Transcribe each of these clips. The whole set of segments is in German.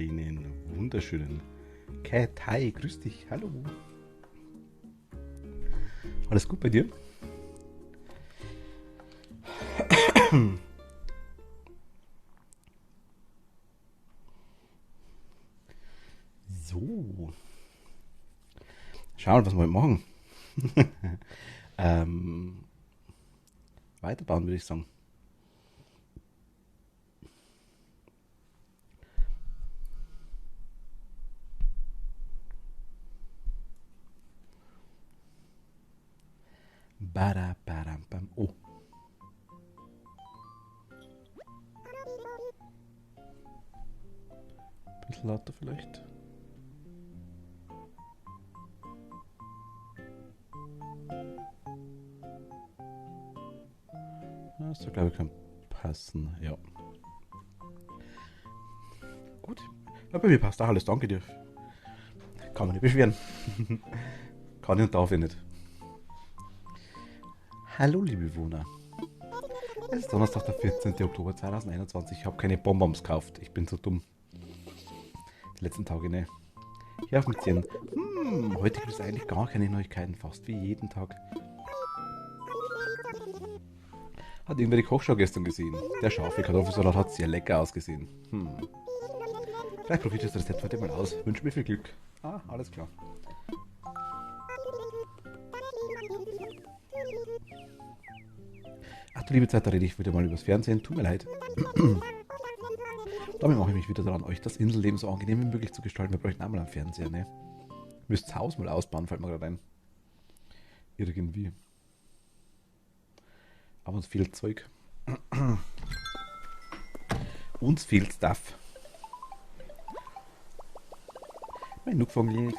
Einen wunderschönen Cat. Hi, grüß dich. Hallo. Alles gut bei dir? So. Schauen, was wir heute machen. ähm, Weiterbauen, würde ich sagen. Bada, badam, bam. Oh. Ein bisschen lauter vielleicht. Das soll, glaube ich, kann passen. Ja. Gut. Ja, bei mir passt auch alles. Danke dir. Kann man nicht beschweren. Kann ich und darf ich nicht. Hallo, liebe Bewohner. Es ist Donnerstag, der 14. Oktober 2021. Ich habe keine Bonbons gekauft. Ich bin so dumm. Die letzten Tage, ne? Hier auf dem Zähnen. Heute gibt es eigentlich gar keine Neuigkeiten. Fast wie jeden Tag. Hat irgendwer die Kochschau gestern gesehen? Der scharfe Kartoffelsalat hat sehr lecker ausgesehen. Vielleicht probierst du das Rezept heute mal aus. Wünsche mir viel Glück. Ah, alles klar. Ach du liebe Zeit, da rede ich wieder mal übers Fernsehen. Tut mir leid. Damit mache ich mich wieder daran, euch das Inselleben so angenehm wie möglich zu gestalten. Wir bräuchten einmal einen Fernseher, ne? Müsst das Haus mal ausbauen, fällt mir gerade ein. Irgendwie. Aber uns fehlt Zeug. Uns fehlt Stuff. Mein Nuck von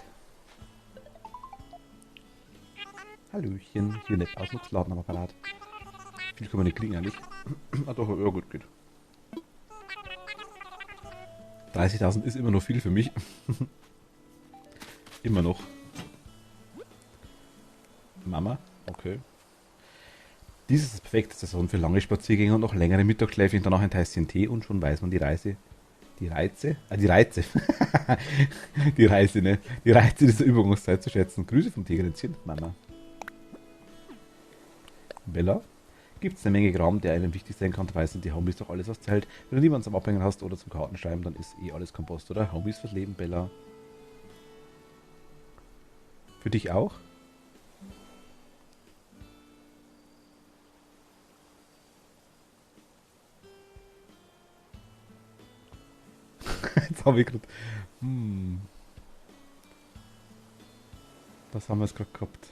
Hallöchen, hier nicht Ausflugsladen am Apparat. Viel können wir nicht kriegen eigentlich. Ah doch, ja gut, geht. 30.000 ist immer noch viel für mich. Immer noch. Mama, okay. Dies ist das perfekte Saison für lange Spaziergänge und noch längere Mittagsschläfe und danach ein Tässchen Tee und schon weiß man die Reize. Die Reize? Die Reize. Die Reise, ne? Die Reize dieser Übungszeit zu schätzen. Grüße vom Tigerenzchen, Mama. Bella? Gibt es eine Menge Kram, der einem wichtig sein kann, dabei sind die Homies doch alles, was zählt. Wenn du niemanden zum Abhängen hast oder zum Kartenschreiben, dann ist eh alles Kompost, oder? Homies fürs Leben, Bella. Für dich auch? Jetzt habe ich gerade... Was haben wir jetzt gerade gehabt?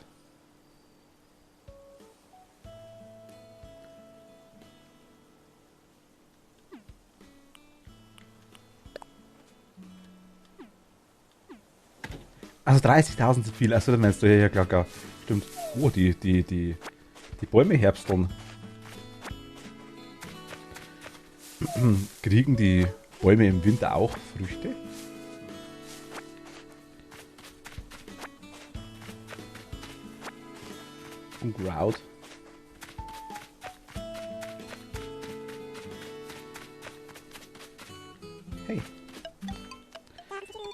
Also 30.000 sind viel. Also dann meinst du, ja klar. Stimmt. Oh, die Bäume herbsteln. Kriegen die Bäume im Winter auch Früchte? Ungrout. Hey.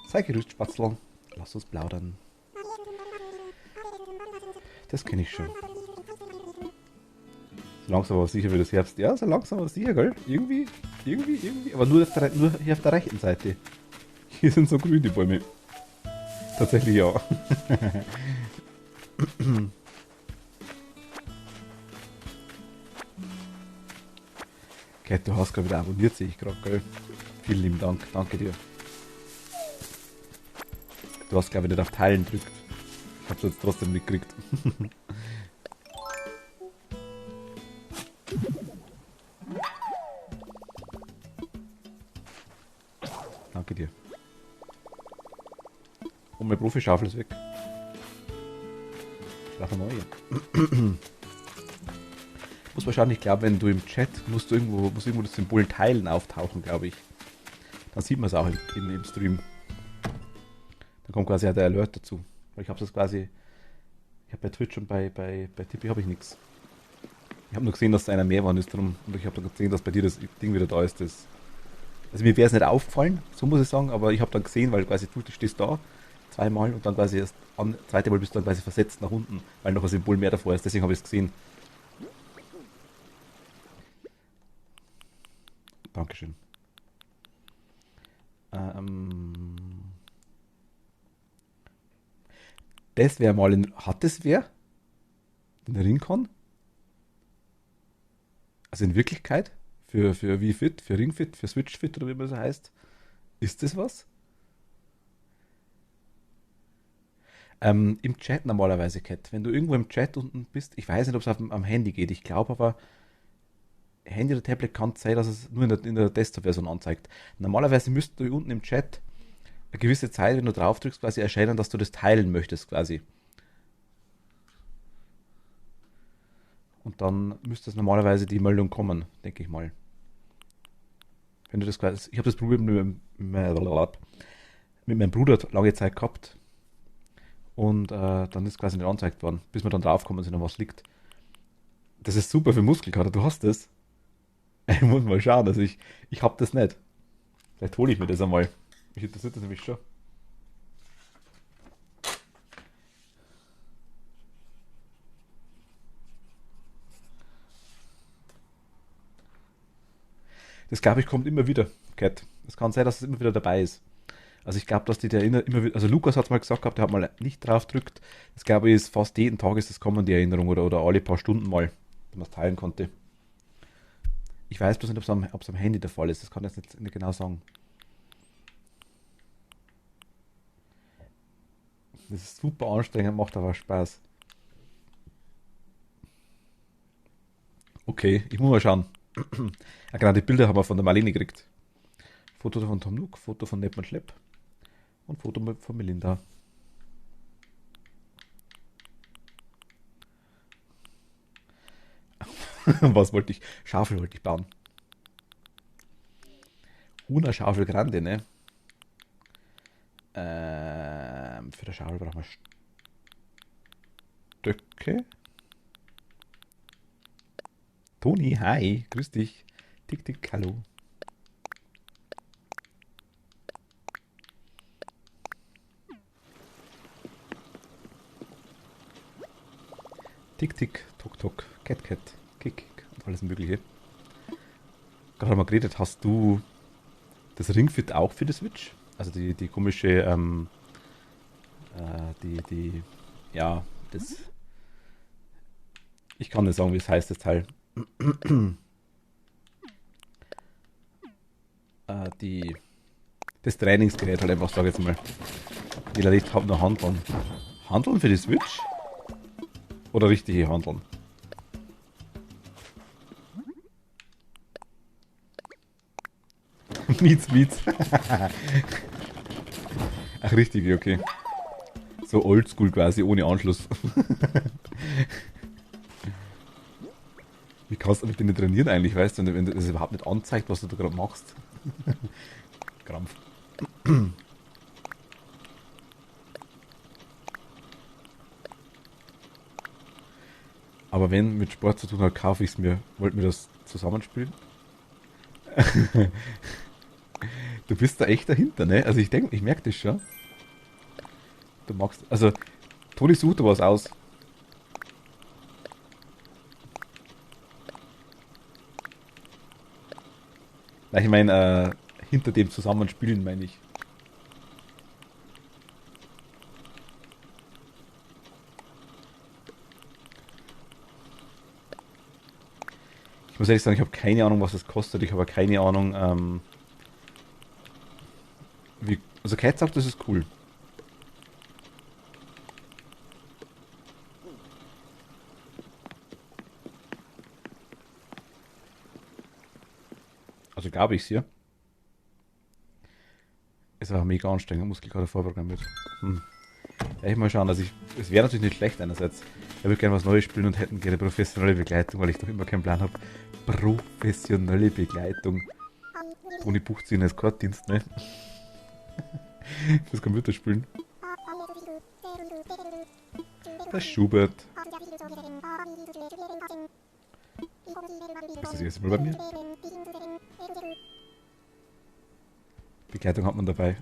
Sei gerüst, Spatzel. Lass uns plaudern. Das kenne ich schon. So langsam aber sicher wird es Herbst. Ja, so langsam aber sicher, gell? Irgendwie. Aber nur hier auf der rechten Seite. Hier sind so grün die Bäume. Tatsächlich ja. Kat, du hast gerade wieder abonniert, sehe ich gerade, gell? Vielen lieben Dank. Danke dir. Du hast, glaube ich, nicht auf Teilen gedrückt. Ich hab's jetzt trotzdem mitgekriegt. Danke dir. Und meine Profischaufel ist weg. Ich brauche eine neue. Muss man schauen, ich glaube, wenn du im Chat muss irgendwo das Symbol Teilen auftauchen, glaube ich. Dann sieht man es auch im Stream. Dann kommt quasi der Alert dazu. Weil ich habe das quasi. Ich habe bei Twitch und bei Tipeee habe ich nichts. Ich habe nur gesehen, dass da einer mehr war ist drum. Und ich habe dann gesehen, dass bei dir das Ding wieder da ist. Das Also mir wäre es nicht aufgefallen, so muss ich sagen, aber ich habe dann gesehen, weil quasi du stehst da zweimal und dann quasi erst am zweiten Mal bist du dann quasi versetzt nach unten, weil noch ein Symbol mehr davor ist, deswegen habe ich es gesehen. Dankeschön. Ähm, das wäre mal in. Hat das wer? In Ringcon? Also in Wirklichkeit? Für Wii Fit, für Ring Fit, für Switch Fit oder wie man so heißt? Ist das was? Im Chat normalerweise, Cat. Wenn du irgendwo im Chat unten bist, ich weiß nicht, ob es am Handy geht. Ich glaube aber, Handy oder Tablet kann es sein, dass es nur in der Desktop-Version anzeigt. Normalerweise müsste du unten im Chat eine gewisse Zeit, wenn du drauf drückst, quasi erscheinen, dass du das teilen möchtest, quasi. Und dann müsste es normalerweise die Meldung kommen, denke ich mal. Wenn du das quasi. Ich habe das Problem mit meinem Bruder lange Zeit gehabt und dann ist quasi nicht angezeigt worden, bis wir dann draufkommen sind, was liegt. Das ist super für Muskelkater, du hast das. Ich muss mal schauen, also ich habe das nicht. Vielleicht hole ich mir das einmal. Mich interessiert das nämlich schon. Das glaube ich kommt immer wieder, Cat. Es kann sein, dass es immer wieder dabei ist. Also ich glaube, dass die da immer wieder, also Lukas hat es mal gesagt gehabt, der hat mal nicht drauf gedrückt. Das glaube ich ist fast jeden Tag ist das kommen, die Erinnerung oder alle paar Stunden mal, dass man es teilen konnte. Ich weiß bloß nicht, ob es am Handy der Fall ist. Das kann ich jetzt nicht genau sagen. Das ist super anstrengend, macht aber Spaß. Okay, ich muss mal schauen. Ja, genau, die Bilder haben wir von der Marlene gekriegt. Foto von Tom Nook, Foto von Nedman Schlepp und Foto von Melinda. Was wollte ich? Schaufel wollte ich bauen. Una Schaufel Grande, ne? Für die Schaufel brauchen wir Stöcke. Toni, hi, grüß dich. Tick, tick, hallo. Tick, tick, tok, tok, cat, cat, kick, kick und alles Mögliche. Gerade haben wir geredet, hast du das Ringfit auch für die Switch? Also die komische, ja, das, ich kann nicht sagen, wie es heißt, das Teil. Die, das Trainingsgerät halt einfach, sag ich jetzt mal. Jeder Licht hat nur Handeln. Handeln für die Switch? Oder richtige Handeln? Mietz, Mietz. Ach, richtige, okay. So oldschool quasi, ohne Anschluss. Wie kannst du mit denen trainieren eigentlich, weißt du, wenn das überhaupt nicht anzeigt, was du da gerade machst? Krampf. Aber wenn mit Sport zu tun hat, kaufe ich es mir. Wollten wir das zusammenspielen? Du bist da echt dahinter, ne? Also ich denke, ich merke das schon. Du magst, also Toni sucht da was aus. Nein, ich meine, hinter dem Zusammenspielen meine ich. Ich muss ehrlich sagen, ich habe keine Ahnung, was das kostet. Ich habe keine Ahnung, wie. Also Kat sagt, das ist cool. Also glaube ich es ja. Ist aber mega anstrengend, Muskelkater vorprogrammiert. Hm. Ja, ich mal schauen. Also es wäre natürlich nicht schlecht einerseits. Ich würde gerne was Neues spielen und hätten gerne professionelle Begleitung, weil ich doch immer keinen Plan habe. Professionelle Begleitung. Toni bucht sich als Kartdienst, ne? Fürs Computerspielen. Der Schubert. Ist das jetzt mal bei mir? Lichtleitung hat man dabei.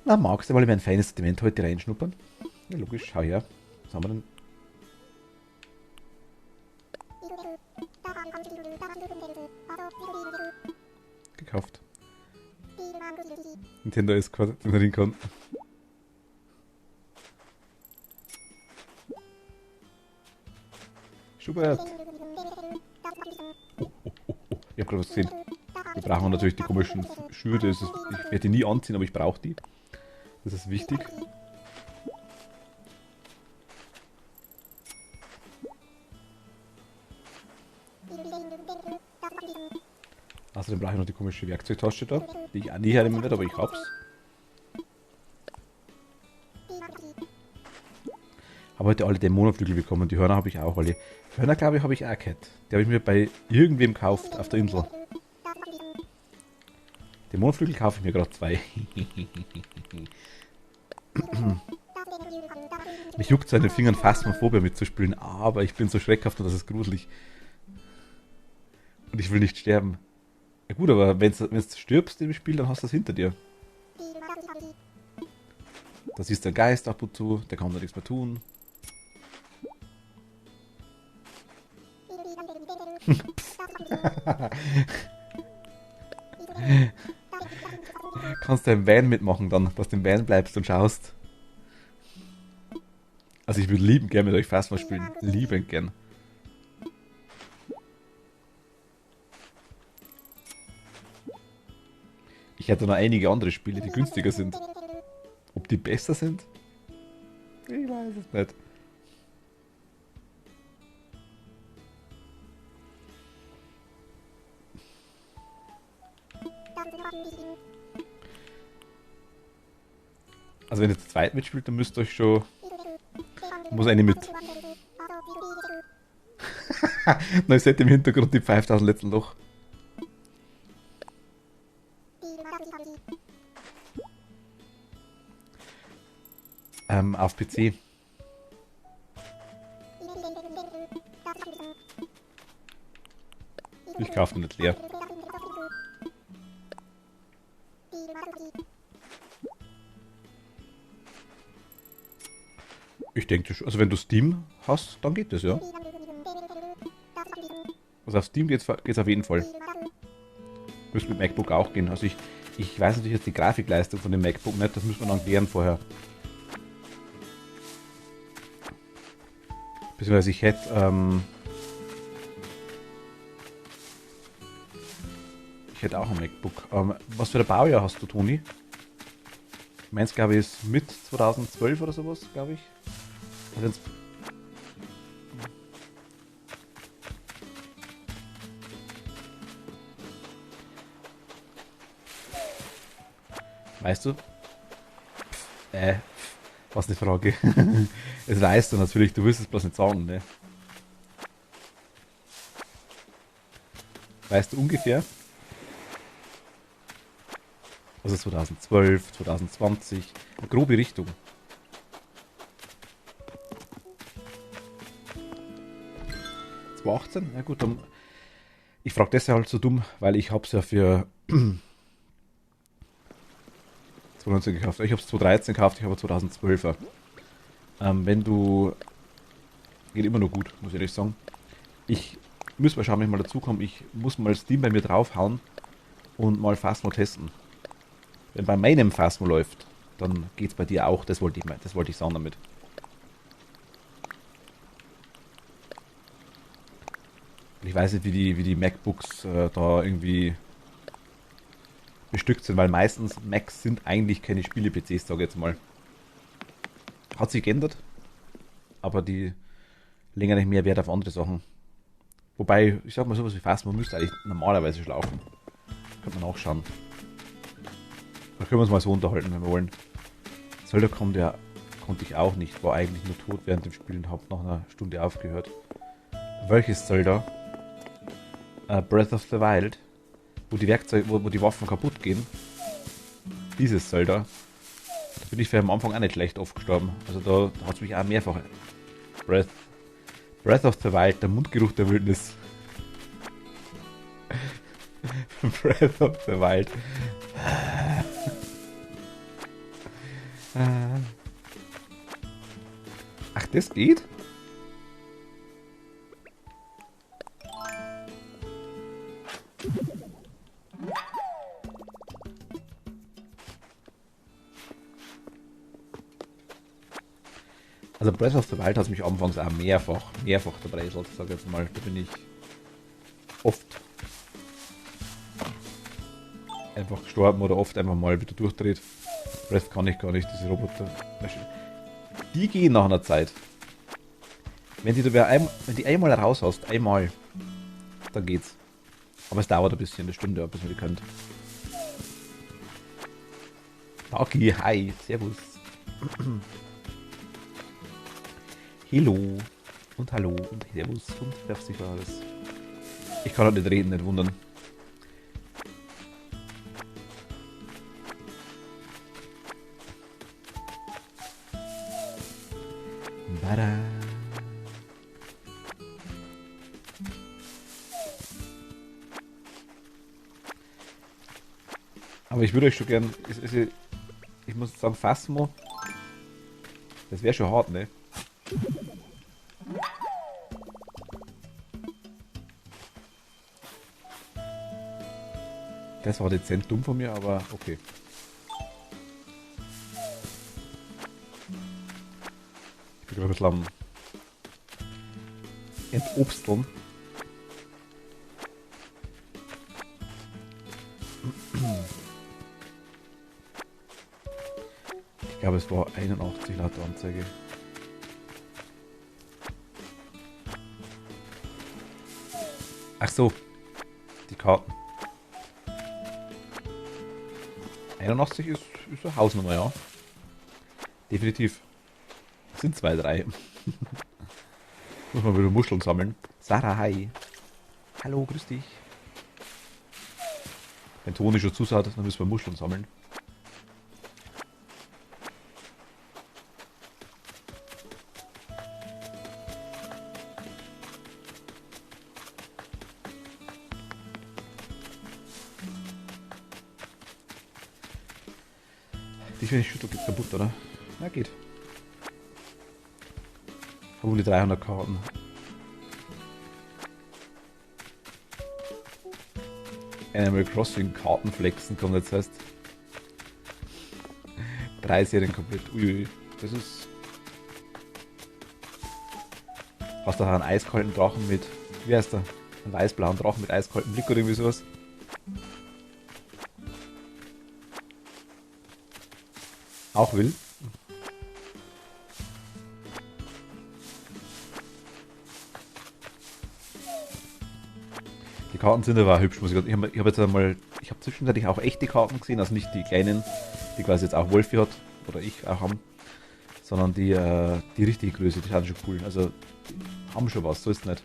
Na, magst du mal in mein feines Sortiment heute reinschnuppern? Ja, logisch, schau her. Was haben wir denn? Gekauft. Nintendo ist gerade drin kann. Schubert! Ich hab gerade was gesehen. Wir brauchen natürlich die komischen Schuhe. Ich werde die nie anziehen, aber ich brauche die. Das ist wichtig. Außerdem brauche ich noch die komische Werkzeugtasche da, die ich auch nie hernehmen werde, aber ich hab's. Habe heute alle Dämonenflügel bekommen, die Hörner habe ich auch alle. Hörner, glaube ich, habe ich auch gehabt. Die habe ich mir bei irgendwem gekauft auf der Insel. Dämonenflügel kaufe ich mir gerade 2. Mich juckt es an den Fingern, Phasmophobia mitzuspielen, aber ich bin so schreckhaft und das ist gruselig. Und ich will nicht sterben. Ja gut, aber wenn du stirbst im Spiel, dann hast du das hinter dir. Da siehst du einen Geist ab und zu, der kann da nichts mehr tun. Kannst du im Van mitmachen dann, dass du im Van bleibst und schaust. Also ich würde lieben gern mit euch Phasma spielen. Lieben gern. Ich hätte noch einige andere Spiele, die günstiger sind. Ob die besser sind? Ich weiß es nicht. Also wenn ihr zu zweit mitspielt, dann müsst ihr euch schon... Muss eine mit. Na, ihr seht im Hintergrund die 5000 letzten Loch. Auf PC. Ich kaufe den nicht leer. Ich denke, also wenn du Steam hast, dann geht das, ja. Also auf Steam geht's auf jeden Fall. Müsste mit MacBook auch gehen. Also ich weiß natürlich jetzt die Grafikleistung von dem MacBook nicht, das müssen wir dann klären vorher. Beziehungsweise ich hätte, ich hätte auch ein MacBook. Was für ein Baujahr hast du, Toni? Meins, glaube ich, ist mit 2012 oder sowas, glaube ich. Also weißt du? Was eine Frage. Es weißt du natürlich, du wirst es bloß nicht sagen, ne? Weißt du ungefähr? Also 2012, 2020, eine grobe Richtung. Das war 18? Na gut, dann... Ich frage das ja halt so dumm, weil ich hab's ja für 2019 gekauft. Ich habe es 2013 gekauft, ich habe 2012er. Wenn du... Geht immer nur gut, muss ich ehrlich sagen. Ich muss mal schauen, wenn ich mal dazu komme. Ich muss mal Steam bei mir draufhauen und mal Phasmo testen. Wenn bei meinem Phasmo läuft, dann geht's bei dir auch. Das wollte ich sagen damit. Ich weiß nicht, wie die MacBooks da irgendwie bestückt sind, weil meistens Macs sind eigentlich keine Spiele-PCs, sage ich jetzt mal. Hat sich geändert, aber die legen nicht mehr Wert auf andere Sachen. Wobei, ich sag mal sowas wie Phasmo müsste eigentlich normalerweise schon laufen. Könnte man auch schauen. Da können wir uns mal so unterhalten, wenn wir wollen. Zelda konnte ich auch nicht, war eigentlich nur tot während dem Spielen, hab nach einer Stunde aufgehört. Welches Zelda? Breath of the Wild, wo die Werkzeuge, wo die Waffen kaputt gehen. Dieses Zelda. Da bin ich für am Anfang auch nicht schlecht oft gestorben. Also da hat es mich auch mehrfach. Breath Breath of the Wild, der Mundgeruch der Wildnis. Breath of the Wild. Ach, das geht? Also Breath of the Wild hat mich anfangs auch mehrfach dabei, sag ich jetzt mal. Da bin ich oft einfach gestorben oder oft einfach mal wieder durchdreht. Breath kann ich gar nicht, diese Roboter. Die gehen nach einer Zeit. Wenn die einmal raus hast, einmal, dann geht's. Aber es dauert ein bisschen, das stimmt ja, bis man die könnt. Taki, hi, servus. Hello und hallo und servus und darf sich alles. Ich kann halt nicht reden, nicht wundern. Bada. Aber ich würde euch schon gern. Ich muss sagen, Phasmo. Das wäre schon hart, ne? Das war dezent dumm von mir, aber okay. Ich bin gerade ein bisschen am Entobsteln. Ich glaube, es war 81 laut der Anzeige. Ach so, die Karten. 81 ist eine Hausnummer, ja. Definitiv. Das sind 2, 3. Muss man wieder Muscheln sammeln. Sarah, hi. Hallo, grüß dich. Wenn Toni schon zusagt, dann müssen wir Muscheln sammeln. Die Shooter geht kaputt, oder? Ja, geht. Haben die 300 Karten. Animal Crossing Kartenflexen kommt jetzt heißt. 3 Serien komplett. Uiui, das ist. Hast du einen eiskalten Drachen mit. Wie heißt der? Einen weiß-blauen Drachen mit eiskaltem Blick oder irgendwie sowas? Auch will. Die Karten sind aber hübsch, muss ich sagen. Ich habe jetzt einmal, ich habe zwischenzeitlich auch echte Karten gesehen, also nicht die kleinen, die quasi jetzt auch Wolfi hat, oder ich auch haben, sondern die richtige Größe, die sind schon cool. Also, die haben schon was, so ist es nicht.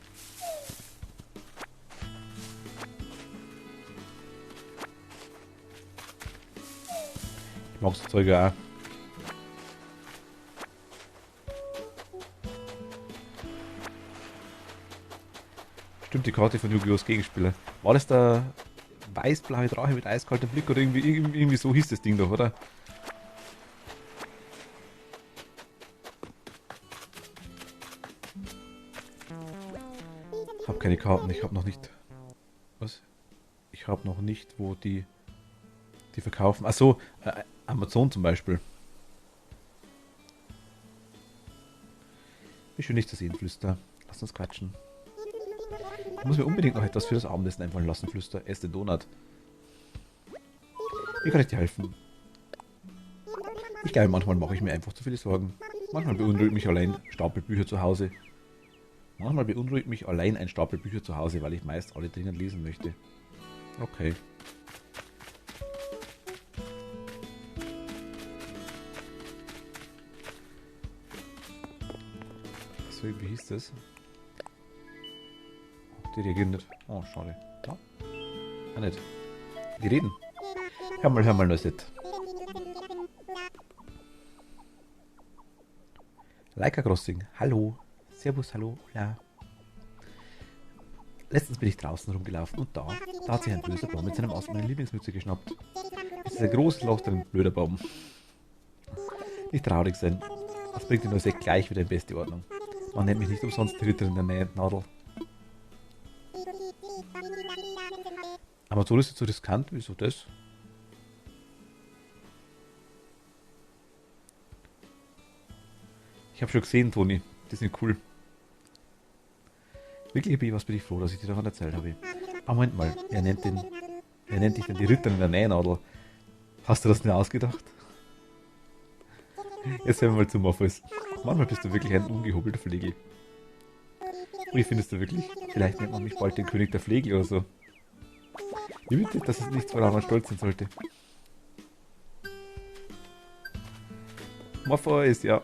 Ich mag so Zeug auch. Stimmt, die Karte von Yu-Gi-Oh's Gegenspieler. War das der weiß-blaue Drache mit eiskaltem Blick oder irgendwie so hieß das Ding doch, oder? Ich habe keine Karten, ich habe noch nicht. Was? Ich habe noch nicht, wo die verkaufen. Achso, Amazon zum Beispiel. Ist schon nicht zu sehen, Flüster. Lass uns quatschen. Ich muss mir unbedingt noch etwas für das Abendessen einfallen lassen, Flüster. Ess den Donut. Wie kann ich dir helfen? Ich glaube, manchmal mache ich mir einfach zu viele Sorgen. Manchmal beunruhigt mich allein Stapel Bücher zu Hause. Manchmal beunruhigt mich allein ein Stapel Bücher zu Hause, weil ich meist alle dringend lesen möchte. Okay. So, wie hieß das? Die reagieren nicht. Oh, schade. Ja? Ah, nicht. Die reden. Hör mal, Neuset. Leica Crossing. Hallo. Servus, hallo. Hola. Letztens bin ich draußen rumgelaufen und da hat sich ein böser Baum mit seinem Ast meine Lieblingsmütze geschnappt. Es ist ein großes Loch drin, blöder Baum. Nicht traurig sein. Das bringt den Neusekt gleich wieder in beste Ordnung. Man nennt mich nicht umsonst die Ritterin der Nadel. Aber so ist es so riskant, wieso das? Ich habe schon gesehen, Toni. Die sind cool. Wirklich bin ich froh, dass ich dir davon erzählt habe. Aber Moment mal, wer nennt dich denn die Ritterin der Nähnadel? Hast du das nicht ausgedacht? Jetzt hören wir mal zu, Morpheus. Manchmal bist du wirklich ein ungehobelter Flegel. Wie findest du wirklich? Vielleicht nennt man mich bald den König der Flegel oder so. Wie bitte? Das ist nichts, woran man stolz sein sollte. Morpheus, ja.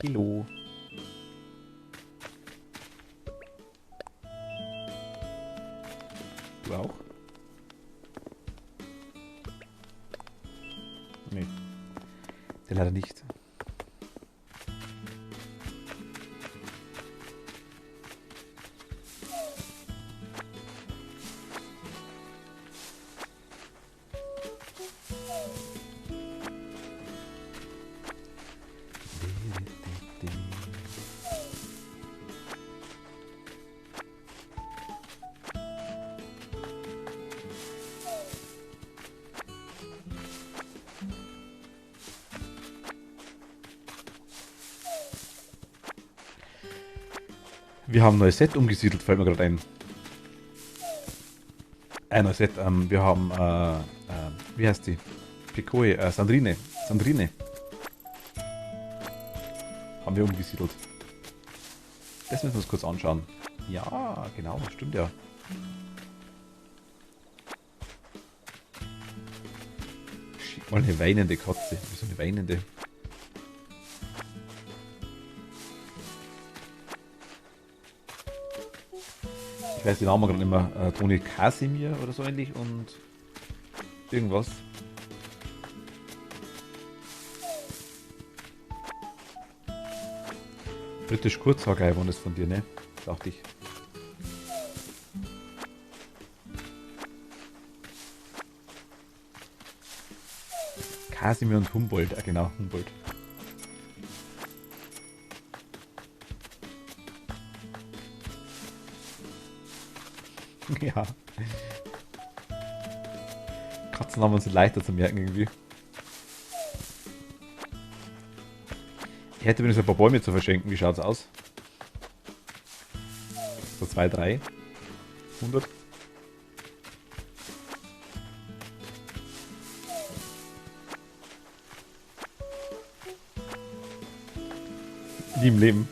Hallo. Du auch? Nee. Der leider nicht. Wir haben ein neues Set umgesiedelt, fällt mir gerade ein. Ein neues Set, wir haben, wie heißt die? Picoe, Sandrine. Sandrine. Haben wir umgesiedelt. Das müssen wir uns kurz anschauen. Ja, genau, stimmt ja. Schick mal eine weinende Katze. Wieso eine weinende? Ich weiß den Namen gerade nicht mehr. Toni Kasimir oder so ähnlich und irgendwas. Britisch Kurzhaargeil war das von dir, ne? Dachte ich. Kasimir und Humboldt, genau, Humboldt. Ja. Katzennamen sind leichter zu merken irgendwie. Ich hätte übrigens ein paar Bäume zu verschenken. Wie schaut's aus? So 2, 3. 100. Nie im Leben.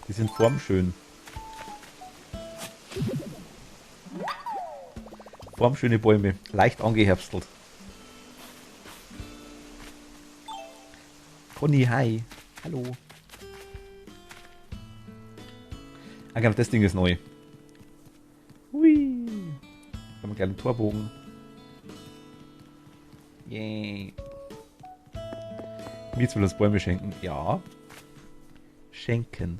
Die sind formschön. Formschöne Bäume. Leicht angeherbstelt. Conny, hi. Hallo. Ah, genau, das Ding ist neu. Hui. Da haben wir gleich einen Torbogen. Yay. Mietz will uns Bäume schenken. Ja. Schenken.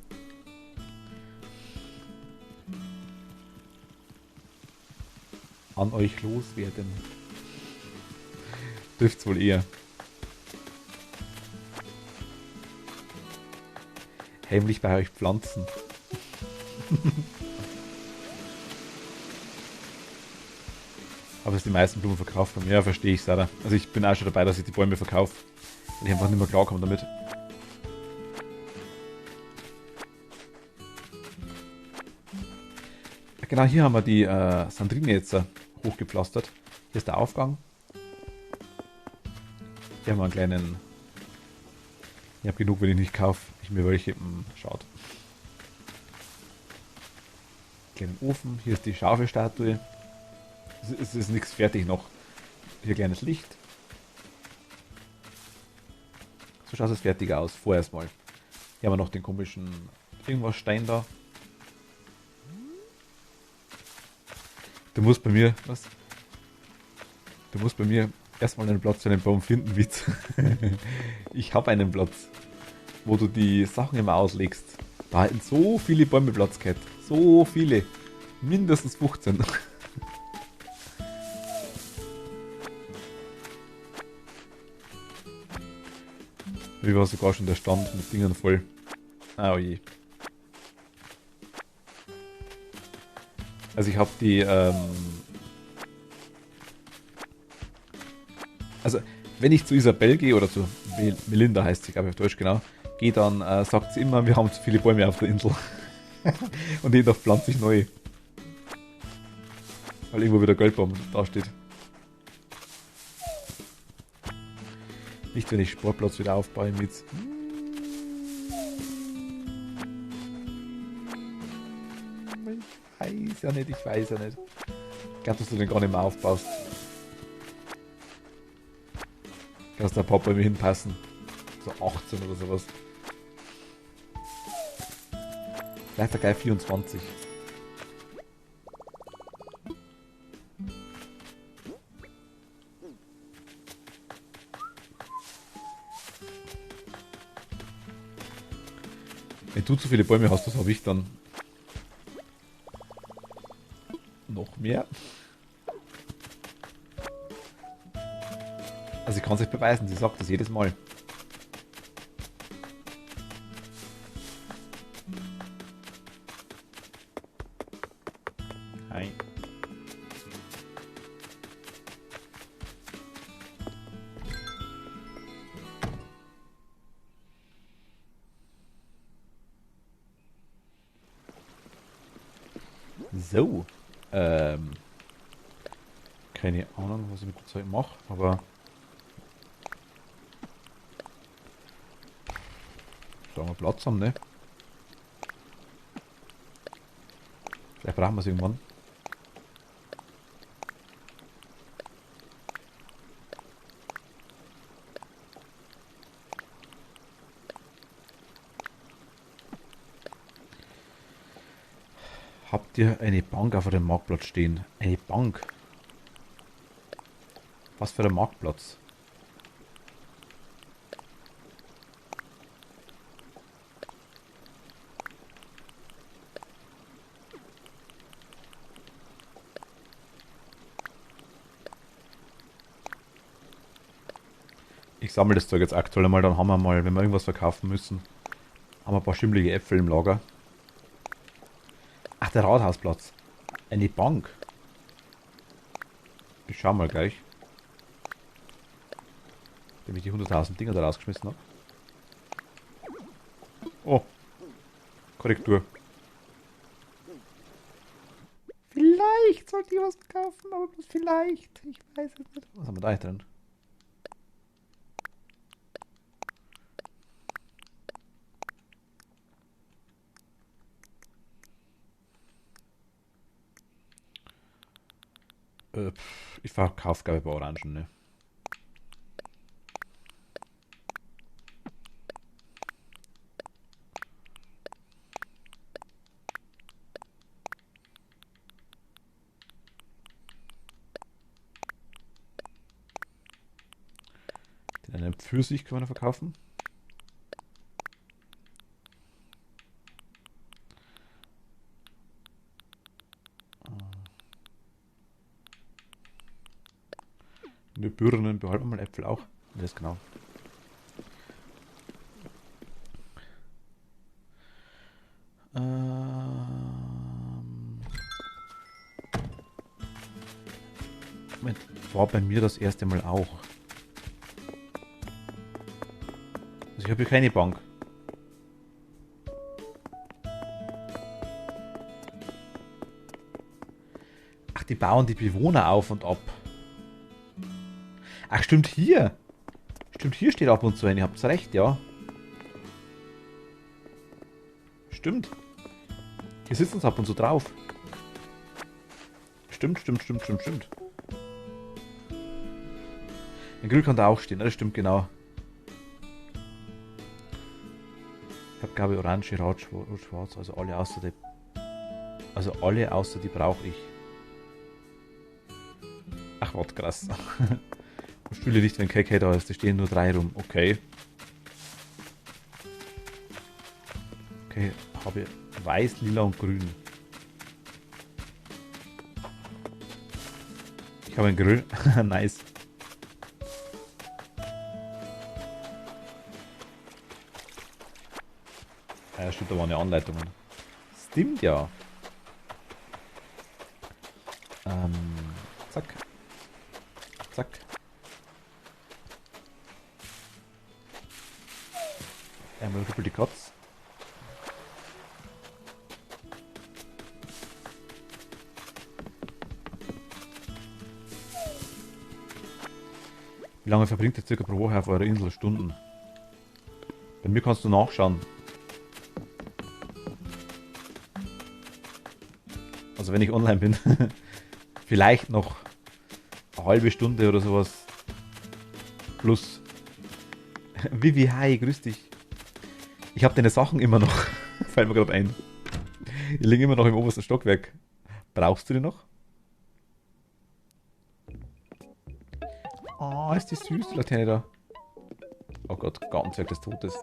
An euch loswerden. Dürft's wohl eher. Heimlich bei euch pflanzen. Aber dass die meisten Blumen verkauft haben, ja, verstehe ich, Sarah. Also ich bin auch schon dabei, dass ich die Bäume verkaufe. Weil ich einfach nicht mehr klarkomme damit. Genau, hier haben wir die Sandrine jetzt hochgepflastert. Hier ist der Aufgang. Hier haben wir einen kleinen... Ich habe genug, wenn ich nicht kaufe. Ich mir welche... schaut. Kleinen Ofen. Hier ist die scharfe Statue. Es ist nichts fertig noch. Hier kleines Licht. So schaut es fertig aus. Vorerst mal. Hier haben wir noch den komischen irgendwas Stein da. Du musst bei mir... Was? Du musst bei mir Erstmal einen Platz für einen Baum finden, Witz. Ich habe einen Platz, wo du die Sachen immer auslegst. Da hätten so viele Bäume Platz gehabt. So viele. Mindestens 15. Wie war sogar schon der Stand mit Dingen voll. Ah, oh je. Also ich habe die, also wenn ich zu Isabel gehe, oder zu Melinda heißt sie, glaube ich auf Deutsch genau, gehe, dann sagt sie immer, wir haben zu viele Bäume auf der Insel. Und jeder pflanzt sich neu. Weil irgendwo wieder Goldbaum da steht. Nicht, wenn ich Sportplatz wieder aufbaue mit. Ich weiß ja nicht. Ich glaube, dass du den gar nicht mehr aufbaust. Kannst der Papa mir hinpassen. So 18 oder sowas. Vielleicht gleich 24. Wenn du zu viele Bäume hast, das habe ich dann noch mehr. Also ich kann es euch beweisen, sie sagt das jedes Mal. Hi. So. Keine Ahnung, was ich mit der Zeit mache, aber da wir Platz haben, ne? Vielleicht brauchen wir es irgendwann. Habt ihr eine Bank auf dem Marktplatz stehen? Eine Bank? Was für ein Marktplatz? Ich sammle das Zeug jetzt aktuell mal, dann haben wir mal, wenn wir irgendwas verkaufen müssen, haben wir ein paar schimmlige Äpfel im Lager. Ach, der Rathausplatz. Eine Bank. Ich schau mal gleich. Wenn ich die 100.000 Dinger da rausgeschmissen habe. Oh. Korrektur. Vielleicht sollte ich was kaufen, aber bloß vielleicht. Ich weiß es nicht. Was haben wir da eigentlich drin? Ich verkaufe, glaube ich, ein paar Orangen, ne? Den einen Pfirsich können wir noch verkaufen. Die Birnen behalten wir mal, Äpfel auch. Das ist genau. Moment, war bei mir das erste Mal auch. Also ich habe hier keine Bank. Ach, die bauen die Bewohner auf und ab. Ach, stimmt hier. Stimmt, hier steht ab und zu ein. Ihr habt recht, ja. Stimmt. Hier sitzen sie ab und zu drauf. Stimmt. Ein Grill kann da auch stehen, das stimmt genau. Ich habe, glaube ich, Orange, Rot, Schwarz, also alle außer die. Also alle außer die brauche ich. Ach, was krass. Stühle nicht, wenn KK da ist. Da stehen nur 3 rum. Okay. Okay, habe weiß, lila und grün. Ich habe ein Grill. Nice. Ja, stimmt, da waren ja Anleitungen. Stimmt ja. Zack. Zack. Einmal rüppel die Katz. Wie lange verbringt ihr circa pro Woche auf eurer Insel? Stunden? Bei mir kannst du nachschauen. Also wenn ich online bin, vielleicht noch eine halbe Stunde oder sowas. Plus. Vivi, hi, grüß dich. Ich habe deine Sachen immer noch. Fällt mir gerade ein. Die liegen immer noch im obersten Stockwerk. Brauchst du die noch? Oh, ist die süß, die Laterne da. Oh Gott, Gartenzwerg des Todes.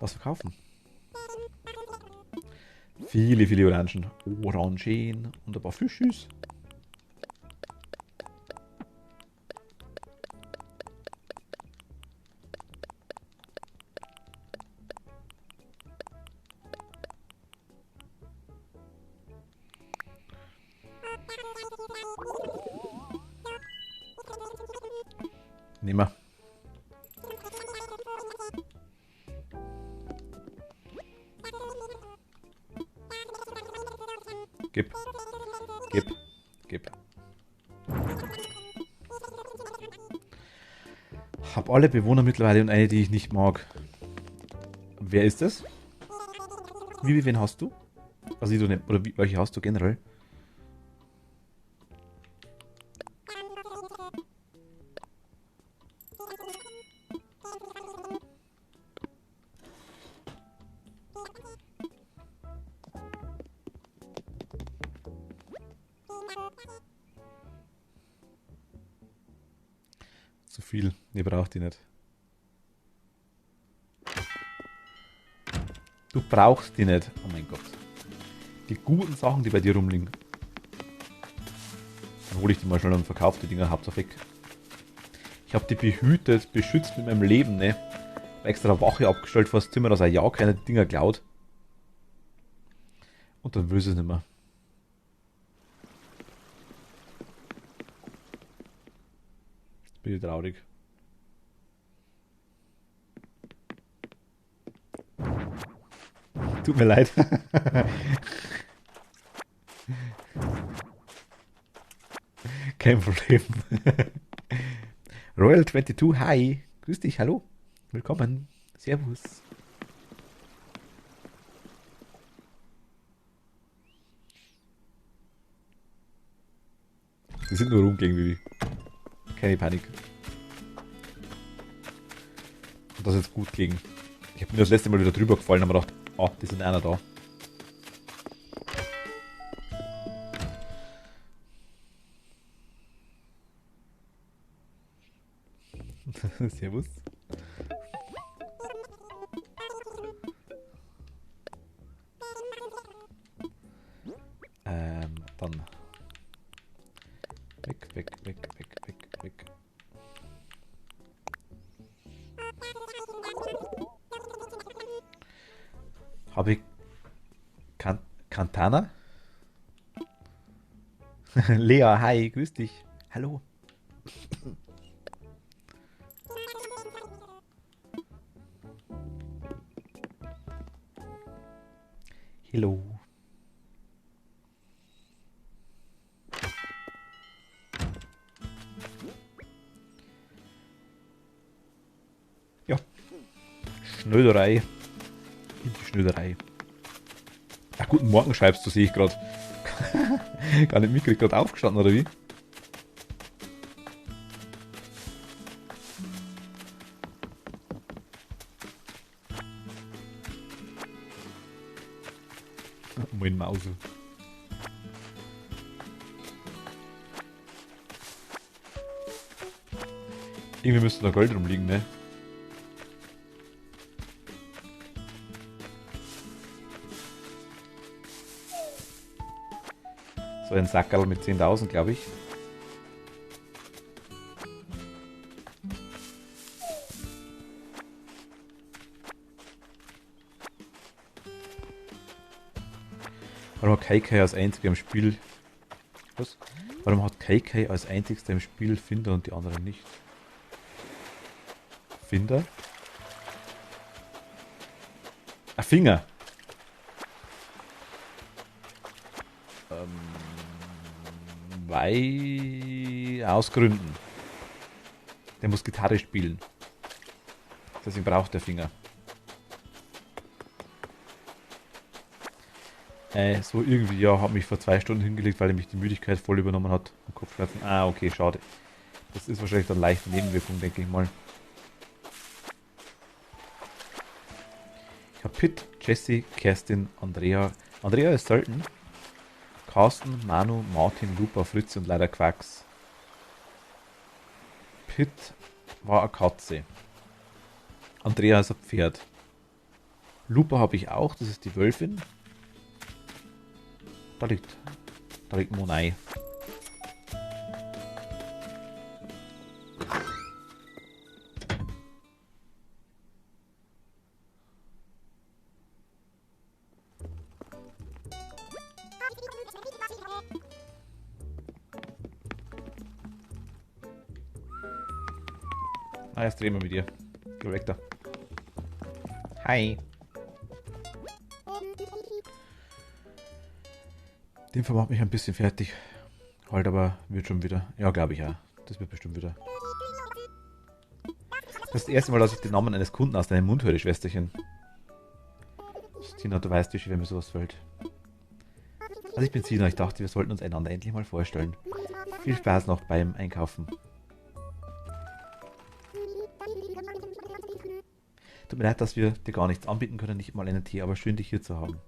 Was verkaufen? Viele, viele Orangen. Orangen und ein paar Fischis. Nehmen wir. Gib. Gib. Gib. Hab alle Bewohner mittlerweile und eine, die ich nicht mag. Wer ist das? Wen hast du? Also du nicht, oder welche hast du generell? Zu viel. Nee, braucht die nicht. Du brauchst die nicht. Oh mein Gott. Die guten Sachen, die bei dir rumliegen. Dann hole ich die mal schnell und verkaufe die Dinger hauptsache weg. Ich habe die behütet, beschützt mit meinem Leben, ne? Hab extra Wache abgestellt vor das Zimmer, dass er ja keine Dinger klaut. Und dann will sie es nicht mehr. Jetzt bin ich traurig. Tut mir leid. Kein Problem. Royal22, hi. Grüß dich, hallo. Willkommen. Servus. Die sind nur rum gegen Vivi. Keine Panik. Und das ist jetzt gut gegen. Ich habe mir das letzte Mal wieder drüber gefallen und habe gedacht, oh, die sind einer da. Servus. Dann. Weg, weg, weg, weg, weg, weg. Habe ich Cantana? Lea, hi, grüß dich. Hallo. Hello. Ja. Schnöderei. In die Schnöderei. Ach, guten Morgen schreibst du, sehe ich gerade. Gar nicht mitgekriegt, gerade aufgestanden, oder wie? Mein Mausel. Irgendwie müsste da Gold rumliegen, ne? So ein Sackerl mit 10.000, glaube ich. Warum hat KK als einziger im Spiel... Was? Warum hat KK als einzigster im Spiel Finder und die anderen nicht? Finder? Ah, Finger! Weil... Aus Gründen. Der muss Gitarre spielen. Deswegen braucht der Finger. So irgendwie, ja, habe mich vor 2 Stunden hingelegt, weil mich die Müdigkeit voll übernommen hat. Und Kopfschmerzen. Ah, okay, schade. Das ist wahrscheinlich dann leichte Nebenwirkung, denke ich mal. Ich habe Pitt, Jesse, Kerstin, Andrea. Andrea ist selten. Carsten, Manu, Martin, Lupa, Fritz und leider Quacks. Pitt war eine Katze. Andrea ist ein Pferd. Lupa habe ich auch, das ist die Wölfin. Da liegt Monei. Ah, jetzt drehen wir mit dir. Geh weg da. Hi. Den Fall macht mich ein bisschen fertig. Halt aber wird schon wieder. Ja, glaube ich ja. Das wird bestimmt wieder. Das ist das erste Mal, dass ich den Namen eines Kunden aus deinem Mund höre, Schwesterchen. Sina, du weißt, wie schwer mir sowas fällt. Also ich bin Sina, ich dachte, wir sollten uns einander endlich mal vorstellen. Viel Spaß noch beim Einkaufen. Tut mir leid, dass wir dir gar nichts anbieten können, nicht mal einen Tee, aber schön, dich hier zu haben.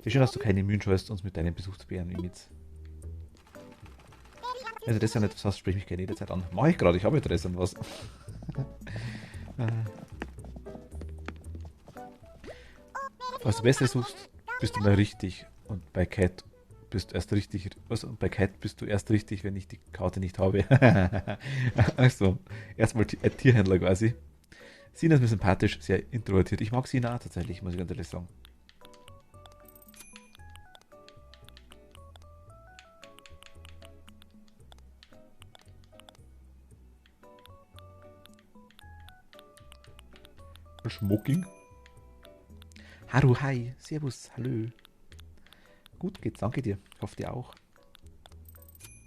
Wie schön, dass du keine Mühen scheust, uns mit deinem Besuch zu beehren, Mimitz. Wenn du das ja nicht hast, sprich mich gerne jederzeit an. Mach ich gerade, ich habe Interesse an was. Falls du Besseres suchst, bist du mal richtig. Und bei Cat bist du erst richtig. Also bei Cat bist du erst richtig, wenn ich die Karte nicht habe. Also, erstmal Tierhändler quasi. Sina ist mir sympathisch, sehr introvertiert. Ich mag Sina tatsächlich, muss ich ganz ehrlich sagen. Schmucking. Haru, hi. Servus, hallo. Gut geht's, danke dir. Ich hoffe dir auch.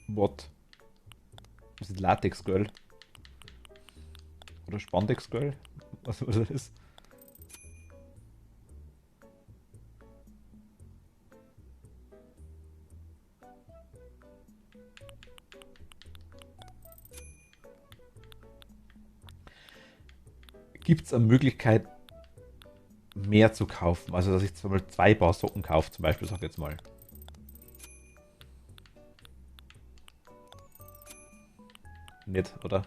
What? Was ist Latex Girl? Oder Spandex Girl? Was das ist? Gibt es eine Möglichkeit, mehr zu kaufen? Also, dass ich zum Beispiel 2 Paar Socken kaufe, zum Beispiel, sag ich jetzt mal. Nicht, oder?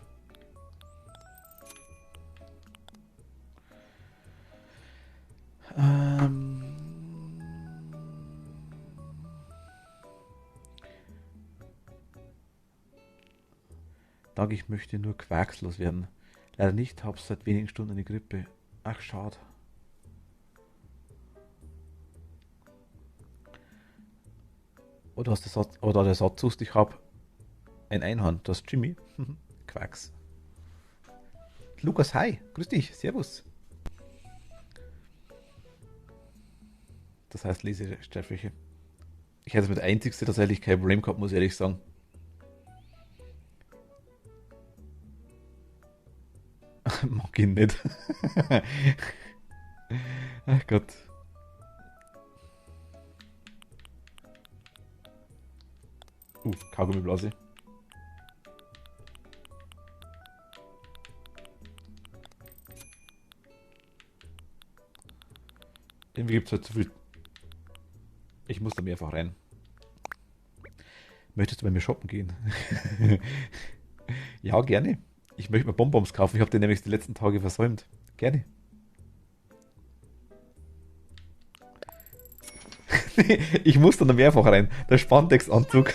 Danke, ich möchte nur quarkslos werden. Leider nicht, hab's seit wenigen Stunden eine Grippe. Ach, schade. Oder hast du Satz, oder der Satz ist, ich hab ein Einhorn. Das ist Jimmy. Quacks. Lukas, hi. Grüß dich. Servus. Das heißt Lesestärfläche. Ich hätte mit der einzigste tatsächlich kein Problem gehabt, muss ich ehrlich sagen. Mag ihn nicht. Ach Gott. Kaugummiblase. Irgendwie gibt es halt zu viel. Ich muss da mehrfach rein. Möchtest du bei mir shoppen gehen? Ja, gerne. Ich möchte mir Bonbons kaufen. Ich habe den nämlich die letzten Tage versäumt. Gerne. Ich muss da noch mehrfach rein. Der Spandex-Anzug.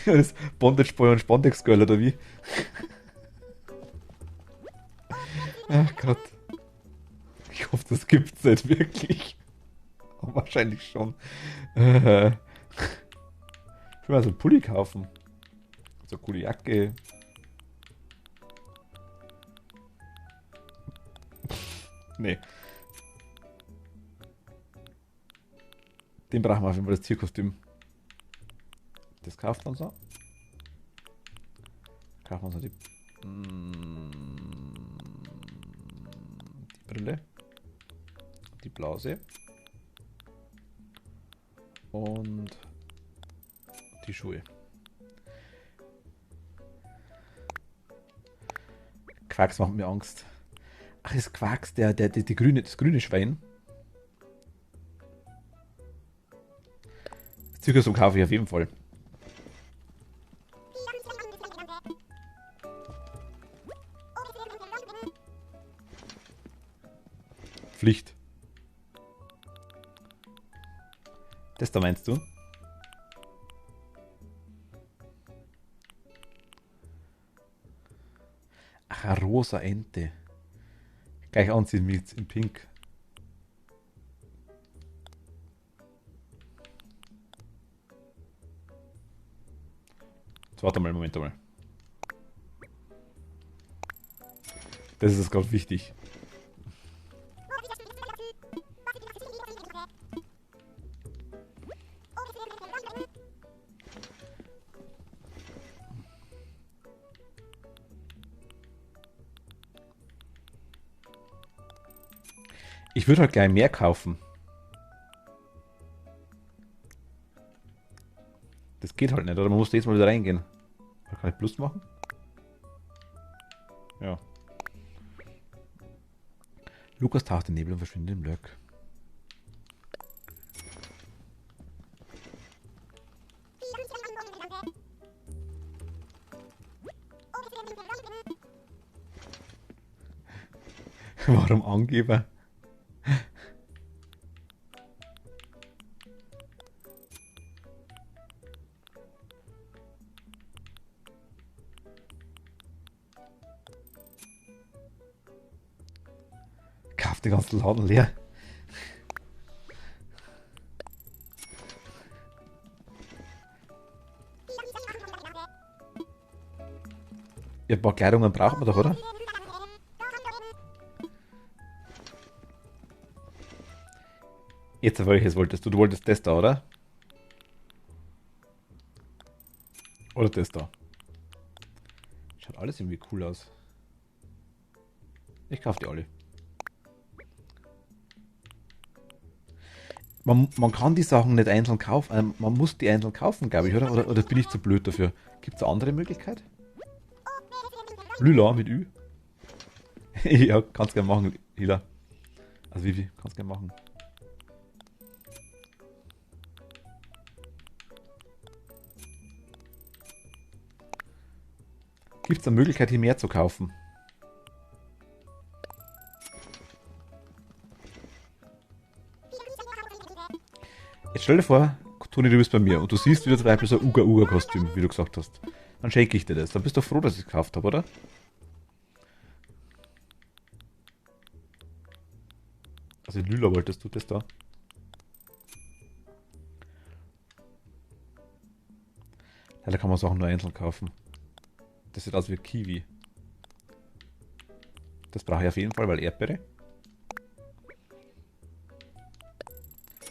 Das Bondage Boy und Spandex Girl oder wie? Ach Gott. Ich hoffe, das gibt's nicht wirklich. Aber wahrscheinlich schon. Ich will mal so einen Pulli kaufen. So eine coole Jacke. Nee. Den brauchen wir auf jeden Fall, das Tierkostüm. Das kauft man so. Kaufen wir so die Brille. Die Blase. Und die Schuhe. Quacks macht mir Angst. Ach, ist Quacks, das grüne Schwein. Das Zirkus kaufe ich auf jeden Fall. Pflicht. Das da meinst du? Ach, eine rosa Ente. Gleich anziehen mit in Pink. Jetzt warte mal, Moment mal. Das ist gerade wichtig. Ich würde halt gleich mehr kaufen. Das geht halt nicht, oder? Man muss jetzt mal wieder reingehen. Kann ich Plus machen? Ja. Lukas taucht in den Nebel und verschwindet im Lurk. Warum Angeber? Kauft den ganzen Laden leer. Ja, ein paar Kleidungen braucht man doch, oder? Jetzt welches wolltest du? Du wolltest das da, oder? Oder das da? Schaut alles irgendwie cool aus. Ich kaufe die alle. Man kann die Sachen nicht einzeln kaufen. Man muss die einzeln kaufen, glaube ich, oder? Oder bin ich zu blöd dafür? Gibt es eine andere Möglichkeit? Lila mit Ü? Ja, kannst gerne machen, Hila. Also Vivi, kannst gerne machen. Gibt es eine Möglichkeit, hier mehr zu kaufen? Jetzt stell dir vor, Toni, du bist bei mir und du siehst wieder zum Beispiel so ein Uga-Uga-Kostüm, wie du gesagt hast. Dann schenke ich dir das. Dann bist du doch froh, dass ich es gekauft habe, oder? Also in Lila wolltest du das da? Ja, da kann man Sachen nur einzeln kaufen. Das sieht aus wie Kiwi. Das brauche ich auf jeden Fall, weil Erdbeere.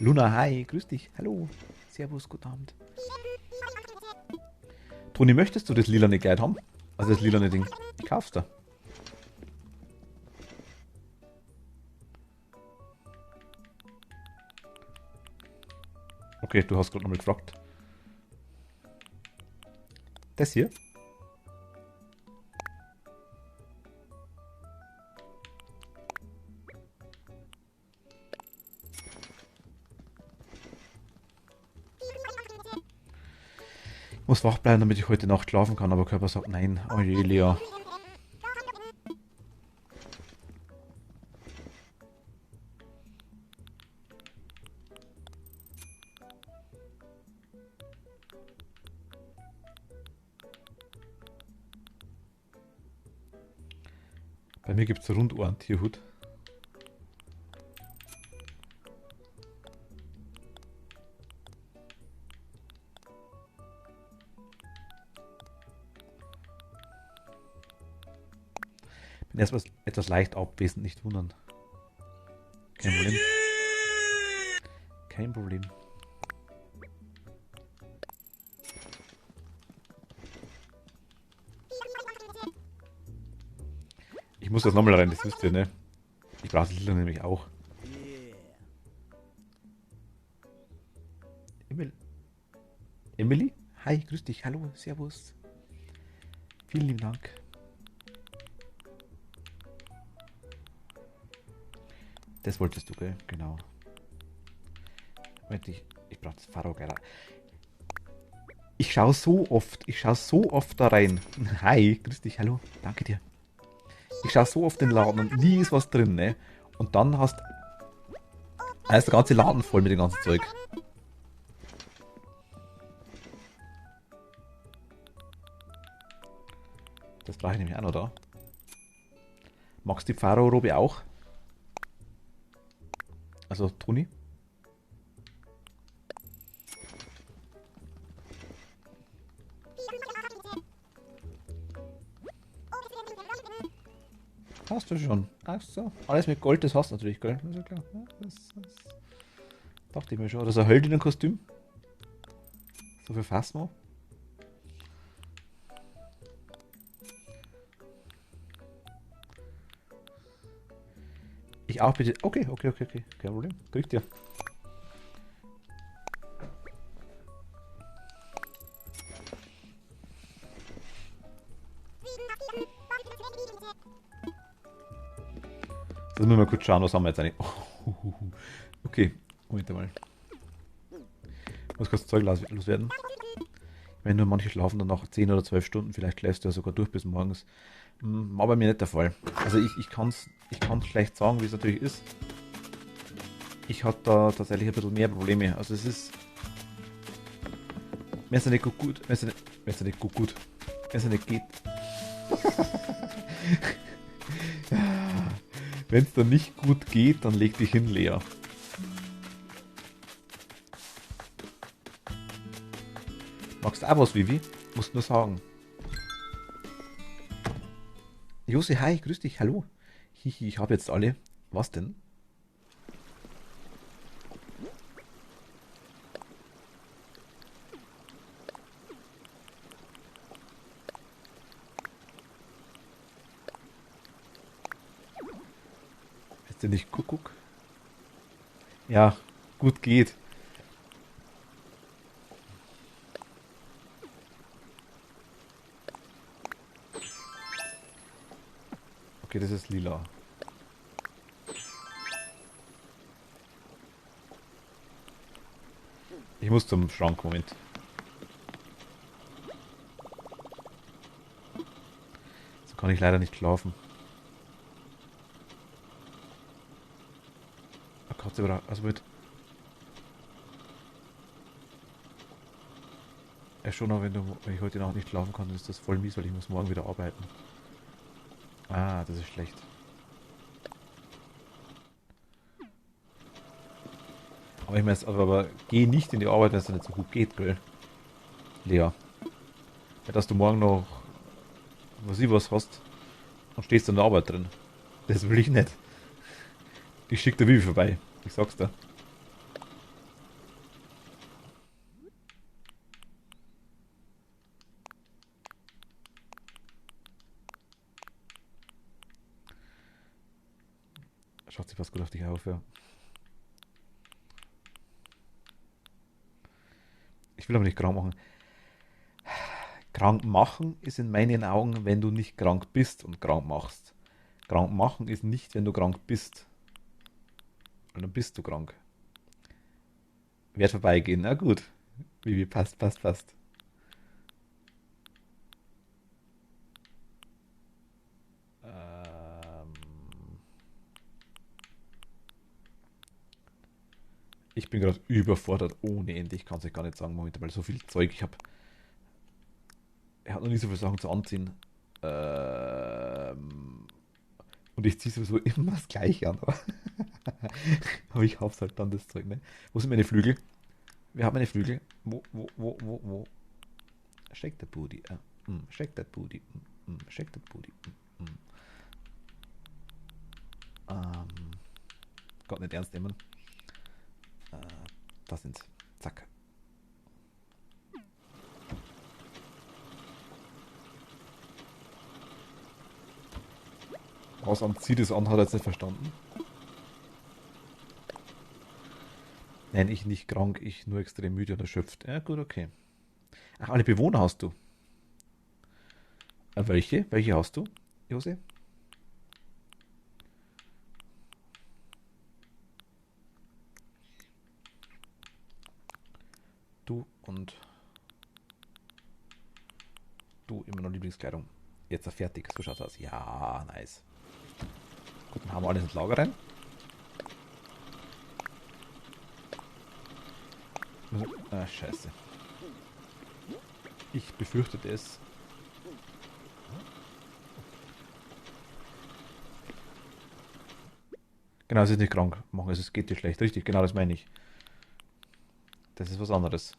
Luna, hi, grüß dich. Hallo. Servus, guten Abend. Toni, möchtest du das lilane Kleid haben? Also das lilane Ding. Ich kauf's da. Okay, du hast gerade nochmal gefragt. Das hier? Muss wach bleiben, damit ich heute Nacht schlafen kann, aber Körper sagt nein. Oh je, Lea. Bei mir gibt es Rundohren-Tierhut. Bin erstmal etwas leicht abwesend, nicht wundern. Kein Problem. Kein Problem. Ich muss das nochmal rein, das wisst ihr, ne? Ich brauche das Lila nämlich auch. Emil. Emily? Hi, grüß dich, hallo, servus. Vielen lieben Dank. Das wolltest du, gell? Genau. Moment, ich brauche das Pharao gleich. Ich schaue so oft da rein. Hi, grüß dich, hallo, danke dir. Ich schaue so oft in den Laden und nie ist was drin, ne? Und dann ist der ganze Laden voll mit dem ganzen Zeug. Das brauche ich nämlich auch noch da. Magst du die Pharao-Robe auch? Also, Toni? Hast du schon. Ach so. Alles mit Gold, das hast du natürlich, gell? Das ist ja klar. Ja, das dachte ich mir schon. Oder so ein Heldinnen-Kostüm. So viel Phasma. Ich auch bitte. Okay. Kein Problem. Kriegt ihr. Das müssen wir mal kurz schauen, was haben wir jetzt eigentlich. Okay, Moment mal. Ich muss kurz Zeug loswerden. Wenn nur manche schlafen dann nach 10 oder 12 Stunden, vielleicht schläfst du ja sogar durch bis morgens. War bei mir nicht der Fall. Also ich kann's schlecht sagen, wie es natürlich ist. Ich hatte da tatsächlich ein bisschen mehr Probleme. Also es ist. Mir ist ja nicht gut. Mir ist ja nicht gut. Mir ist ja nicht geht. Wenn es dann nicht gut geht, dann leg dich hin, Lea. Magst du auch was, Vivi? Musst nur sagen. Josi, hi, grüß dich, hallo. Hihi, ich habe jetzt alle. Was denn? Ist der nicht Kuckuck? Ja, gut geht. Okay, das ist lila. Ich muss zum Schrank, Moment. So kann ich leider nicht schlafen. Ah, Katze, also mit. Ja, schon, aber wenn ich heute Nacht nicht schlafen kann, dann ist das voll mies, weil ich muss morgen wieder arbeiten. Ah, das ist schlecht. Aber ich meine, aber geh nicht in die Arbeit, wenn es dir nicht so gut geht, gell? Lea. Ja, dass du morgen noch was hast und stehst in der Arbeit drin. Das will ich nicht. Ich schick der Vivi vorbei. Ich sag's dir. Schaut sich was gut auf dich auf, ja. Ich will aber nicht krank machen. Krank machen ist in meinen Augen, wenn du nicht krank bist und krank machst. Krank machen ist nicht, wenn du krank bist. Und dann bist du krank. Werd vorbeigehen. Na gut. Vivi, passt. Ich bin gerade überfordert ohne Ende. Ich kann es euch gar nicht sagen momentan, weil so viel Zeug ich habe. Er hat noch nie so viele Sachen zu anziehen. Und ich ziehe sowieso immer das Gleiche an. Aber ich hab's halt dann das Zeug, ne? Wo sind meine Flügel? Wer hat meine Flügel? Wo? Shake that booty. Shake that booty. Shake that booty. Ähm, Gott nicht ernst nehmen. Äh, Da sind's. Zack. Was am zieht es an, hat er jetzt nicht verstanden. Nein, ich nicht krank, ich nur extrem müde und erschöpft. Ja, gut, okay. Ach, alle Bewohner hast du. Welche? Welche hast du, Jose? Du und du immer noch Lieblingskleidung. Jetzt fertig, so schaut's aus. Ja, nice. Gut, dann haben wir alles ins Lager rein. Ah, scheiße. Ich befürchtete es. Genau, es ist nicht krank machen, es geht dir schlecht. Richtig, genau das meine ich. Das ist was anderes.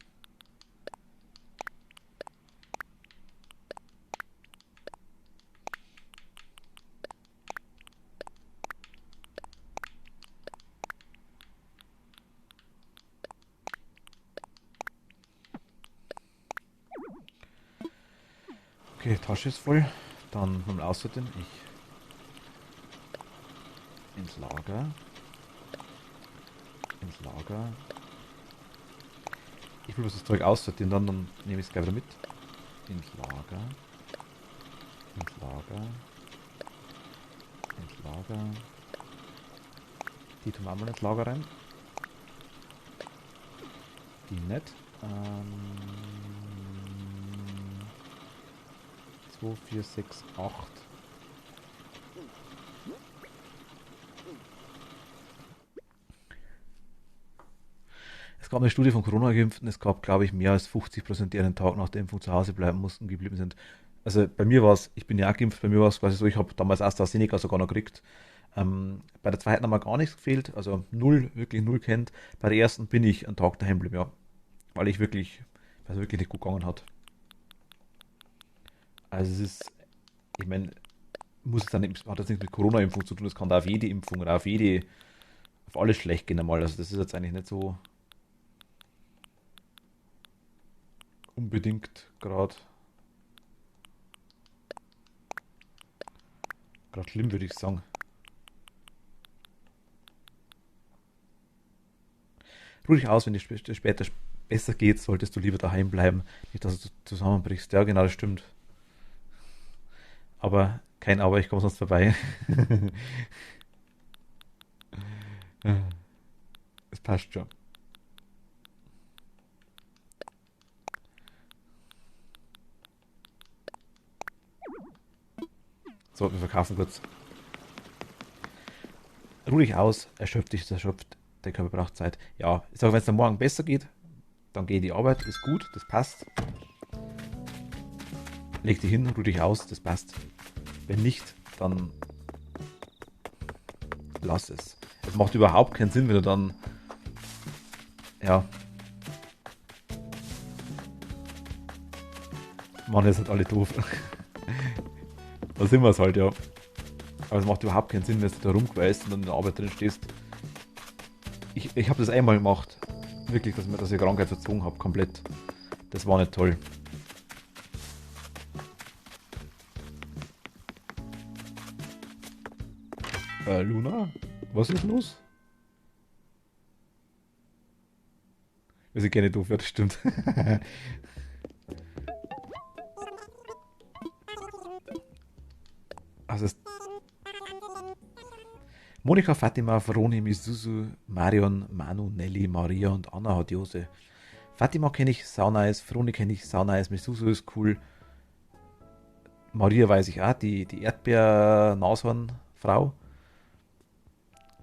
Okay, Tasche ist voll. Dann nochmal aussortieren. Ich ins Lager. Ins Lager. Ich will das Zeug aussortieren, dann nehme ich es gleich wieder mit. Ins Lager. Ins Lager. Ins Lager. Die tun wir auch mal ins Lager rein. Die nicht. 2, 4, 6, 8. Es gab eine Studie von Corona-Geimpften, es gab, glaube ich, mehr als 50%, die einen Tag nach der Impfung zu Hause bleiben mussten, geblieben sind. Also bei mir war es, ich bin ja auch geimpft, bei mir war es quasi so, ich habe damals AstraZeneca sogar noch gekriegt. Bei der zweiten haben wir gar nichts gefehlt, also null, wirklich null kennt. Bei der ersten bin ich einen Tag daheim geblieben, ja. Weil ich wirklich, weil es wirklich nicht gut gegangen hat. Also es ist, ich meine, muss es dann nicht, hat das nichts mit Corona-Impfung zu tun, das kann da auf jede Impfung oder auf jede, auf alles schlecht gehen einmal. Also das ist jetzt eigentlich nicht so unbedingt gerade schlimm, würde ich sagen. Ruh dich aus, wenn dir später besser geht, solltest du lieber daheim bleiben. Nicht, dass du zusammenbrichst. Ja, genau, das stimmt. Aber kein Aber, ich komme sonst vorbei. Es passt schon. So, wir verkaufen kurz. Ruh dich aus, erschöpft dich, ist erschöpft. Der Körper braucht Zeit. Ja, ich sage, wenn es dann morgen besser geht, dann geh in die Arbeit, ist gut, das passt. Leg dich hin, ruh dich aus, das passt. Wenn nicht, dann lass es. Es macht überhaupt keinen Sinn, wenn du dann, ja, Mann, jetzt sind alle doof. Da sind wir es halt, ja. Aber es macht überhaupt keinen Sinn, wenn du da rumquälst und dann in der Arbeit drin stehst. Ich habe das einmal gemacht. Wirklich, dass ich Krankheit verzogen habe, komplett. Das war nicht toll. Luna? Was ist los? Wir sind gerne doof, ja, das stimmt. Also es Monika, Fatima, Veroni, Misuzu, Marion, Manu, Nelly, Maria und Anna hat Jose. Fatima kenne ich, sau nice. Veroni kenne ich, sau nice. Misuzu ist cool. Maria weiß ich auch, die Erdbeer-Nashorn-Frau.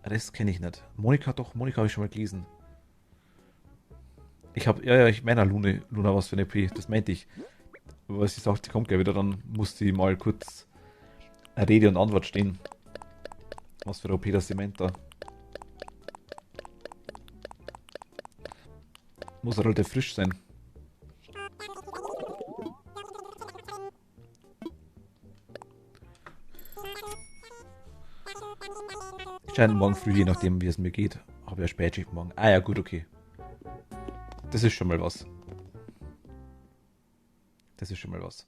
Rest kenne ich nicht. Monika doch, Monika habe ich schon mal gelesen. Ich habe, ja, ich meine Luna was für eine OP, das meinte ich. Aber sie sagt, sie kommt gleich wieder, dann muss sie mal kurz eine Rede und Antwort stehen. Was für eine OP das sie meint da. Muss relativ frisch sein. Scheint morgen früh, je nachdem wie es mir geht, habe ich ja Spätschicht morgen. Ah ja, gut, okay. Das ist schon mal was. Das ist schon mal was.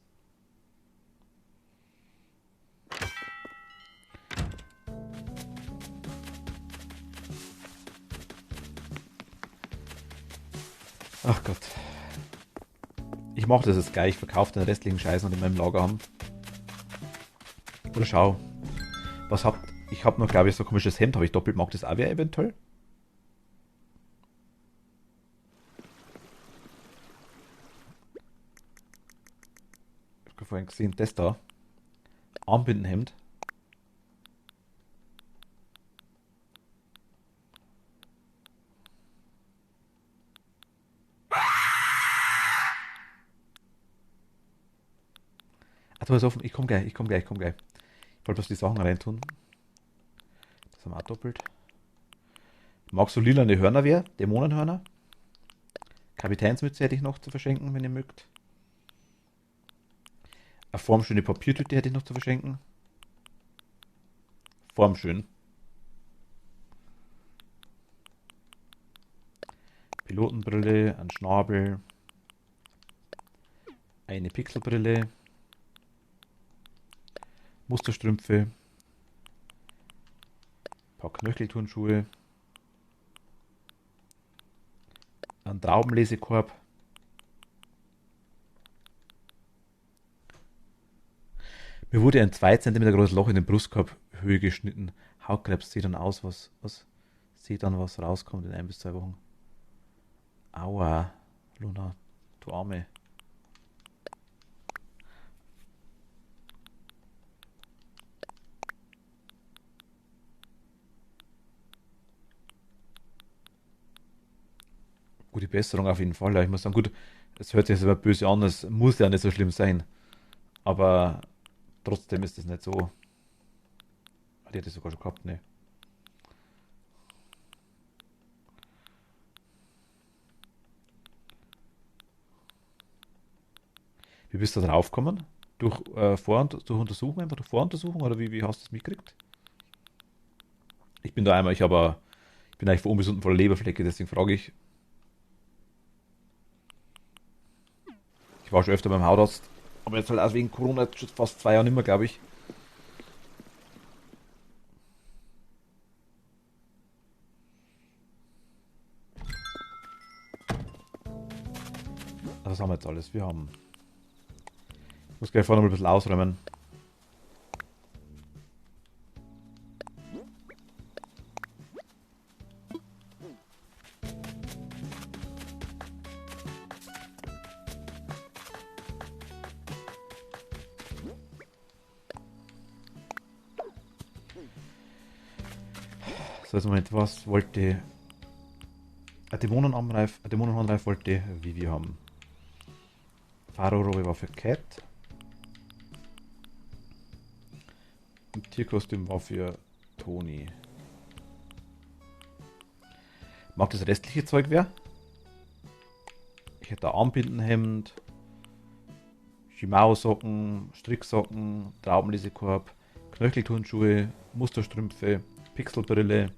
Ach Gott. Ich mache das jetzt gleich. Ich verkaufe den restlichen Scheiß noch in meinem Lager haben. Oder schau. Was habt. Ich habe noch, glaube ich, so ein komisches Hemd. Habe ich doppelt. Mag das auch wer eventuell? Ich habe vorhin gesehen, das da. Armbindenhemd. Ah, du hast offen. Ich komme gleich. Ich wollte bloß die Sachen reintun. Das haben wir auch doppelt. Magst du lilane Hörner wer? Dämonenhörner? Kapitänsmütze hätte ich noch zu verschenken, wenn ihr mögt. Eine formschöne Papiertüte hätte ich noch zu verschenken. Formschön. Pilotenbrille, ein Schnabel. Eine Pixelbrille. Musterstrümpfe. Ein paar Knöchelturnschuhe. Ein Traubenlesekorb. Mir wurde ein 2 cm großes Loch in den Brustkorbhöhe geschnitten. Hautkrebs sieht dann aus, was sieht dann, was rauskommt in 1 bis 2 Wochen. Aua, Luna, du Arme. Gute Besserung auf jeden Fall. Ja, ich muss sagen, gut, es hört sich jetzt aber böse an, es muss ja nicht so schlimm sein. Aber trotzdem ist es nicht so. Die hätte ich sogar schon gehabt, ne? Wie bist du da drauf gekommen? Durch, durch Untersuchung, einfach durch Voruntersuchung oder wie hast du das mitgekriegt? Ich bin da einmal, ich bin eigentlich vor unbesunden voller Leberflecke, deswegen frage ich. Ich war schon öfter beim Hautarzt, aber jetzt halt auch wegen Corona jetzt schon fast 2 Jahre nicht mehr, glaube ich. Also was haben wir jetzt alles? Wir haben. Ich muss gleich vorne mal ein bisschen ausräumen. So, jetzt Moment, was wollte. Ein Dämonenhandreif wollte Vivi haben. Pharao-Robe war für Cat. Ein Tierkostüm war für Toni. Mag das restliche Zeug wer? Ich hätte ein Armbindenhemd, Shimao-Socken, Stricksocken, Traubenlesekorb, Knöchelturnschuhe, Musterstrümpfe, Pixelbrille,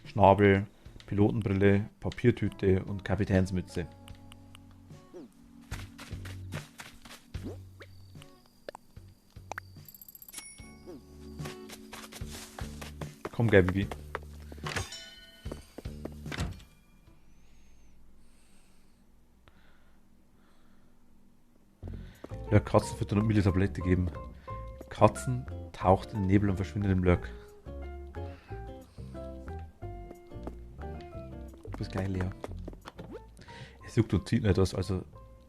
Schnabel, Pilotenbrille, Papiertüte und Kapitänsmütze. Komm, gell, Bibi. Ja, Katzenfüttern und milde Tablette geben. Katzen taucht in den Nebel und verschwindet im Lurk. Du bist gleich leer. Es juckt und zieht nicht was, also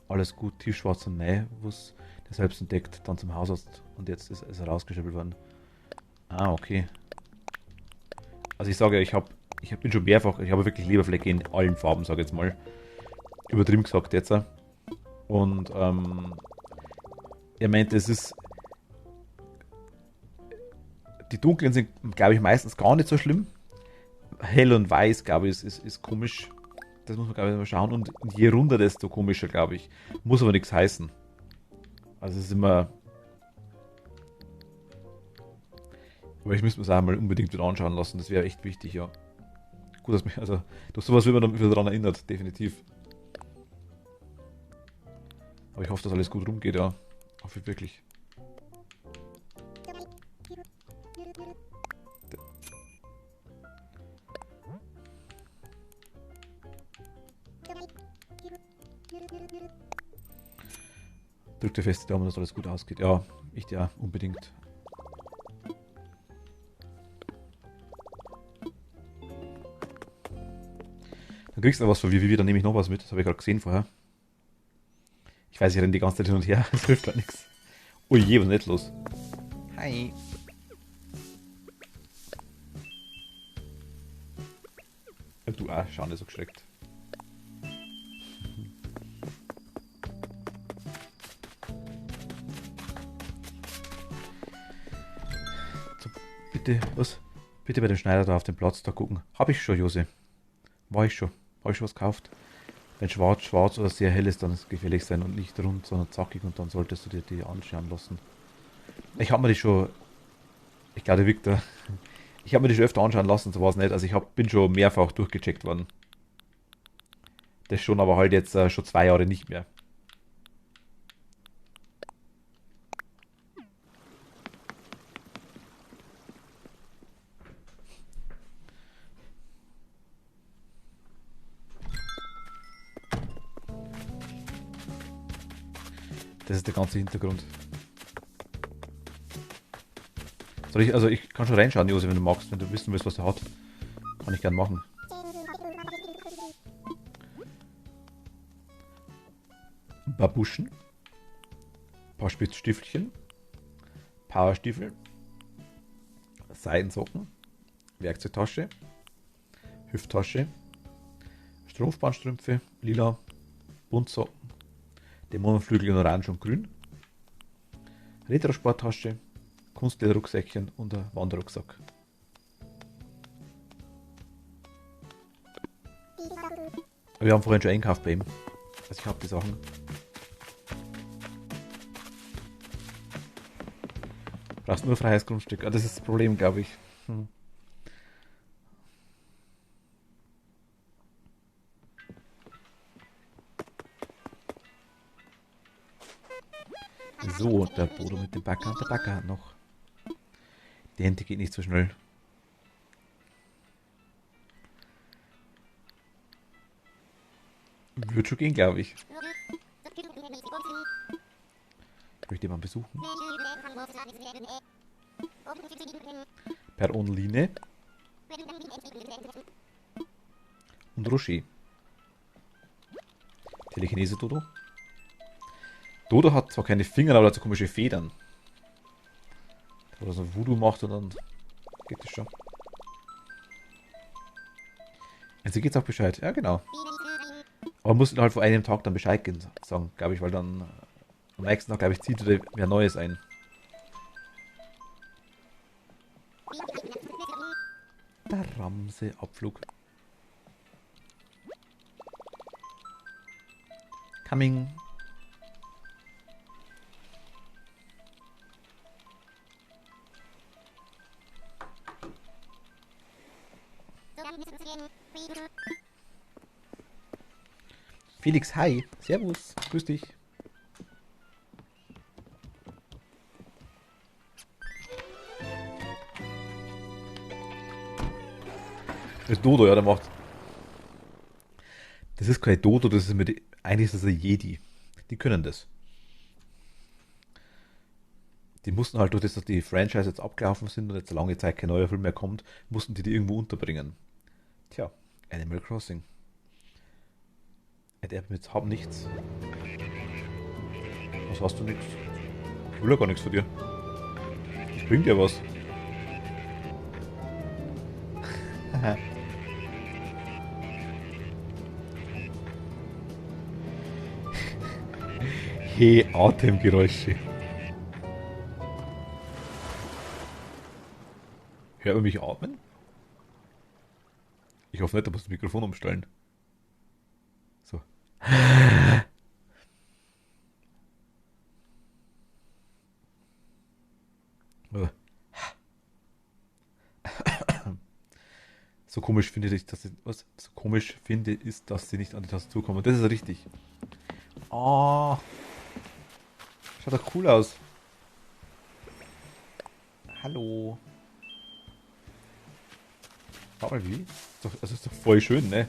alles gut, tiefschwarz und Mai, was der selbst entdeckt, dann zum Hausarzt und jetzt ist er rausgeschöpft worden. Ah, okay. Also ich sage, bin schon mehrfach, ich habe wirklich Leberflecke in allen Farben, sage ich jetzt mal. Übertrieben gesagt jetzt. Und er meinte, es ist. Die dunklen sind, glaube ich, meistens gar nicht so schlimm. Hell und weiß, glaube ich, ist komisch. Das muss man, glaube ich, mal schauen. Und je runder, desto komischer, glaube ich. Muss aber nichts heißen. Also es ist immer. Aber ich müsste mir es auch mal unbedingt wieder anschauen lassen. Das wäre echt wichtig, ja. Gut, dass mich, also durch sowas wird man dann wieder daran erinnert, definitiv. Aber ich hoffe, dass alles gut rumgeht, ja. Hoffe ich wirklich. Drück dir fest die Daumen, dass alles gut ausgeht. Ja, ich ja, unbedingt. Dann kriegst du noch was von Vivi, dann nehme ich noch was mit. Das habe ich gerade gesehen vorher. Ich weiß, ich renne die ganze Zeit hin und her. Das hilft gar nichts. Oh je, was ist denn jetzt los? Hi. Ja, du auch, schau nicht so geschreckt. So, bitte, was? Bitte bei dem Schneider da auf dem Platz da gucken. Hab ich schon, Jose. War ich schon. Habe ich schon was gekauft. Wenn schwarz oder sehr hell ist, dann ist es gefällig sein und nicht rund, sondern zackig und dann solltest du dir die anschauen lassen. Ich habe mir die schon, ich glaube, Victor, ich habe mir die schon öfter anschauen lassen, so war es nicht. Also bin schon mehrfach durchgecheckt worden. Das schon, aber halt jetzt schon 2 Jahre nicht mehr. Das ist der ganze Hintergrund. Also ich kann schon reinschauen, Jose, wenn du magst, wenn du wissen willst, was er hat. Kann ich gern machen. Babuschen. Paar Spitzstiefelchen. Powerstiefel. Seidensocken. Werkzeugtasche. Hüfttasche. Strumpfbandstrümpfe. Lila. Buntsocken. Dämonenflügel in Orange und Grün. Retro-Sporttasche. Kunstlederrucksäckchen und ein Wanderrucksack. Wir haben vorhin schon einkauft bei ihm. Also ich habe die Sachen. Brauchst nur freies Grundstück. Ah, das ist das Problem, glaube ich. So, der Bodo mit dem Backer und der Backer hat noch. Die Hände geht nicht so schnell. Wird schon gehen, glaube ich. Ich möchte jemanden besuchen. Per Online. Und Rocher. Telekinese Dodo. Dodo hat zwar keine Finger, aber hat so komische Federn. Oder so Voodoo macht und dann geht das schon. Also geht's auch Bescheid. Ja, genau. Aber man muss halt vor einem Tag dann Bescheid sagen, glaube ich, weil dann am nächsten Tag, glaube ich, zieht wieder mehr Neues ein. Der Ramse-Abflug. Coming. Felix, hi. Servus. Grüß dich. Das ist Dodo, ja, der macht. Das ist kein Dodo, das ist eigentlich ist das ein Jedi. Die können das. Die mussten halt durch das, dass die Franchise jetzt abgelaufen sind und jetzt lange Zeit kein neuer Film mehr kommt, mussten die irgendwo unterbringen. Tja, Animal Crossing. Jetzt hab nichts. Was hast du nichts? Ich will ja gar nichts von dir. Das bringt ja was. Okay, Atemgeräusche. Hört man mich atmen? Ich hoffe nicht, da muss das Mikrofon umstellen. So. So komisch finde ich, dass sie, was? So komisch finde ist, dass sie nicht an die Tastatur kommen. Das ist richtig. Oh, schaut doch cool aus. Hallo. Warte mal, wie? Das ist doch voll schön, ne?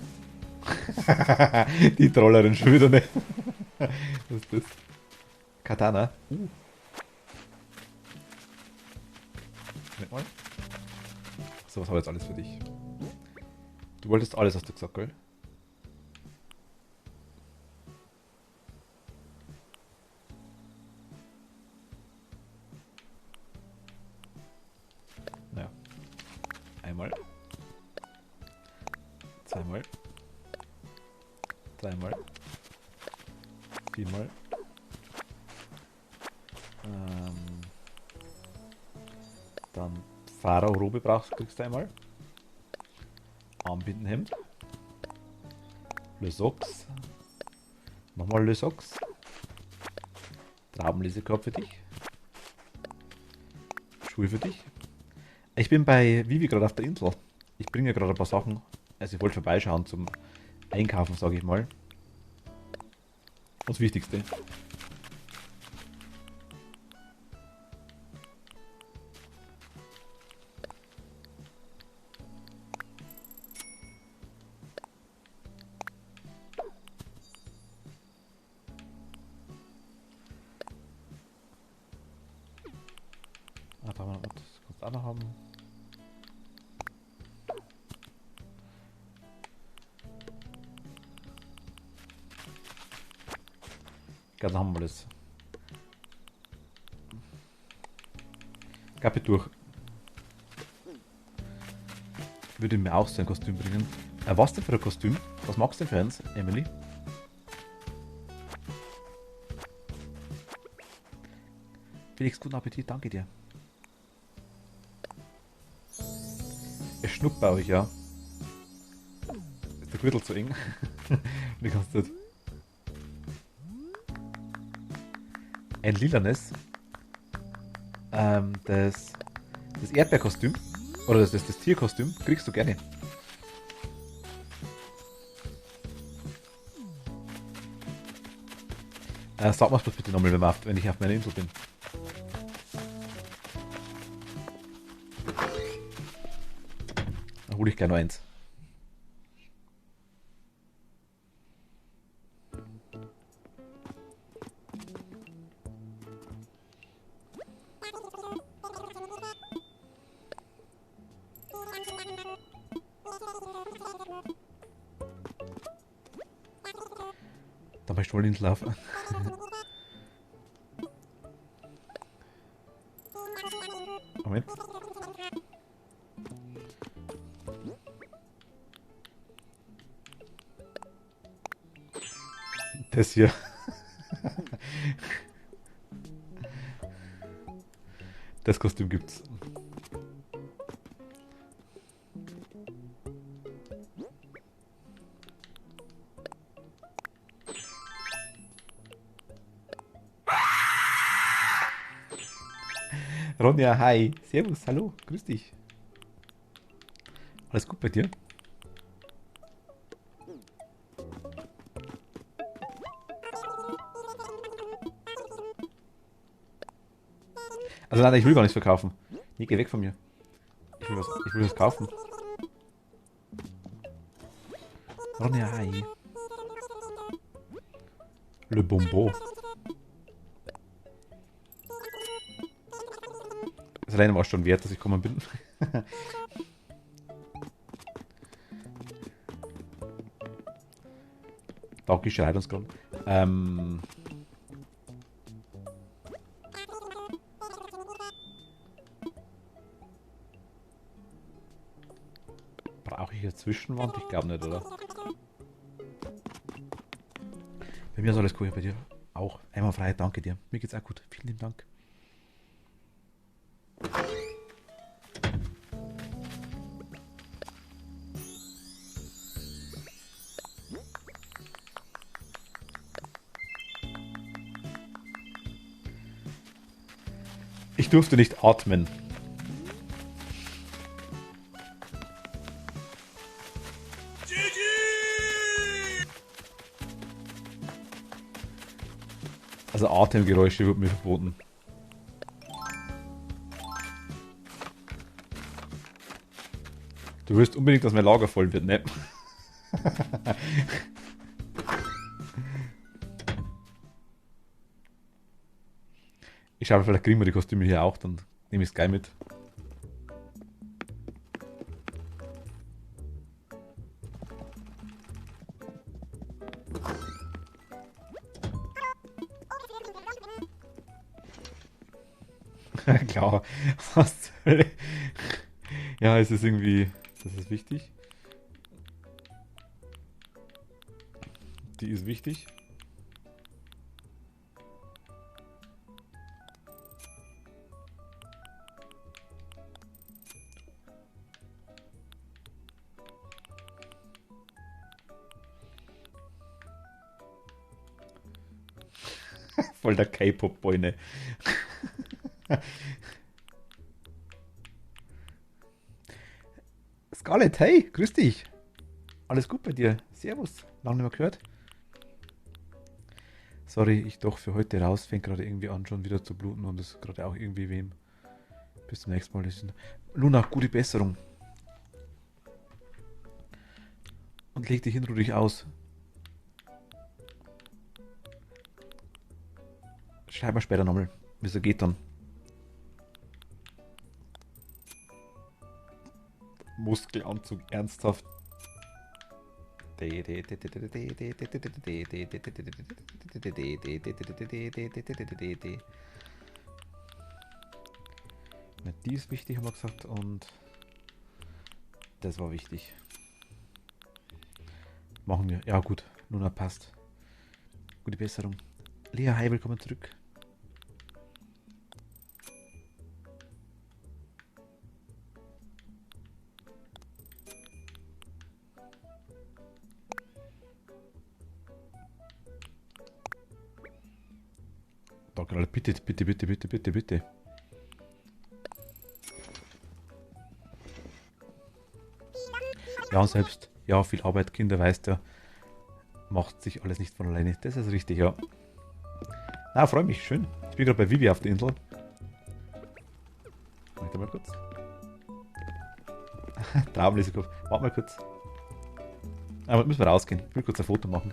Die Trollerin schon wieder, ne? Was ist das? Katana. Moment mal. So, was habe ich jetzt alles für dich? Du wolltest alles, hast du gesagt, gell? Naja. Einmal. Zweimal. Dreimal. Viermal. Dann Pharao-Robe kriegst du einmal. Armbindenhemd. Le Sox. Nochmal Le Sox. Trabenlesekorb für dich. Schuhe für dich. Ich bin bei Vivi gerade auf der Insel. Ich bringe gerade ein paar Sachen. Also ich wollte vorbeischauen zum Einkaufen, sage ich mal. Das Wichtigste. Ah, da haben wir noch, das kannst du auch noch haben. Dann haben wir das. Kappe durch. Würde mir auch so ein Kostüm bringen. Was denn für ein Kostüm? Was magst du denn für eins, Emily? Felix, guten Appetit, danke dir. Es schnuckt bei euch, ja. Ist der Gürtel zu eng? Wie kannst du das? Ein lilanes. Das Erdbeerkostüm. Oder das Tierkostüm kriegst du gerne. Sag mal das bitte nochmal, wenn ich auf meiner Insel bin. Dann hole ich gleich noch eins. Da möchte ich wohl ins Laufen. Moment. Das hier. Das Kostüm gibt's. Ronja, hi. Servus, hallo, grüß dich. Alles gut bei dir? Also nein, ich will gar nichts verkaufen. Nee, geh weg von mir. Ich will was kaufen. Ronja, hi. Le Bonbon. Das alleine war schon wert, dass ich gekommen bin. Dauki schreit uns gerade. Brauche ich eine Zwischenwand? Ich glaube nicht, oder? Bei mir ist alles cool, bei dir auch. Einwandfrei, danke dir. Mir geht's auch gut. Vielen lieben Dank. Ich durfte nicht atmen. Also Atemgeräusche wird mir verboten. Du willst unbedingt, dass mein Lager voll wird, ne? Ich schaue, vielleicht kriegen wir die Kostüme hier auch, dann nehme ich Sky mit. Klar, was zur Hölle? Ja, es ist irgendwie, das ist wichtig. Die ist wichtig. Voll der K-Pop-Boy, ne? Scarlett, hey, grüß dich. Alles gut bei dir? Servus. Lange nicht mehr gehört. Sorry, ich doch für heute raus. Fängt gerade irgendwie an, schon wieder zu bluten und das gerade auch irgendwie wem. Bis zum nächsten Mal. Luna, gute Besserung. Und leg dich hin, ruh dich aus. Schreib mal später nochmal, wie es geht dann. Muskelanzug, ernsthaft. Die ist wichtig, haben wir gesagt, und das war wichtig. Machen wir. Ja gut, Luna passt. Gute Besserung. Lea, hi, willkommen zurück. Danke, bitte, bitte, bitte, bitte, bitte, bitte. Ja, und selbst, ja, viel Arbeit, Kinder, weißt du, macht sich alles nicht von alleine. Das ist richtig, ja. Na, freue mich, schön. Ich bin gerade bei Vivi auf der Insel. Warte mal kurz. Traumlisokopf. Warte mal kurz. Aber müssen wir rausgehen. Ich will kurz ein Foto machen.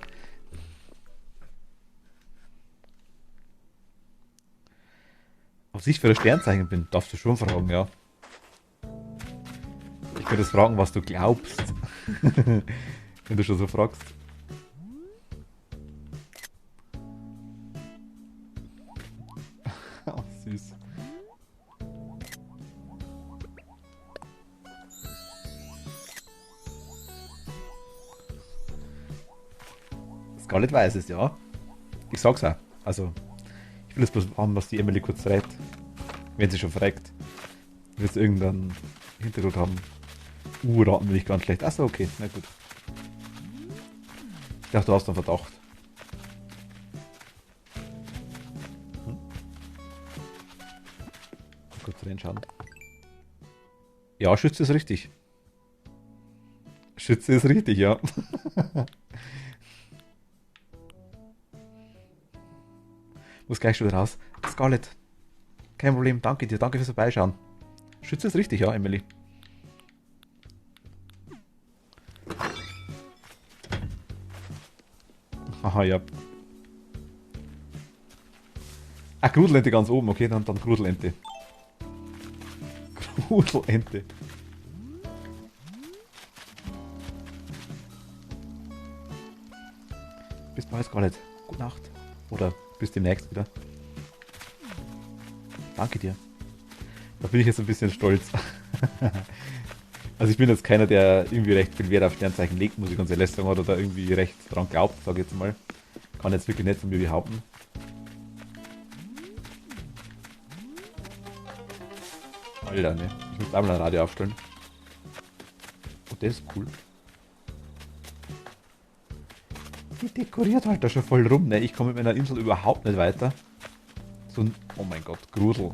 Ob ich für ein Sternzeichen bin, darfst du schon fragen, ja. Ich könnte es fragen, was du glaubst. Wenn du schon so fragst. Oh, süß. Scarlett weiß es, ja. Ich sag's auch. Also, ich will es bloß haben, was die Emily kurz rät. Wenn sie schon fragt. Wird sie irgendeinen Hintergrund haben. Raten will ich ganz schlecht. Achso, okay, na gut. Ich dachte, du hast einen Verdacht. Kurz reinschauen. Ja, Schütze ist richtig. Schütze ist richtig, ja. Muss gleich schon wieder raus. Scarlett. Kein Problem, danke dir, danke fürs Vorbeischauen. Schütze ist richtig, ja, Emily. Aha, ja. Ah, Grudelente ganz oben, okay, dann Grudelente. Grudelente. Bis bald, Scarlett. Gute Nacht. Oder bis demnächst wieder. Danke dir. Da bin ich jetzt ein bisschen stolz. Also ich bin jetzt keiner, der irgendwie recht viel Wert auf Sternzeichen legt, muss ich ganz ehrlich sagen, oder da irgendwie recht dran glaubt, sage ich jetzt mal. Kann jetzt wirklich nicht von mir behaupten. Alter, ne? Ich muss einmal ein Radio aufstellen. Und das ist cool. Die dekoriert halt da schon voll rum, ne? Ich komme mit meiner Insel überhaupt nicht weiter. So ein... Oh mein Gott, Grusel.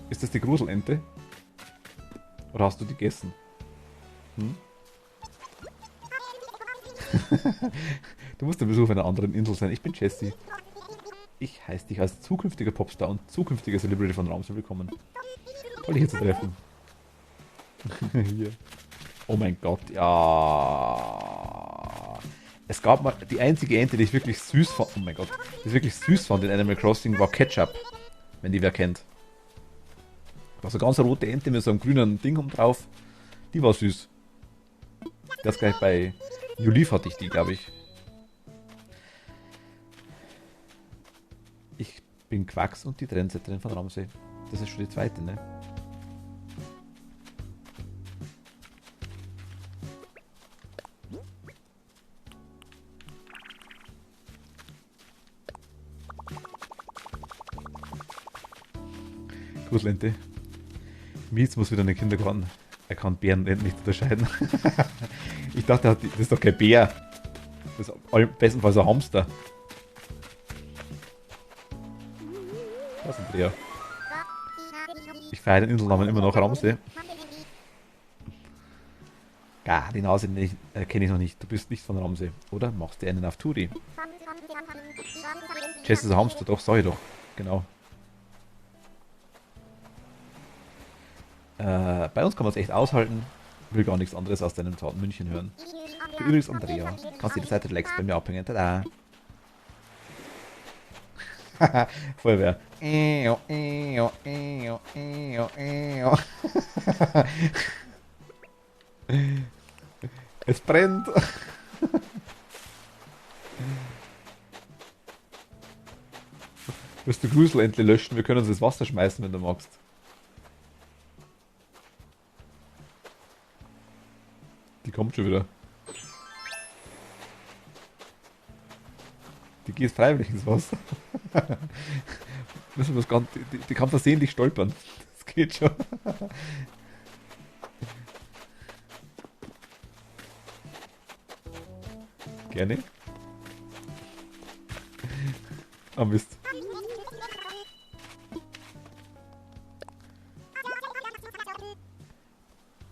Ist das die Gruselente? Oder hast du die gegessen? Hm? Du musst der Besuch einer anderen Insel sein. Ich bin Jesse. Ich heiße dich als zukünftiger Popstar und zukünftiger Celebrity von Ramsey willkommen. Toll, dich hier zu treffen. Hier. Oh mein Gott, ja. Es gab mal die einzige Ente, die ich wirklich süß fand. Oh mein Gott, die ich wirklich süß fand in Animal Crossing war Ketchup. Wenn die wer kennt. War so eine ganz rote Ente mit so einem grünen Ding um drauf. Die war süß. Das gleich bei New Leaf hatte ich die, glaube ich. Ich bin Quax und die Trendsetterin von Ramsey. Das ist schon die zweite, ne? Gruselente. Mies muss wieder in den Kindergarten. Er kann Bären und Enten nicht unterscheiden. Ich dachte, das ist doch kein Bär. Das ist bestenfalls ein Hamster. Was ist ein Bär? Ich feiere den Inselnamen immer noch Ramsey. Ja, die Nase kenne ich noch nicht. Du bist nicht von Ramsey, oder? Machst du einen auf Turi? Jess ist ein Hamster, doch, sag ich doch. Genau. Bei uns kann man es echt aushalten. Will gar nichts anderes aus deinem zarten München hören. Ich bin übrigens Andrea. Kannst jederzeit relax bei mir abhängen. Tada! Feuerwehr. Es brennt. Wirst du Gruselentli löschen? Wir können uns ins Wasser schmeißen, wenn du magst. Die kommt schon wieder. Die geht freiwillig ins Wasser. Müssen wir das Ganze, die kann versehentlich stolpern. Das geht schon. Gerne. Ah, Mist.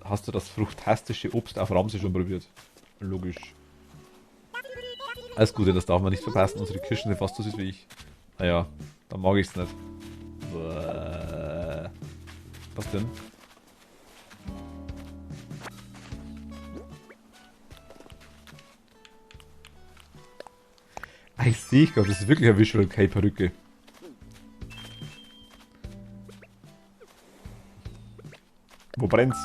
Hast du das fruchtastische Obst auf Ramsey schon probiert? Logisch. Alles Gute, das darf man nicht verpassen. Unsere Kirschen sind fast so süß wie ich. Naja, dann mag ich es nicht. Was denn? Ah, ich sehe gerade, das ist wirklich eine Visual Kei Perücke. Wo brennt's?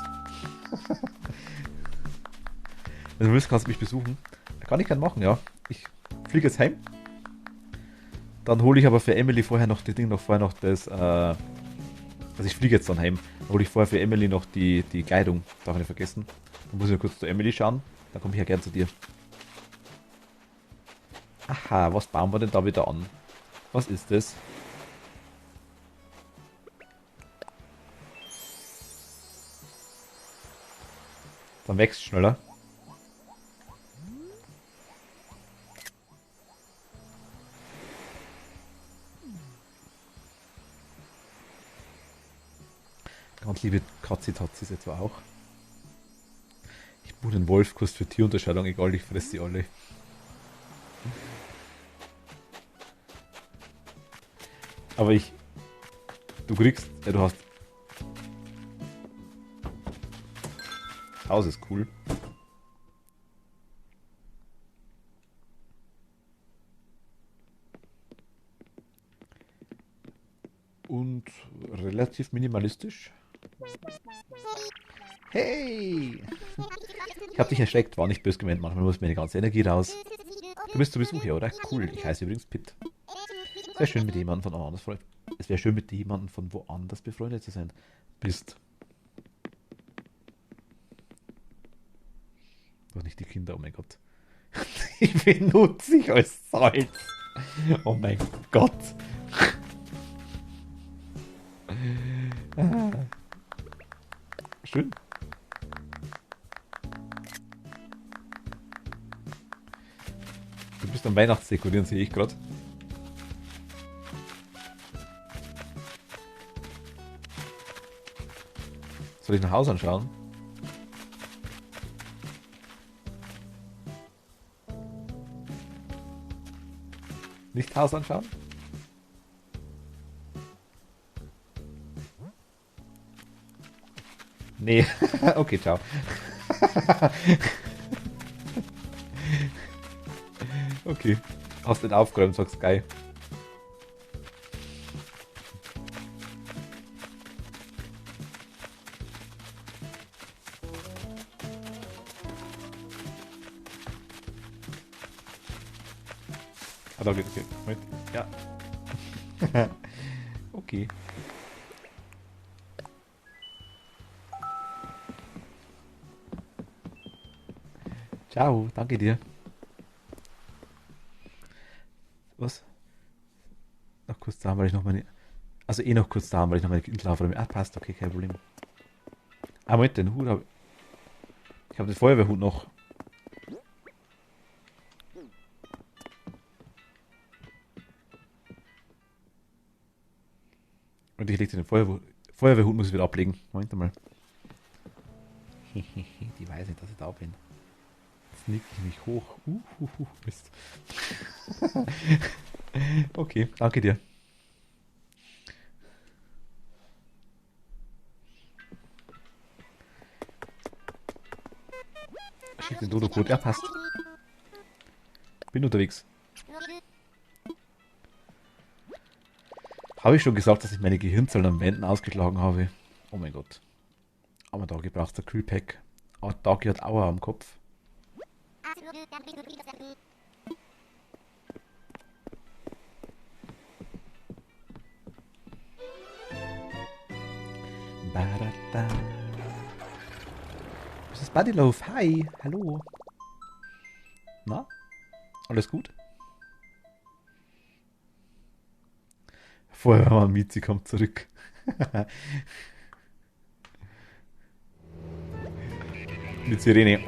Wenn du willst, kannst du mich besuchen. Kann ich gern machen, ja. Ich fliege jetzt heim. Dann hole ich aber für Emily vorher noch das, also ich fliege jetzt dann heim. Dann hole ich vorher für Emily noch die Kleidung. Darf ich nicht vergessen. Dann muss ich kurz zu Emily schauen. Dann komme ich ja gern zu dir. Aha, was bauen wir denn da wieder an? Was ist das? Dann wächst schneller. Ganz liebe Katzi-Tatzis etwa auch. Ich buche einen Wolfkurs für Tierunterscheidung, egal, ich fresse sie alle. Aber du kriegst, ja, du hast. Das Haus ist cool. Und relativ minimalistisch. Hey! Ich hab dich erschreckt, war nicht böse gemeint, manchmal muss mir die ganze Energie raus. Du bist zu Besuch hier, oder? Cool, ich heiße übrigens Pitt. Es wäre schön mit jemandem von woanders befreundet. Es wäre schön mit jemandem von woanders befreundet zu sein. Bist. Doch nicht die Kinder, oh mein Gott. Ich benutze dich als Salz. Oh mein Gott. schön. Du bist am Weihnachtsdekorieren, sehe ich gerade. Soll ich nach Hause anschauen? Nicht Haus anschauen? Nee. Okay, ciao. Okay. Hast den aufgeräumt, sagst geil. Ah, da geht, okay. Moment. Ja. Okay. Ciao, danke dir. Was? Noch kurz da, weil ich noch meine. Also noch kurz da, weil ich noch meine Kinderlaufräume. Ah, passt, okay, kein Problem. Ah, Moment, den Hut habe ich. Habe den Feuerwehrhut noch. Und ich lege den Feuerwehrhut muss ich wieder ablegen. Moment mal. Die weiß nicht, dass ich da bin. Jetzt nicke ich mich hoch. Mist. Okay, danke dir. Schick den Dodo-Code. Ja, passt. Bin unterwegs. Habe ich schon gesagt, dass ich meine Gehirnzellen an Wänden ausgeschlagen habe? Oh mein Gott. Aber da gebraucht der Kühlpack. Ah, Dagi hat Aua am Kopf. Badada. Das ist Bodyloaf. Hi. Hallo. Na? Alles gut? Feuerwehrmann Mizi kommt zurück. Mit Sirene.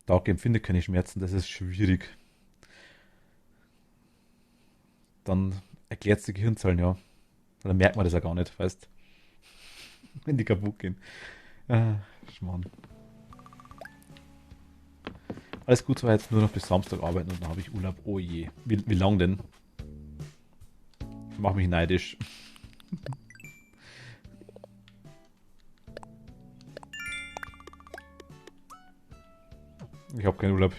Dark empfindet keine Schmerzen, das ist schwierig. Dann erklärt es die Gehirnzellen, ja. Dann merkt man das ja gar nicht, weißt, wenn die kaputt gehen. Ah, Schmarrn. Alles gut, so jetzt nur noch bis Samstag arbeiten und dann habe ich Urlaub. Oh je. Wie lang denn? Ich mach mich neidisch. Ich habe keinen Urlaub.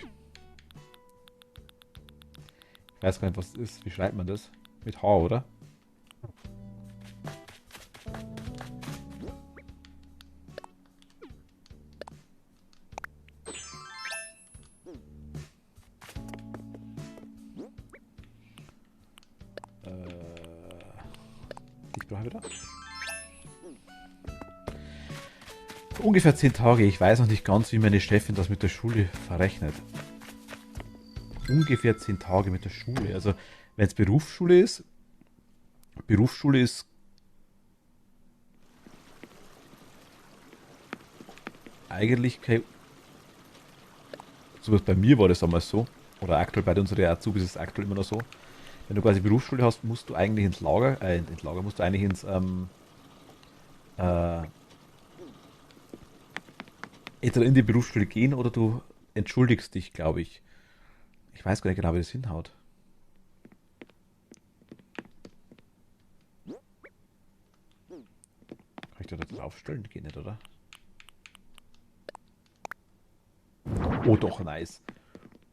Ich weiß gar nicht, was das ist. Wie schreibt man das? Mit H, oder? Ich brauche wieder. Ungefähr 10 Tage. Ich weiß noch nicht ganz, wie meine Chefin das mit der Schule verrechnet. Ungefähr 10 Tage mit der Schule. Also, wenn es Berufsschule ist eigentlich kein. Zumindest bei mir war das damals so. Oder aktuell bei unseren Azubis ist es aktuell immer noch so. Wenn du quasi Berufsschule hast, musst du eigentlich ins Lager, musst du eigentlich ins, äh, entweder in die Berufsschule gehen oder du entschuldigst dich, glaube ich. Ich weiß gar nicht genau, wie das hinhaut. Kann ich da das aufstellen? Geht nicht, oder? Oh, doch, nice.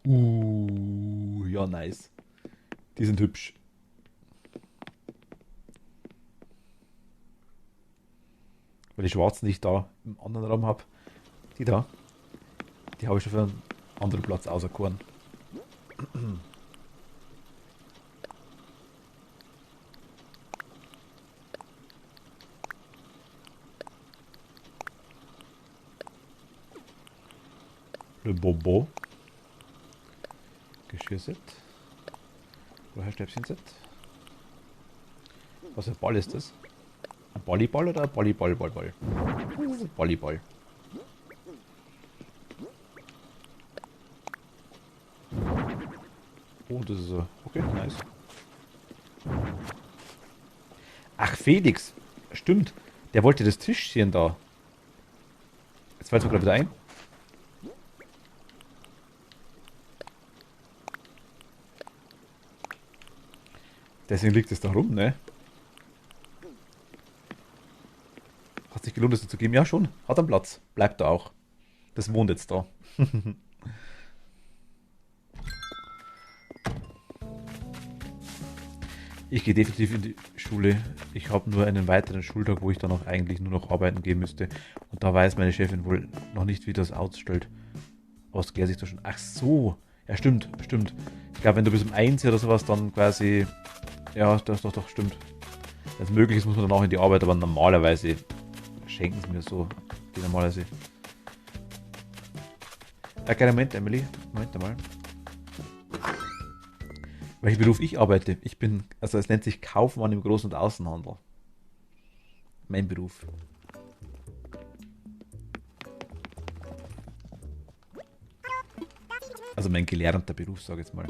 Ja, nice. Die sind hübsch. Weil die schwarzen, die ich da im anderen Raum habe, die Die habe ich schon für einen anderen Platz auserkoren. Le Bobo. Geschirrset. Woher Stäbchenset? Was für ein Ball ist das? Ein Volleyball oder ein Volleyball-Ball? Das ist ein Volleyball. Oh, das ist so. Okay, nice. Ach, Felix. Stimmt. Der wollte das Tischchen da. Jetzt fällt es mir gerade wieder ein. Deswegen liegt es da rum, ne? Hat sich gelohnt, es zu geben? Ja, schon. Hat einen Platz. Bleibt da auch. Das wohnt jetzt da. Ich gehe definitiv in die Schule. Ich habe nur einen weiteren Schultag, wo ich dann auch eigentlich nur noch arbeiten gehen müsste. Und da weiß meine Chefin wohl noch nicht, wie das ausstellt. Ausgeht sich da schon. Ach so. Ja, stimmt, stimmt. Ich glaube, wenn du bis um 1 oder sowas dann quasi... Ja, das doch, stimmt. Wenn es möglich ist, muss man dann auch in die Arbeit, aber normalerweise schenken sie mir so. Die normalerweise. Kleinen Moment, Emily. Moment mal. Welchen Beruf ich arbeite? Ich bin, also es nennt sich Kaufmann im Groß- und Außenhandel. Mein Beruf. Also mein gelernter Beruf, sage ich jetzt mal.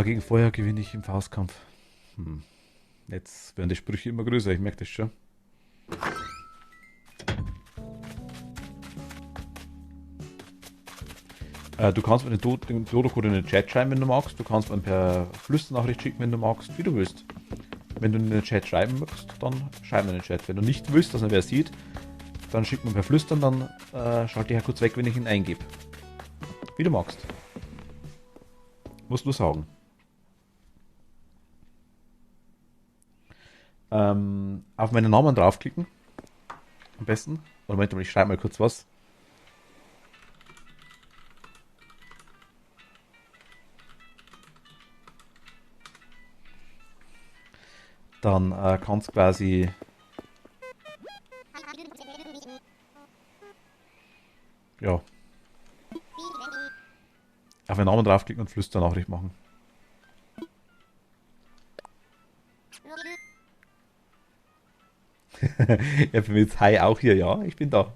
Gegen Feuer gewinne ich im Faustkampf. Jetzt werden die Sprüche immer größer, ich merke das schon. Du kannst mir den Dodo-Code in den Chat schreiben, wenn du magst. Du kannst mir per Flüsternachricht schicken, wenn du magst, wie du willst. Wenn du in den Chat schreiben möchtest, dann schreib mir in den Chat. Wenn du nicht willst, dass er wer sieht, dann schick mir per Flüstern, dann schalte ich ja kurz weg, wenn ich ihn eingebe. Wie du magst. Musst du sagen. Auf meinen Namen draufklicken. Am besten. Oder Moment mal, ich schreibe mal kurz was. Dann kannst du quasi... Ja. Auf meinen Namen draufklicken und Flüsternachricht machen. Ja, für mich ist Hi auch hier, ja, ich bin da.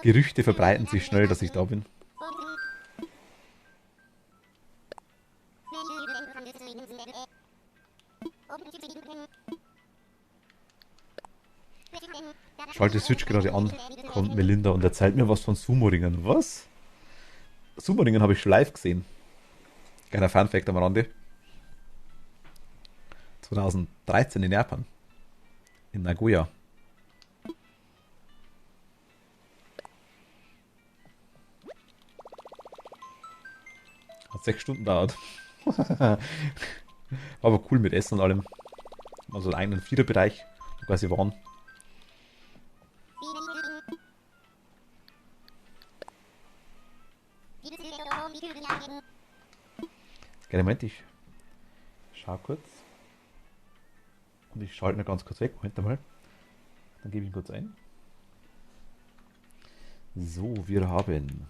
Gerüchte verbreiten sich schnell, dass ich da bin. Schalte Switch gerade an, kommt Melinda und erzählt mir was von Sumo-Ringen. Was? Sumo-Ringen habe ich schon live gesehen. Kleiner Funfact am Rande. 2013 in Japan. In Nagoya. Hat 6 Stunden dauert. Aber cool mit Essen und allem. Also einen eigenen Viererbereich, wo quasi waren. Moment, ich schau kurz. Und ich schalte mir ganz kurz weg. Moment mal. Dann gebe ich ihn kurz ein. So, wir haben...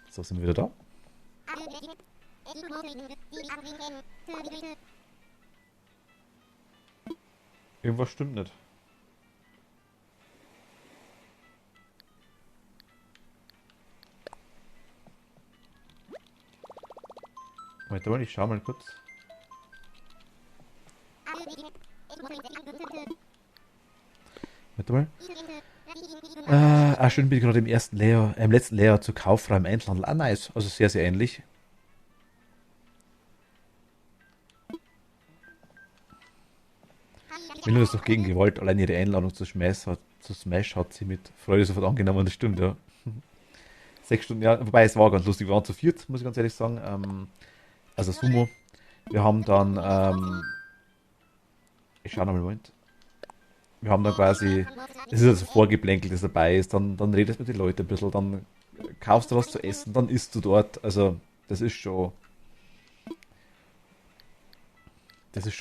So, sind wir wieder da. Irgendwas stimmt nicht. Warte mal, ich schau mal kurz. Warte mal. schön bin ich gerade im letzten Layer zu kauffrei im Einzelhandel. Ah, nice. Also sehr, sehr ähnlich. Wenn du das doch gegen gewollt, allein ihre Einladung zu Smash hat sie mit Freude sofort angenommen, das stimmt, ja. 6 Stunden, ja, wobei es war ganz lustig, wir waren zu viert, muss ich ganz ehrlich sagen. Also Sumo. Wir haben dann, ich schau noch mal, Moment. Wir haben dann quasi, es ist also Vorgeplänkel, das dabei ist, dann redest du mit den Leuten ein bisschen, dann kaufst du was zu essen, dann isst du dort. Also, das ist schon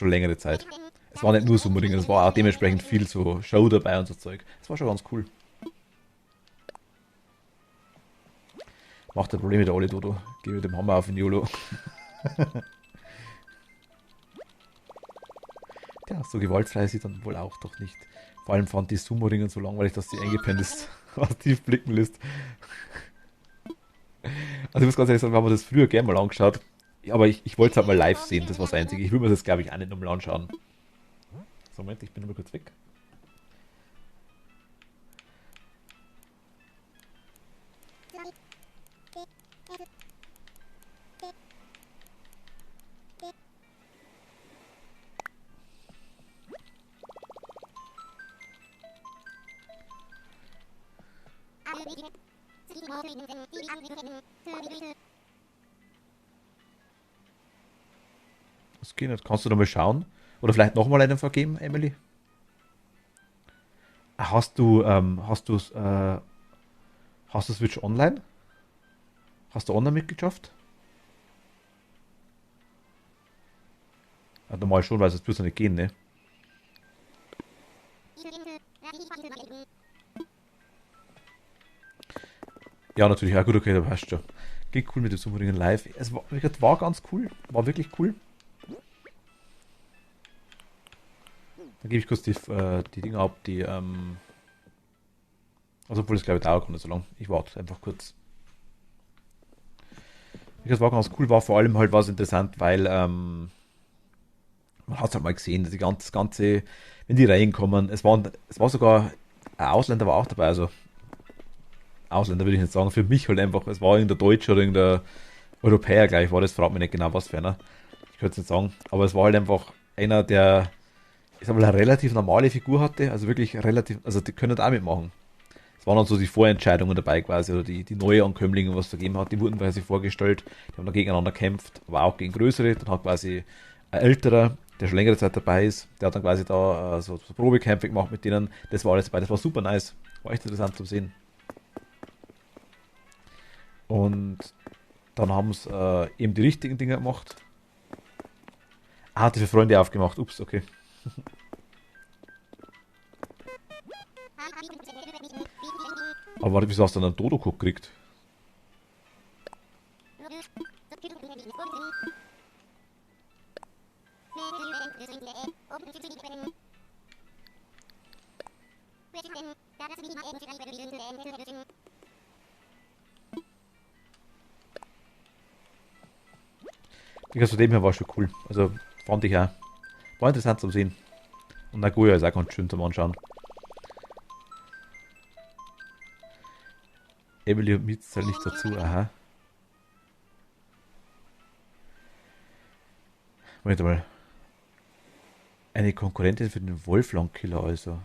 längere Zeit. Es war nicht nur Sumo-Dinge, es war auch dementsprechend viel so Show dabei und so Zeug. Das war schon ganz cool. Macht ein Problem mit der Oli Dodo. Geh mit dem Hammer auf in YOLO. Ja, so gewaltfrei ist sie dann wohl auch doch nicht. Vor allem fand die Sumo-Ringen so langweilig, dass sie eingepennt ist, was tief blicken lässt. Also ich muss ganz ehrlich sagen, wir haben das früher gerne mal angeschaut. Aber ich wollte es halt mal live sehen, das war das Einzige. Ich will mir das, glaube ich, auch nicht nochmal anschauen. So, Moment, ich bin nochmal kurz weg. Das geht nicht. Kannst du nochmal schauen? Oder vielleicht nochmal einen vergeben, Emily? Hast du Switch Online? Hast du Online-Mitgliedschaft? Ja, normal schon, weil sonst würde es ja nicht gehen, ne? Ja, natürlich. Ja, gut, okay, da passt schon. Geht cool mit dem Summeringen live. Es war, wie gesagt, war ganz cool. War wirklich cool. Dann gebe ich kurz die Dinger ab, also, obwohl das glaube ich dauert gar nicht so lang. Ich warte einfach kurz. Das war ganz cool, war vor allem halt was interessant, weil man hat es halt mal gesehen, dass das Ganze, wenn die reinkommen, es war sogar, ein Ausländer war auch dabei, also Ausländer würde ich nicht sagen, für mich halt einfach, es war irgendein Deutscher oder irgendein Europäer gleich war das, fragt mich nicht genau was für einer. Ich könnte es nicht sagen, aber es war halt einfach einer, der, ich sag mal, eine relativ normale Figur hatte, also wirklich relativ, also die können da auch mitmachen. Es waren dann so die Vorentscheidungen dabei quasi, oder die neue Ankömmlinge, was es da gegeben hat, die wurden quasi vorgestellt, die haben dann gegeneinander gekämpft, aber auch gegen größere, dann hat quasi ein älterer, der schon längere Zeit dabei ist, der hat dann quasi da so Probekämpfe gemacht mit denen, das war alles dabei, das war super nice, war echt interessant zu sehen. Und dann haben es eben die richtigen Dinge gemacht. Ah, hat die für Freunde aufgemacht, ups, okay. Aber warte, wieso hast du dann einen Dodo-Cook gekriegt? Ich von dem her war schon cool. Also fand ich auch. War interessant zu sehen. Und Nagoya ist auch ganz schön zum Anschauen. Emily und Mietz zählen nicht dazu, aha. Moment mal. Eine Konkurrentin für den Wolflang-Killer, also.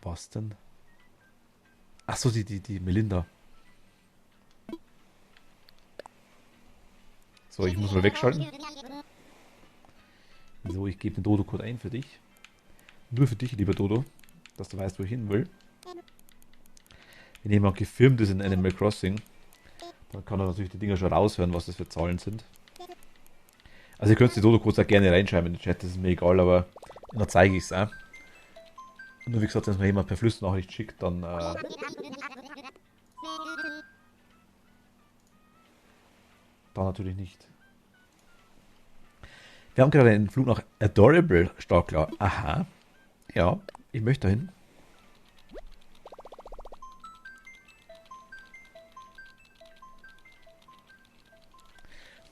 Was denn? Ach so, die Melinda. So, ich muss mal wegschalten. So, ich gebe den Dodo-Code ein für dich. Nur für dich, lieber Dodo, dass du weißt, wo ich hin will. Wenn jemand gefilmt ist in Animal Crossing, dann kann er natürlich die Dinger schon raushören, was das für Zahlen sind. Also ihr könnt die Dodo-Codes auch gerne reinschreiben in den Chat, das ist mir egal, aber dann zeige ich es auch. Und nur wie gesagt, wenn es mir jemand per Flussnachricht schickt, dann natürlich nicht. Wir haben gerade einen Flug nach Adorable Starklar. Aha. Ja, ich möchte dahin.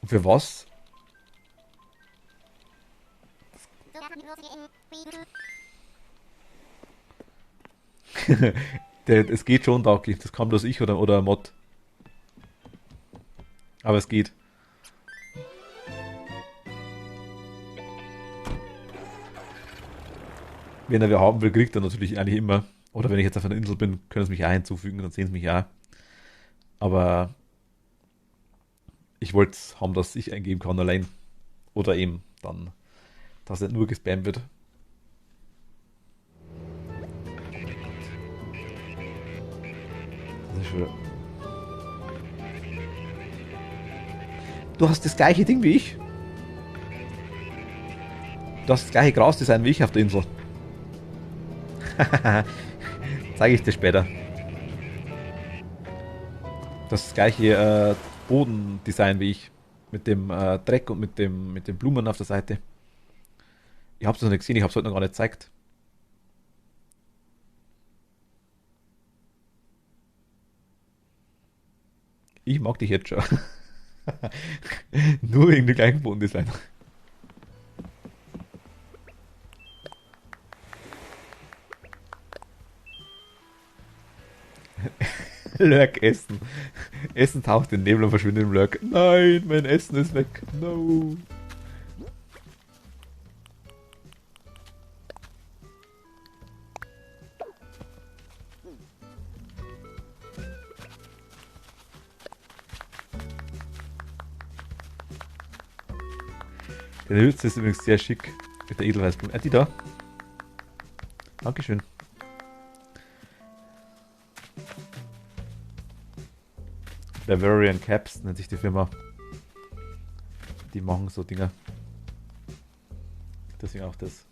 Und für was? Es geht schon, Dauki. Das kann bloß ich oder Mod. Aber es geht. Wenn er wer haben will, kriegt er natürlich eigentlich immer. Oder wenn ich jetzt auf einer Insel bin, können sie mich auch hinzufügen, dann sehen sie mich auch. Aber ich wollte haben, dass ich eingeben kann allein. Oder eben dann, dass er nur gespammt wird. Das ist schon. Du hast das gleiche Ding wie ich. Du hast das gleiche Grasdesign wie ich auf der Insel. Zeige ich dir später. Das gleiche Bodendesign wie ich. Mit dem Dreck und mit den Blumen auf der Seite. Ich hab's noch nicht gesehen, ich hab's heute noch gar nicht gezeigt. Ich mag dich jetzt schon. Nur wegen dem gleichen Bodendesign. Lurk essen. Essen taucht in den Nebel und verschwindet im Lurk. Nein, mein Essen ist weg. No. Der Hülse ist übrigens sehr schick. Mit der Edelweißblume. Die da. Dankeschön. Bavarian Caps nennt sich die Firma. Die machen so Dinger. Deswegen auch das.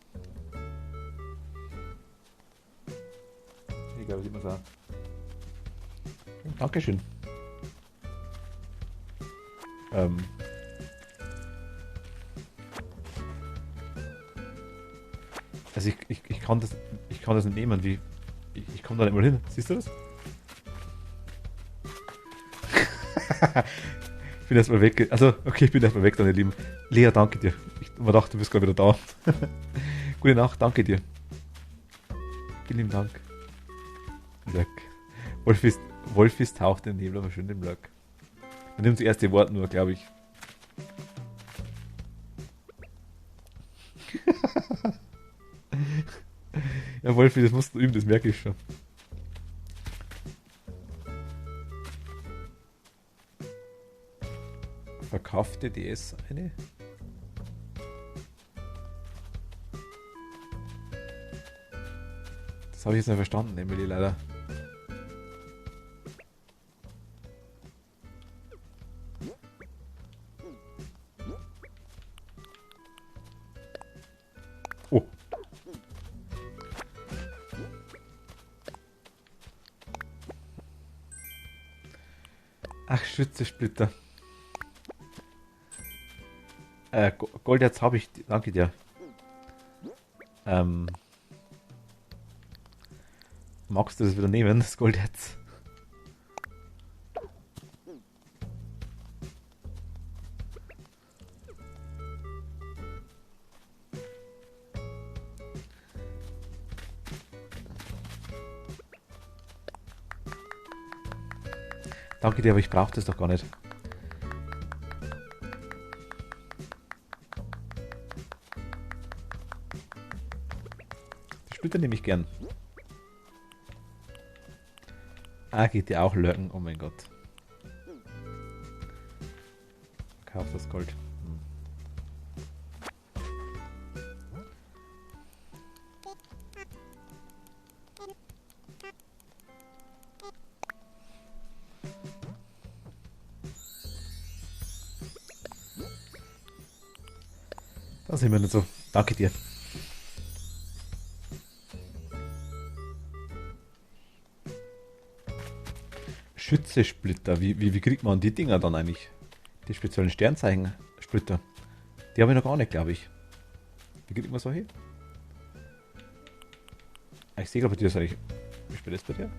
Ich glaube, sieht man es auch. Dankeschön. Also ich kann das nicht nehmen, wie. Ich komme da nicht mal hin. Siehst du das? Ich bin erstmal weg. Also, okay, ich bin erstmal weg, deine Lieben. Lea, danke dir. Ich dachte, du bist gerade wieder da. Gute Nacht, danke dir. Vielen lieben Dank. Lurk. Wolfis taucht im Nebel, aber schön im Lurk. Man nimmt das erste Wort nur, glaube ich. Ja, Wolfi, das musst du üben, das merke ich schon. Verkaufte DS eine? Das habe ich jetzt nicht verstanden, Emily, leider. Oh. Ach, Schützesplitter. Goldherz habe ich. Danke dir. Magst du das wieder nehmen, das Goldherz? Danke dir, aber ich brauche das doch gar nicht. Die Splitter nehme ich gern. Ah, geht dir auch lurken? Oh mein Gott. Kauf das Gold. Da sind wir nicht so. Danke dir. Schützesplitter. Wie kriegt man die Dinger dann eigentlich? Die speziellen Sternzeichen-Splitter. Die habe ich noch gar nicht, glaube ich. Wie kriegt man solche? Ich sehe gerade bei dir, sage ich. Wie spät ist bei dir?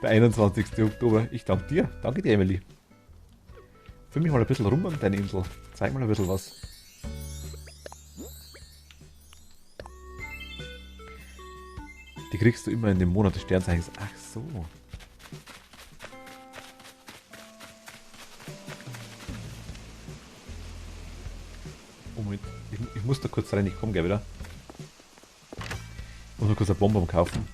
Der 21. Oktober. Ich danke dir. Danke dir, Emily. Fühl mich mal ein bisschen rum an deine Insel. Zeig mal ein bisschen was. Die kriegst du immer in dem Monat des Sternzeichens. Ach so. Oh, Moment. Ich muss da kurz rein, ich komme gleich wieder. Ich muss nur kurz eine Bonbon kaufen.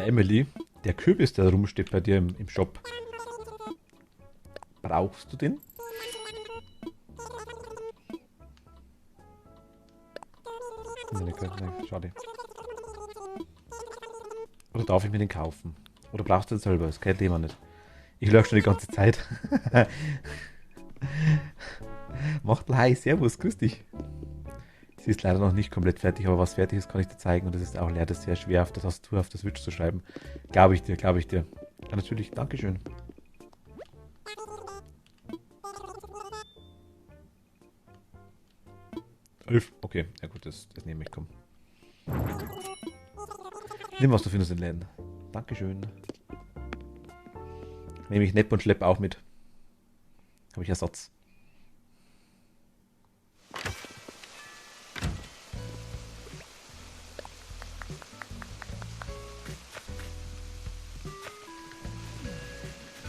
Emily, der Kürbis, der rumsteht bei dir im Shop. Brauchst du den? Nee, schade. Oder darf ich mir den kaufen? Oder brauchst du den selber? Das kennt jemand nicht. Ich lösche schon die ganze Zeit. Macht Hi, servus, grüß dich. Sie ist leider noch nicht komplett fertig, aber was fertig ist, kann ich dir zeigen. Und das ist auch leider sehr schwer auf der Tastatur, auf der Switch zu schreiben. Glaube ich dir, glaube ich dir. Ja, natürlich, Dankeschön. Okay, ja gut, das nehme ich, komm. Nimm, was du findest in den Läden. Dankeschön. Nehme ich Nepp und Schlepp auch mit. Habe ich Ersatz.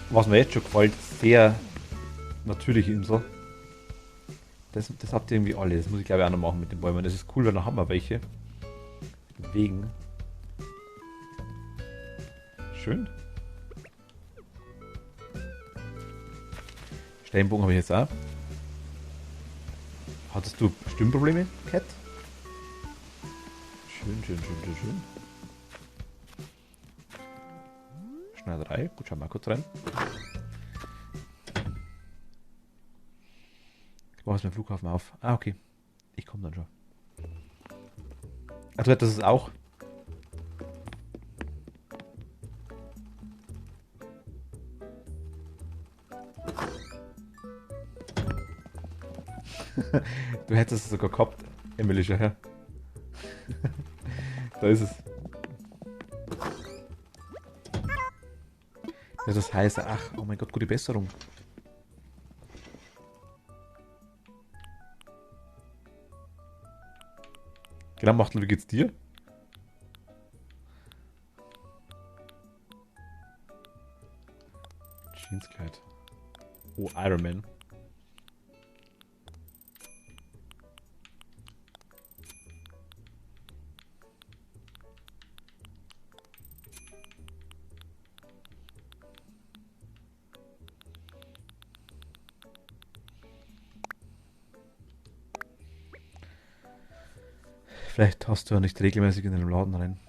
Was mir jetzt schon gefällt, sehr natürliche Insel. Das habt ihr irgendwie alle. Das muss ich glaube ich auch noch machen mit den Bäumen. Das ist cool, weil da haben wir welche. Wegen. Schön. Steinbogen habe ich jetzt auch. Hattest du Stimmprobleme, Cat? Schön, schön, schön, schön, schön. Schneiderei. Gut, schauen wir mal kurz rein. Ich mache jetzt meinen Flughafen auf. Ah, okay. Ich komme dann schon. Also das ist auch. Du hättest es sogar gehabt, Emily, schon her. Da ist es. Ja, das heißt, ach, oh mein Gott, gute Besserung. Genau, Machtel, wie geht's dir? Jeanskleid. Oh, Iron Man. Vielleicht hast du ja nicht regelmäßig in den Laden rein.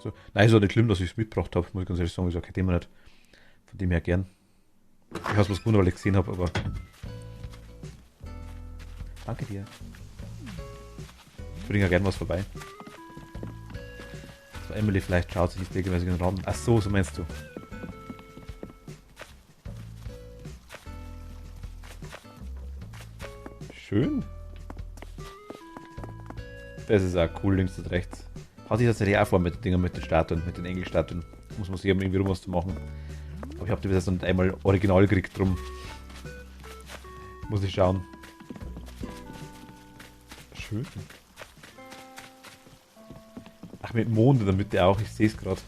So. Nein, ist auch nicht schlimm, dass ich es mitgebracht habe, muss ich ganz ehrlich sagen. Ist auch kein Thema nicht. Von dem her gern. Ich habe es was gewundert, weil ich gesehen habe, aber. Danke dir. Ich bringe ja gern was vorbei. So, Emily, vielleicht schaut sich nicht regelmäßig in den Raum. Ach so, so meinst du. Schön. Das ist auch cool, links und rechts. Hatte ich tatsächlich auch vor mit den Dingen, mit den Statuen, mit den Engelstatuen. Muss man sich irgendwie rum was zu machen. Aber ich habe die bis jetzt noch nicht einmal original gekriegt, drum muss ich schauen. Schön. Ach, mit Mond in der Mitte auch, ich sehe es gerade.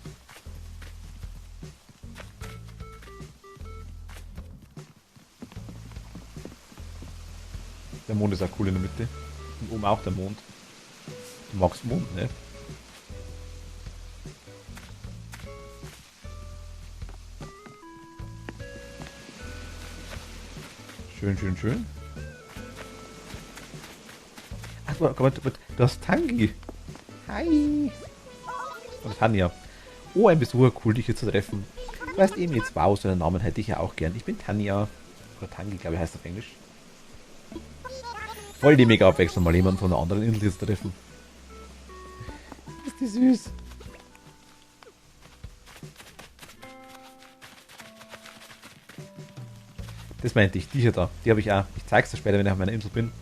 Der Mond ist auch cool in der Mitte. Und oben auch der Mond. Du magst Mond, ne? Schön, schön, schön. Ach, komm, du hast Tangi. Hi. Und Tanja. Oh, ein Besucher, cool, dich hier zu treffen. Du heißt eben jetzt wow, so einen Namen hätte ich ja auch gern. Ich bin Tanja. Oder Tangi, glaube ich, heißt auf Englisch. Voll die mega Abwechslung, mal jemanden von einer anderen Insel jetzt zu treffen. Ist die süß. Das meinte ich, die hier da. Die habe ich auch. Ich zeig's dir später, wenn ich auf meiner Insel bin.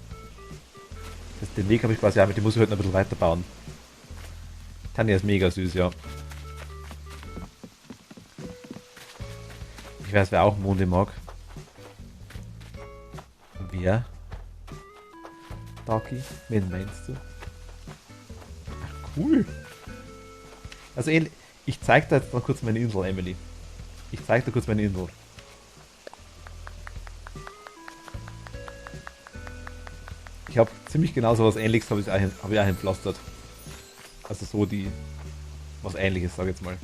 Den Weg habe ich quasi auch mit, den muss ich heute noch ein bisschen weiterbauen. Tanja ist mega süß, ja. Ich weiß, wer auch Monde mag. Wer? Daki? Wen meinst du? Ach, cool. Also ich zeig dir jetzt mal kurz meine Insel, Emily. Ich zeig dir kurz meine Insel. Ich habe ziemlich genau so was Ähnliches habe ich auch entpflastert. Also so die was Ähnliches, sag ich jetzt mal.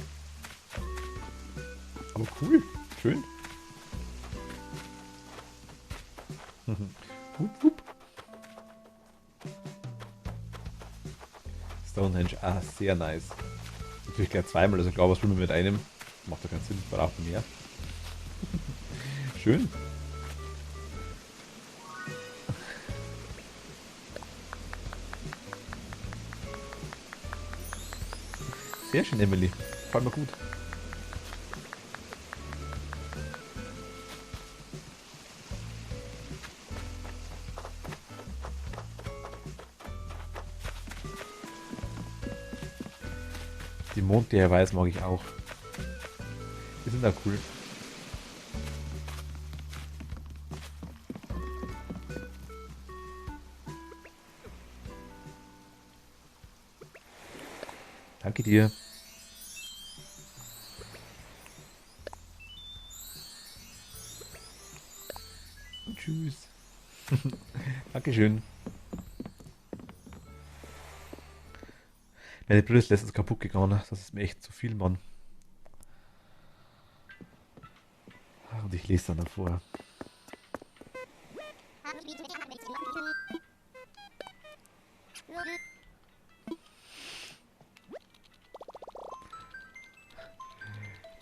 Aber cool, schön. Hup, hup. Stonehenge, ah, sehr nice. Natürlich gleich zweimal, also klar, was will man mit einem? Macht doch keinen Sinn, ich brauche mehr. Schön. Sehr schön, Emily. Gefällt mir gut. Die Mondgeierweiß mag ich auch. Die sind auch cool. Danke dir. Und tschüss. Dankeschön. Meine Brille ist letztens kaputt gegangen. Das ist mir echt zu viel, Mann. Und ich lese dann davor.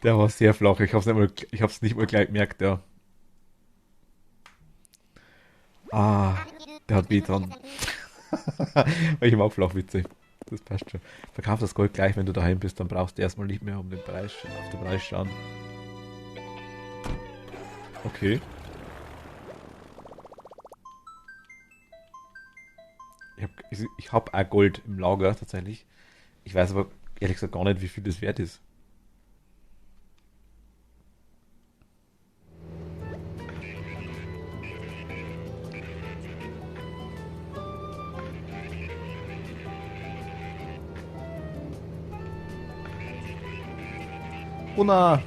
Der war sehr flach. Ich hab's nicht mal gleich gemerkt, ja. Ah, der hat weh dran. Ich mag Flachwitze. Das passt schon. Verkauf das Gold gleich, wenn du daheim bist, dann brauchst du erstmal nicht mehr auf den Preis schauen. Okay. Ich hab auch Gold im Lager tatsächlich. Ich weiß aber ehrlich gesagt gar nicht, wie viel das wert ist. Una!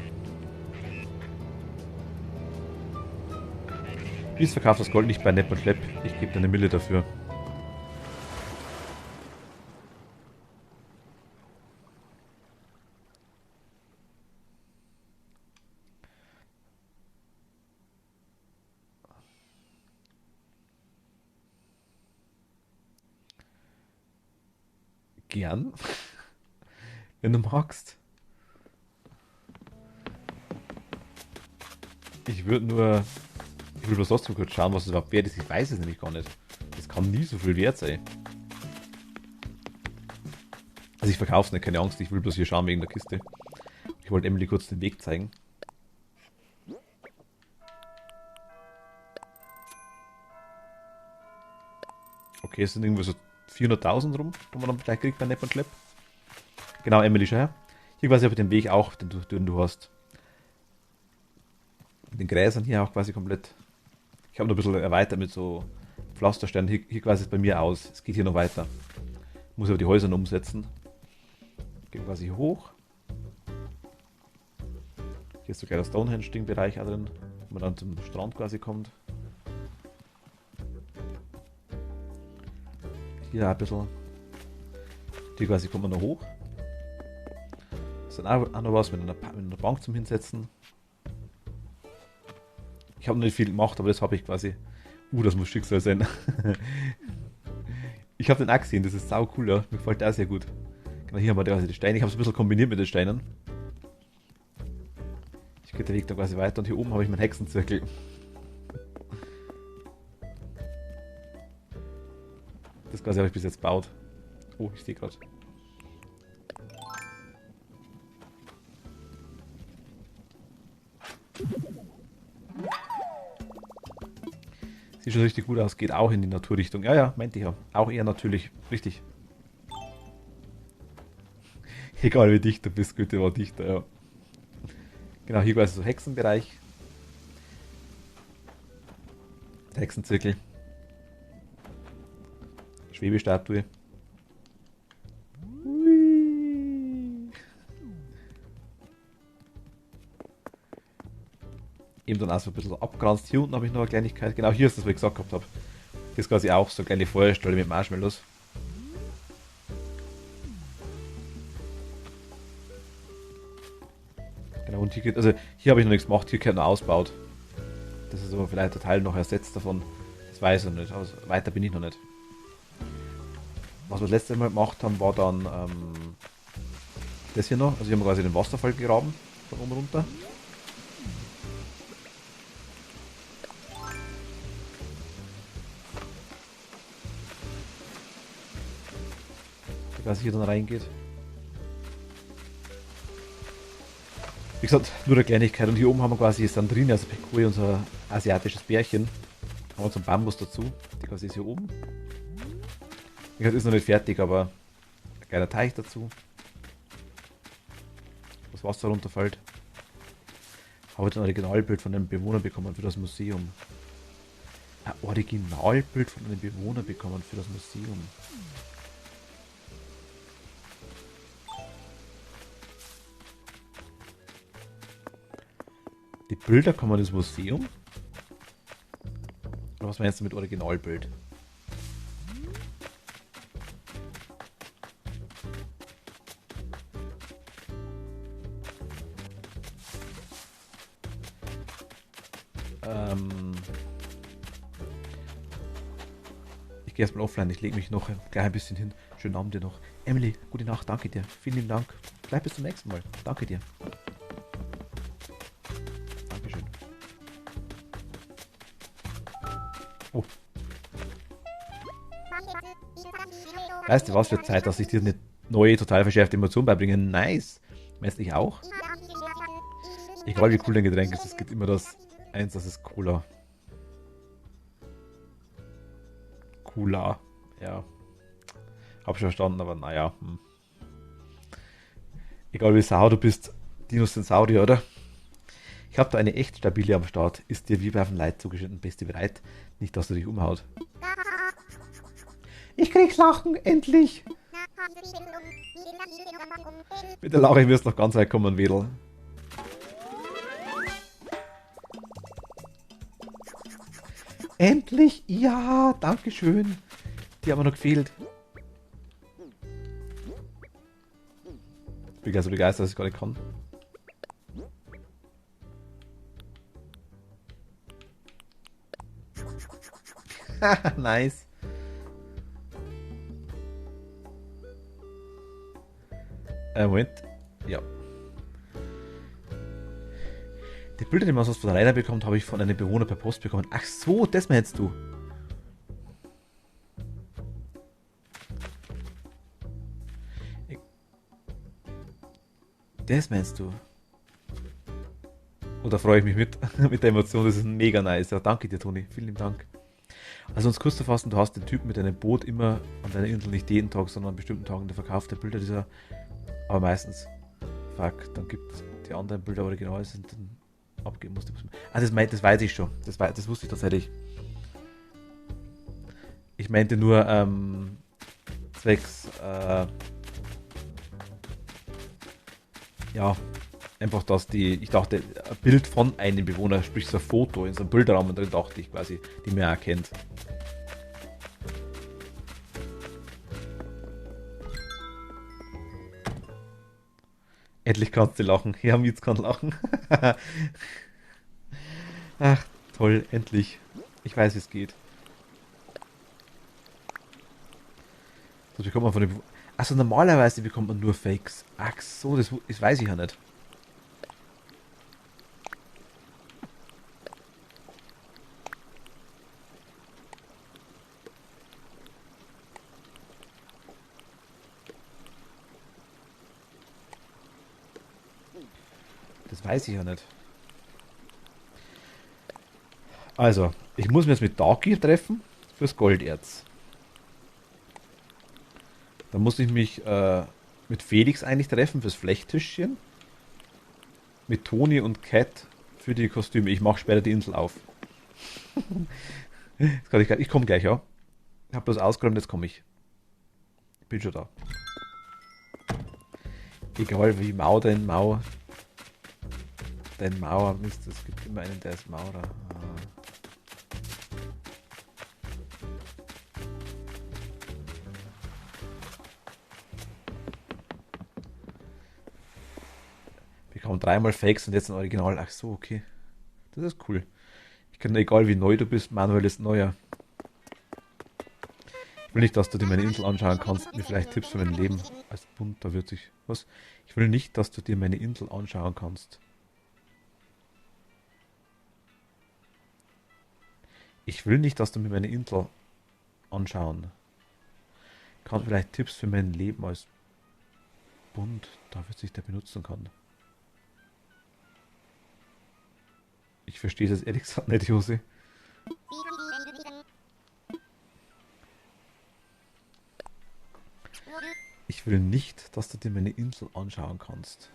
Wie's verkauft das Gold nicht bei Nepp und Schlepp? Ich gebe dir eine Mille dafür. Gern? Wenn du magst. Ich würde nur... Ich will bloß trotzdem kurz schauen, was es überhaupt wert ist. Ich weiß es nämlich gar nicht. Das kann nie so viel wert sein. Also ich verkaufe es nicht, keine Angst. Ich will bloß hier schauen wegen der Kiste. Ich wollte Emily kurz den Weg zeigen. Okay, es sind irgendwo so 400.000 rum, die man dann gleich kriegt bei Nepp und Schlepp. Genau, Emily, schau her. Hier quasi auf den Weg auch, den du hast. Mit den Gräsern hier auch quasi komplett. Ich habe noch ein bisschen erweitert mit so Pflastersteinen. Hier quasi ist bei mir aus. Es geht hier noch weiter. Muss aber die Häuser noch umsetzen. Gehen quasi hier hoch. Hier ist so gleich der Stonehenge-Ding-Bereich auch drin, wo man dann zum Strand quasi kommt. Hier ein bisschen. Hier quasi kommt man noch hoch. Das ist dann auch noch was mit einer Bank zum Hinsetzen. Ich habe noch nicht viel gemacht, aber das habe ich quasi. Das muss Schicksal sein. Ich habe den auch gesehen, das ist sau cool, ja. Mir gefällt der auch sehr gut. Genau, hier haben wir quasi die Steine. Ich habe es ein bisschen kombiniert mit den Steinen. Ich gehe den Weg da quasi weiter und hier oben habe ich meinen Hexenzirkel. Das quasi habe ich bis jetzt gebaut. Oh, ich sehe gerade. Sieht schon richtig gut aus. Geht auch in die Naturrichtung. Ja, ja, meinte ich ja. Auch eher natürlich. Richtig. Egal wie dicht du bist, Goethe war dichter, ja. Genau, hier quasi so Hexenbereich. Hexenzirkel. Schwebestatue. Hui. Eben dann auch so ein bisschen abgeranzt. Hier unten habe ich noch eine Kleinigkeit. Genau, hier ist das, was ich gesagt gehabt habe. Das ist quasi auch so eine kleine Feuerstelle mit Marshmallows. Genau, und hier geht, also hier habe ich noch nichts gemacht, hier gehört noch ausgebaut. Das ist aber vielleicht der Teil noch ersetzt davon. Das weiß ich noch nicht. Also weiter bin ich noch nicht. Was wir das letzte Mal gemacht haben, war dann das hier noch. Also hier haben wir quasi den Wasserfall gegraben. Von oben runter. Der quasi hier dann reingeht. Wie gesagt, nur eine Kleinigkeit. Und hier oben haben wir quasi Sandrine, also Pekui, unser asiatisches Bärchen. Haben wir zum Bambus dazu. Die quasi ist hier oben. Wie gesagt, ist noch nicht fertig, aber ein kleiner Teich dazu. Wo das Wasser runterfällt. Habe ich ein Originalbild von einem Bewohner bekommen für das Museum. Ein Originalbild von einem Bewohner bekommen für das Museum. Die Bilder kommen ins Museum? Oder was meinst du mit Originalbild? Ich gehe erstmal offline, ich lege mich noch gleich ein bisschen hin. Schönen Abend dir noch. Emily, gute Nacht, danke dir. Vielen lieben Dank. Vielleicht bis zum nächsten Mal. Danke dir. Dankeschön. Oh. Weißt du was, für Zeit, dass ich dir eine neue, total verschärfte Emotion beibringe? Nice. Meinst du ich auch? Egal wie cool dein Getränk ist, es gibt immer das eins, das ist Cola. Cola. Ja. Hab schon verstanden, aber naja. Egal wie sauer du bist, Dinos sind Saurier, oder? Ich habe da eine echt stabile am Start. Ist dir wie bei einem Leid zugeschnitten, bist du bereit? Nicht, dass du dich umhaut. Ich krieg Lachen, endlich! Mit der Lache wirst du noch ganz weit kommen, Wedel. Endlich! Ja, danke schön. Die haben mir noch gefehlt. Ich bin ganz so begeistert, dass ich gar nicht kann. Nice. Moment. Ja. Die Bilder, die man sonst von der Leiter bekommt, habe ich von einem Bewohner per Post bekommen. Ach so, das meinst du. Das meinst du. Oder freue ich mich mit der Emotion, das ist mega nice. Ja, danke dir, Toni. Vielen lieben Dank. Also uns kurz zu fassen, du hast den Typen mit deinem Boot immer an deiner Insel nicht jeden Tag, sondern an bestimmten Tagen, der verkauft der Bilder dieser, aber meistens, fuck, dann gibt es die anderen Bilder, aber original sind, dann abgeben musst. Ah, das weiß ich schon. Das wusste ich tatsächlich. Ich meinte nur, zwecks, ja, einfach, dass ich dachte, ein Bild von einem Bewohner, sprich so ein Foto in so einem Bilderrahmen drin, dachte ich quasi, die man erkennt. Endlich kannst du lachen. Ja, Mietz kann lachen. Ach, toll, endlich. Ich weiß, wie es geht. So bekommt man von den. Also normalerweise bekommt man nur Fakes. Ach so, das weiß ich ja nicht. Das weiß ich ja nicht. Also, ich muss mich jetzt mit Dagi treffen fürs Golderz. Dann muss ich mich mit Felix eigentlich treffen fürs Flechttischchen. Mit Toni und Cat für die Kostüme. Ich mache später die Insel auf. Ich komme gleich, ja. Ich habe das ausgeräumt, jetzt komme ich. Bin schon da. Egal wie Mau dein Mau. Dein Mauer, Mist, es gibt immer einen, der ist Maurer. Bekam dreimal Fakes und jetzt ein Original. Ach so, okay. Das ist cool. Ich kann, egal wie neu du bist, Manuel ist neuer. Ich will nicht, dass du dir meine Insel anschauen kannst, mir vielleicht Tipps für mein Leben als bunter wird sich. Was? Ich will nicht, dass du dir meine Insel anschauen kannst. Ich will nicht, dass du mir meine Insel anschauen kannst. Vielleicht Tipps für mein Leben als bunt, da wird sich der benutzen kann. Ich verstehe das ehrlich gesagt nicht, Jose. Ich will nicht, dass du dir meine Insel anschauen kannst.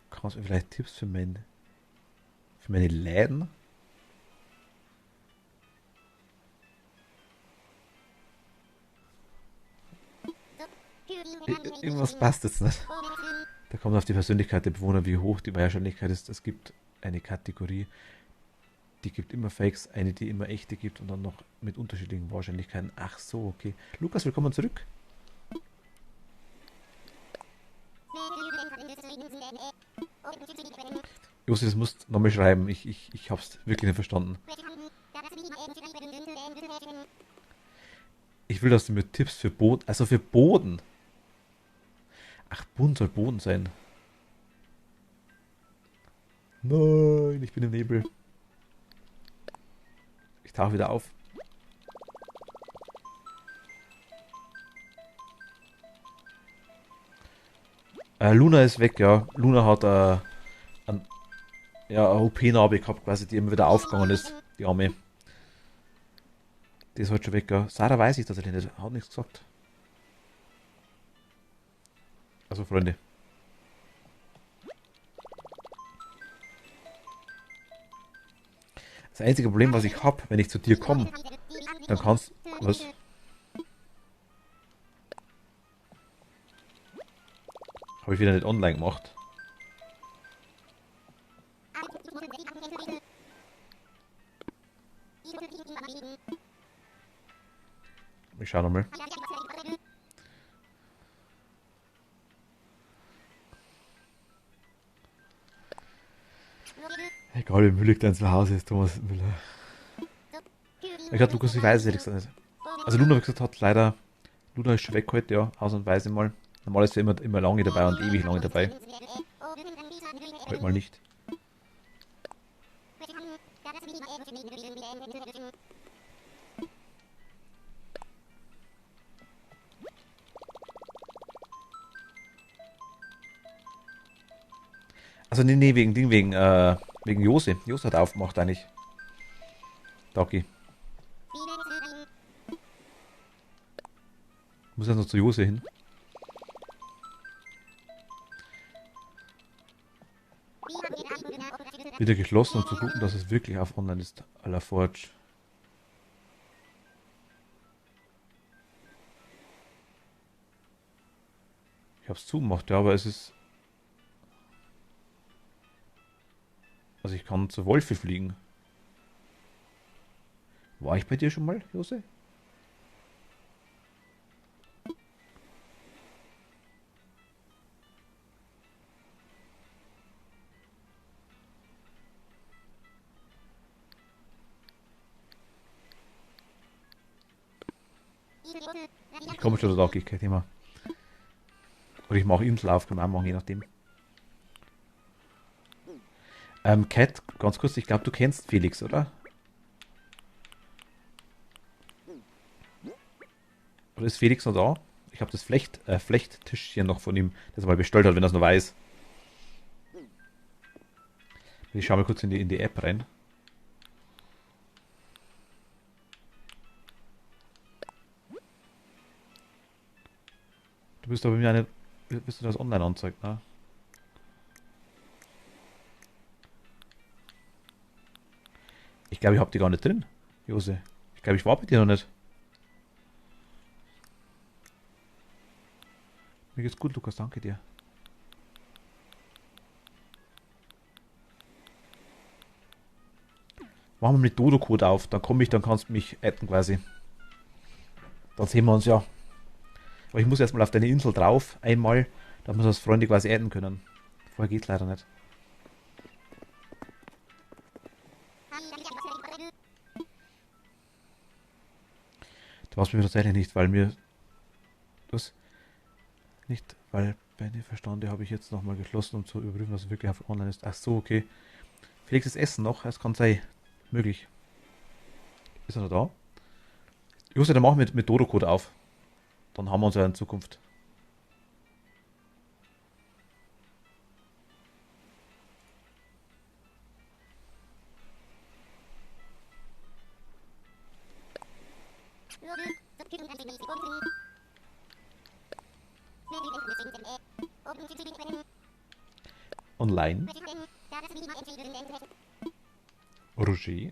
Kannst du mir vielleicht Tipps für meine Läden? Irgendwas passt jetzt nicht. Da kommt auf die Persönlichkeit der Bewohner, wie hoch die Wahrscheinlichkeit ist. Es gibt eine Kategorie, die gibt immer Fakes, eine, die immer echte gibt und dann noch mit unterschiedlichen Wahrscheinlichkeiten. Ach so, okay. Lukas, willkommen zurück. Josi, das musst du nochmal schreiben. Ich hab's wirklich nicht verstanden. Ich will, dass du mir Tipps für Boden, also für Boden. Ach, bunt soll Boden sein. Nein, ich bin im Nebel. Ich tauche wieder auf. Luna ist weg, ja. Luna hat eine OP-Narbe gehabt, quasi, die immer wieder aufgegangen ist. Die Arme. Die ist halt schon weg, ja. Sarah weiß ich tatsächlich nicht. Hat nichts gesagt. Also, Freunde. Das einzige Problem, was ich habe, wenn ich zu dir komme, dann kannst du... Was? Habe ich wieder nicht online gemacht. Ich schau nochmal. Egal, wie müde dein Zuhause ist, Thomas Müller. Ich glaube, Lukas, ich weiß es ehrlich gesagt nicht. Also Luna, wie gesagt, hat leider... Luna ist schon weg heute, ja, ausnahmsweise mal. Normal ist sie immer lange dabei und ewig lange dabei. Heute mal nicht. Also nee, wegen Jose. Jose hat aufgemacht eigentlich. Dagi. Muss ja noch zu Jose hin. Wieder geschlossen, um zu gucken, dass es wirklich auf online ist. A la Forge. Ich hab's zugemacht, ja, aber es ist... Also ich kann zur Wolfe fliegen. War ich bei dir schon mal, Jose? Ich komme schon da, kein Thema. Oder ich mache Inselauf, kann man auch machen, je nachdem. Cat, ganz kurz, ich glaube, du kennst Felix, oder? Oder ist Felix noch da? Ich habe das Flechttischchen noch von ihm, das er mal bestellt hat, wenn er es noch weiß. Ich schaue mal kurz in die App rein. Du bist aber bei mir eine. Bist du das online anzeigt, ne? Ich glaube, ich habe die gar nicht drin, Jose. Ich glaube, ich war bei dir noch nicht. Mir geht's gut, Lukas, danke dir. Machen wir mit Dodo-Code auf, dann komme ich, dann kannst du mich adden quasi. Dann sehen wir uns ja. Aber ich muss erstmal auf deine Insel drauf, einmal, damit wir uns als Freunde quasi adden können. Vorher geht's leider nicht. Du warst mir tatsächlich nicht, weil mir das nicht, weil meine Verstande habe ich jetzt nochmal geschlossen, um zu überprüfen, was wirklich auf online ist. Ach so, okay. Felix ist Essen noch, es kann sein. Möglich. Ist er noch da? Jose, dann machen wir mit Dodo-Code auf. Dann haben wir uns ja in Zukunft. Online. Roger.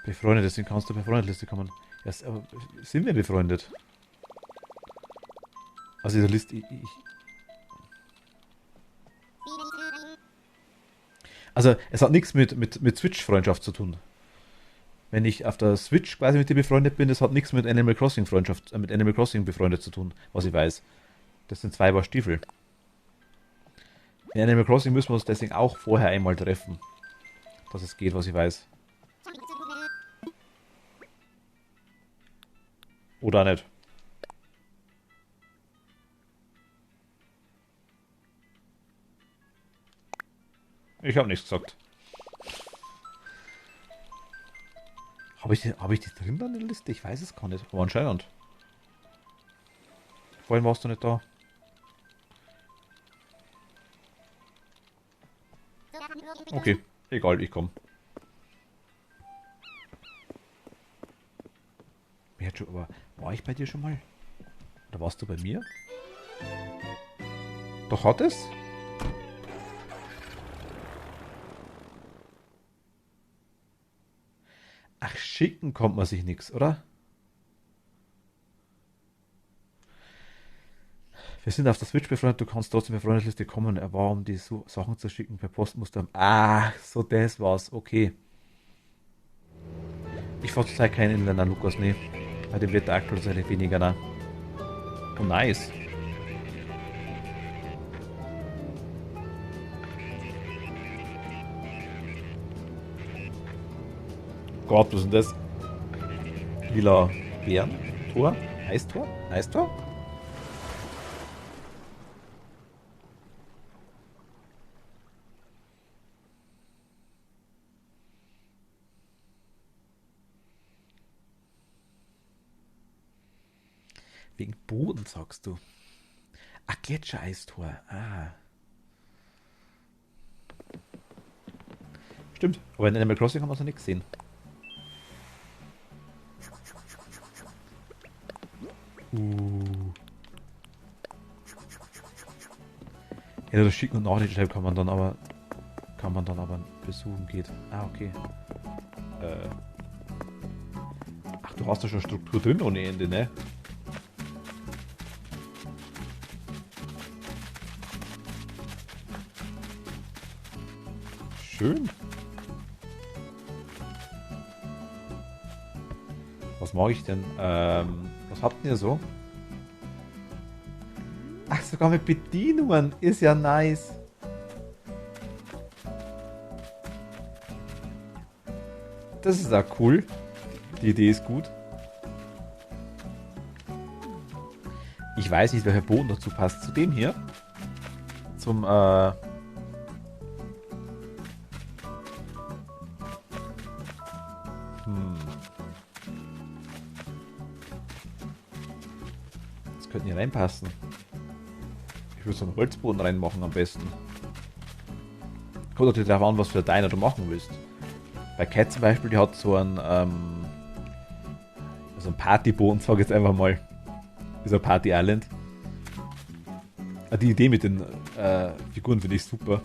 Befreundet, deswegen kannst du auf Befreundetliste kommen. Ja, aber sind wir befreundet? Also diese Liste. Also es hat nichts mit Switch-Freundschaft zu tun. Wenn ich auf der Switch quasi mit dir befreundet bin, das hat nichts mit Animal Crossing Freundschaft, mit Animal Crossing befreundet zu tun, was ich weiß. Das sind zwei Paar Stiefel. In Animal Crossing müssen wir uns deswegen auch vorher einmal treffen. Dass es geht, was ich weiß. Oder nicht. Ich habe nichts gesagt. Hab ich die drin dann in der Liste? Ich weiß es gar nicht. Aber anscheinend. Vorhin warst du nicht da. Okay, egal, ich komm. Aber war ich bei dir schon mal? Oder warst du bei mir? Doch hat es? Ach, schicken kommt man sich nichts, oder? Wir sind auf der Switch befreundet, du kannst trotzdem in die Freundesliste kommen. Er war, um die Sachen zu schicken per Postmuster. Ah, so das war's, okay. Ich verzeihe keinen Inländer, Lukas, nee. Bei dem Wetter aktuell tatsächlich weniger, ne? Oh, nice. Gott, was ist denn das? Lila Bären? Tor? Eistor? Eistor? Wegen Boden, sagst du. Ach, Gletschereistor. Ah. Stimmt. Aber in Animal Crossing haben wir es noch nicht gesehen. Ja, das Schicken und Nachrichten schreiben kann man dann aber besuchen geht. Ah, okay. Ach, du hast da schon Struktur drin ohne Ende, ne? Schön. Was mag ich denn? Was habt ihr so? Ach, sogar mit Bedienungen. Ist ja nice. Das ist auch cool. Die Idee ist gut. Ich weiß nicht, welcher Boden dazu passt. Zu dem hier. Zum, Das könnten hier reinpassen. Ich würde so einen Holzboden reinmachen am besten. Kommt natürlich darauf an, was für Diner du machen willst. Bei Cat zum Beispiel, die hat so einen Partyboden, sag ich jetzt einfach mal. Dieser Party Island. Die Idee mit den Figuren finde ich super.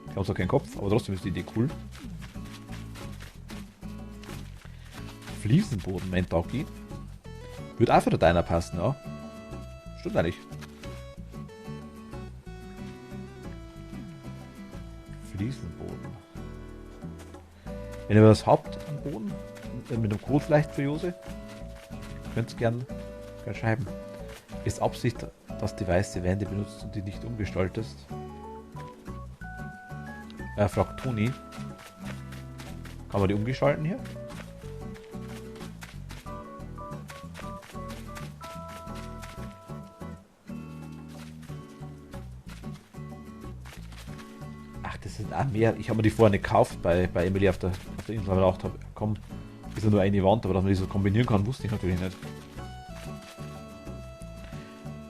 Ich habe zwar keinen Kopf, aber trotzdem ist die Idee cool. Fliesenboden, mein Doggy. Würde auch für den Diner passen, ja. Stimmt eigentlich. Fliesenboden. Wenn ihr was habt am Boden, mit einem Code vielleicht für Jose, könnt ihr gern schreiben. Ist Absicht, dass die weiße Wände benutzt und die nicht umgestaltest? Fragt Toni. Kann man die umgestalten hier? Ach, das sind auch mehr. Ich habe mir die vorher nicht gekauft bei Emily auf der Insel, weil ich gedacht habe, komm, ist ja nur eine Wand, aber dass man die so kombinieren kann, wusste ich natürlich nicht.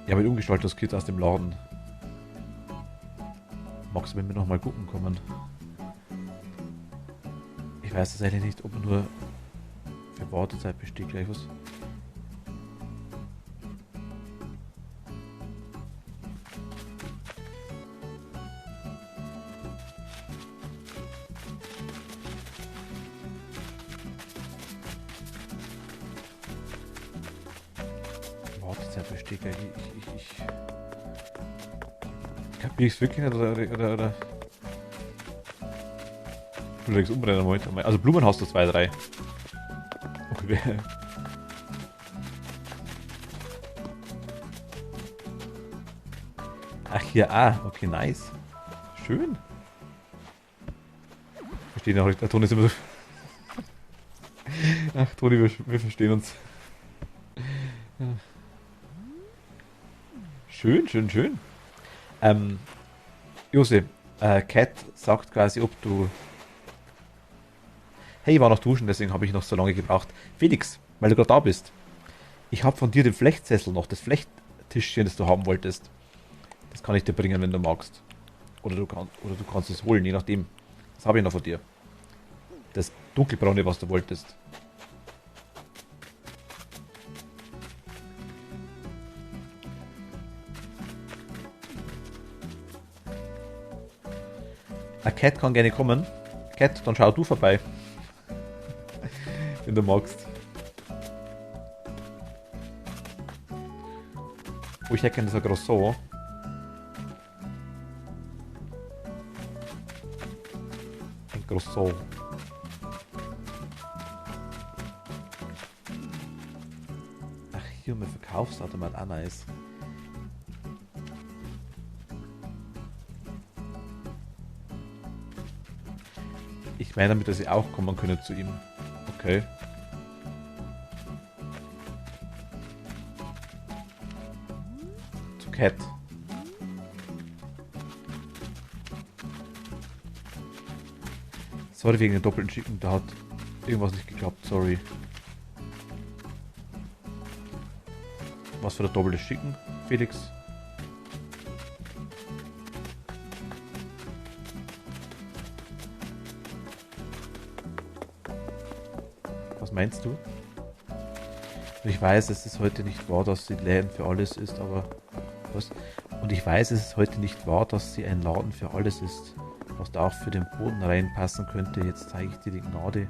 Ja, mit umgestaltet, das geht aus dem Laden. Magst du mit mir nochmal gucken kommen? Ich weiß tatsächlich nicht, ob nur für Wartezeit besteht gleich was. Wartezeit besteht gleich. Ich kapiere es wirklich nicht oder. Du legst umbrennen heute. Also Blumen hast du 2, 3. Okay. Ach hier, okay, nice. Schön. Verstehen auch nicht. Der Ton ist immer so. Ach, Toni, wir verstehen uns. Schön, schön, schön. Jose, Cat sagt quasi, ob du... Hey, ich war noch duschen, deswegen habe ich noch so lange gebraucht. Felix, weil du gerade da bist. Ich habe von dir den Flechtsessel noch, das Flechttischchen, das du haben wolltest. Das kann ich dir bringen, wenn du magst. Oder du kannst es holen, je nachdem. Das habe ich noch von dir. Das dunkelbraune, was du wolltest. Cat kann gerne kommen. Cat, dann schau du vorbei. Wenn du magst. Oh, ich hätte gerne so Croissant. Ein Croissant. Ach, hier mein Verkaufsautomat auch nice. Ich meine damit, dass ich auch kommen können zu ihm. Okay. Zu Cat. Sorry wegen den doppelten Schicken, da hat irgendwas nicht geklappt, sorry. Was für der doppelte Schicken, Felix? Was meinst du? Ich weiß, es ist heute nicht wahr, dass sie Läden für alles ist, aber was? Und ich weiß, es ist heute nicht wahr, dass sie ein Laden für alles ist, was da auch für den Boden reinpassen könnte. Jetzt zeige ich dir die Gnade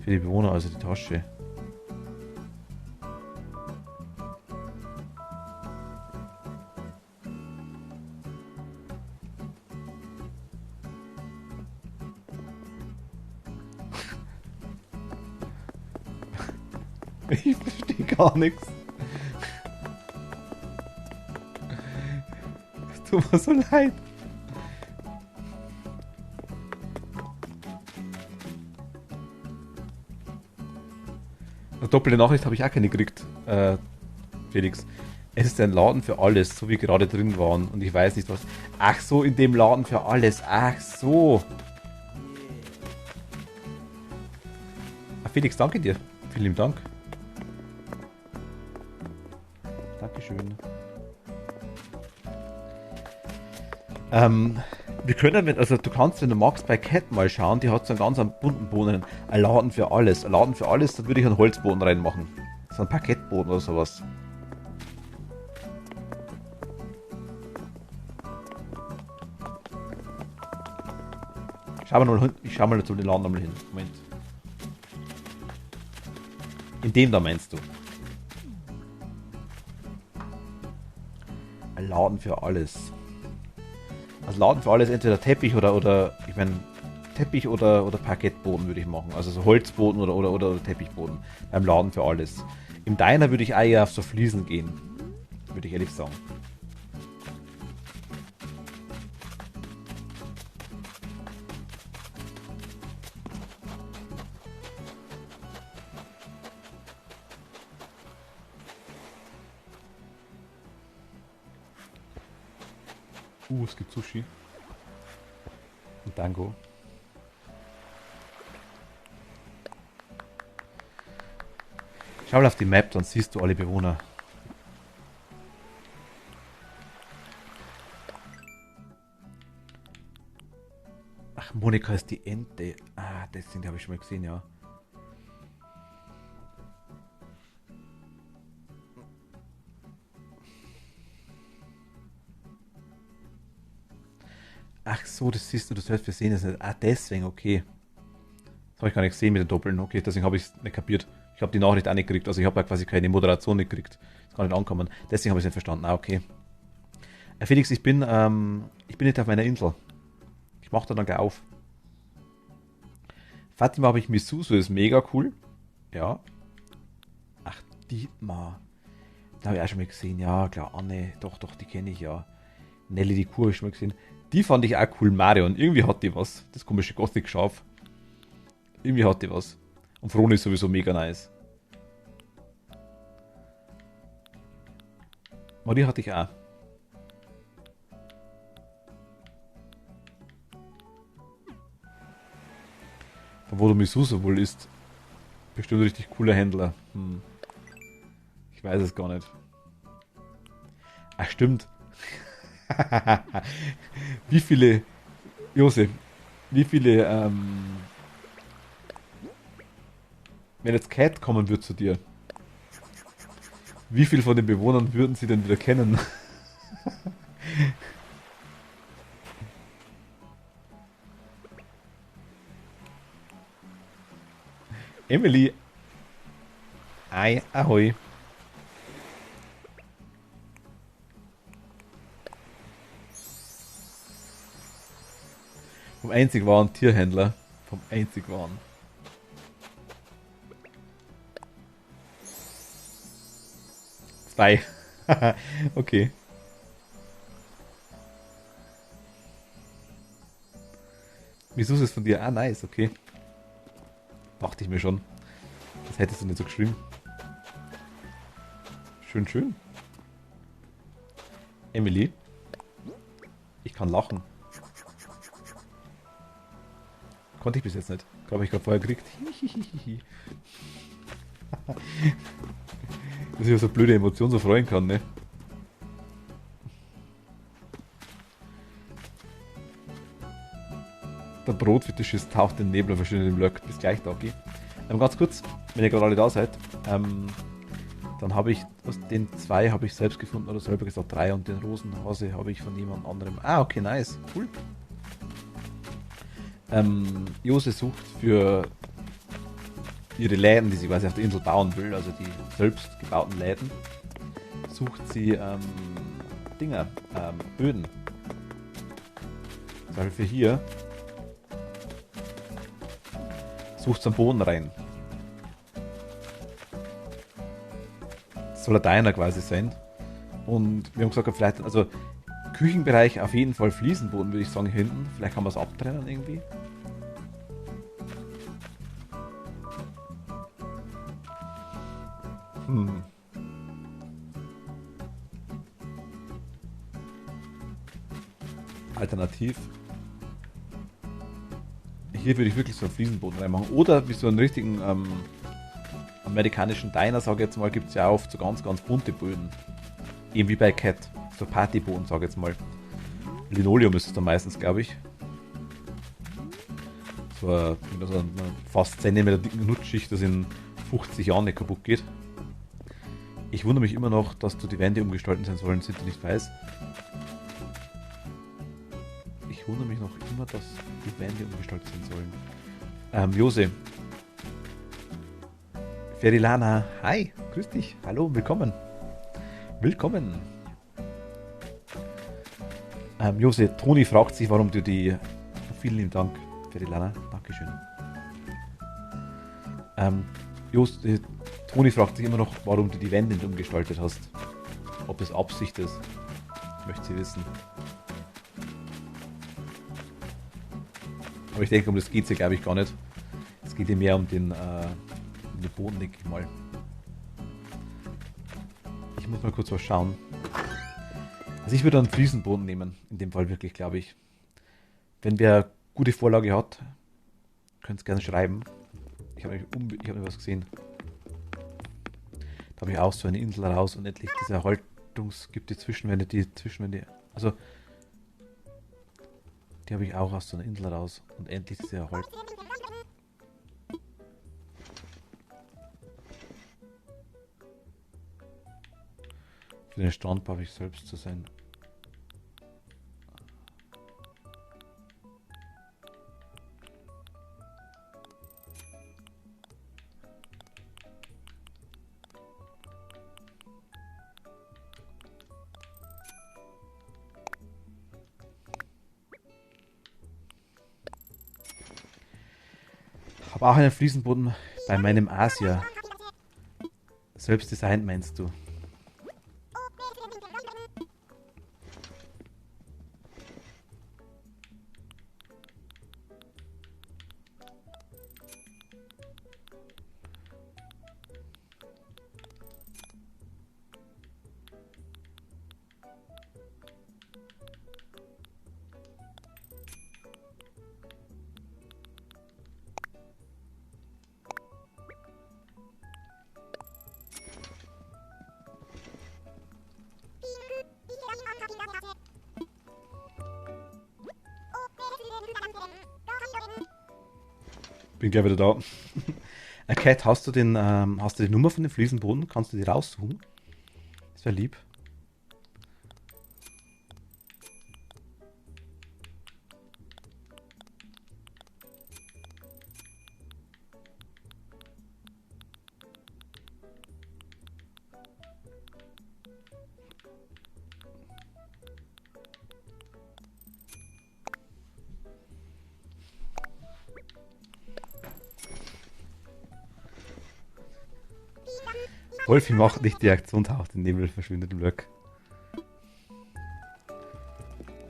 für die Bewohner, also die Tasche. Ich verstehe gar nichts. Es tut mir so leid. Eine doppelte Nachricht habe ich auch keine gekriegt, Felix. Es ist ein Laden für alles, so wie wir gerade drin waren. Und ich weiß nicht was. Ach so, in dem Laden für alles. Ach so. Felix, danke dir. Vielen lieben Dank. Dankeschön. Wir können, also du kannst, wenn du magst, bei Cat mal schauen, die hat so einen ganz einen bunten Boden. Ein Laden für alles. Ein Laden für alles, da würde ich einen Holzboden reinmachen. So ein Parkettboden oder sowas. Ich schau mal zu den Laden nochmal hin. Moment. In dem da meinst du? Ein Laden für alles. Also Laden für alles, entweder Teppich oder ich meine, Teppich oder Parkettboden würde ich machen. Also so Holzboden oder Teppichboden. Beim Laden für alles. Im Diner würde ich eher auf so Fliesen gehen. Würde ich ehrlich sagen. Es gibt Sushi. Und Dango. Schau mal auf die Map, dann siehst du alle Bewohner. Ach, Monika ist die Ente. Ah, das Ding habe ich schon mal gesehen, ja. Ach so, das siehst du, das heißt, wir sehen es nicht. Ah, deswegen, okay. Das habe ich gar nicht gesehen mit den Doppeln. Okay, deswegen habe ich es nicht kapiert. Ich habe die Nachricht auch nicht gekriegt. Also ich habe ja quasi keine Moderation nicht gekriegt. Ist gar nicht angekommen. Deswegen habe ich es nicht verstanden. Ah, okay. Felix, ich bin nicht auf meiner Insel. Ich mache da dann gleich auf. Fatima habe ich Misuso, ist mega cool. Ja. Ach, Dietmar. Da habe ich auch schon mal gesehen. Ja, klar, Anne. Doch, die kenne ich ja. Nelly die Kuh habe ich schon mal gesehen. Die fand ich auch cool, Marion. Irgendwie hat die was. Das komische Gothic-Schaf. Irgendwie hat die was. Und Froni ist sowieso mega nice. Marie hatte ich auch. Von wo du Misuso wohl ist. Bestimmt ein richtig cooler Händler. Ich weiß es gar nicht. Ach, stimmt. Wie viele, Josef, wie viele, wenn jetzt Cat kommen würde zu dir, wie viele von den Bewohnern würden sie denn wieder kennen? Emily, ahoi. Vom einzig wahren Tierhändler. Vom einzig wahren. Zwei. Okay. Wieso ist es von dir? Ah, nice, okay. Dachte ich mir schon. Das hättest du nicht so geschrieben. Schön, schön. Emily. Ich kann lachen. Konnte ich bis jetzt nicht. Glaube ich gerade vorher gekriegt. Dass ich auf so blöde Emotionen so freuen kann, ne? Der Brotfetisch ist taucht den Nebel und verschwindet im Löck. Bis gleich, Dagi. Ganz kurz, wenn ihr gerade alle da seid, dann habe ich aus den zwei habe ich selbst gefunden, oder selber gesagt 3 und den Rosenhase habe ich von jemand anderem. Ah, okay, nice. Cool. Jose sucht für ihre Läden, die sie quasi auf der Insel bauen will, also die selbst gebauten Läden, sucht sie Böden. Zum Beispiel für hier sucht sie am Boden rein. Das soll ein Diner quasi sein. Und wir haben gesagt, vielleicht, also Küchenbereich auf jeden Fall Fliesenboden, würde ich sagen, hier hinten. Vielleicht kann man es abtrennen irgendwie. Alternativ. Hier würde ich wirklich so einen Fliesenboden reinmachen. Oder wie so einen richtigen amerikanischen Diner, sage ich jetzt mal, gibt es ja auch oft so ganz, ganz bunte Böden. Eben wie bei Cat. So Partyboden, sage ich jetzt mal. Linoleum ist es dann meistens, glaube ich. So eine fast 10 Meter dicken Nutzschicht, das in 50 Jahren nicht kaputt geht. Ich wundere mich immer noch, dass du die Wände umgestalten sein sollen, sind die nicht weiß. Ich wundere mich noch immer, dass die Wände umgestaltet sein sollen. Jose. Ferilana, hi, grüß dich, hallo, willkommen. Willkommen. Jose, Toni fragt sich, warum du die... Vielen lieben Dank, Ferilana, dankeschön. Toni fragt sich immer noch, warum du die Wände nicht umgestaltet hast. Ob das Absicht ist. Möchte sie wissen. Aber ich denke, um das geht es ja, glaube ich, gar nicht. Es geht ja mehr um den Boden, denke ich mal. Ich muss mal kurz was schauen. Also ich würde einen Fliesenboden nehmen. In dem Fall wirklich, glaube ich. Wenn wer gute Vorlage hat, könnt ihr gerne schreiben. Ich habe nicht was gesehen. Da habe ich auch so eine Insel raus und endlich diese gibt die Zwischenwände, also die habe ich auch aus so einer Insel raus und endlich diese Erhaltung. Für den Strand brauche ich selbst zu sein. Habe auch einen Fliesenboden bei meinem Asia. Selbst designt, meinst du? Bin gleich wieder da. Cat, hast du die Nummer von dem Fliesenboden? Kannst du die raussuchen? Das wäre lieb. Wolfi macht nicht die Aktion, taucht im Nebel, verschwindet im Löck.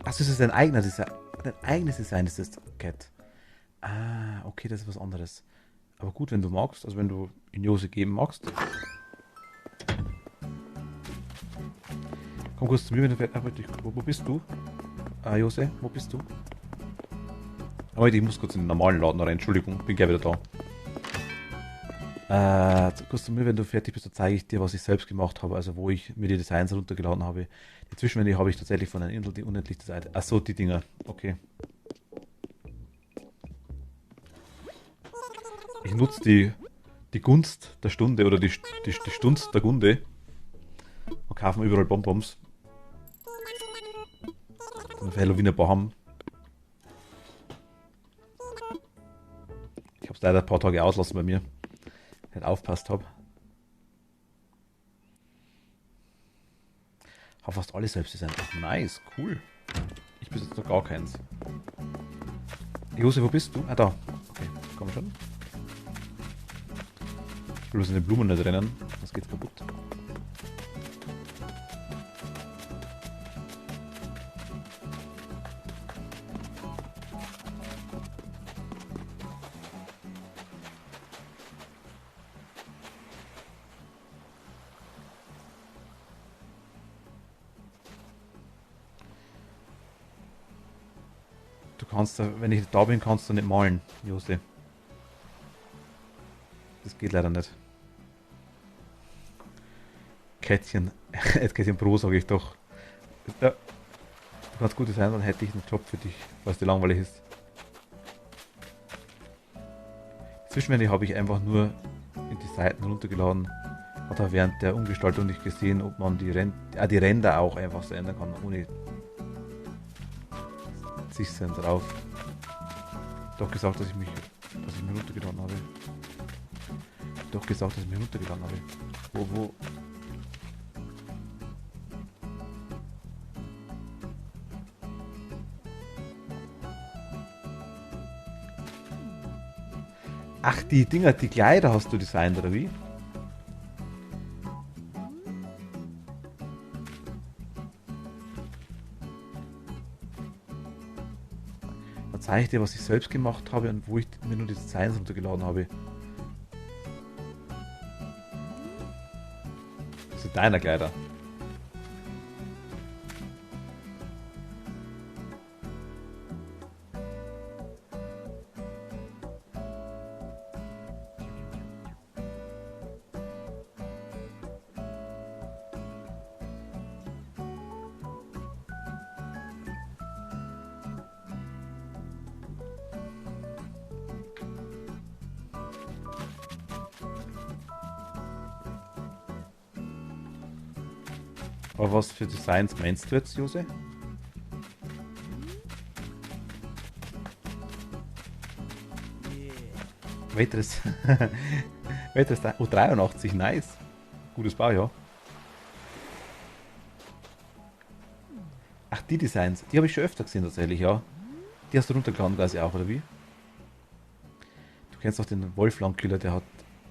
Achso, ist das dein eigener Design? Dein eigenes Design ist das, Cat. Ah, okay, das ist was anderes. Aber gut, wenn du magst, also wenn du in Jose geben magst. Komm kurz zu mir, wenn du fertig. Wo bist du? Jose, wo bist du? Aber ich muss kurz in den normalen Laden rein, Entschuldigung, bin gleich wieder da. Kurz zu mir, wenn du fertig bist, dann zeige ich dir, was ich selbst gemacht habe, also wo ich mir die Designs runtergeladen habe. Die Zwischenwände habe ich tatsächlich von einer Insel, die unendlich Seite. Achso, die Dinger. Okay. Ich nutze die Gunst der Stunde oder die Stunst der Gunde und kaufe mir überall Bonbons. Und für Halloween ein paar haben. Ich habe es leider ein paar Tage auslassen bei mir. Nicht aufpasst habe. Habe fast alle selbst designt. Nice, cool. Ich besitze noch gar keins. Jose, wo bist du? Ah, da. Okay, komm schon. Ich will bloß in den Blumen nicht rennen, das geht kaputt. Du kannst, wenn ich da bin, kannst du nicht malen, Jose. Das geht leider nicht. Kätzchen Pro, sage ich doch. Ja. ganz gut sein, dann hätte ich einen Job für dich, falls dir langweilig ist. Zwischenwände habe ich einfach nur in die Seiten runtergeladen. Hat er während der Umgestaltung nicht gesehen, ob man die Ränder auch einfach so ändern kann, ohne sich sein drauf. Doch gesagt, dass ich mir runtergeladen habe. Doch gesagt, dass ich mir runtergeladen habe. Wo? Ach, die Dinger, die Kleider hast du designt, oder wie? Dann zeige ich dir, was ich selbst gemacht habe und wo ich mir nur die Designs runtergeladen habe. Das sind deine Kleider. Aber was für Designs meinst du jetzt, Jose? Weiteres. Weiteres. Oh, 83, nice. Gutes Baujahr. Ach, die Designs. Die habe ich schon öfter gesehen tatsächlich, ja. Die hast du runtergeladen quasi auch, oder wie? Du kennst doch den Wolflang-Killer, der hat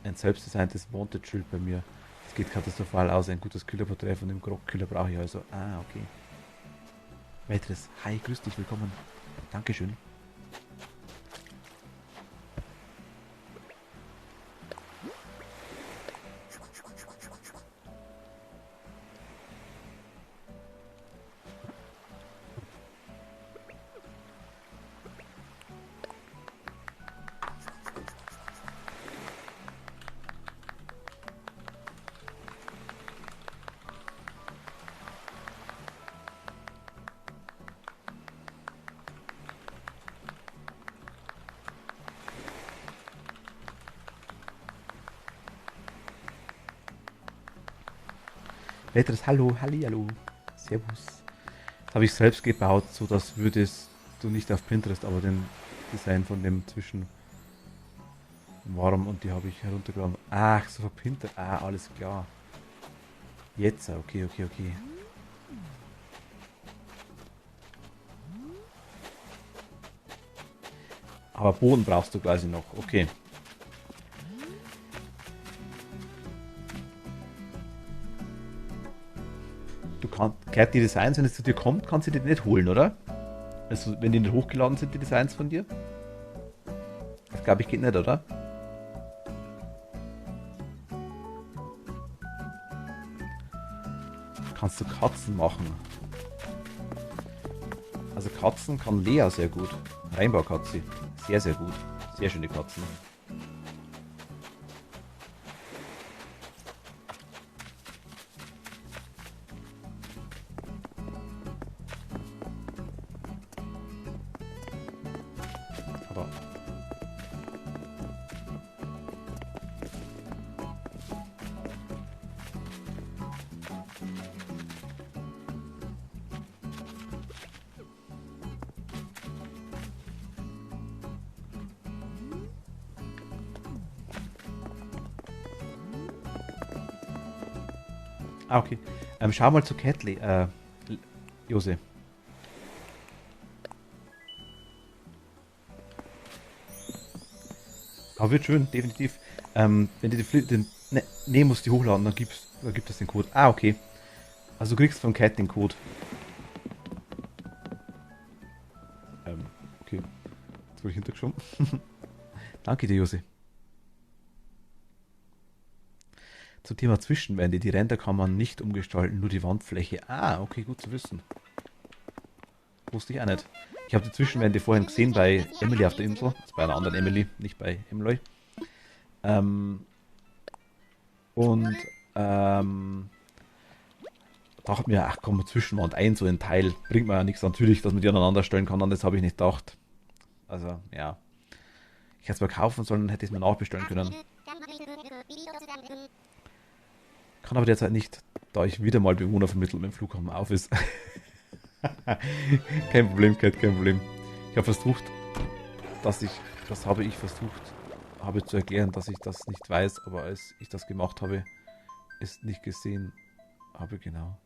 ein selbstdesigntes Wanted-Schild bei mir. Es geht katastrophal aus. Ein gutes Killerporträt von dem Grog-Killer brauche ich also. Ah, okay. Weiteres. Hi, grüß dich, willkommen. Dankeschön. Weiteres Hallo, Hallihallo, Servus. Das habe ich selbst gebaut, so das würdest du nicht auf Pinterest, aber den Design von dem zwischen warm und die habe ich heruntergeladen. Ach, so von Pinterest. Ah, alles klar. Jetzt, okay. Aber Boden brauchst du quasi noch, okay. Gehört die Designs, wenn es zu dir kommt, kannst du die nicht holen, oder? Also, wenn die nicht hochgeladen sind, die Designs von dir? Das glaube ich geht nicht, oder? Kannst du Katzen machen? Also Katzen kann Lea sehr gut. Reinbaukatze. Sehr, sehr gut. Sehr schöne Katzen. Aber okay. Schau mal zu Catley, Jose. Aber wird schön, definitiv. Wenn du musst die hochladen, dann gibt es den Code. Ah, okay. Also du kriegst von Cat den Code. Okay. Jetzt wurde ich hintergeschoben. Danke dir, Jose. Zum Thema Zwischenwände. Die Ränder kann man nicht umgestalten, nur die Wandfläche. Ah, okay, gut zu wissen. Wusste ich auch nicht. Ich habe die Zwischenwände vorhin gesehen bei Emily auf der Insel. Also bei einer anderen Emily, nicht bei Emily. Und da dachte mir, ach komm, Zwischenwand ein, so ein Teil, bringt mir ja nichts. Natürlich, dass man die aneinander stellen kann, an das habe ich nicht gedacht. Also, ja. Ich hätte es mal kaufen sollen, hätte ich es mir nachbestellen können. Kann aber derzeit nicht, da ich wieder mal Bewohner vermittelt mit dem Flughafen auf ist. Kein Problem, Kat, kein Problem. Ich habe versucht, das habe ich versucht, habe zu erklären, dass ich das nicht weiß, aber als ich das gemacht habe, es nicht gesehen habe, genau.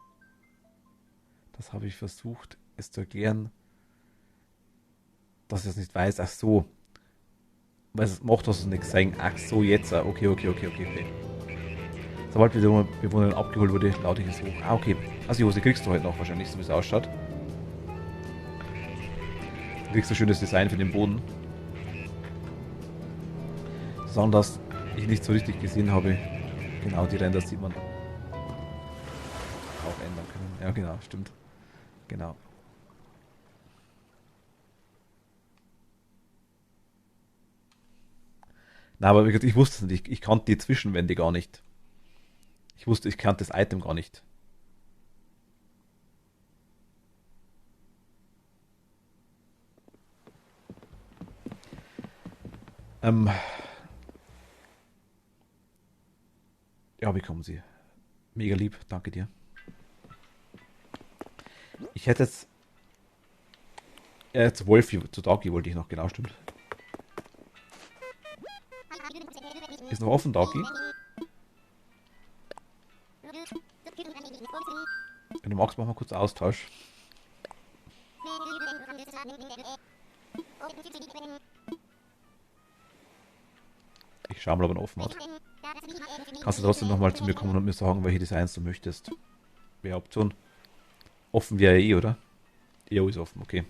Das habe ich versucht, es zu erklären, dass ich das nicht weiß. Ach so. Weil es macht, hast du nicht sagen. Ach so, jetzt. Okay. Sobald wieder Bewohnerin abgeholt wurde, lade ich es hoch. Ah, okay. Also die Hose kriegst du heute noch wahrscheinlich, so wie es ausschaut. Du kriegst ein schönes Design für den Boden. Sagen, dass ich nicht so richtig gesehen habe. Genau, die Ränder sieht man auch ändern können. Ja, genau, stimmt. Genau. Na, aber wie gesagt, ich wusste es nicht. Ich kannte die Zwischenwände gar nicht. Ich kannte das Item gar nicht. Ähm, ja, bekommen Sie. Mega lieb, danke dir. Ich hätte jetzt, zu Wolfi, zu Dagi wollte ich noch, genau, stimmt. Ist noch offen, Dagi? Wenn du magst, machen wir kurz Austausch. Ich schau mal, ob er offen hat. Kannst du trotzdem nochmal zu mir kommen und mir sagen, welche Designs du möchtest? Wäre Option. Offen wäre ja eh, oder? EO ist offen, okay.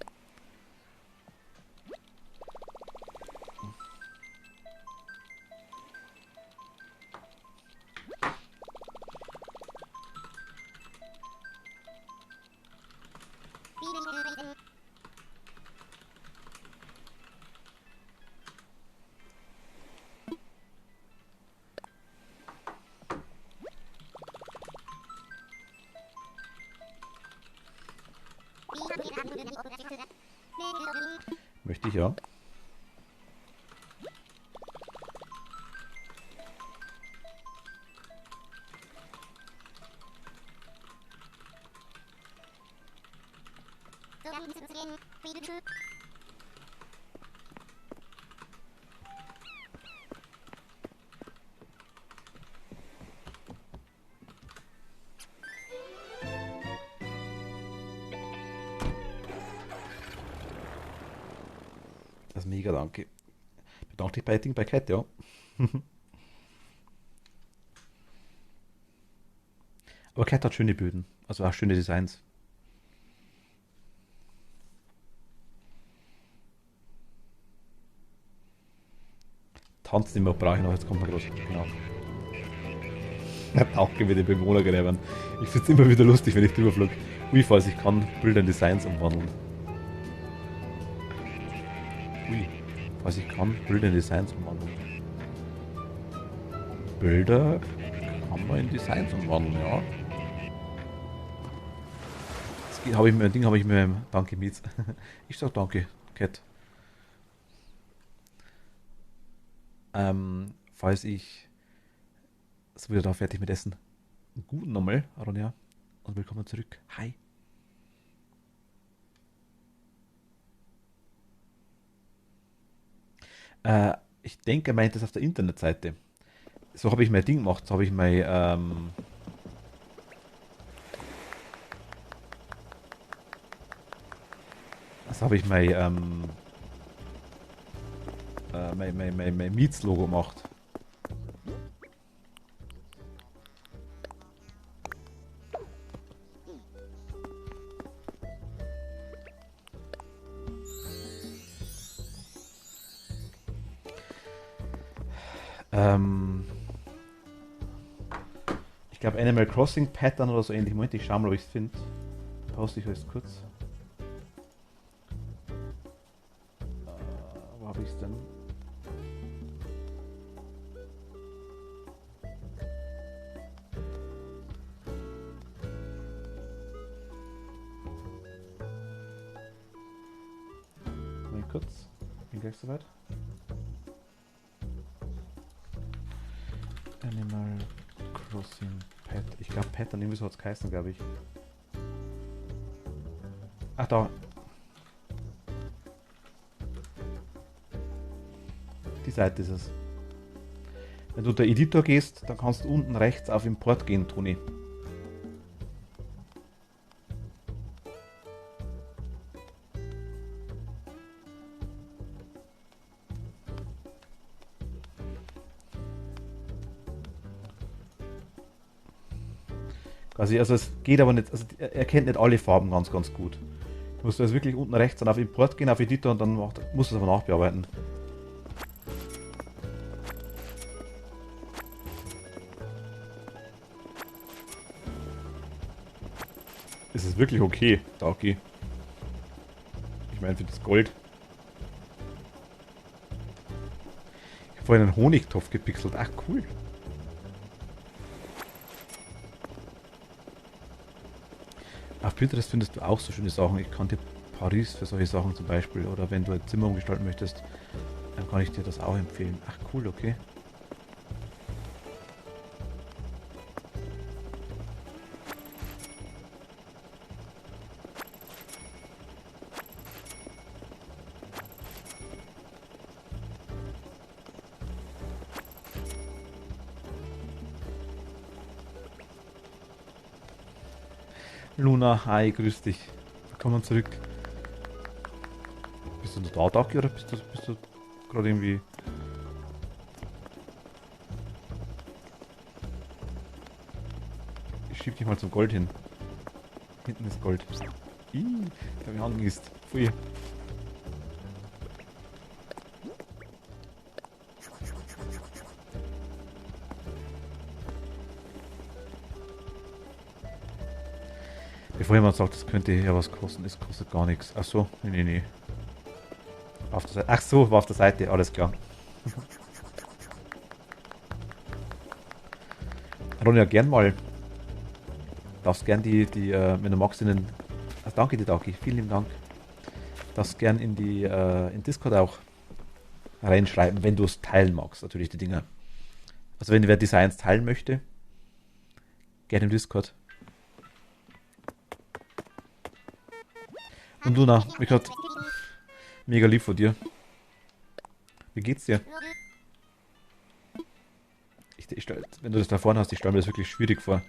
Möchte ich ja. Das ist mega, danke. Bedanke dich bei Cat, ja. Aber Cat hat schöne Böden. Also auch schöne Designs. Tanzen immer brauche ich noch, jetzt kommt noch was. Genau. Auch wieder Bewohner gräbern. Ich finde es immer wieder lustig, wenn ich drüber flog. Ui, falls ich kann, Bilder in Designs umwandeln. Ui, falls ich kann, Bilder in Designs umwandeln. Bilder kann man in Designs umwandeln, ja. Habe ich mir ein Ding, habe ich mir. Danke, Mietz. Ich sag danke, Cat. Falls ich so wieder da fertig mit Essen. Guten nochmal, Aronia. Und willkommen zurück. Hi. Ich denke, er meint das auf der Internetseite. So habe ich mein Ding gemacht. So habe ich mein. So habe ich mein Miets-Logo gemacht. Ich glaube Animal Crossing Pattern oder so ähnlich. Moment, ich schau mal, ob ich es finde. Poste ich euch kurz. Wo habe ich es denn? gleich soweit. Animal Crossing Pet. Ich glaube Pet, dann irgendwie so hat es geheißen, glaube ich. Ach da. Die Seite ist es. Wenn du unter Editor gehst, dann kannst du unten rechts auf Import gehen, Toni. Quasi, also es geht aber nicht, also er erkennt nicht alle Farben ganz, ganz gut. Du musst also wirklich unten rechts dann auf Import gehen, auf Editor und dann musst du es aber nachbearbeiten. Ist es wirklich okay, Dauki? Ich meine, für das Gold. Ich habe vorhin einen Honigtopf gepixelt. Ach, cool. Auf Pinterest findest du auch so schöne Sachen. Ich kannte Paris für solche Sachen zum Beispiel. Oder wenn du ein Zimmer umgestalten möchtest, dann kann ich dir das auch empfehlen. Ach, cool, okay. Luna, hi, grüß dich. Willkommen zurück. Bist du noch da, Daki, oder bist du gerade irgendwie... Ich schieb dich mal zum Gold hin. Hinten ist Gold. Ih, der mich angenießt. Pfui. Bevor jemand sagt, das könnte ja was kosten, es kostet gar nichts. Ach so, nee. Auf der Seite. Ach so, war auf der Seite, alles klar. Ronja, gern mal. Darfst gern wenn du magst, also danke dir, Daki, vielen lieben Dank. Darfst gern in Discord auch reinschreiben, wenn du es teilen magst, natürlich die Dinger. Also wenn wer Designs teilen möchte, gerne im Discord. Und Luna, mich hat mega lieb von dir. Wie geht's dir? Wenn du das da vorne hast, ich stelle mir das wirklich schwierig vor.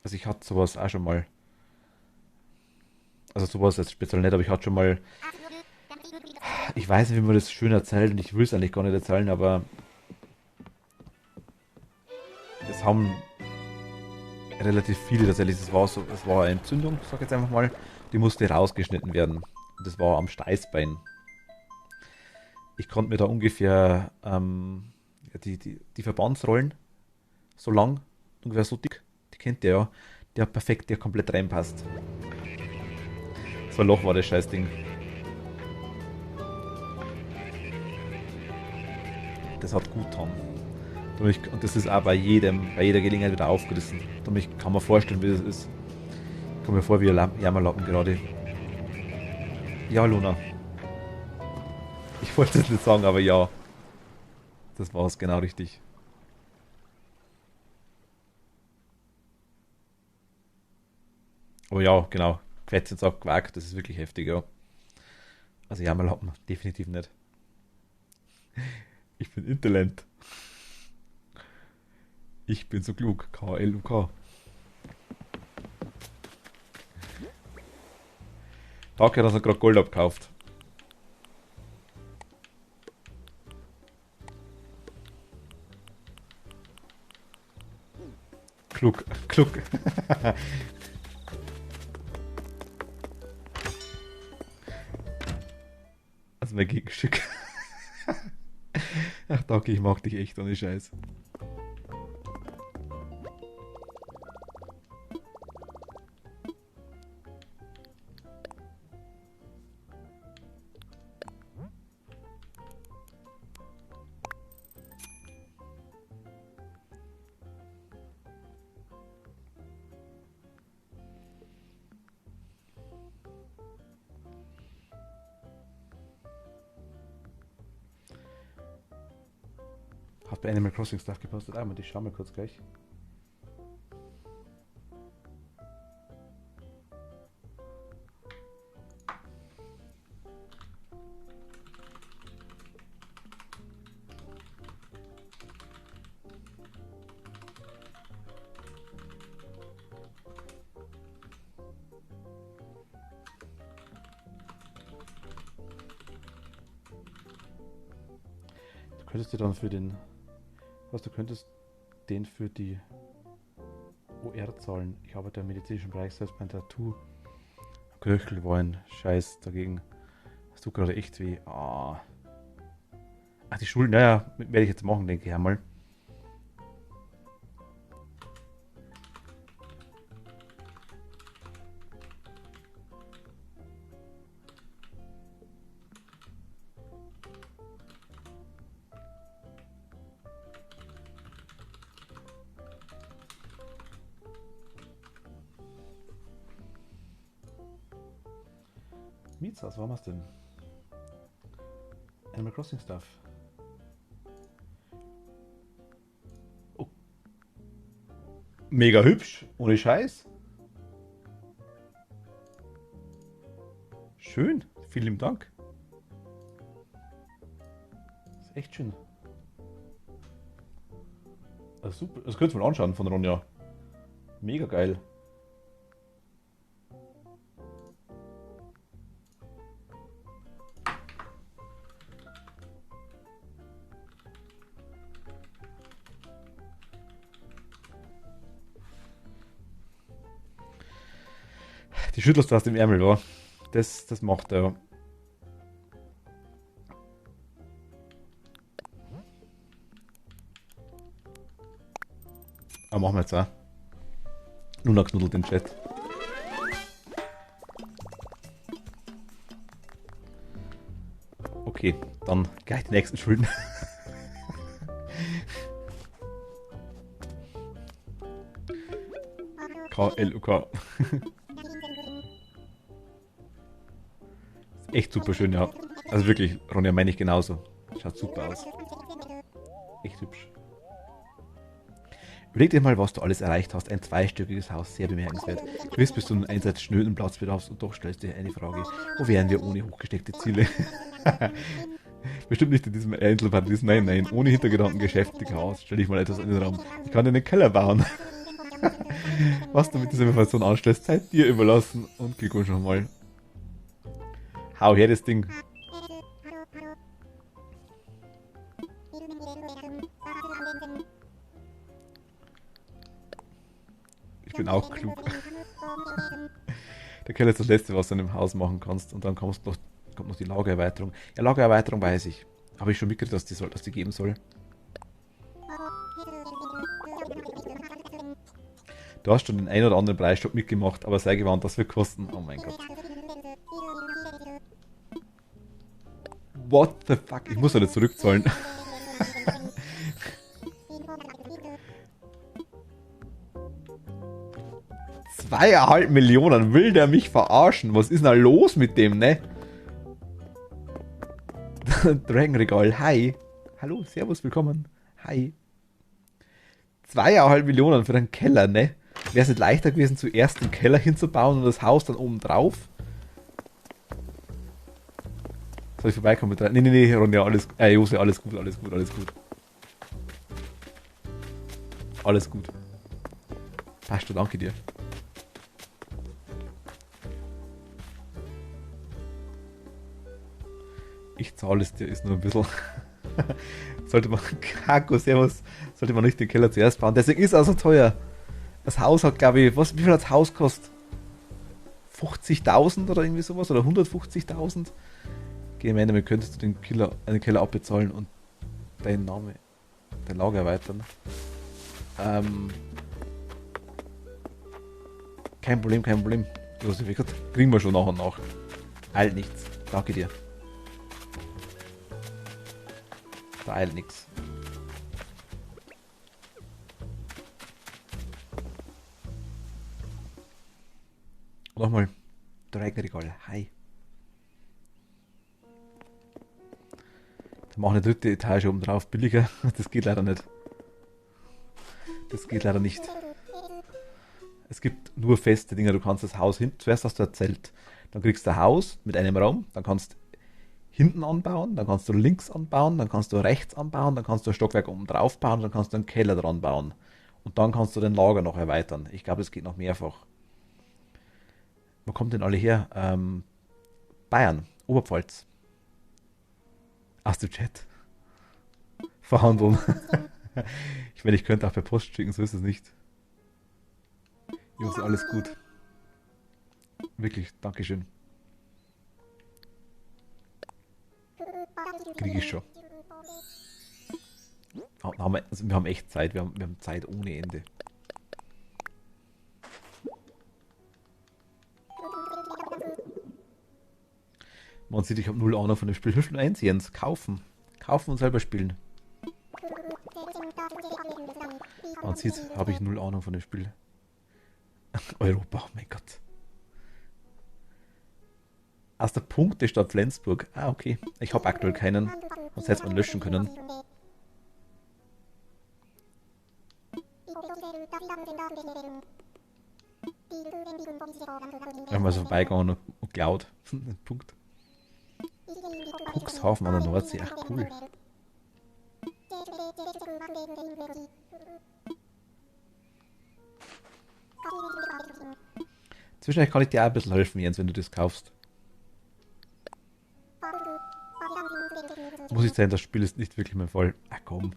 Also ich hatte sowas auch schon mal. Also sowas jetzt speziell nicht, aber ich hatte schon mal. Ich weiß nicht, wie man das schön erzählt und ich will es eigentlich gar nicht erzählen, aber es haben relativ viele tatsächlich. Es war eine Entzündung, sag ich jetzt einfach mal. Die musste rausgeschnitten werden. Und das war am Steißbein. Ich konnte mir da ungefähr die Verbandsrollen so lang, ungefähr so dick, die kennt ihr ja, der komplett reinpasst. So ein Loch war das Scheißding. Das hat gut getan. Und das ist auch bei jeder Gelegenheit wieder aufgerissen. Damit kann man vorstellen, wie das ist. Ich komme mir vor wie ein Jammerlappen gerade. Ja, Luna. Ich wollte es nicht sagen, aber ja. Das war es genau richtig. Aber ja, genau. Quetzchen sagt Quark, das ist wirklich heftig, ja. Also Jammerlappen, definitiv nicht. Ich bin Interland. Ich bin so klug. KLUK. Danke, dass er gerade Gold abkauft. Klug. Also mein Gegenstück. Ach, danke, ich mag dich echt ohne Scheiß. Hat bei Animal Crossing Stuff gepostet. Ah, ich schau mal kurz gleich. Du könntest dir dann für den... Was, du könntest den für die OR zahlen. Ich arbeite im medizinischen Bereich, selbst mein Tattoo. Knöchel wollen. Scheiß dagegen. Das tut gerade echt weh. Ah. Ach, die Schulden, naja, werde ich jetzt machen, denke ich einmal. Mietshaus, warum hast du denn? Animal Crossing Stuff. Oh. Mega hübsch, ohne Scheiß. Schön, vielen Dank. Ist echt schön. Also super, das könnt ihr mal anschauen von Ronja. Mega geil. Die schüttelst du aus dem Ärmel, war. Das macht er. Aber machen wir jetzt auch. Luna knuddelt den Chat. Okay, dann gleich die nächsten Schulden. KLUK. Echt super schön, ja. Also wirklich, Ronja, meine ich genauso. Schaut super aus. Echt hübsch. Überleg dir mal, was du alles erreicht hast. Ein zweistöckiges Haus, sehr bemerkenswert. Gewiss bist du nun einsatz schnöden Platzbedarfs und doch stellst du dir eine Frage. Wo wären wir ohne hochgesteckte Ziele? Bestimmt nicht in diesem Einzelparadies. Nein, nein, ohne Hintergedanken geschäftig Haus. Stell dich mal etwas in den Raum. Ich kann dir einen Keller bauen. Was du mit dieser Information anstellst, sei dir überlassen. Und Glückwunsch nochmal. Hau her das Ding. Ich bin auch klug. Der Keller ist das Letzte, was du in einem Haus machen kannst. Und dann kommt noch die Lagererweiterung. Ja, Lagererweiterung weiß ich. Habe ich schon mitgekriegt, dass die geben soll. Du hast schon den ein oder anderen Preisstopp mitgemacht, aber sei gewarnt, das wird kosten. Oh mein Gott. What the fuck? Ich muss alle zurückzahlen. 2,5 Millionen. Will der mich verarschen? Was ist denn da los mit dem, ne? Dragonregal, hi. Hallo, servus, willkommen. Hi. 2,5 Millionen für einen Keller, ne? Wäre es nicht leichter gewesen, zuerst den Keller hinzubauen und das Haus dann oben drauf? Soll ich vorbeikommen mit rein? Nee, Ronja, Jose, alles gut. Alles gut. Passt du, danke dir. Ich zahle es dir, ist nur ein bisschen. Sollte man, Kako, servus, sollte man nicht den Keller zuerst bauen. Deswegen ist es auch so teuer. Das Haus hat, glaube ich, wie viel hat das Haus gekostet? 50.000 oder irgendwie sowas? Oder 150.000? Geh am Ende, könntest du den Keller abbezahlen und dein Lager erweitern. Kein Problem. Josef, kriegen wir schon nach und nach. Eilt nichts. Danke dir. Da eilt nichts. Nochmal. Dragonregal. Hi. Mach eine dritte Etage oben drauf billiger. Das geht leider nicht. Das geht leider nicht. Es gibt nur feste Dinge. Du kannst das Haus hinten. Zuerst hast du ein Zelt. Dann kriegst du ein Haus mit einem Raum. Dann kannst du hinten anbauen. Dann kannst du links anbauen. Dann kannst du rechts anbauen. Dann kannst du ein Stockwerk oben drauf bauen. Dann kannst du einen Keller dran bauen. Und dann kannst du den Lager noch erweitern. Ich glaube, es geht noch mehrfach. Wo kommt denn alle her? Bayern, Oberpfalz. Aus dem Chat. Verhandeln. Ich meine, ich könnte auch per Post schicken, so ist es nicht. Jungs, alles gut. Wirklich, Dankeschön. Kriege ich schon. Wir haben echt Zeit, wir haben Zeit ohne Ende. Man sieht, ich habe null Ahnung von dem Spiel. Hilf nur eins, Jens. Kaufen. Kaufen und selber spielen. Man sieht, habe ich null Ahnung von dem Spiel. Europa, oh mein Gott. Aus der Punktestadt Flensburg. Ah, okay. Ich habe aktuell keinen. Sonst hätte man löschen können. Wenn wir so vorbeigegangen und klaut. Punkt. Cuxhaven an der Nordsee. Ach, cool. Zwischendurch kann ich dir auch ein bisschen helfen, Jens, wenn du das kaufst. Muss ich sagen, das Spiel ist nicht wirklich mein Fall. Ach komm.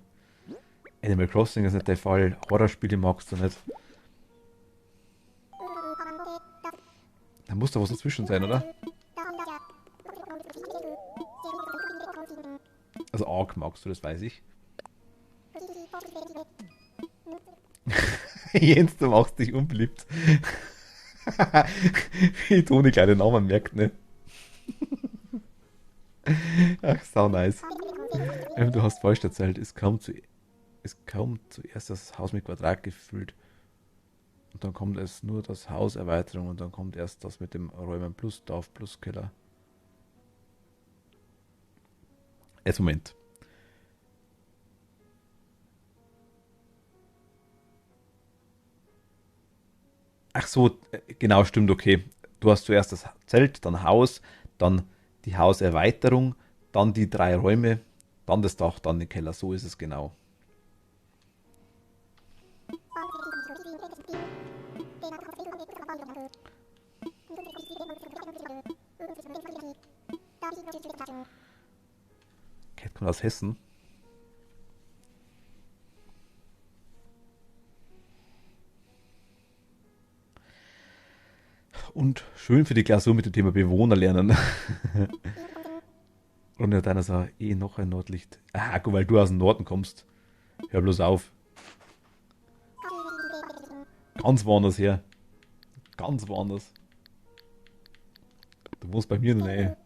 Animal Crossing ist nicht der Fall. Horrorspiele magst du nicht. Da muss doch was dazwischen sein, oder? Also Ark magst du, das weiß ich. Jens, du machst dich unbeliebt. Wie Toni kleine Namen merkt, ne? Ach, sau nice. Du hast falsch erzählt, ist kaum zuerst das Haus mit Quadrat gefüllt. Und dann kommt es nur das Hauserweiterung und dann kommt erst das mit dem Räumen plus Dorf plus Keller. Jetzt Moment. Ach so, genau, stimmt, okay. Du hast zuerst das Zelt, dann Haus, dann die Hauserweiterung, dann die 3 Räume, dann das Dach, dann den Keller. So ist es genau. Cat kommt aus Hessen. Und schön für die Klausur mit dem Thema Bewohner lernen. Und ja, deiner sagt, noch ein Nordlicht. Ah, guck, weil du aus dem Norden kommst. Hör bloß auf. Ganz woanders her. Ganz woanders. Du wohnst bei mir in der Nähe.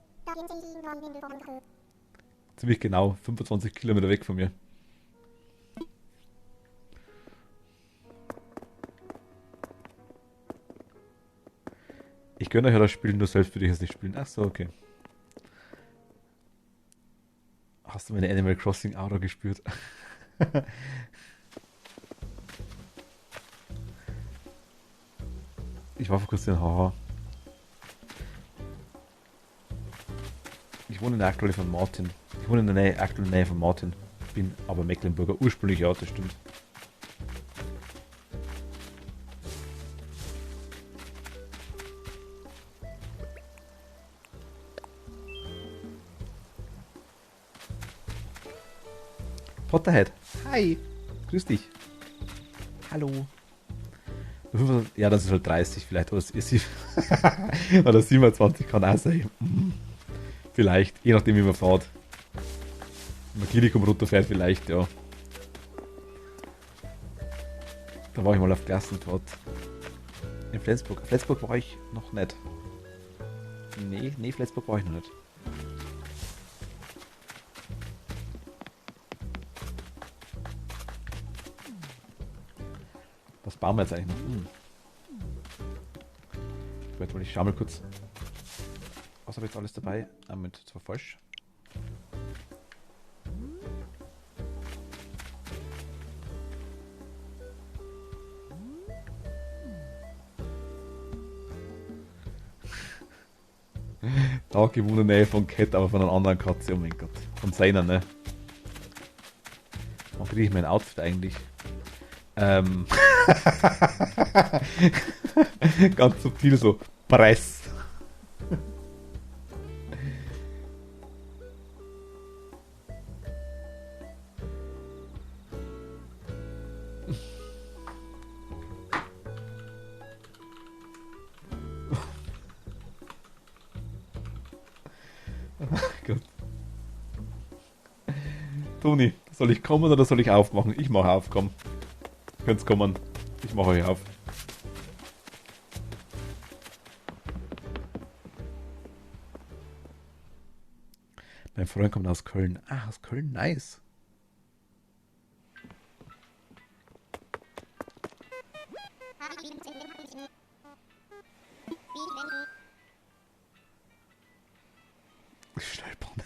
Ziemlich genau, 25 Kilometer weg von mir. Ich gönne euch ja das Spiel, nur selbst würde ich es nicht spielen. Ach so, okay. Hast du meine Animal Crossing Aura gespürt? Ich war vor kurzem in Haha. Ich wohne in der aktuellen von Martin. Ich wohne in der aktuellen Nähe von Martin. Bin aber Mecklenburger. Ursprünglich ja, das stimmt. Potterhead. Hi. Grüß dich. Hallo. Ja, das ist halt 30 vielleicht. Oder, oder 27 kann auch sein. Vielleicht. Je nachdem, wie man fährt. Wenn man Klinikum runterfährt, vielleicht, ja. Da war ich mal auf Klassenfahrt. In Flensburg. Flensburg war ich noch nicht. Nee, Flensburg war ich noch nicht. Was bauen wir jetzt eigentlich noch? Ich schau mal kurz. Was habe ich jetzt alles dabei? Mit zwar falsch. Da gewonnene von Cat, aber von einer anderen Katze, oh mein Gott. Von seiner, ne? Wann kriege ich mein Outfit eigentlich? Ähm. Ganz subtil so. Press. Gott. Toni, soll ich kommen oder soll ich aufmachen? Ich mache auf, komm. Könnt's kommen. Ich mache euch auf. Mein Freund kommt aus Köln. Ah, aus Köln, nice. Schnellbahnen.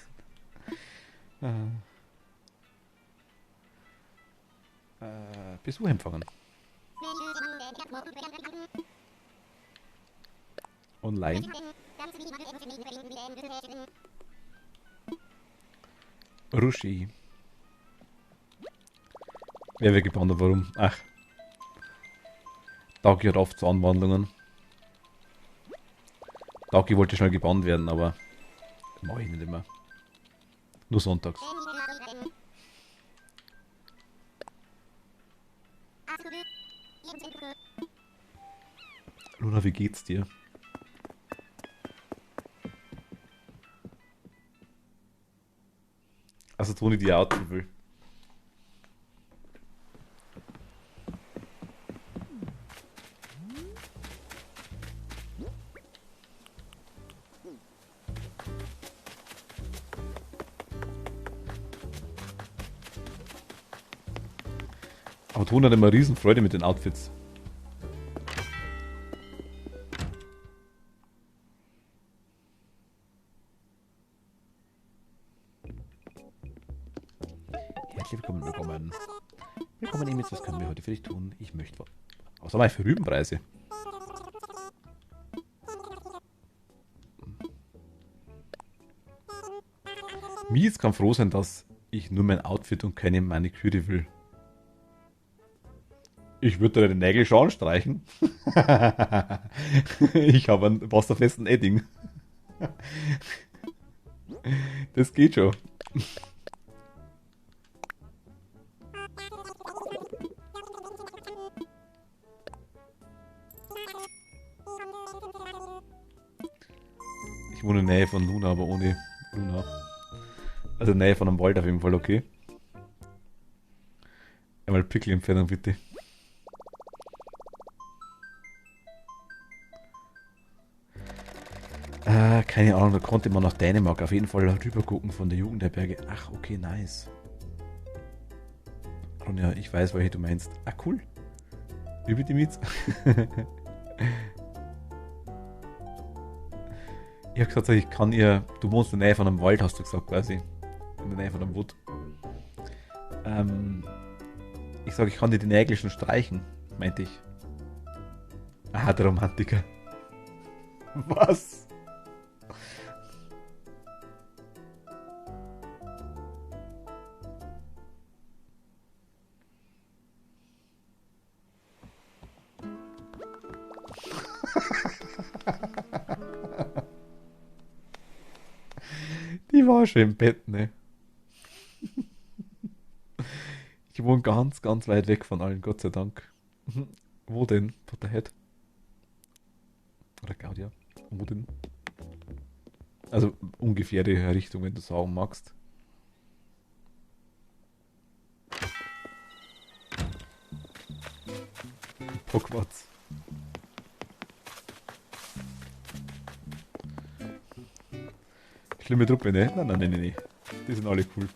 Besuch empfangen. Online. Ruschi. Wer wird gebannt und warum? Ach. Dagi hat oft so Anwandlungen. Dagi wollte schnell gebannt werden, aber mache ich nicht immer. Nur sonntags. Luna, wie geht's dir? Also Toni, die outen will. Aber Toni hat immer Riesenfreude mit den Outfits. Herzlich willkommen. Willkommen, Emils, was können wir heute für dich tun? Ich möchte was. Außer mal für Rübenpreise. Mies kann froh sein, dass ich nur mein Outfit und keine Maniküre will. Ich würde deine Nägel schon streichen. Ich habe einen wasserfesten Edding. Das geht schon. Ich wohne in der Nähe von Luna, aber ohne Luna. Also in der Nähe von einem Wald auf jeden Fall, okay. Einmal Pickelentfernung bitte. Keine Ahnung, da konnte man nach Dänemark auf jeden Fall rüber gucken von der Jugendherberge. Ach, okay, nice. Ronja, ich weiß, welche du meinst. Ah, cool. Über die Miets. Ich habe gesagt, ich kann ihr. Du wohnst in der Nähe von einem Wald, hast du gesagt, quasi. In der Nähe von einem Wood. Ich sage, ich kann dir die Nägel schon streichen, meinte ich. Ah, der Romantiker. Was? Die war schon im Bett, ne? Ich wohne ganz, ganz weit weg von allen, Gott sei Dank. Wo denn? Potterhead? Oder Claudia? Wo denn? Also ungefähr die Richtung, wenn du sagen magst. Hogwarts. Schlimme Truppe, ne? Nein, nein, nein, nein. Die sind alle cool.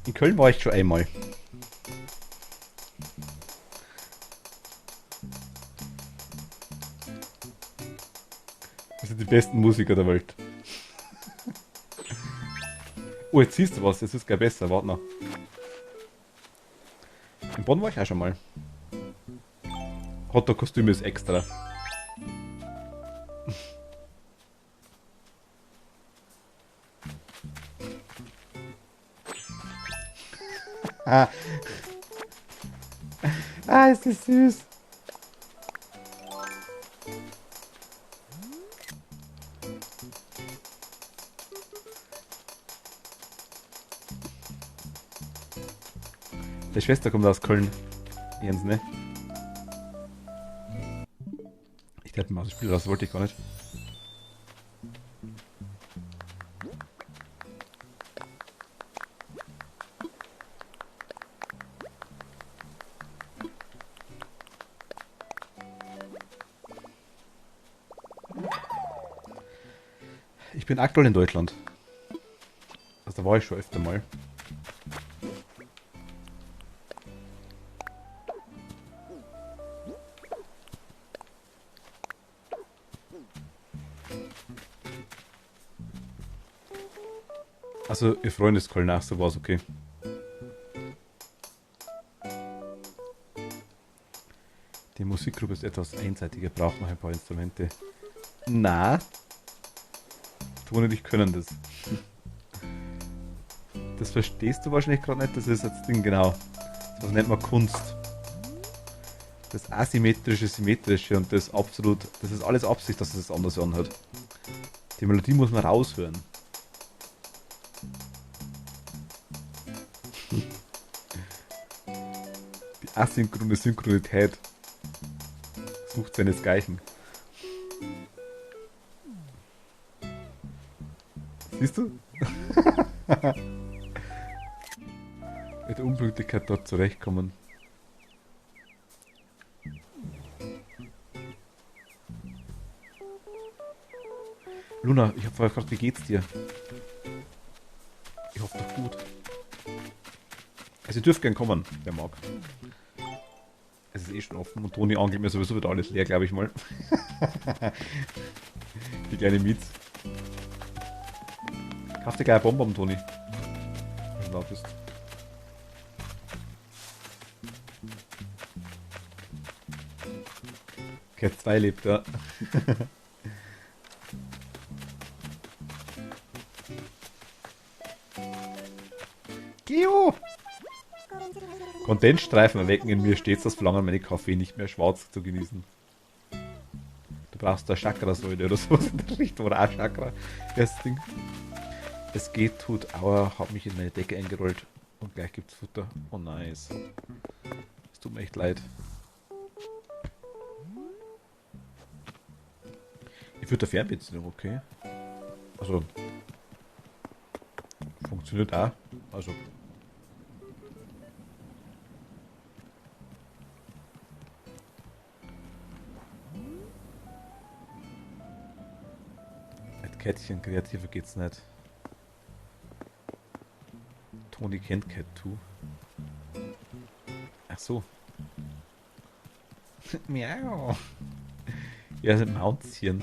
In Köln war ich schon einmal. Das sind die besten Musiker der Welt. Oh, jetzt siehst du was, jetzt ist gleich besser, warte noch. In Bonn war ich auch schon mal. Hotdog-Kostüm ist extra. Ah. Ah, ist das süß. Die Schwester kommt aus Köln. Jens, ne? Ich hätte mal aus dem Spiel raus, wollte ich gar nicht. Ich bin aktuell in Deutschland. Also da war ich schon öfter mal. Also ihr Freund ist Köln, ach so war's, okay. Die Musikgruppe ist etwas einseitiger, braucht noch ein paar Instrumente. Na, Tone, dich können das. Das verstehst du wahrscheinlich gerade nicht, das ist das Ding, genau. Das nennt man Kunst. Das Asymmetrische, Symmetrische und das absolut, das ist alles Absicht, dass es das anders anhört. Die Melodie muss man raushören. Die asynchrone Synchronität sucht seinesgleichen. Siehst du? Mit der Unpünktlichkeit dort zurechtkommen. Luna, ich habe vorher gefragt, wie geht's dir? Ich hoffe doch gut. Also ihr dürft gern kommen, wer mag. Es ist eh schon offen und Toni angelt mir sowieso wieder alles leer, glaube ich mal. Die kleine Mietz. Kauf dir gleich eine Bonbon, Toni. Wenn du da bist. Cat 2 lebt, ja. Geo! Kondensstreifen erwecken in mir stets das Verlangen, meine Kaffee nicht mehr schwarz zu genießen. Du brauchst da Chakrasäule oder sowas in der Richtung, oder auch Chakra. Das Ding. Es geht, tut, aua, hab mich in meine Decke eingerollt und gleich gibt's Futter. Oh nice. Es tut mir echt leid. Ich würde der Fernbedienung, okay. Also, funktioniert auch. Also, mit Kätzchen kreativer geht's nicht. Toni kennt Cat 2. Ach so. Miau. Ja, sind Maunzchen.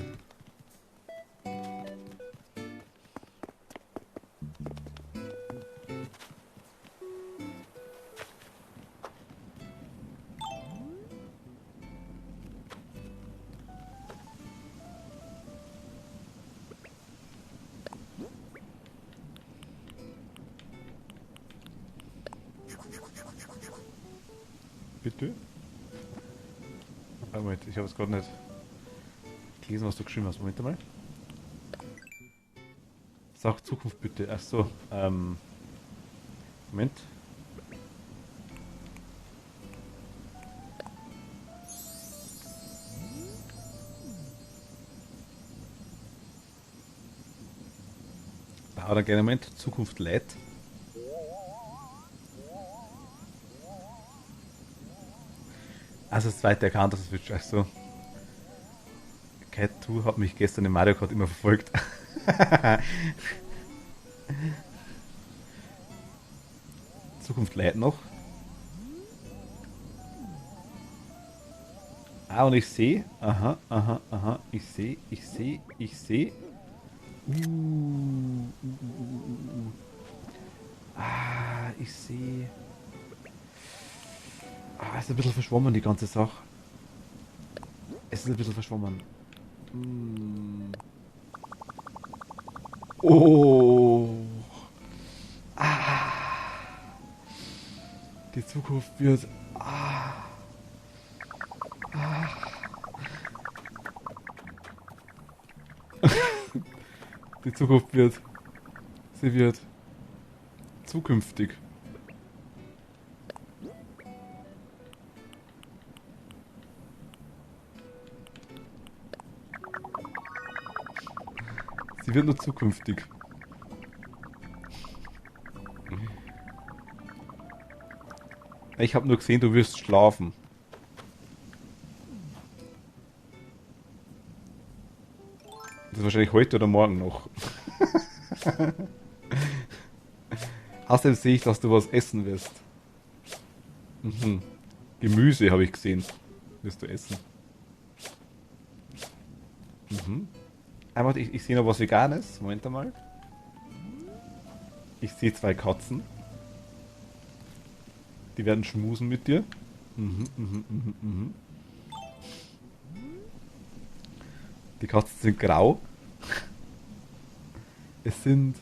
Bitte? Moment, ich habe es gerade nicht gelesen, was du geschrieben hast. Moment mal. Sag Zukunft bitte. Ach so, Moment. Dauert einen kleinen Moment. Zukunft lädt. Also das zweite erkannt, das ist Switch. Ach so. Cat 2 hat mich gestern im Mario Kart immer verfolgt. Zukunft lädt noch. Ah, und ich sehe. Aha, aha, aha. Ich sehe, ich sehe, ich sehe. Ah, ich sehe. Ah, ist ein bisschen verschwommen, die ganze Sache. Es ist ein bisschen verschwommen. Oh. Die Zukunft wird. Die Zukunft wird. Sie wird. Zukünftig. Sie wird nur zukünftig. Ich habe nur gesehen, du wirst schlafen. Das ist wahrscheinlich heute oder morgen noch. Außerdem sehe ich, dass du was essen wirst. Mhm. Gemüse habe ich gesehen. Wirst du essen. Mhm. Einmal, ich sehe noch was Veganes. Moment einmal. Ich sehe 2 Katzen. Die werden schmusen mit dir. Mhm, mhm, mhm, mhm. Die Katzen sind grau. Es sind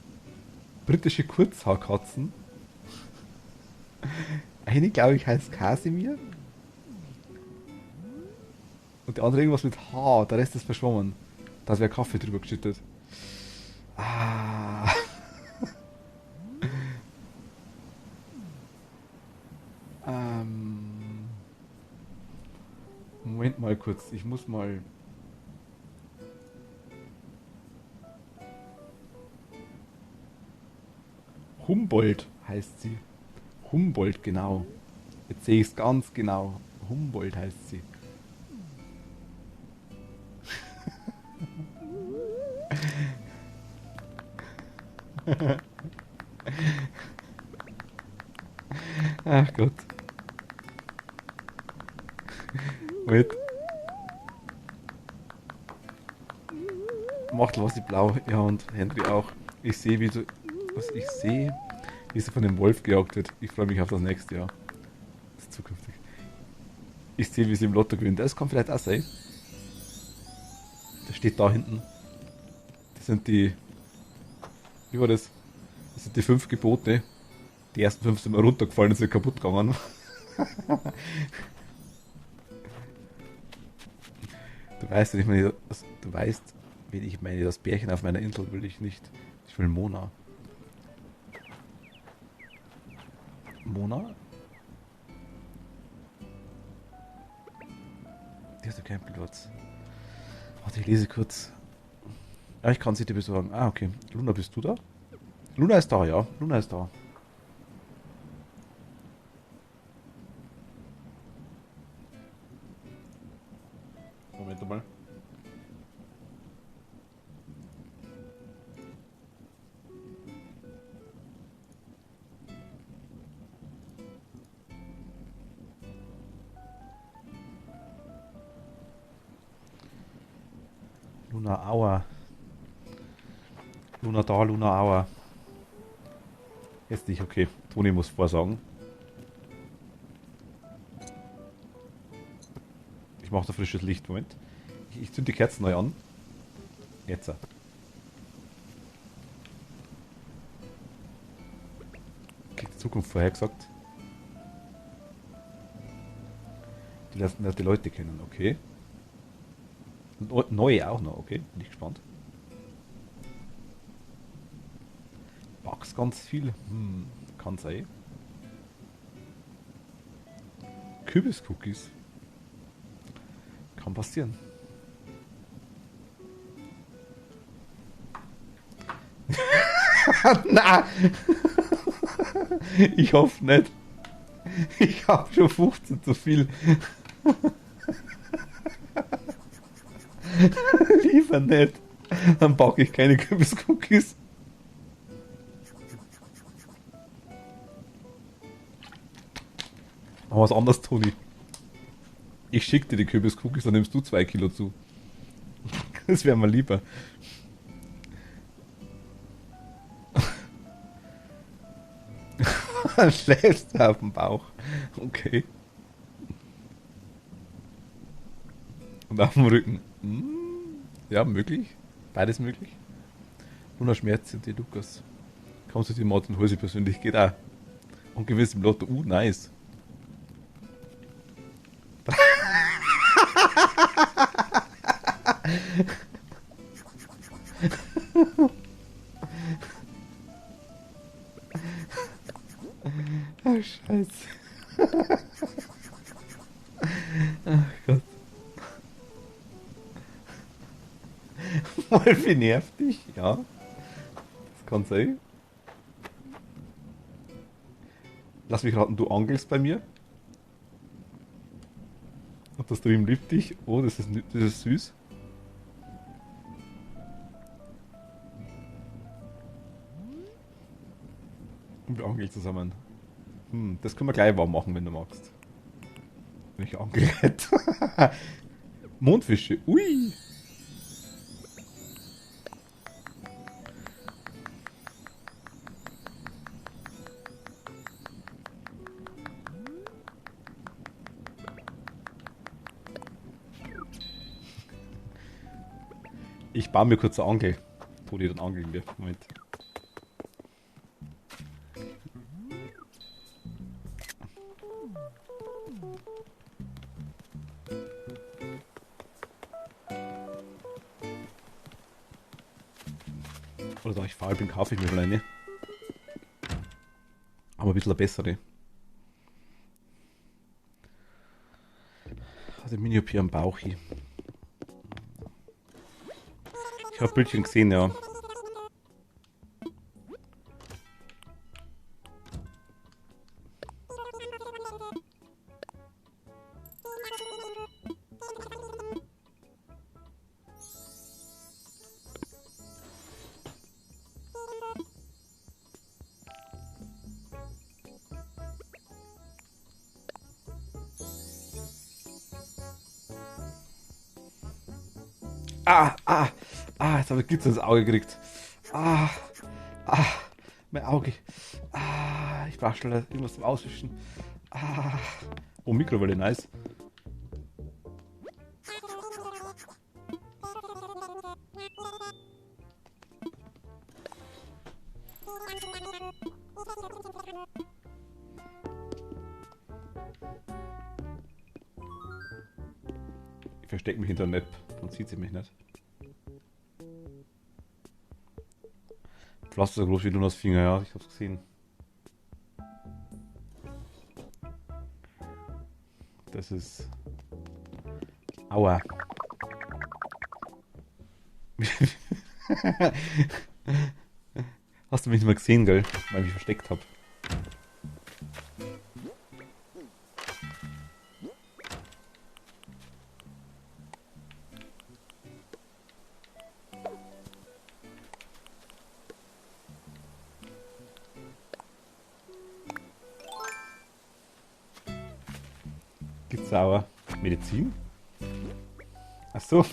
britische Kurzhaarkatzen. Eine, glaube ich, heißt Kasimir. Und der andere irgendwas mit H. Der Rest ist verschwommen. Da wäre Kaffee drüber geschüttet. Ah. Moment mal kurz. Ich muss mal... Humboldt heißt sie. Humboldt, genau. Jetzt sehe ich es ganz genau. Humboldt heißt sie. Ach Gott. Moment. Macht was die blau. Ja, und Henry auch. Ich sehe, wie du... Was ich sehe, wie sie von dem Wolf gejagt wird. Ich freue mich auf das nächste Jahr. Das ist zukünftig. Ich sehe, wie sie im Lotto gewinnt. Das kann vielleicht auch sein. Das steht da hinten. Das sind die... Wie war das? Das sind die 5 Gebote. Die ersten 5 sind mal runtergefallen und sind kaputt gegangen. Du weißt, wenn ich meine... Du weißt, wen ich meine. Das Bärchen auf meiner Insel will ich nicht. Ich will Mona. Mona? Der ist der Campingplatz. Warte, ich lese kurz. Ja, ich kann sie dir besorgen. Ah, okay. Luna, bist du da? Luna ist da, ja. Luna ist da. Moment mal. Luna Aua. Luna da, Luna Aua. Jetzt nicht, okay. Toni muss vorsagen. Ich mache da frisches Licht. Moment. Ich zünd die Kerzen neu an. Jetzt. Kriegt die Zukunft vorhergesagt. Die lassen die Leute kennen, okay. Neue auch noch, okay. Bin ich gespannt. Bugs ganz viel. Kann sein. Kürbis-Cookies. Kann passieren. Na! Ich hoffe nicht. Ich habe schon 15 zu viel. Lieber nicht. Dann backe ich keine Kürbiscookies. Aber was anderes, Toni. Ich schicke dir die Kürbiscookies, dann nimmst du 2 Kilo zu. Das wäre mir lieber. Dann schläfst du auf dem Bauch. Okay. Und auf dem Rücken. Ja, möglich. Beides möglich. Luna Schmerz und die Lukas. Kommst du die Martin Hose persönlich? Geht auch. Und gewiss im Lotto. Nice. Oh, Scheiße. Ach Gott. Wolfi nervt dich? Ja. Das kann sein. Lass mich raten, du angelst bei mir. Und das Stream liebt dich. Oh, das ist süß. Und wir angeln zusammen. Das können wir gleich warm machen, wenn du magst. Wenn ich Angel hätte. Mondfische. Ui. Ich baue mir kurz eine Angel. Toni, dann angeln wir. Moment. Oder da ich faul bin, kaufe ich mir mal eine. Aber ein bisschen eine bessere. Hat ein Mini-OP am Bauch hier. Ich habe Bildchen gesehen, ja. Jetzt habe ich Glitzer ins Auge gekriegt. Mein Auge. Ich brauche schnell irgendwas zum Auswischen. Oh, Mikrowelle, nice. Ich verstecke mich hinter der Map, dann sieht sie mich nicht. Pflaster so groß wie Lunas Finger, ja, ich hab's gesehen. Das ist... Aua. Hast du mich nicht mal gesehen, gell? Weil ich mich versteckt hab. Gibt's sauer. Medizin? Ach so.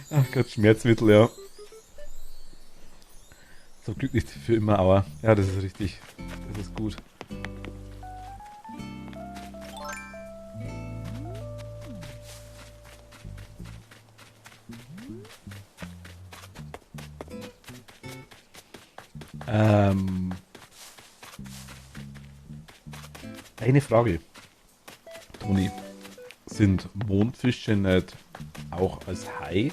Ach Gott, Schmerzmittel, ja. Zum Glück nicht für immer, aber ja, das ist richtig. Das ist gut. Eine Frage, Toni. Sind Mondfische nicht auch als Hai?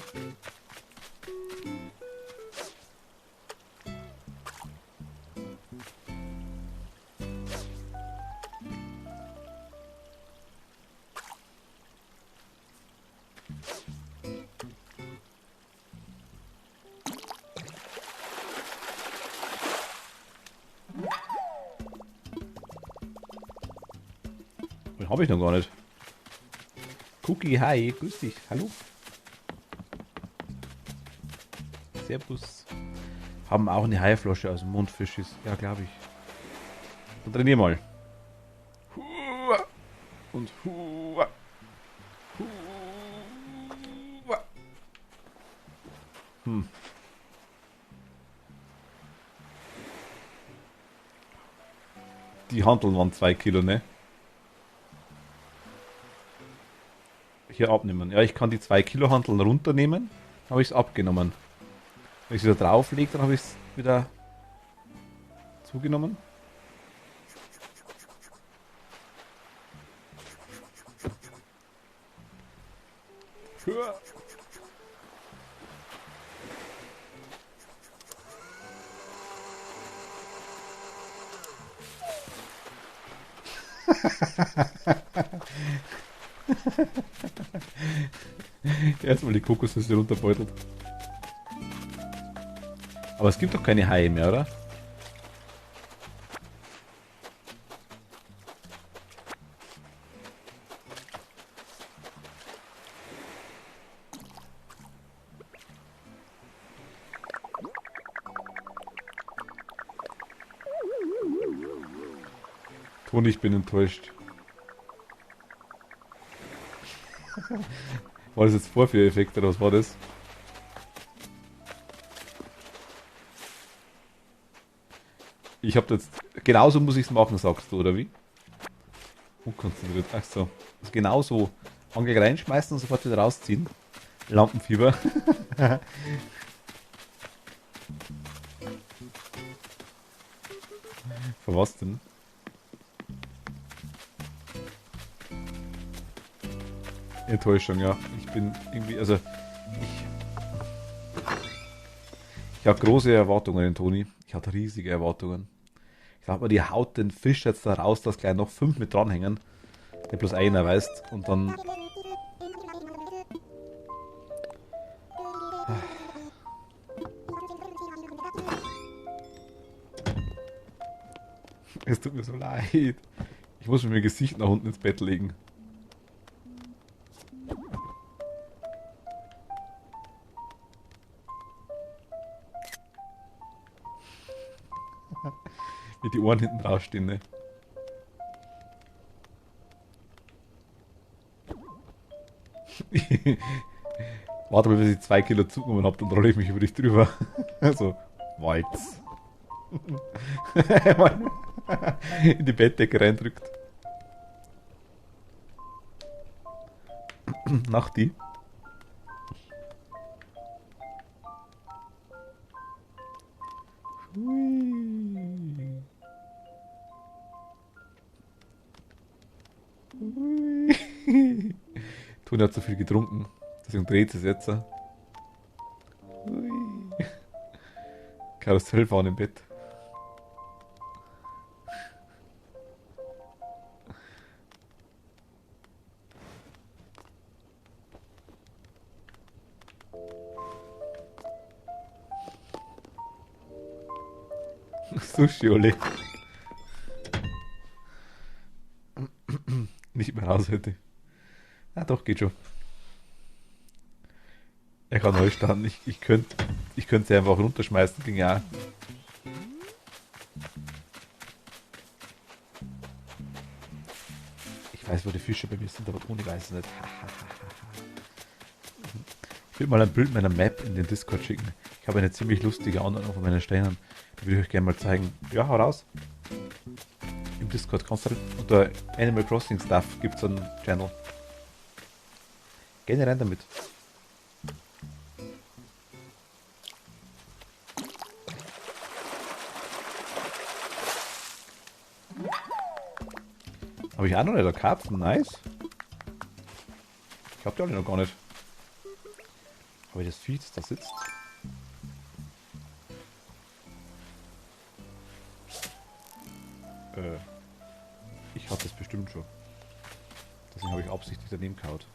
habe ich noch gar nicht. Cookie, hi, grüß dich, hallo. Servus. Haben auch eine Haiflosche, also Mundfisch ist, ja glaube ich. Dann trainier mal. Und Die Hanteln waren 2 Kilo, ne? Hier abnehmen. Ja, ich kann die 2 Kilo Hanteln runternehmen. Habe ich es abgenommen. Wenn ich es wieder drauflege, dann habe ich es wieder zugenommen. Erstmal die Kokosnüsse runterbeutelt. Aber es gibt doch keine Haie mehr, oder? Toni, ich bin enttäuscht. War das jetzt Vorführeffekt oder was war das? Ich hab jetzt... Genauso muss ich es machen, sagst du, oder wie? Unkonzentriert. Ach so. Also genauso. Angel reinschmeißen und sofort wieder rausziehen. Lampenfieber. Für was denn? Enttäuschung, ja. Ich bin irgendwie, also ich habe große Erwartungen in Toni. Ich hatte riesige Erwartungen. Ich dachte mir, die haut den Fisch jetzt da raus, dass gleich noch 5 mit dranhängen. Der bloß einer weißt. Und dann... Es tut mir so leid. Ich muss mir mein Gesicht nach unten ins Bett legen. Wie die Ohren hinten draufstehen, ne? Warte mal, bis ich 2 Kilo zugenommen habe, dann rolle ich mich über dich drüber. So, Walz. In die Bettdecke reindrückt. Nachti. Hui. Hui. Toni hat zu viel getrunken. Deswegen dreht es jetzt. Hui. Karussellfahren im Bett. Sushi, Ole. Nicht mehr raus heute. Ah, doch, geht schon. Er kann neu starten. Ich könnte sie einfach runterschmeißen. Ging ja. Ich weiß, wo die Fische bei mir sind, aber Toni weiß es nicht. Ich will mal ein Bild meiner Map in den Discord schicken. Ich habe eine ziemlich lustige Anordnung von meinen Steinen. Die will ich euch gerne mal zeigen. Ja, hau raus. Im Discord kannst du halt unter Animal Crossing Stuff gibt es einen Channel. Gerne rein damit. Habe ich auch noch nicht, der Karpfen, nice. Ich hab die alle noch gar nicht. Aber das Vieh, das da sitzt. Ich hatte das bestimmt schon. Deswegen habe ich absichtlich daneben gehaut.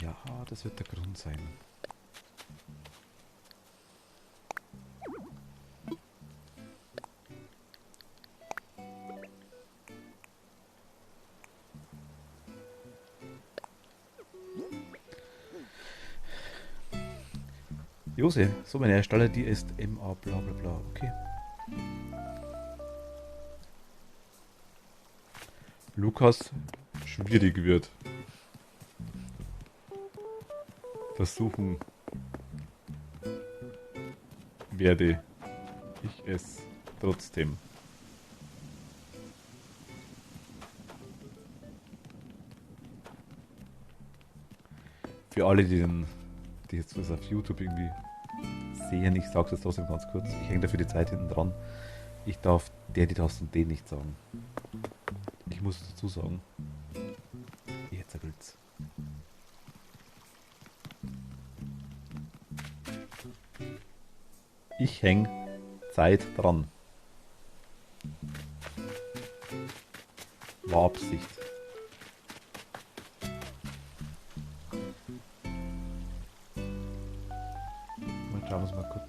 Ja, das wird der Grund sein. Jose, so meine Erstaller, die ist MA bla bla bla. Okay. Lukas schwierig wird. Versuchen werde ich es trotzdem. Für alle, die jetzt das auf YouTube irgendwie sehen, ich sag's jetzt trotzdem ganz kurz. Ich hänge dafür die Zeit hinten dran. Ich darf die Taste und den nicht sagen. Ich muss dazu sagen. Jetzt will's. Ich häng Zeit dran. War Absicht. Mal schauen wir es mal kurz.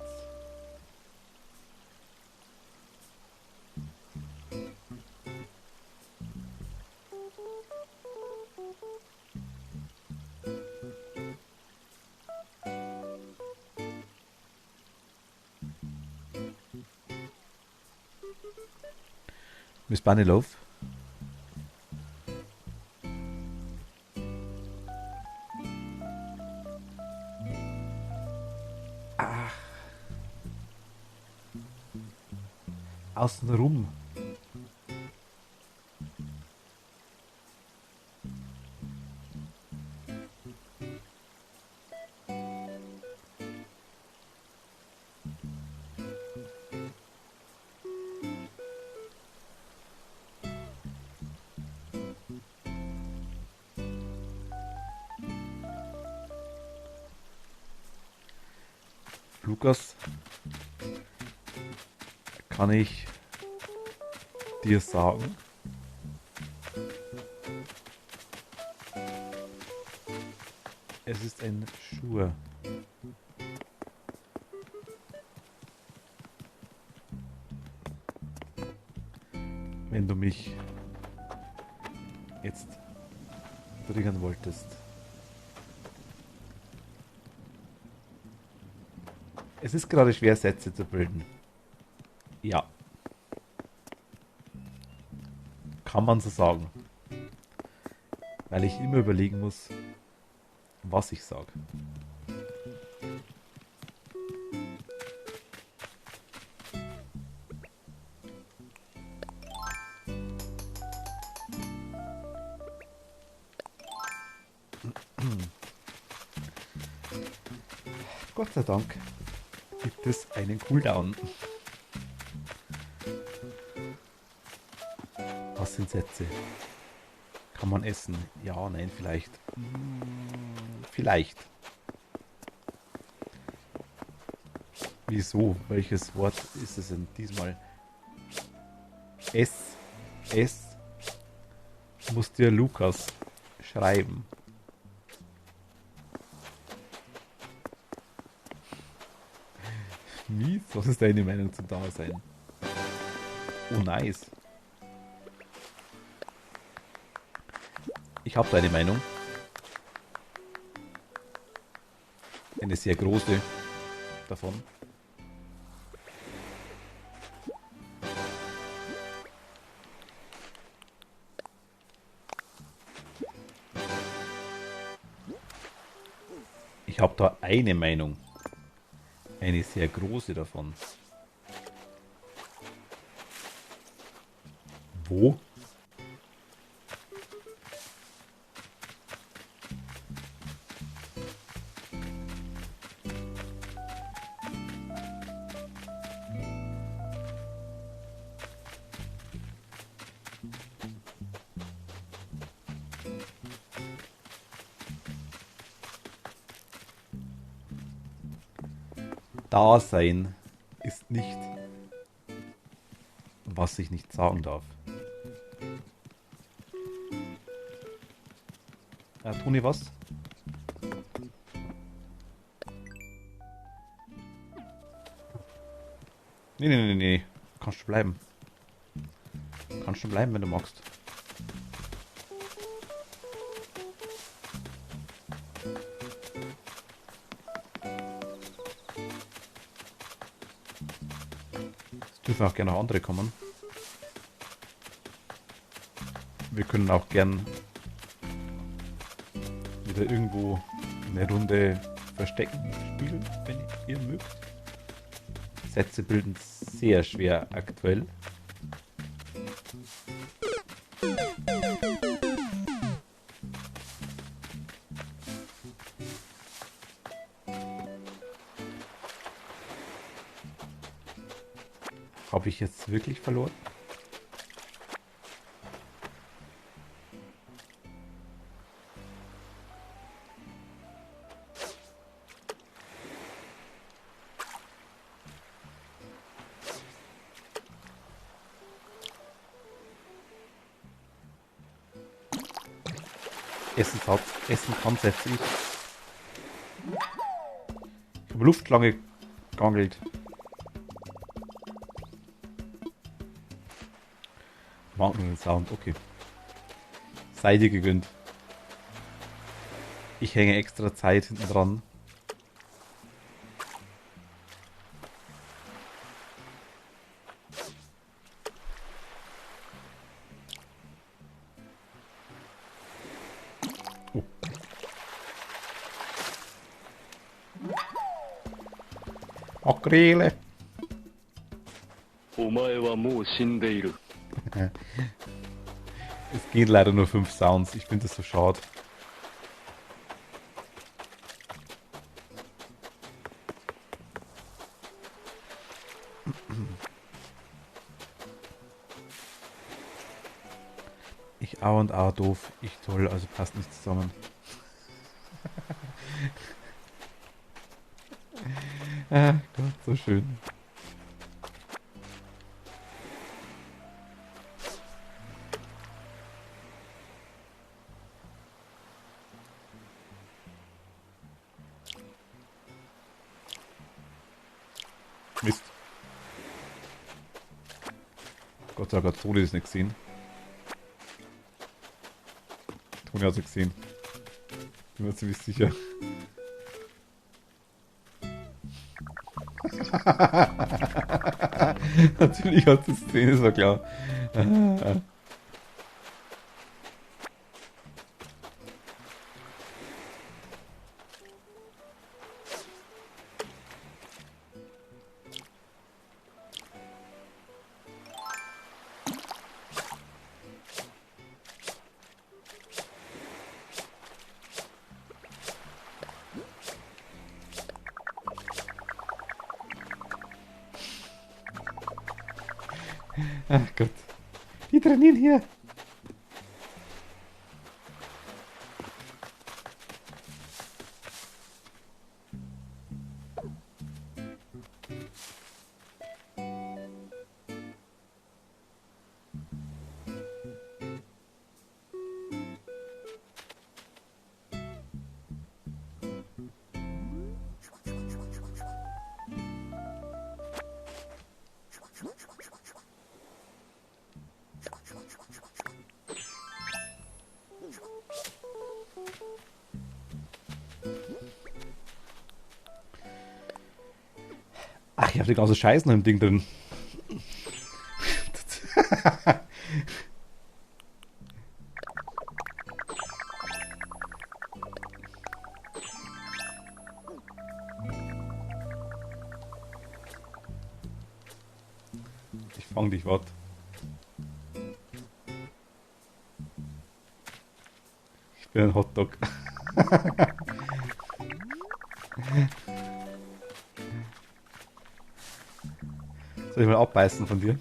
Miss Bunnyloaf. Ach. Außenrum. Lukas, kann ich dir sagen, es ist ein Schuh. Wenn du mich jetzt triggern wolltest. Es ist gerade schwer, Sätze zu bilden. Ja. Kann man so sagen. Weil ich immer überlegen muss, was ich sage. Gott sei Dank gibt es einen Cooldown. Was sind Sätze? Kann man essen? Ja, nein, vielleicht. Vielleicht. Wieso? Welches Wort ist es denn diesmal? Es muss dir Lukas schreiben. Mies? Was ist deine Meinung zum Dasein? Oh, nice. Ich habe deine Meinung. Eine sehr große davon. Ich habe da eine Meinung. Eine sehr große davon. Wo? Dasein ist nicht, was ich nicht sagen darf. Toni, was? Nee. Kannst du bleiben. Kannst du bleiben, wenn du magst. dürfen auch gerne noch andere kommen. Wir können auch gern wieder irgendwo eine Runde Verstecken spielen, wenn ihr mögt. Sätze bilden sehr schwer aktuell. Habe ich jetzt wirklich verloren? Essen kann setze ich. Ich habe Luftschlange geangelt. Mag nur den Sound, okay. Sei dir gegönnt. Ich hänge extra Zeit hinten dran. Oh. Makrele. お前はもう死んでいる。 Es gehen leider nur 5 Sounds. Ich finde das so schade. Ich au und au doof. Ich toll, also passt nicht zusammen. Ah Gott, so schön. Mist. Gott sei Dank, Toni ist nicht gesehen. Toni hat sie gesehen. Bin mir ziemlich sicher. Natürlich hat sie es gesehen, ist war klar. Ach Gott. Die trainieren hier. Ach, ich habe die ganze Scheiße noch im Ding drin. Ich fang dich wat. Ich bin ein Hotdog. Soll ich mal abbeißen von dir?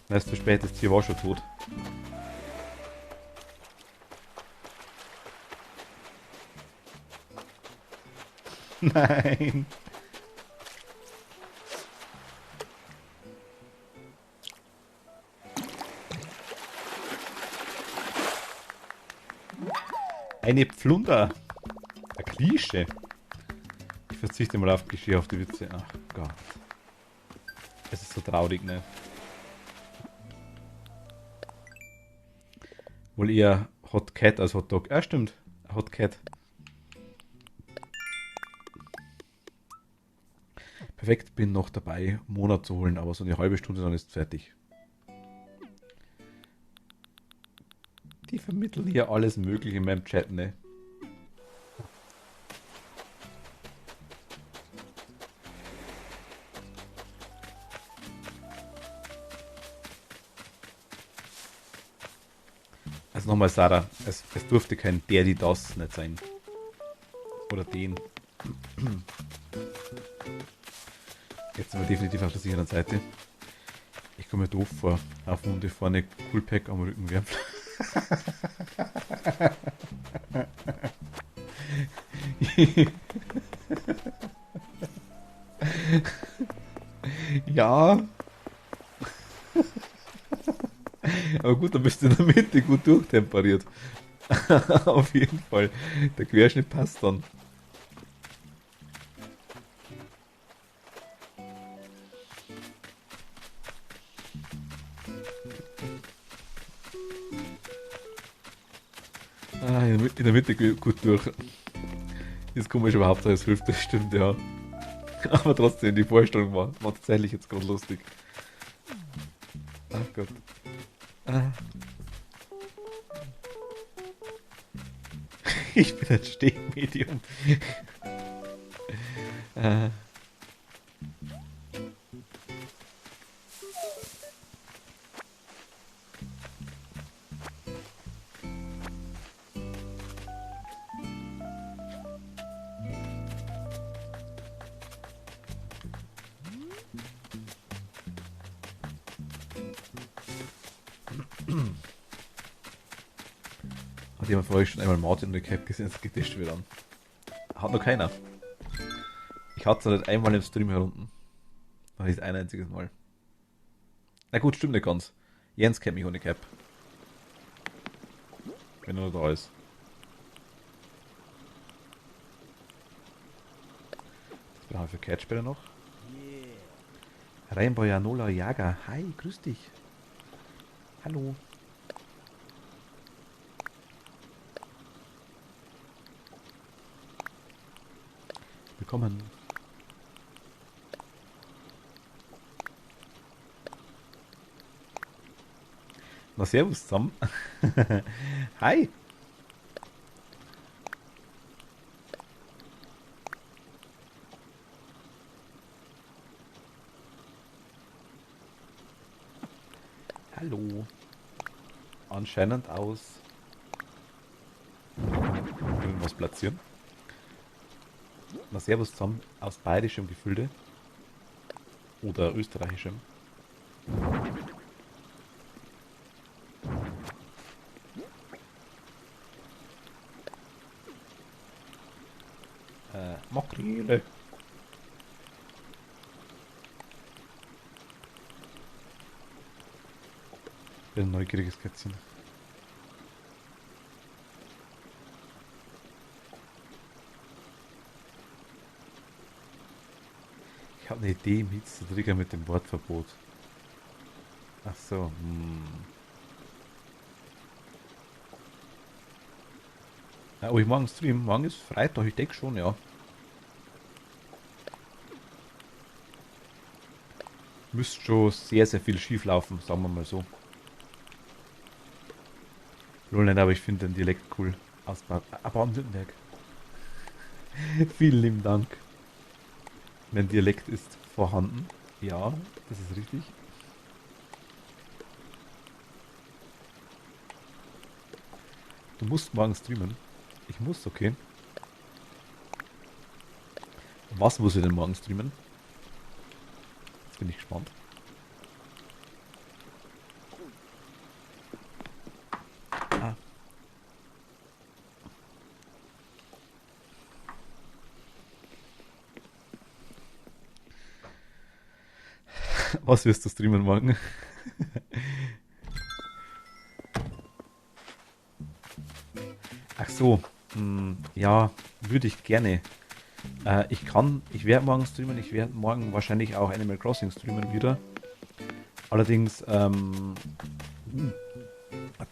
Na, ist zu spät, das Tier war schon tot. Nein. Eine Pflunder. Eine Klischee. Ich verzichte mal auf Klischee, auf die Witze. Ach Gott. Es ist so traurig, ne? Wohl eher Hot Cat als Hot Dog. Ja, stimmt. Hot Cat. Perfekt, bin noch dabei, einen Monat zu holen, aber so eine halbe Stunde dann ist fertig. Die vermitteln hier alles Mögliche in meinem Chat, ne? Also nochmal, Sarah, es durfte kein der, die das nicht sein. Oder den. Jetzt sind wir definitiv auf der sicheren Seite. Ich komme mir doof vor. Auf Munde vorne Coolpack am Rücken werfen. Ja. Aber gut, dann bist du in der Mitte gut durchtemperiert. Auf jeden Fall. Der Querschnitt passt dann. Ah, in der Mitte gut durch. Ist komisch, aber Hauptsache es hilft, das stimmt, ja. Aber trotzdem, die Vorstellung war tatsächlich jetzt gerade lustig. Ach Gott. Ah. Ich bin ein Stehmedium. ah. Hat jemand von euch schon einmal Martin und die Cap gesehen? Das getischt wieder an. Hat noch keiner. Ich hatte es noch nicht einmal im Stream herunten. Das ist ein einziges Mal. Na gut, stimmt nicht ganz. Jens kennt mich ohne Cap. Wenn er noch da ist. Das brauchen wir für Catch später noch. Rainbow Janola Jager. Hi, grüß dich. Hallo. Willkommen. Na servus zusammen. Hi. Hallo. Anscheinend aus. Irgendwas platzieren. Na servus zusammen aus bayerischem Gefilde. Oder österreichischem. Makrele. Bin ein neugieriges Kätzchen. Ich habe eine Idee, Miet zu triggern mit dem Wortverbot. Ach so. Ja, oh, ich morgen streamen. Morgen ist Freitag, ich denke schon, ja. Müsste schon sehr, sehr viel schief laufen, sagen wir mal so. Lol, nicht, aber ich finde den Dialekt cool. Aus Baden-Württemberg. Vielen lieben Dank. Mein Dialekt ist vorhanden. Ja, das ist richtig. Du musst morgen streamen. Ich muss, okay. Was muss ich denn morgen streamen? Jetzt bin ich gespannt. Ah. Was wirst du streamen morgen? Ach so, ja, würde ich gerne. Ich werde morgen streamen, ich werde morgen wahrscheinlich auch Animal Crossing streamen wieder. Allerdings,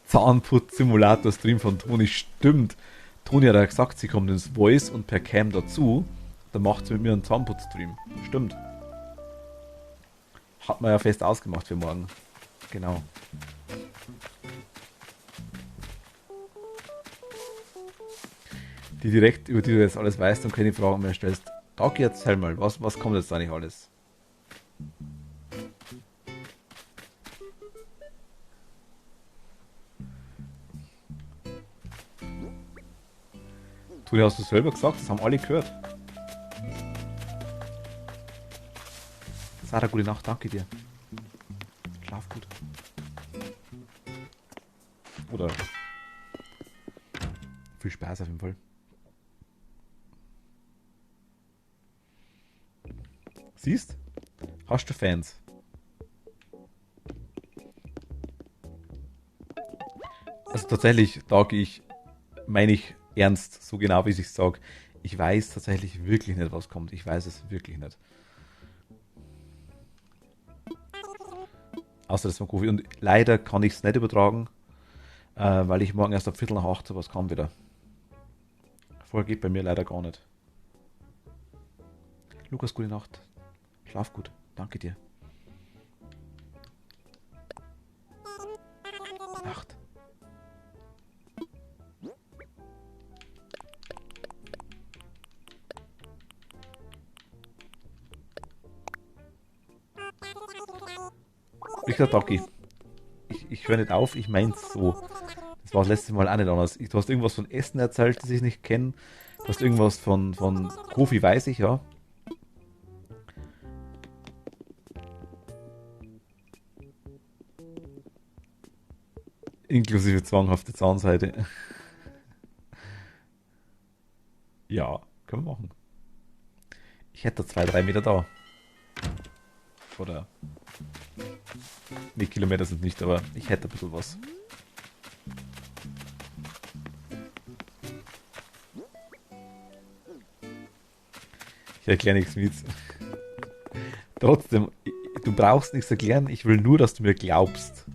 Zahnputz-Simulator-Stream von Toni stimmt. Toni hat ja gesagt, sie kommt ins Voice und per Cam dazu. Dann macht sie mit mir einen Zahnputz-Stream. Stimmt. Hat man ja fest ausgemacht für morgen. Genau. Die direkt, über die du jetzt alles weißt und keine Fragen mehr stellst. Dagi, erzähl mal, was kommt jetzt da nicht alles? Du hast du selber gesagt, das haben alle gehört. Sarah, gute Nacht, danke dir. Schlaf gut. Oder viel Spaß auf jeden Fall. Siehst? Hast du Fans? Also tatsächlich, Dagi, meine ich ernst, so genau wie ich sage. Ich weiß tatsächlich wirklich nicht, was kommt. Ich weiß es wirklich nicht. Außer das von Kofi. Und leider kann ich es nicht übertragen, weil ich morgen erst ab Viertel nach 8 sowas kann wieder. Vorher geht bei mir leider gar nicht. Lukas, gute Nacht. Schlaf gut. Danke dir. Nacht. Ich sag Dagi, ich höre nicht auf, ich mein's so. Das war das letzte Mal auch nicht anders. Du hast irgendwas von Essen erzählt, das ich nicht kenne. Du hast irgendwas von Kofi, weiß ich, ja. Inklusive zwanghafte Zahnseide. Ja, können wir machen. Ich hätte 2, 3 Meter da. Oder, nee, Kilometer sind nicht, aber ich hätte ein bisschen was. Ich erkläre nichts mit. Trotzdem, du brauchst nichts erklären, ich will nur, dass du mir glaubst.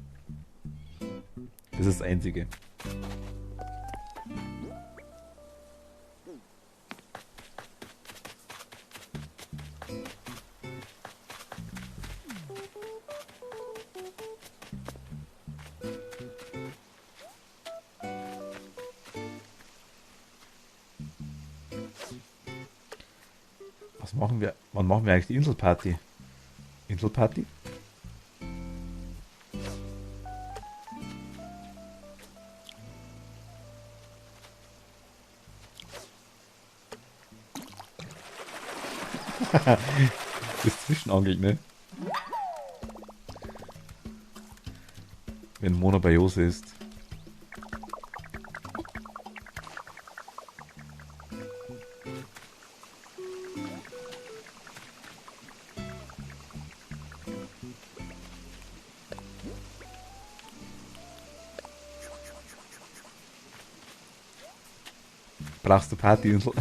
Das ist das Einzige. Was machen wir? Wann machen wir eigentlich die Inselparty? Inselparty? Das Zwischenangeln, ne? Wenn Mona bei Jose ist. Brauchst du Partyinsel?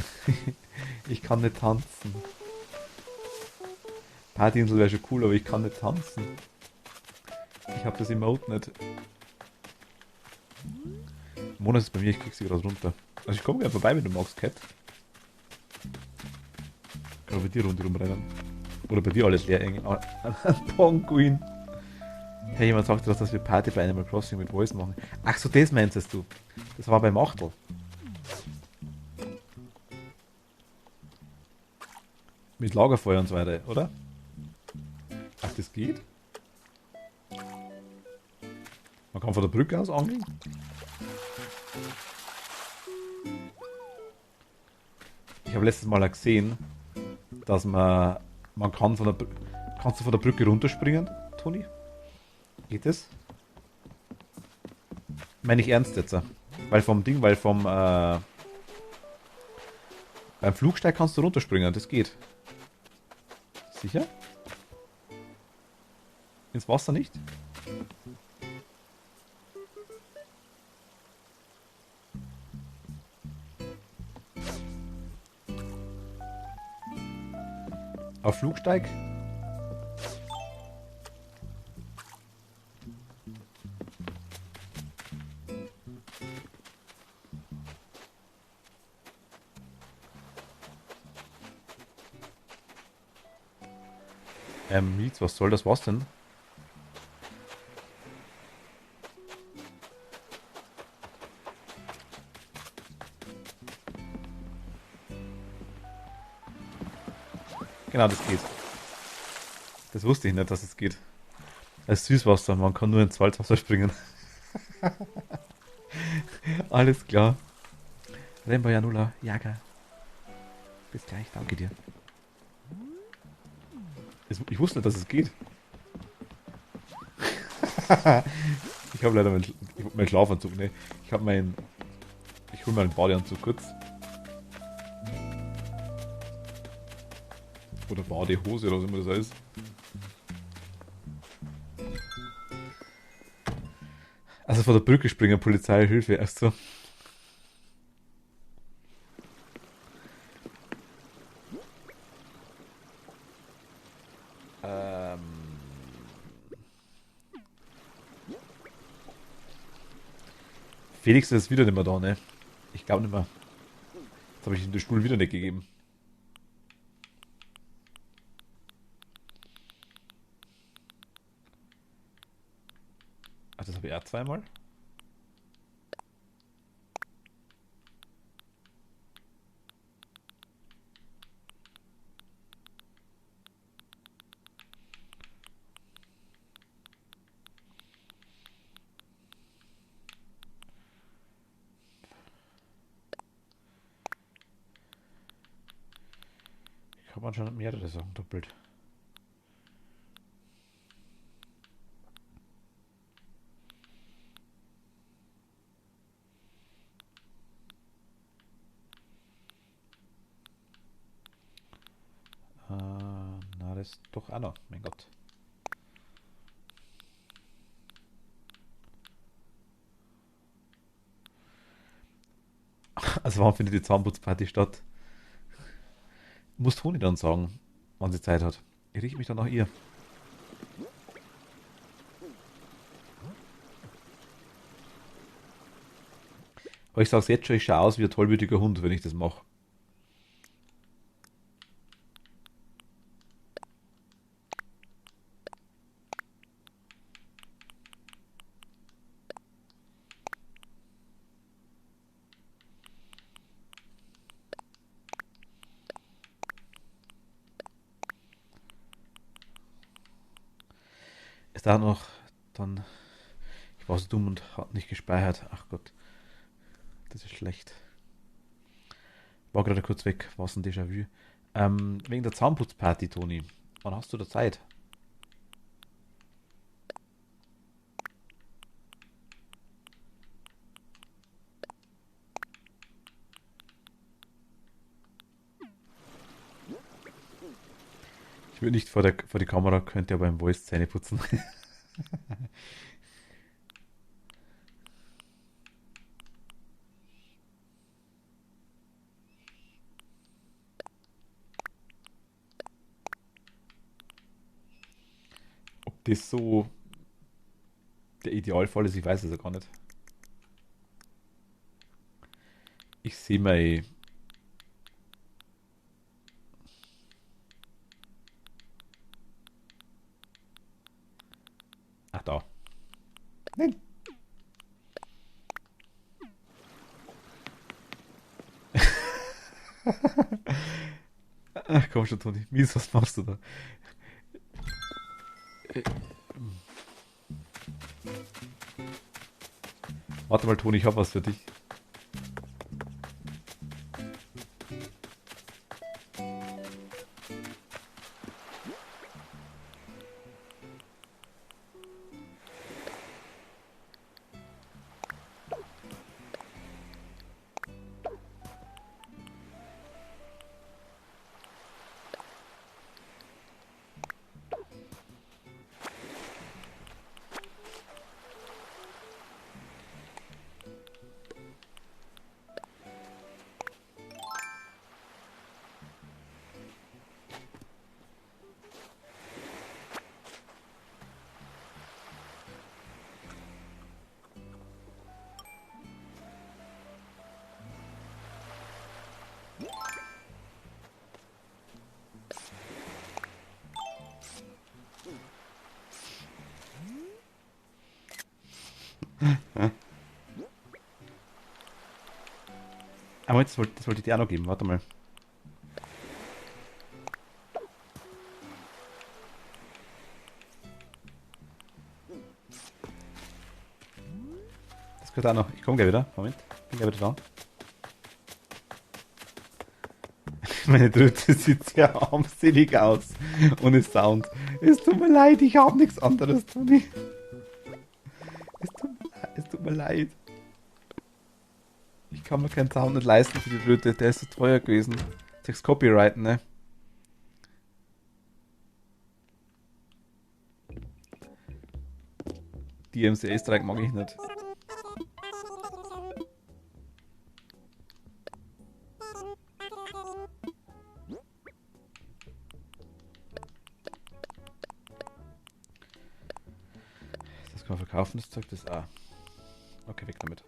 Ich kann nicht tanzen. Partyinsel wäre schon cool, aber ich kann nicht tanzen. Ich habe das Emote nicht. Mona ist bei mir, ich krieg sie gerade runter. Also ich komme gerne vorbei, wenn du magst, Cat. Kann auch bei dir rundherum rennen. Oder bei dir alles leer eng. Ein Penguin. Hey, jemand sagt, dass wir Party bei Animal Crossing mit Voice machen. Ach so, das meinst du. Das war beim Achtel. Mit Lagerfeuer und so weiter, oder? Ach, das geht? Man kann von der Brücke aus angeln? Ich habe letztes Mal gesehen, dass man kann von der kannst du von der Brücke runterspringen, Toni? Geht das? Meine ich ernst jetzt. Weil beim Flugsteig kannst du runterspringen, das geht. Sicher? Ins Wasser nicht? Auf Flugsteig? Mietz, was soll das? Was denn? Genau, das geht. Das wusste ich nicht, dass es geht. Als Süßwasser, man kann nur ins Salzwasser springen. Alles klar. Rainbow Janula, Jager. Bis gleich, danke dir. Ich wusste nicht, dass es geht. Ich habe leider meinen Schlafanzug, ne? Ich habe meinen. Ich hole meinen Badeanzug kurz. Oder Badehose oder was immer das heißt. Also von der Brücke springen, Polizei, Hilfe, erst so. Felix ist wieder nicht mehr da, ne? Ich glaube nicht mehr. Jetzt habe ich ihm den Stuhl wieder nicht gegeben. Ach, das habe ich auch zweimal. Ich habe anscheinend mehrere Sachen doppelt. Na, das ist doch auch noch. Mein Gott. Also wann findet die Zahnputzparty statt? Muss Toni dann sagen, wann sie Zeit hat. Ich richte mich dann nach ihr. Aber ich sag's jetzt schon, ich schaue aus wie ein tollwütiger Hund, wenn ich das mache. Ist da noch dann. Ich war so dumm und hat nicht gespeichert. Ach Gott. Das ist schlecht. War gerade kurz weg. War es ein Déjà-vu. Wegen der Zahnputzparty, Toni. Wann hast du da Zeit? Ich will nicht vor die Kamera, könnte aber im Voice Zähne putzen. Ob das so der Idealfall ist, ich weiß es ja gar nicht. Ich sehe mal. Ach da. Nein. Ach komm schon, Toni. Mies, was machst du da? Äh, Warte mal, Toni, ich habe was für dich. Aber das wollte ich dir auch noch geben. Warte mal. Das gehört auch noch. Ich komme gleich wieder. Moment. Bin gleich wieder da. Meine Tröte sieht sehr armselig aus. Ohne Sound. Es tut mir leid, ich habe nichts anderes, Toni. Es tut mir leid. Ich kann mir keinen Sound nicht leisten für die Tröte. Der ist so teuer gewesen. 6 Copyright, ne? Die MCA-Strike mag ich nicht. Das kann man verkaufen, das Zeug, das auch. Okay, weg damit.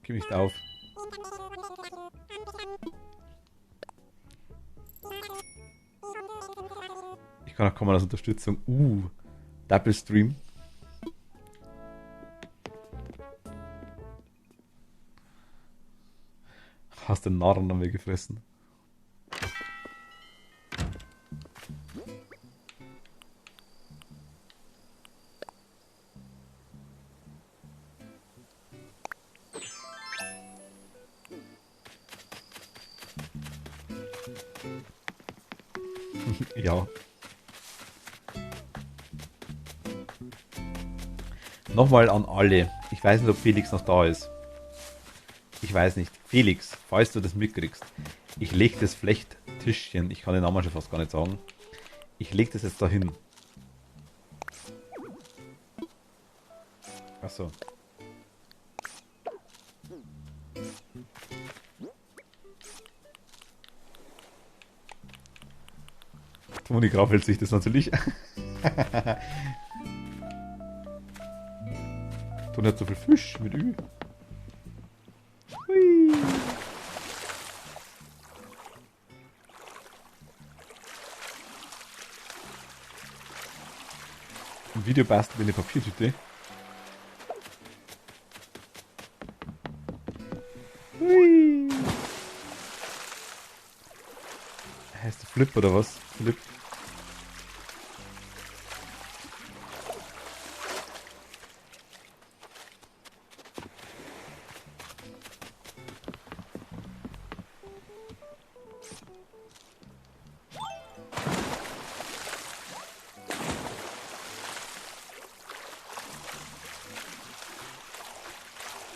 Gib nicht auf. Ich kann auch kommen als Unterstützung. Double Stream. Hast den Narren an mir gefressen. Ja. Nochmal an alle. Ich weiß nicht, ob Felix noch da ist. Ich weiß nicht. Felix, falls du das mitkriegst, ich lege das Flechttischchen, ich kann den Namen schon fast gar nicht sagen, ich lege das jetzt da hin. Achso. Toni graffelt sich das natürlich. Toni hat so viel Fisch mit Ü. Hui. Im Video basteln wir eine Papiertüte. Hui. Heißt der Flip oder was? Flip.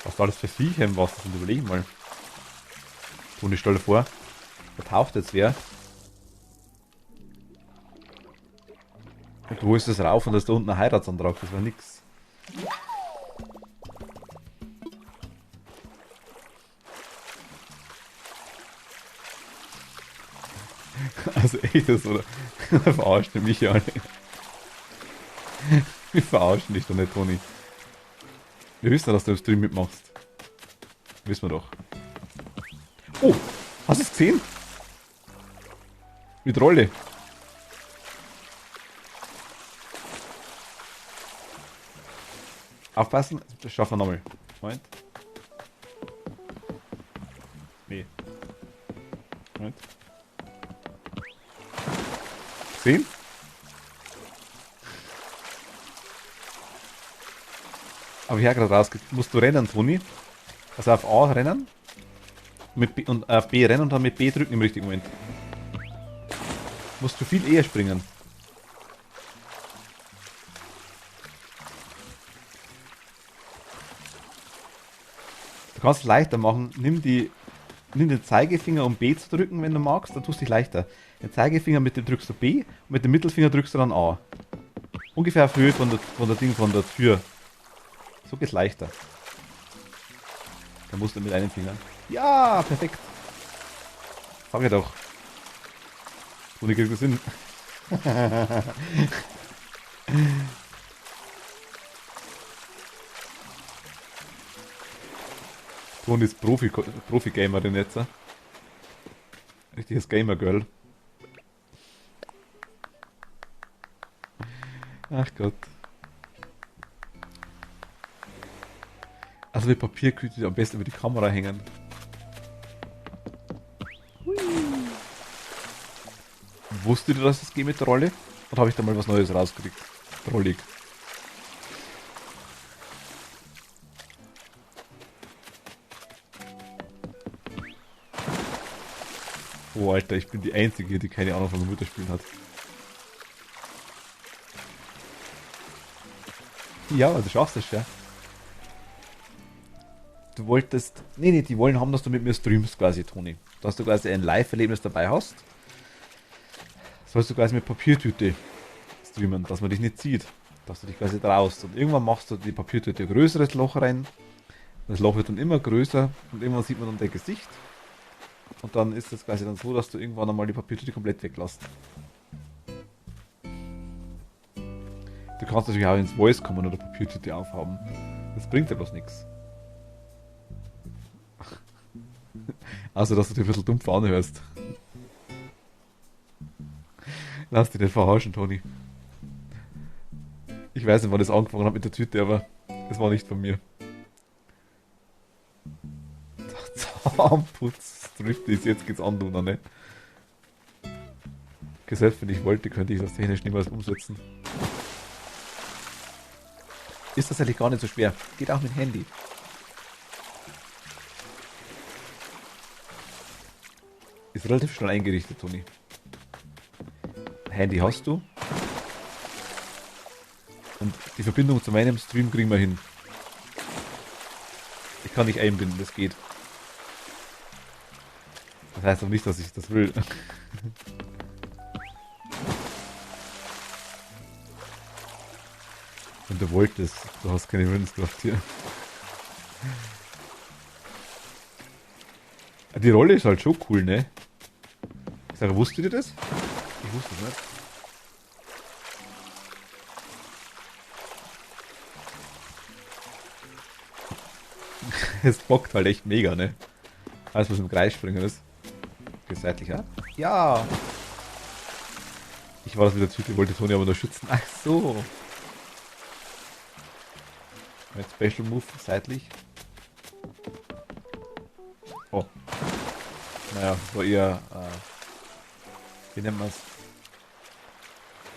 Was war das für Viecher im Wasser? Und überlegen mal. Toni, stell dir vor, da taucht jetzt wer. Und du holst das rauf und da ist da unten ein Heiratsantrag. Das war nix. Also echt, das oder? Verarscht mich alle. Wir verarschen dich doch nicht, Toni. Wir wissen ja, dass du im Stream mitmachst. Wissen wir doch. Oh, hast du es gesehen? Mit Rolle. Aufpassen, das schaffen wir nochmal. Moment. Nee. Moment. Sehen? Aber ich habe gerade rausgekriegt. Musst du rennen, Toni. Also auf A rennen. Mit B, und auf B rennen und dann mit B drücken im richtigen Moment. Musst du viel eher springen. Du kannst es leichter machen. Nimm den Zeigefinger, um B zu drücken, wenn du magst. Dann tust du dich leichter. Den Zeigefinger mit dem drückst du B und mit dem Mittelfinger drückst du dann A. Ungefähr auf Höhe von der Tür. So geht's leichter. Da musst du mit einem Finger. Ja, perfekt. Sag ich doch. Toni kriegt das hin. Toni ist Profi-Gamerin jetzt. Richtiges Gamer-Girl. Ach Gott. Also mit Papiertüte am besten über die Kamera hängen. Hui. Wusstet ihr, dass es geht mit der Rolle? Oder habe ich da mal was Neues rausgekriegt? Rollig. Oh Alter, ich bin die Einzige, die keine Ahnung von Computerspielen hat. Ja, du schaffst es, ja. Du wolltest... Nee, die wollen haben, dass du mit mir streamst quasi, Toni. Dass du quasi ein Live-Erlebnis dabei hast. Sollst du quasi mit Papiertüte streamen, dass man dich nicht sieht. Dass du dich quasi traust. Und irgendwann machst du die Papiertüte ein größeres Loch rein. Das Loch wird dann immer größer und irgendwann sieht man dann dein Gesicht. Und dann ist es quasi dann so, dass du irgendwann einmal die Papiertüte komplett weglässt. Du kannst natürlich auch ins Voice kommen oder Papiertüte aufhaben. Das bringt ja bloß nichts. Also, dass du dich ein bisschen dumpf anhörst. Lass dich nicht verarschen, Toni. Ich weiß nicht, wann das angefangen hat mit der Tüte, aber es war nicht von mir. Zahnputz trifft es, jetzt geht's an, du, ne? Selbst wenn ich wollte, könnte ich das technisch niemals umsetzen. Ist tatsächlich gar nicht so schwer. Geht auch mit Handy. Ist relativ schnell eingerichtet, Toni. Handy hast du. Und die Verbindung zu meinem Stream kriegen wir hin. Ich kann nicht einbinden, das geht. Das heißt aber nicht, dass ich das will. Und du wolltest, du hast keine Willenskraft hier. Die Rolle ist halt schon cool, ne? Ich sage, wusstet ihr das? Ich wusste es nicht. Es bockt halt echt mega, ne? Alles, was im Kreis springen ist. Geht seitlich ab. Ja! Ich war das mit der Tüte, wollte Toni aber nur schützen. Ach so! Mit Special Move seitlich. Oh. Naja, das war eher, wie nennt man es?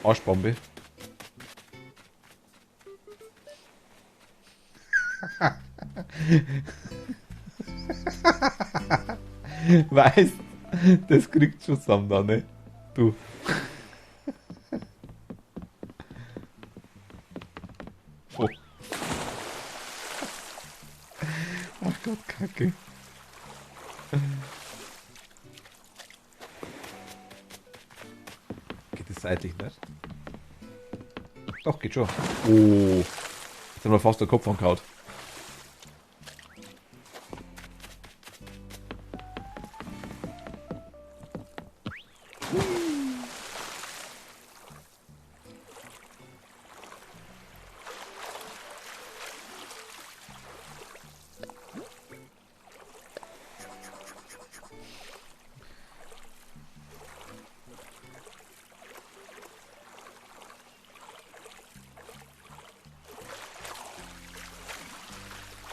Arschbombe. Weißt, das kriegt schon zusammen da, ne? Du. Oh. Ach Gott, Kacke. Geht das seitlich nicht? Doch, geht schon. Oh. Jetzt haben wir fast den Kopf angehauen.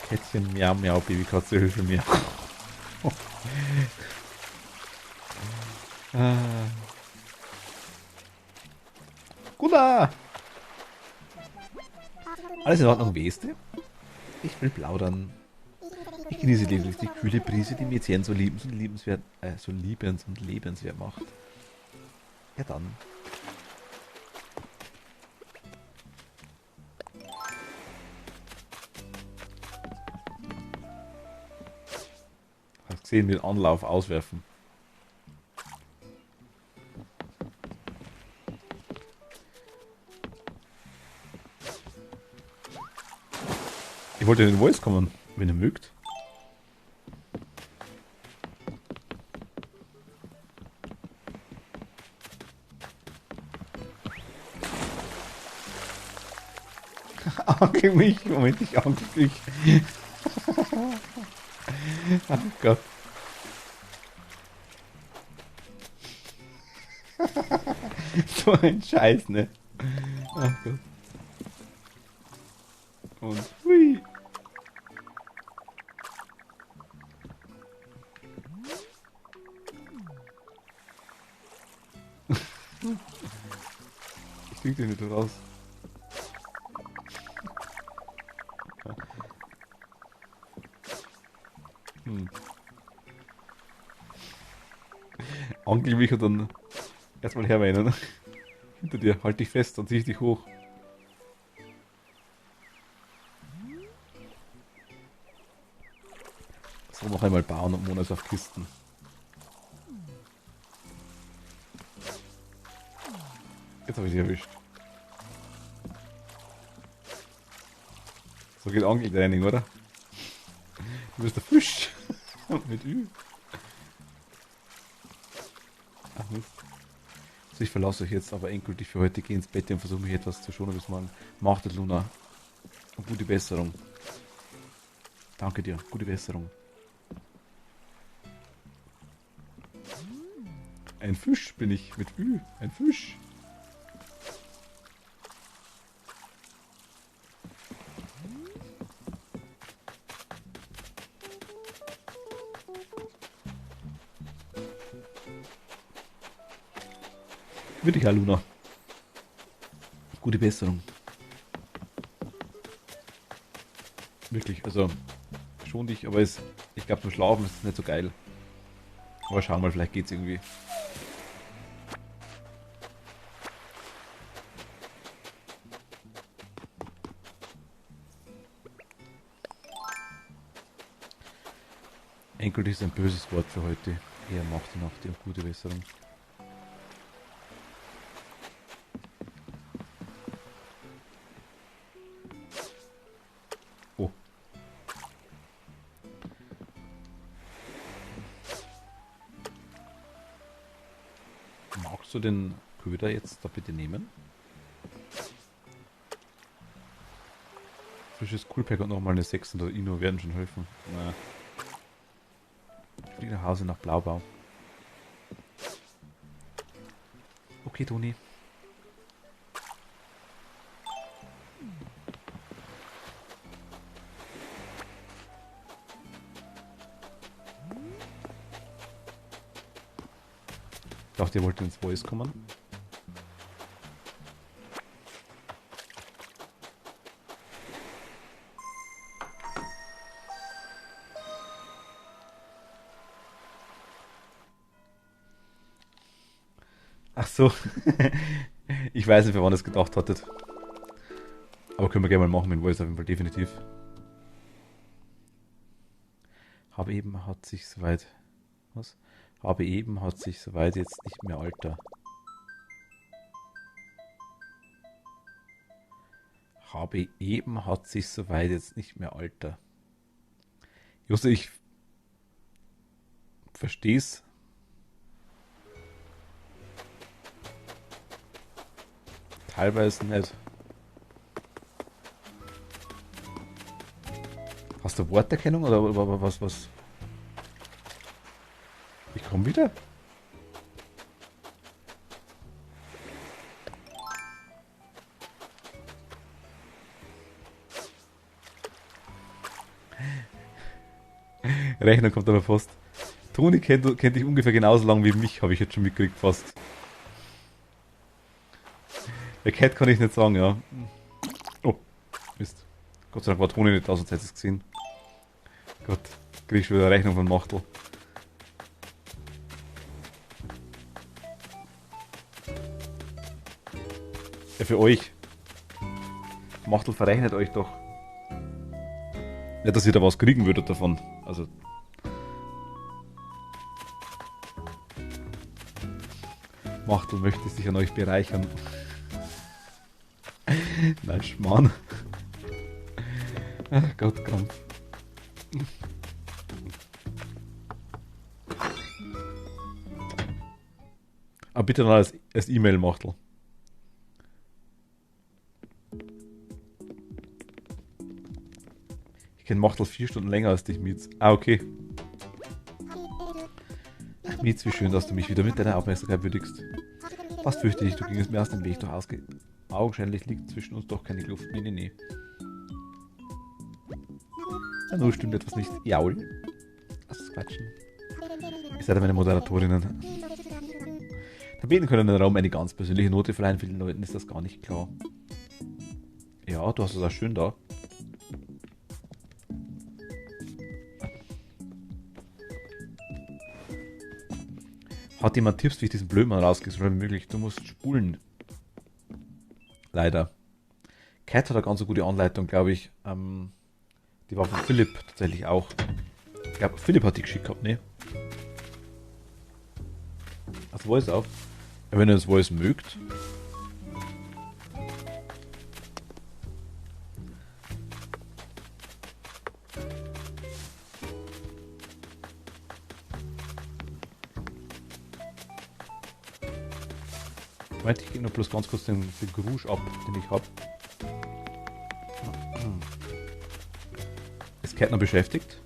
Kätzchen, miau, miau, Babykatze, Hilfe mir. Gula! Alles in Ordnung, Weste? Ich will plaudern. Ich genieße lediglich die kühle Brise, die Mädchen so liebenswert und lebenswert macht. Ja dann. Hast gesehen, den Anlauf auswerfen. Ich wollte in den Voice kommen, wenn ihr mögt. Ange mich, Moment, ich ange dich. Ach Gott. So ein Scheiß, ne? Ach Gott. Und hui. Ich krieg den nicht raus. Angel mich und dann erstmal herweinen. Hinter dir, halt dich fest, dann zieh ich dich hoch. So, noch einmal bauen und Monas auf Kisten. Jetzt habe ich sie erwischt. So geht Angeltraining, oder? Du bist der Fisch. Mit Ü. Ach Mist. Also ich verlasse euch jetzt aber endgültig für heute. Gehe ins Bett und versuche mich etwas zu schonen bis morgen. Macht es, Luna. Und gute Besserung. Danke dir. Gute Besserung. Ein Fisch bin ich mit Ü. Ein Fisch. Würde ich, Luna. Gute Besserung. Wirklich, also schon dich, aber ich glaube zum Schlafen ist es nicht so geil. Aber schauen wir mal, vielleicht geht's irgendwie. Endgültig ist ein böses Wort für heute. Er macht die Nacht die gute Besserung. Oh. Magst du den Köder jetzt da bitte nehmen? Frisches Coolpack und nochmal eine 600 Ino werden schon helfen. Naja. Ich fliege nach Hause nach Blaubau. Okay, Toni. Ich dachte, ihr wollt ins Voice kommen. Ach so. Ich weiß nicht, für wann ihr es gedacht hattet. Aber können wir gerne mal machen mit Voice auf jeden Fall, definitiv. Habe eben hat sich soweit... Was? Habe eben hat sich soweit jetzt nicht mehr Alter. Habe eben hat sich soweit jetzt nicht mehr Alter. Josse, ich versteh's. Teilweise nicht. Hast du Worterkennung oder was? Ich komme wieder. Rechner kommt aber fast. Toni kennt dich ungefähr genauso lang wie mich, habe ich jetzt schon mitgekriegt fast. Der Cat kann ich nicht sagen, ja. Oh, Mist. Gott sei Dank war Toni nicht da, sonst hätte ich es gesehen. Gott, krieg ich schon wieder eine Rechnung von Machtel. Ja, für euch. Machtel verrechnet euch doch. Nicht, dass ihr da was kriegen würdet davon. Also. Machtel möchte sich an euch bereichern. Nein, Schmarrn. Ach Gott, Krampf. Aber bitte noch als E-Mail, Machtel. Ich kenne Machtel 4 Stunden länger als dich, Mietz. Ah, okay. Ach, Mietz, wie schön, dass du mich wieder mit deiner Aufmerksamkeit würdigst. Fast fürchte ich, du gingst mir aus dem Weg, doch augenscheinlich liegt zwischen uns doch keine Kluft. Nee. Na, nur stimmt etwas nicht. Jaul. Lass uns quatschen. Ihr seid meine Moderatorinnen. Tabellen können den Raum eine ganz persönliche Note verleihen. Vielen Leuten ist das gar nicht klar. Ja, du hast es auch schön da. Hat jemand Tipps, wie ich diesen Blödmann rauskriege? So möglich. Du musst spulen. Leider. Cat hat eine ganz gute Anleitung, glaube ich. Die war von Philipp tatsächlich auch. Ich glaube, Philipp hat die geschickt gehabt, ne? Als Voice auch. Ja, wenn ihr das Voice mögt. Moment, ich gebe nur bloß ganz kurz den Grusch ab, den ich habe. Ist Cat noch beschäftigt?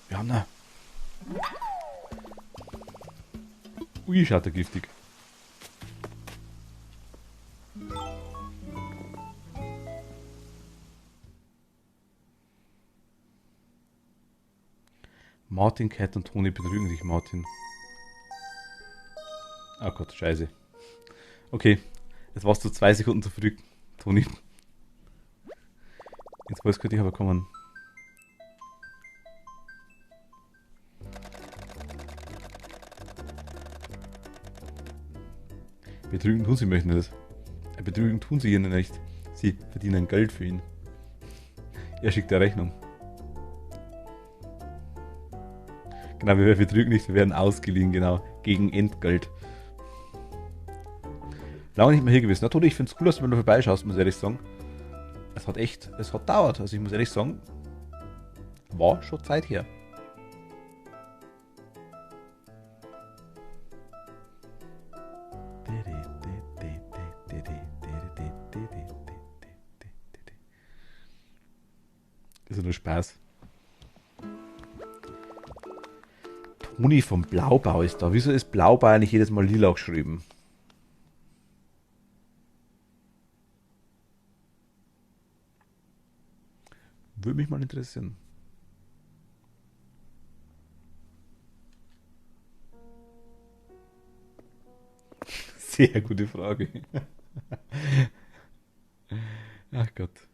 Wir haben da. Ui, schaut er giftig. Martin, Cat und Toni betrügen dich, Martin. Oh Gott, scheiße. Okay, jetzt warst du 2 Sekunden zu früh, Toni. Ins Voice könnte ich aber kommen. Betrügen tun sie möchten das. Betrügen tun sie ihn nicht. Sie verdienen Geld für ihn. Er schickt eine Rechnung. Genau, wir betrügen nicht, wir werden ausgeliehen, genau. Gegen Entgelt. Lange nicht mehr hier gewesen. Na Toni, ich finde es cool, dass du mal vorbeischaust, muss ich ehrlich sagen. Es hat dauert. Also ich muss ehrlich sagen, war schon Zeit her. Ist ja nur Spaß. Toni vom Blaubau ist da. Wieso ist Blaubau eigentlich jedes Mal lila geschrieben? Würde mich mal interessieren. Sehr gute Frage. Ach Gott.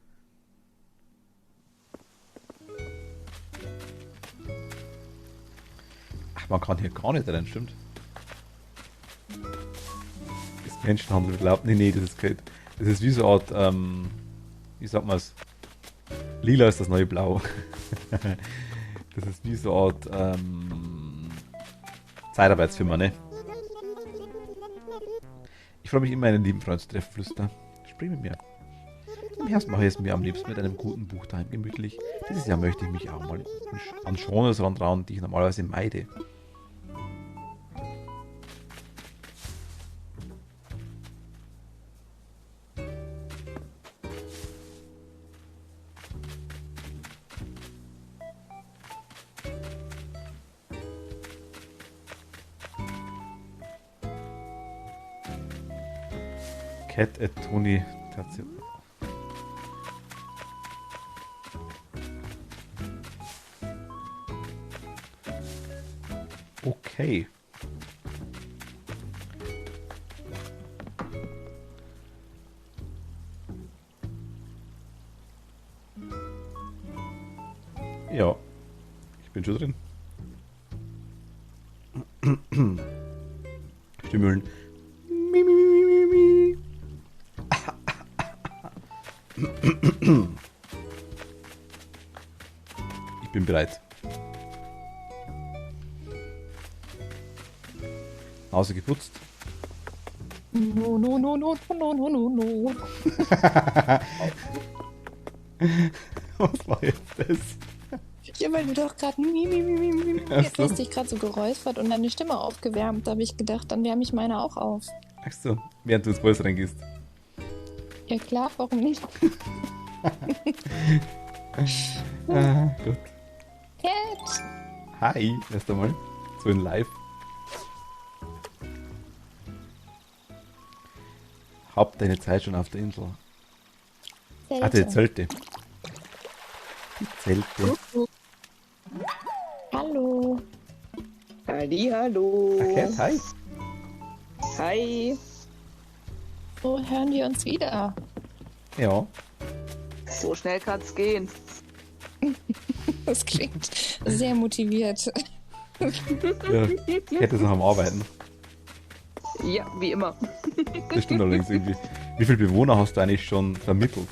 Ach, man kann hier gar nicht rein, stimmt? Ist Menschenhandel erlaubt? Nee, das ist kein. Das ist wie so eine Art, wie sagt man es? Lila ist das neue Blau. Das ist wie so eine Art, Zeitarbeitsfirma, ne? Ich freue mich immer, einen lieben Freund zu treffen, Flüster. Sprich mit mir. Im Herbst mache ich es mir am liebsten mit einem guten Buch daheim gemütlich. Dieses Jahr möchte ich mich auch mal an Genres rantrauen, die ich normalerweise meide. Cat at Toni. Okay. Ja, ich bin schon drin. Stimmen. Ich bin bereit. Nase geputzt. No, no, no, no, no, no, no, no. Was war jetzt das? Ja, weil du doch gerade Ach so. hast dich gerade so geräuspert und deine Stimme aufgewärmt. Da habe ich gedacht, dann wärme ich meine auch auf. Ach so, während du ins Voice reingehst. Ja klar, warum nicht? Gut. Cat! Hi, erst einmal. So in live. Haupt deine Zeit schon auf der Insel. Ah, die Zelte. Die Zelte. Hallo. Hallihallo. Okay, hi. Hi. So hören wir uns wieder. Ja, So schnell kann's gehen. Das klingt sehr motiviert. ja. Ich hätte es noch am Arbeiten. Ja, wie immer. Das stimmt allerdings irgendwie. Wie viele Bewohner hast du eigentlich schon vermittelt?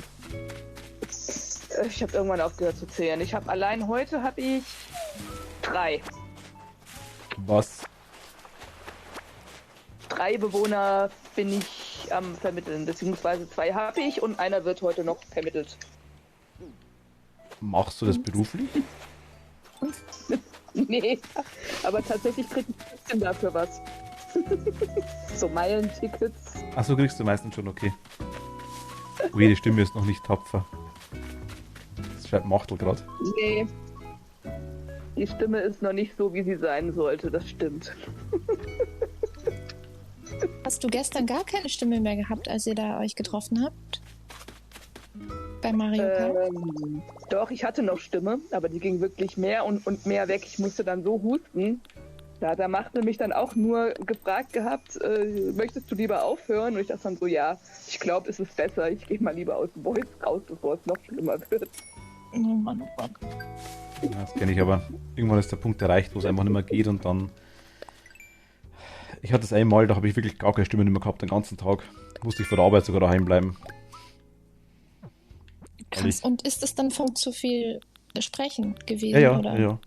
Ich habe irgendwann aufgehört zu zählen. Allein heute habe ich 3. Was? 3 Bewohner bin ich am Vermitteln, beziehungsweise 2 habe ich und einer wird heute noch vermittelt. Machst du das beruflich? Nee, aber tatsächlich kriege ich trotzdem dafür was. So Meilentickets. Achso, kriegst du meistens schon, okay. Ui, die Stimme ist noch nicht tapfer. Das schreibt Machtel gerade. Nee. Die Stimme ist noch nicht so, wie sie sein sollte, das stimmt. Hast du gestern gar keine Stimme mehr gehabt, als ihr da euch getroffen habt? Bei Mario Kart? Doch, ich hatte noch Stimme, aber die ging wirklich mehr und mehr weg. Ich musste dann so husten. Da hat der Machtel mich dann auch nur gefragt gehabt, möchtest du lieber aufhören? Und ich dachte dann so, ja, ich glaube, es ist besser. Ich gehe mal lieber aus dem Voice raus, bevor es noch schlimmer wird. Oh Mann, oh Mann. Ja, das kenne ich, aber irgendwann ist der Punkt erreicht, wo es einfach nicht mehr geht und dann... Ich hatte es einmal, da habe ich wirklich gar keine Stimme mehr gehabt den ganzen Tag. Musste ich vor der Arbeit sogar daheim bleiben. Krass. Und ist es dann von zu viel Sprechen gewesen? Ja, ja, oder? ja.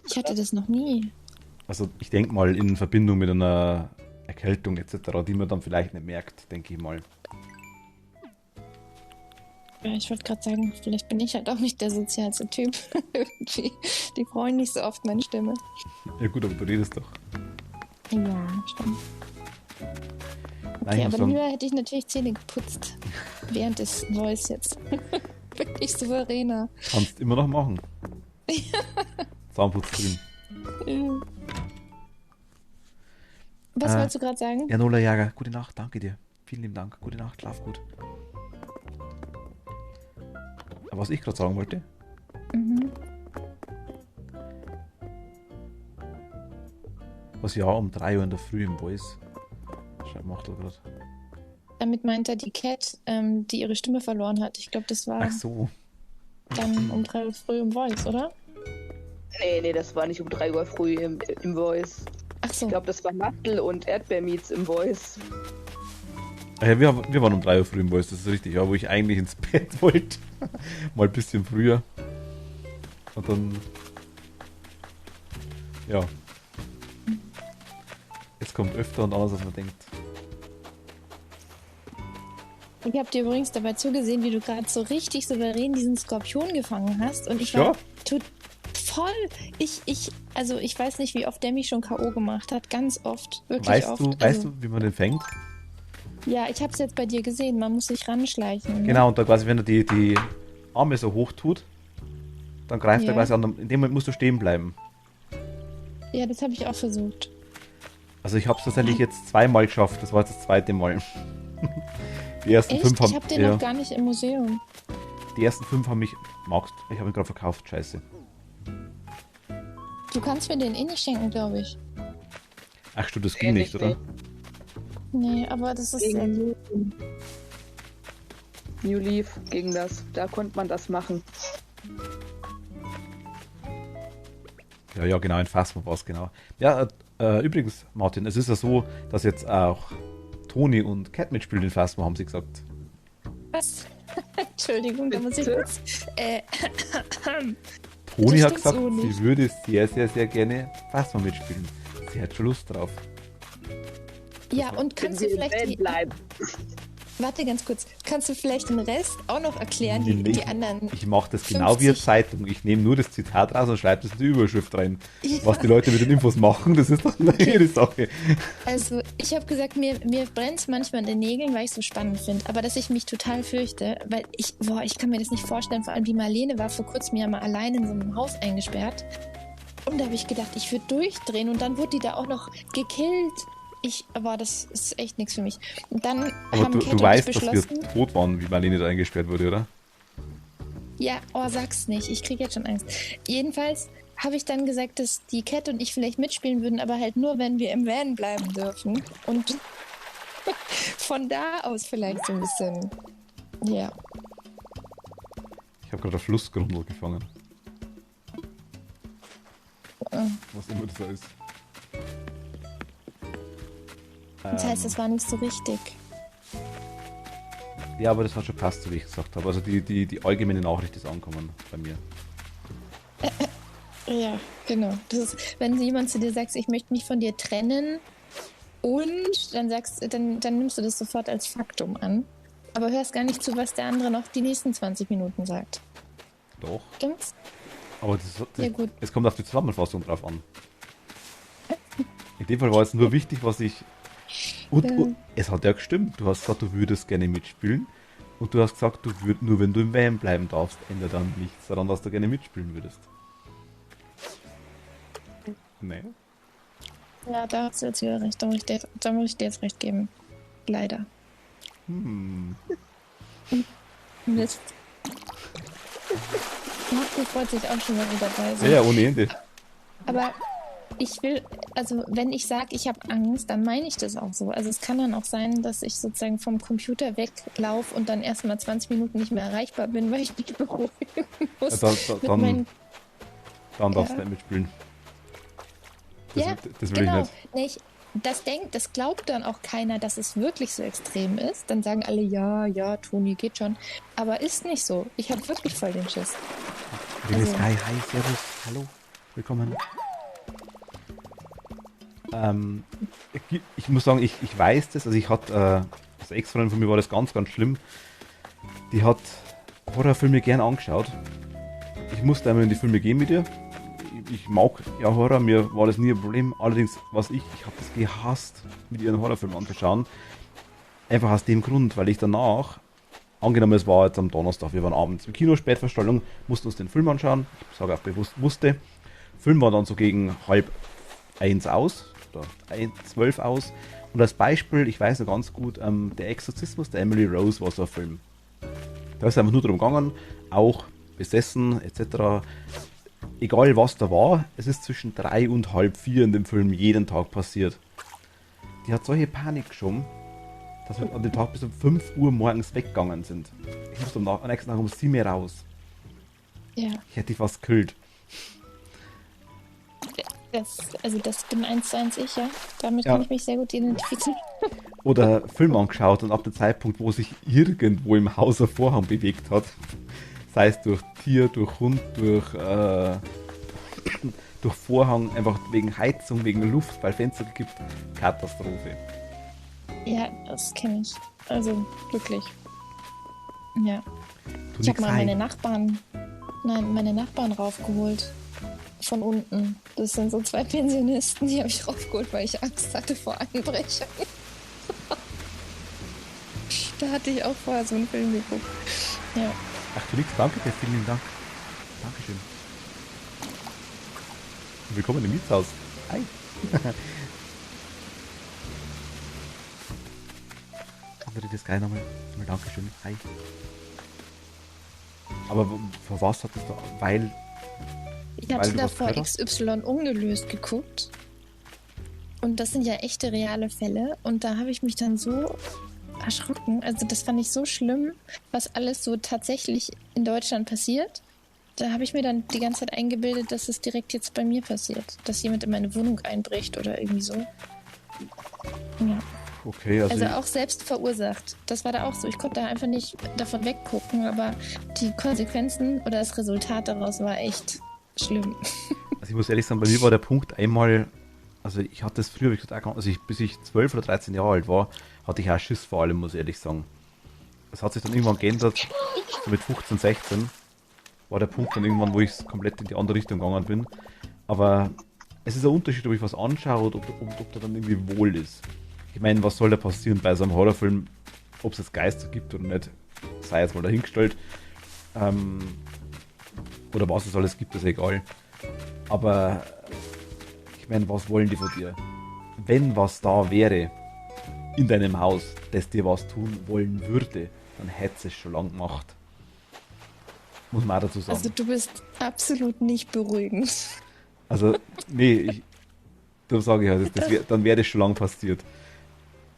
Ich hatte das noch nie. Also ich denke mal in Verbindung mit einer Erkältung etc., die man dann vielleicht nicht merkt, denke ich mal. Ja, ich wollte gerade sagen, vielleicht bin ich halt auch nicht der sozialste Typ. Irgendwie. Die freuen nicht so oft meine Stimme. Ja gut, aber du redest doch. Ja, stimmt. Nein, Okay, ich muss aber sagen, lieber hätte ich natürlich Zähne geputzt. Während des Voice jetzt. Bin ich souveräner. kannst immer noch machen. Zahnputz drin. Was wolltest du gerade sagen? Ja, Nola Jager, gute Nacht, danke dir. Vielen lieben Dank, gute Nacht, schlaf gut. Aber was ich gerade sagen wollte, Mhm. was ja um 3 Uhr in der Früh im Voice, schreibt Machtel gerade. Damit meint er die Cat, die ihre Stimme verloren hat. Ich glaube, das war Ach so, dann um 3 Uhr früh im Voice, oder? Nee, das war nicht um 3 Uhr früh im Voice. Ach so. Ich glaube, das war Machtel und Erdbeermeats im Voice. ja, wir waren um 3 Uhr früh im Voice, das ist richtig, ja, wo ich eigentlich ins Bett wollte. Mal ein bisschen früher. Und dann, ja. Es kommt öfter und anders, als man denkt. Ich habe dir übrigens dabei zugesehen, wie du gerade so richtig souverän diesen Skorpion gefangen hast. Und ich Ja. war voll. Also ich weiß nicht, wie oft der mich schon K.O. gemacht hat. Ganz oft. Wirklich Weißt oft. du, wie man den fängt? Ja, ich habe es jetzt bei dir gesehen. Man muss sich ranschleichen. Ne? Genau, und da quasi, wenn er die Arme so hoch tut, dann greift er Ja. quasi an. In dem Moment musst du stehen bleiben. Ja, das habe ich auch versucht. Also ich habe es tatsächlich jetzt 2-mal geschafft. Das war jetzt das 2. Mal. Die ersten Echt? 5 haben... Ich habe den ja, noch gar nicht im Museum. die ersten 5 haben mich... Magst ich habe ihn gerade verkauft, scheiße. Du kannst mir den eh nicht schenken, glaube ich. Ach stimmt, das ging nicht, oder? Nee, aber das ist... Gegen New Leaf ging das. Da konnte man das machen. Ja, genau, in Phasma war es, genau. Ja, übrigens, Martin, es ist ja so, dass jetzt auch Toni und Cat mitspielen in Phasma, haben sie gesagt. Was? Entschuldigung, da muss ich Bitte? kurz... Toni Das hat stimmt gesagt, so nicht. sie würde sehr, sehr, sehr gerne Phasma mitspielen. Sie hat schon Lust drauf. Ja, und Wenn kannst wir du im vielleicht Van bleiben. Warte ganz kurz. Kannst du vielleicht den Rest auch noch erklären, Nee, die anderen? Ich mache das genau wie eine 50. Zeitung. Ich nehme nur das Zitat raus und schreibe das in die Überschrift rein. Ja. Was die Leute mit den Infos machen, das ist dann ihre Sache. Also, ich habe gesagt, mir brennt es manchmal in den Nägeln, weil ich es so spannend finde. Aber dass ich mich total fürchte, weil ich kann mir das nicht vorstellen. Vor allem die Marlene war vor kurzem ja mal allein in so einem Haus eingesperrt. Und da habe ich gedacht, ich würde durchdrehen. Und dann wurde die da auch noch gekillt. Aber das ist echt nichts für mich. Und dann Aber haben du Kat und weißt, ich dass beschlossen. wir tot waren, wie Marlene da eingesperrt wurde, oder? Ja, oh, sag's nicht. Ich kriege jetzt schon Angst. Jedenfalls habe ich dann gesagt, dass die Cat und ich vielleicht mitspielen würden, aber halt nur, wenn wir im Van bleiben dürfen. Und von da aus vielleicht so ein bisschen. Ja. Ich habe gerade auf Flussgrundel gefangen. Was immer das ist. Das heißt, es war nicht so richtig. Ja, aber das hat schon passt, so wie ich gesagt habe. Also die allgemeine Nachricht ist angekommen bei mir. Ja, genau. Das ist, wenn jemand zu dir sagt, ich möchte mich von dir trennen und dann nimmst du das sofort als Faktum an. Aber hörst gar nicht zu, was der andere noch die nächsten 20 Minuten sagt. Doch. Stimmt's? Aber das, Ja, gut. es kommt auf die Zusammenfassung drauf an. In dem Fall war es nur wichtig, was ich... Und es hat ja gestimmt. Du hast gesagt, du würdest gerne mitspielen. Und du hast gesagt, nur wenn du im Van bleiben darfst, ändert dann nichts daran, dass du gerne mitspielen würdest. Nee. Ja, da hast du jetzt wieder recht. Da muss ich dir jetzt recht geben. Leider. Mist. Marco freut sich auch schon, wenn wir dabei sind. Ja, ohne Ende. Aber ich will, also wenn ich sage, ich habe Angst, dann meine ich das auch so. Also es kann dann auch sein, dass ich sozusagen vom Computer weglaufe und dann erstmal 20 Minuten nicht mehr erreichbar bin, weil ich mich beruhigen muss. Ja, mit meinen, dann darfst du Ja. nicht mitspielen. Das will genau. ich nicht. Das glaubt dann auch keiner, dass es wirklich so extrem ist. Dann sagen alle, ja, Toni, geht schon. Aber ist nicht so. Ich habe wirklich voll den Schiss. René Also- Sky, hi, servus, hallo, willkommen. Ich muss sagen, ich weiß das, also ich hatte, also Ex-Freundin von mir war das ganz, ganz schlimm. Die hat Horrorfilme gern angeschaut. Ich musste einmal in die Filme gehen mit ihr. Ich mag ja Horror, mir war das nie ein Problem. Allerdings, ich habe das gehasst, mit ihr einen Horrorfilm anzuschauen. Einfach aus dem Grund, weil ich danach, angenommen es war jetzt am Donnerstag, wir waren abends im Kino, Spätverstellung, mussten uns den Film anschauen. Ich sage auch bewusst musste. Film war dann so gegen 12:30 aus, oder 12 aus. Und als Beispiel, ich weiß noch ganz gut, der Exorzismus der Emily Rose war so ein Film. Da ist einfach nur darum gegangen, auch besessen etc. Egal was da war, es ist zwischen 3 und halb 4 in dem Film jeden Tag passiert. Die hat solche Panik geschoben, dass wir an dem Tag bis um 5 Uhr morgens weggegangen sind. Ich musste am nächsten Tag um 7 Uhr raus. Ja, Ich hätte die fast gekillt. das bin 1:1 ich, ja. Damit Ja. kann ich mich sehr gut identifizieren. Oder Film angeschaut und ab dem Zeitpunkt, wo sich irgendwo im Haus ein Vorhang bewegt hat, sei es durch Tier, durch Hund, durch Vorhang, einfach wegen Heizung, wegen Luft, weil Fenster gekippt, Katastrophe. Ja, das kenne ich. Also, wirklich. Ja. Tu Ich habe nix mal rein. meine Nachbarn raufgeholt. Von unten. Das sind so 2 Pensionisten, die habe ich raufgeholt, weil ich Angst hatte vor Einbrechern. Da hatte ich auch vorher so einen Film geguckt. Ja. Ach du nix, danke dir, vielen Dank. Dankeschön. Willkommen im Mietshaus. Hi. Andere das Sky nochmal. Dankeschön. Hi. Aber vor was hattest du? Weil Ich Weil hatte du was davor gehört hast? XY ungelöst geguckt. Und das sind ja echte reale Fälle. Und da habe ich mich dann so erschrocken. Also das fand ich so schlimm, was alles so tatsächlich in Deutschland passiert. Da habe ich mir dann die ganze Zeit eingebildet, dass es direkt jetzt bei mir passiert. Dass jemand in meine Wohnung einbricht oder irgendwie so. Ja. okay, Also auch selbst verursacht. Das war da auch so. Ich konnte da einfach nicht davon weggucken, aber die Konsequenzen oder das Resultat daraus war echt schlimm. also ich muss ehrlich sagen, bei mir war der Punkt einmal, Also ich hatte das früher, wie gesagt, auch, bis ich 12 oder 13 Jahre alt war, hatte ich auch Schiss vor allem, muss ich ehrlich sagen. Es hat sich dann irgendwann geändert, so mit 15, 16 war der Punkt dann irgendwann, wo ich komplett in die andere Richtung gegangen bin. Aber es ist ein Unterschied, ob ich was anschaue oder ob da dann irgendwie wohl ist. Ich meine, was soll da passieren bei so einem Horrorfilm, ob es jetzt Geister gibt oder nicht, sei jetzt mal dahingestellt. Oder was es alles gibt, ist egal. Aber ich meine, was wollen die von dir? Wenn was da wäre in deinem Haus, das dir was tun wollen würde, dann hätte es schon lang gemacht. Muss man auch dazu sagen. Also du bist absolut nicht beruhigend. Also, nee, da sage ich halt, dann wäre das schon lang passiert.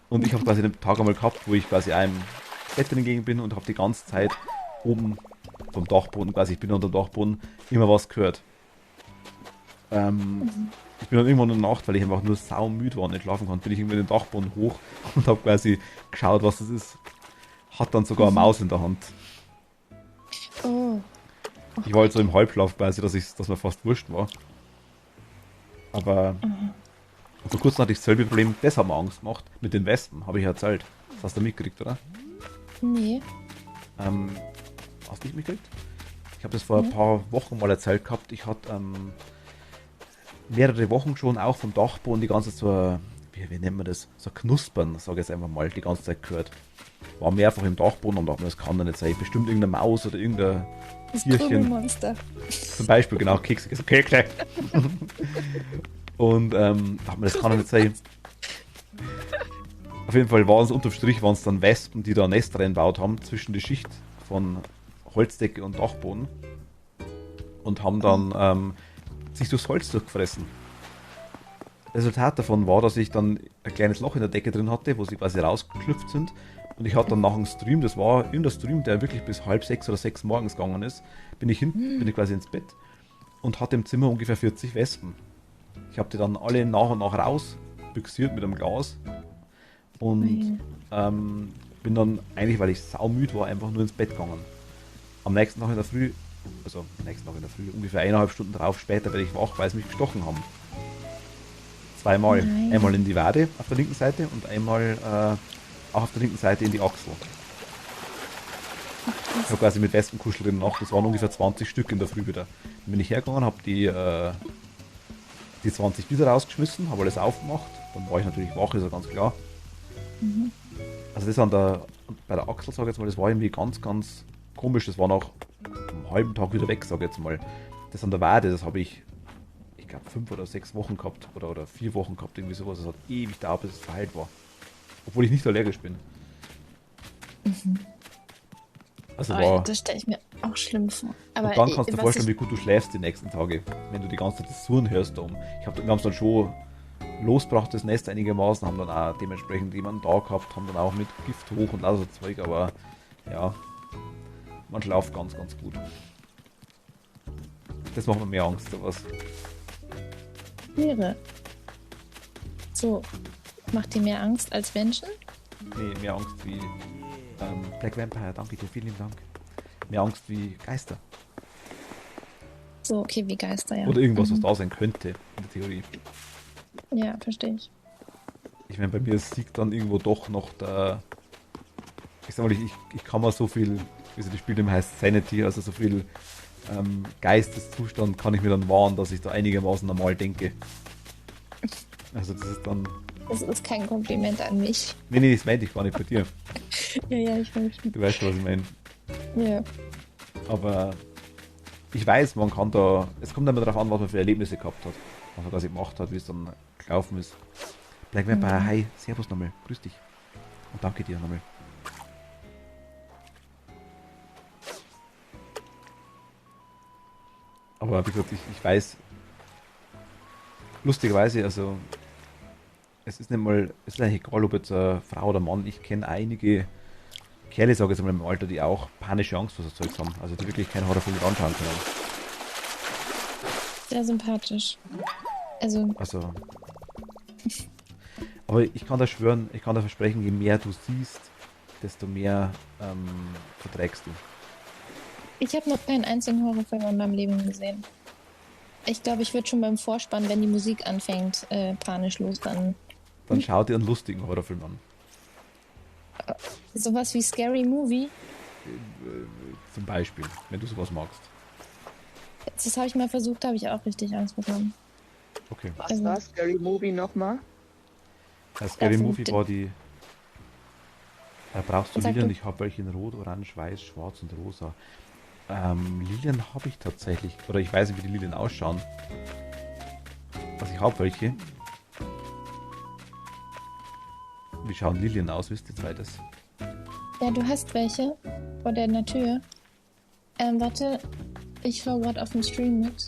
Und ich habe quasi den Tag einmal gehabt, wo ich quasi einem Bett hingegen bin und habe die ganze Zeit oben vom Dachboden, quasi ich bin unter dem Dachboden, immer was gehört. Ich bin dann irgendwann in der Nacht, weil ich einfach nur saumüde war und nicht schlafen konnte, bin ich irgendwie den Dachboden hoch und habe quasi geschaut, was das ist. Hat dann sogar eine Maus in der Hand. Oh. Ich war halt so im Halbschlaf quasi, dass mir fast wurscht war. Aber vor kurzem hatte ich dasselbe Problem, das hat mir Angst gemacht. Mit den Wespen, habe ich erzählt. Das hast du mitgekriegt, oder? Nee. Hast du nicht mitgekriegt? Ich habe das vor ein paar Wochen mal erzählt gehabt. Ich hatte mehrere Wochen schon auch vom Dachboden die ganze Zeit so, wie nennen wir das? So Knuspern, sage ich jetzt einfach mal, die ganze Zeit gehört. War mehrfach im Dachboden und dachte mir, das kann doch nicht sein. Bestimmt irgendeine Maus oder irgendein Das Tierchen. Krümelmonster. Zum Beispiel, genau, Kekse, Kekse. Und dachte mir, das kann doch nicht sein. Auf jeden Fall waren es unterm Strich dann Wespen, die da Nest reinbaut haben zwischen die Schicht von Holzdecke und Dachboden und haben dann sich durchs Holz durchgefressen. Resultat davon war, dass ich dann ein kleines Loch in der Decke drin hatte, wo sie quasi rausgeschlüpft sind. Und ich hatte dann nach dem Stream, das war in der Stream, der wirklich bis 5:30 oder 6 morgens gegangen ist, bin ich quasi ins Bett und hatte im Zimmer ungefähr 40 Wespen. Ich habe die dann alle nach und nach rausbüxiert mit einem Glas und bin dann eigentlich, weil ich saumüde war, einfach nur ins Bett gegangen. Am nächsten Tag in der Früh, ungefähr 1,5 Stunden drauf später werde ich wach, weil sie mich gestochen haben. Zweimal. Nein. Einmal in die Wade auf der linken Seite und einmal auch auf der linken Seite in die Achsel. Ich habe quasi mit Wespenkuschel in der Nacht, das waren ungefähr 20 Stück in der Früh wieder. Dann bin ich hergegangen, habe die 20 wieder rausgeschmissen, habe alles aufgemacht. Dann war ich natürlich wach, ist ja ganz klar. Also das bei der Achsel, sage ich jetzt mal, das war irgendwie ganz, ganz komisch. Das war nach einem halben Tag wieder weg, sage ich jetzt mal. Das an der Wade, das habe ich glaube 5 oder 6 Wochen gehabt oder 4 Wochen gehabt, irgendwie sowas. Das hat ewig gedauert, bis es verheilt war. Obwohl ich nicht allergisch bin. Also Oh, das stelle ich mir auch schlimm vor. Aber und dann kannst du dir was vorstellen, wie gut du schläfst die nächsten Tage, wenn du die ganze Zeit das Surren hörst da um. Wir haben es dann schon losgebracht, das Nest einigermaßen, haben dann auch dementsprechend jemanden da gehabt, haben dann auch mit Gift hoch und lauter so Zeug, aber ja, man schlaft ganz, ganz gut. Das macht mir mehr Angst, sowas. Tiere. So, macht die mehr Angst als Menschen? Nee, mehr Angst wie Black Vampire, danke dir, vielen Dank. Mehr Angst wie Geister. So, okay, wie Geister, ja. Oder irgendwas, was da sein könnte, in der Theorie. Ja, verstehe ich. Ich meine, bei mir siegt dann irgendwo doch noch der... Ich sag mal, ich kann mal so viel, wie so das Spiel dem heißt, Sanity, also so viel Geisteszustand kann ich mir dann wahren, dass ich da einigermaßen normal denke. Also das ist dann... Das ist kein Kompliment an mich. Nee, das meinte ich gar nicht bei dir. Ja, ich weiß. Du weißt schon, was ich meine. Ja. Aber ich weiß, man kann da... Es kommt immer darauf an, was man für Erlebnisse gehabt hat. Was man quasi gemacht hat, wie es dann gelaufen ist. Black Vampire, hi, servus nochmal, grüß dich. Und danke dir nochmal. Aber wie gesagt, ich weiß, lustigerweise, also es ist eigentlich egal, ob jetzt eine Frau oder Mann, ich kenne einige Kerle, sage ich jetzt mal im Alter, die auch panische Angst vor so Zeugs haben, also die wirklich keinen Horrorfilm anschauen können. Sehr sympathisch. Also, aber ich kann da schwören, ich kann da versprechen, je mehr du siehst, desto mehr verträgst du. ich habe noch keinen einzigen Horrorfilm in meinem Leben gesehen. Ich glaube, ich würde schon beim Vorspann, wenn die Musik anfängt, panisch losrennen. Dann schau dir einen lustigen Horrorfilm an. Sowas wie Scary Movie. Zum Beispiel, wenn du sowas magst. Das habe ich mal versucht, da habe ich auch richtig Angst bekommen. Okay. Was Also- war Scary Movie nochmal? Das Scary Also, Movie war die. Da brauchst du Sag Lilien. du. Ich habe welche in Rot, Orange, Weiß, Schwarz und Rosa. Lilien habe ich tatsächlich. Oder ich weiß nicht, wie die Lilien ausschauen. Also ich habe welche. Wie schauen Lilien aus, wisst ihr zweites? Ja, du hast welche vor der Tür. Warte, ich schaue gerade auf dem Stream mit.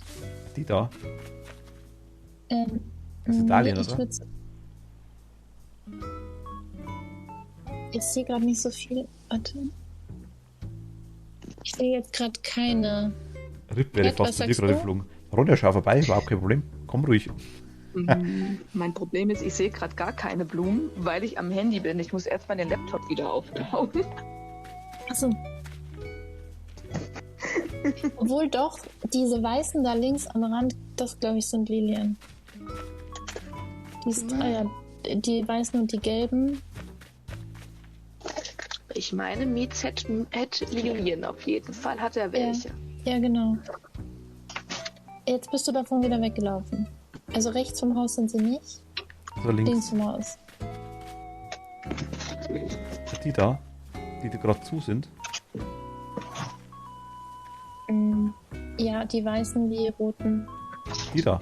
Die da. Das ist Dahlien, oder? Ich sehe gerade nicht so viel. Warte. Ich sehe jetzt gerade keine. Ripp wäre Ed, fast was zu dir sagst gerade du? geflogen. Ronja, schau vorbei, überhaupt kein Problem. Komm ruhig. Mein Problem ist, ich sehe gerade gar keine Blumen, weil ich am Handy bin. Ich muss erstmal den Laptop wieder auftauen. Achso. Obwohl doch, diese weißen da links am Rand, das glaube ich sind Lilien. Die weißen und die gelben. Ich meine, Mietz hätte Lilien auf jeden Fall. Hat er welche? Ja, genau. Jetzt bist du davon wieder weggelaufen. Also rechts vom Haus sind sie nicht, So links links. vom Haus. Die da, die gerade zu sind. Ja, die weißen, die roten. Die da.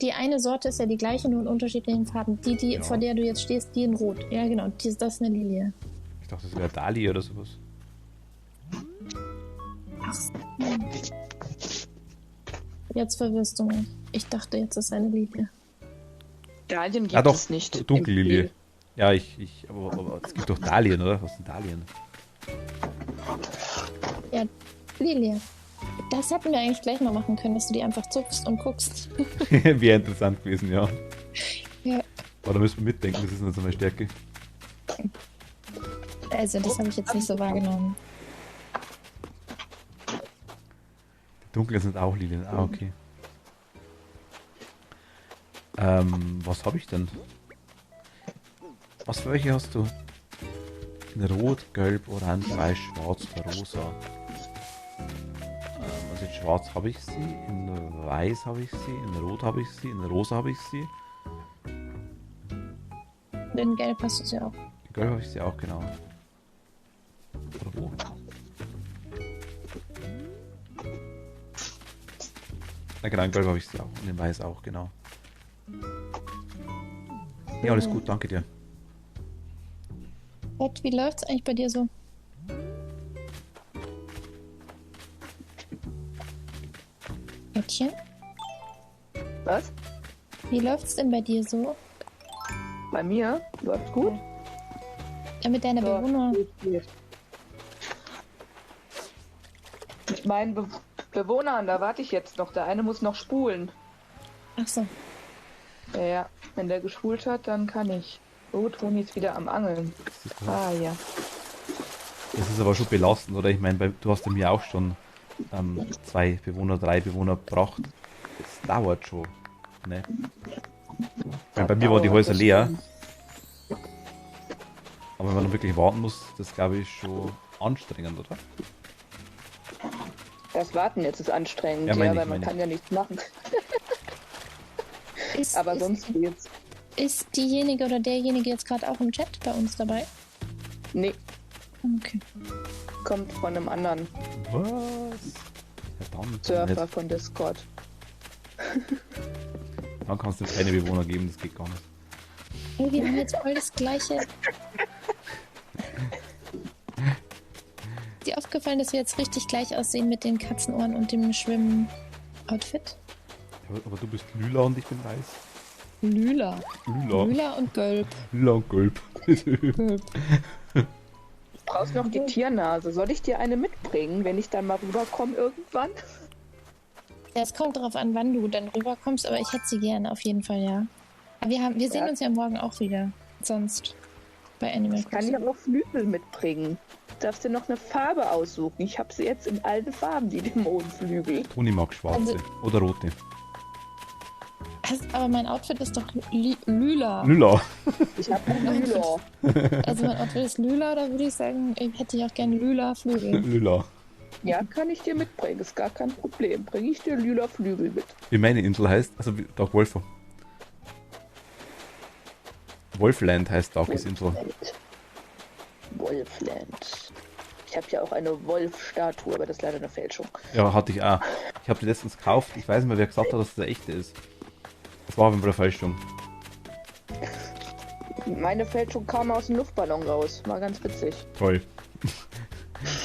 Die eine Sorte ist ja die gleiche, nur in unterschiedlichen Farben. Die, Ja. vor der du jetzt stehst, die in Rot. Ja, genau. Das ist eine Lilie. Ich dachte, das wäre Dali oder sowas. Ach. Jetzt verwirrst du mich. Ich dachte, jetzt ist eine Lilie. Dahlien gibt Ah doch, es nicht. Dunkellilie. Ja, aber es gibt doch Dalien, oder? Was sind Dalien? Ja, Lilie. Das hätten wir eigentlich gleich mal machen können, dass du die einfach zupfst und guckst. Wäre interessant gewesen, ja. Ja. Aber da müssen wir mitdenken, das ist nicht so meine Stärke. Also, das habe ich jetzt nicht so wahrgenommen. Die Dunklen sind auch Lilien. Ah, okay. Was habe ich denn? Was für welche hast du? In Rot, Gelb, Orange, Weiß, Schwarz oder Rosa. Also in Schwarz habe ich sie, in Weiß habe ich sie, in Rot habe ich sie, in Rosa habe ich sie. In Gelb hast du sie auch. In Gelb habe ich sie auch, genau. Oder wo? Na genau, in Gelb habe ich sie auch und in Weiß auch, genau. Ja, alles gut, danke dir. Ed, wie läuft's eigentlich bei dir so? Mädchen? Was? Wie läuft's denn bei dir so? Bei mir? Läuft gut? Ja, mit deiner Ja, Bewohner. geht. Mit meinen Bewohnern, da warte ich jetzt noch. Der eine muss noch spulen. Ach so. Ja, wenn der gespult hat, dann kann ich. Oh, Toni ist wieder am Angeln. Ah ja. Das ist aber schon belastend, oder? Ich meine, du hast ja mir auch schon 2 Bewohner, 3 Bewohner gebracht. Das dauert schon. Ne? Ich meine, bei mir waren die Häuser leer. Aber wenn man dann wirklich warten muss, das glaube ich schon anstrengend, oder? Das Warten jetzt ist anstrengend, Ja, ja, meine ich, weil man meine kann ja nichts machen. Ist, Aber sonst geht's. ist diejenige oder derjenige jetzt gerade auch im Chat bei uns dabei? Nee, Okay. kommt von einem anderen Was? Verdammt. Surfer von Discord. Dann kannst du keine Bewohner geben, das geht gar nicht. Hey, wir haben jetzt voll das gleiche. Ist dir aufgefallen, dass wir jetzt richtig gleich aussehen mit den Katzenohren und dem Schwimmen-Outfit? Aber du bist lila und ich bin weiß. Lila. Lila. Lila und Gelb. Lila und gelb. Gelb. Du brauchst noch die Tiernase. Soll ich dir eine mitbringen, wenn ich dann mal rüberkomme irgendwann? Ja, es kommt darauf an, wann du dann rüberkommst, aber ich hätte sie gerne auf jeden Fall, ja. Aber wir sehen Ja. uns ja morgen auch wieder. Sonst. bei Animal Ich kann Crossing. dir auch Flügel mitbringen. Du darfst dir noch eine Farbe aussuchen. Ich habe sie jetzt in allen Farben, die Dämonenflügel. Toni mag schwarze Also- oder rote. Aber mein Outfit ist doch lila. Lila. Ich habe einen Lila. Also mein Outfit ist lila, da würde ich sagen, hätte ich auch gerne lila Flügel. Lila. Ja, kann ich dir mitbringen. Ist gar kein Problem. Bringe ich dir lila Flügel mit. Wie meine Insel heißt, also wie Dark Wolfer. Wolfland heißt Darkis Insel. Wolfland. Ich habe ja auch eine Wolf-Statue, aber das ist leider eine Fälschung. Ja, hatte ich auch. Ich habe die letztens gekauft. Ich weiß nicht mehr, wer gesagt hat, dass das der echte ist. Das war aber eine Fälschung. Meine Fälschung kam aus dem Luftballon raus. War ganz witzig. Toll.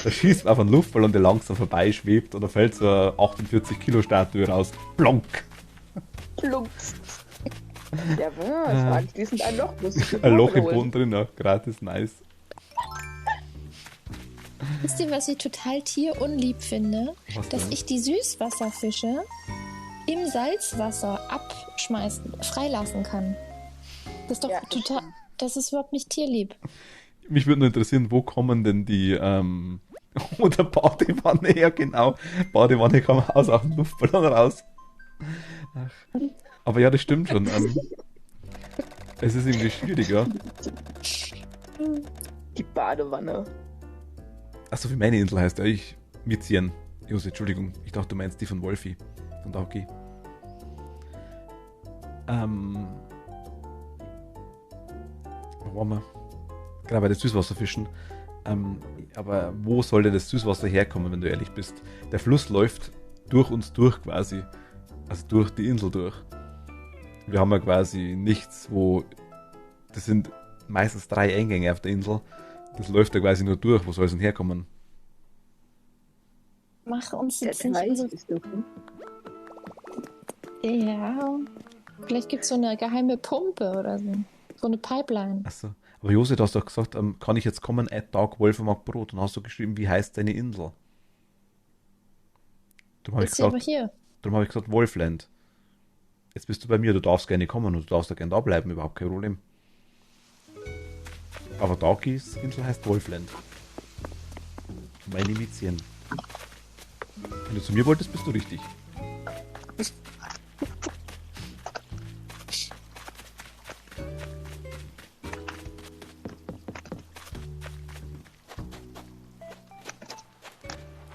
Da schießt man auf einen Luftballon, der langsam vorbeischwebt und da fällt so eine 48 Kilo Statue raus. Plonk. Plumps. Ja, es war anschließend ein Loch. Muss ich Ein Loch im holen. Boden drin, ja. Gratis, nice. Wisst ihr, was ich total tierunlieb finde? Was Dass denn? ich die Süßwasserfische im Salzwasser freilassen kann. Das ist doch Ja. total. Das ist überhaupt nicht tierlieb. Mich würde nur interessieren, wo kommen denn die, oder Badewanne her, genau. Badewanne kam aus dem Luftballon raus. Ach. Aber ja, das stimmt schon. Es ist irgendwie schwierig, ja. Die Badewanne. Achso, wie meine Insel heißt, ja, ich Mizien. Jose, Entschuldigung, ich dachte, du meinst die von Wolfi. Von Dauki. Wo waren wir? Genau, bei den Süßwasserfischen. Aber wo soll denn das Süßwasser herkommen, wenn du ehrlich bist? Der Fluss läuft durch uns durch quasi. Also durch die Insel durch. Wir haben ja quasi nichts, wo... Das sind meistens 3 Eingänge auf der Insel. Das läuft ja quasi nur durch. Wo soll es denn herkommen? Mach uns Der jetzt nicht Teich so. ist doch, ne? Ja. Vielleicht gibt es so eine geheime Pumpe oder so. So eine Pipeline. Achso. Aber Jose, du hast doch gesagt, kann ich jetzt kommen, Dark Wolf mag Brot? Und hast du geschrieben, wie heißt deine Insel? Darum habe ich Ist sie aber gesagt, hier. darum habe ich gesagt Wolfland. Jetzt bist du bei mir, du darfst gerne kommen und du darfst da gerne da bleiben, überhaupt kein Problem. Aber Darkis Insel heißt Wolfland. Meine Mizien. Wenn du zu mir wolltest, bist du richtig.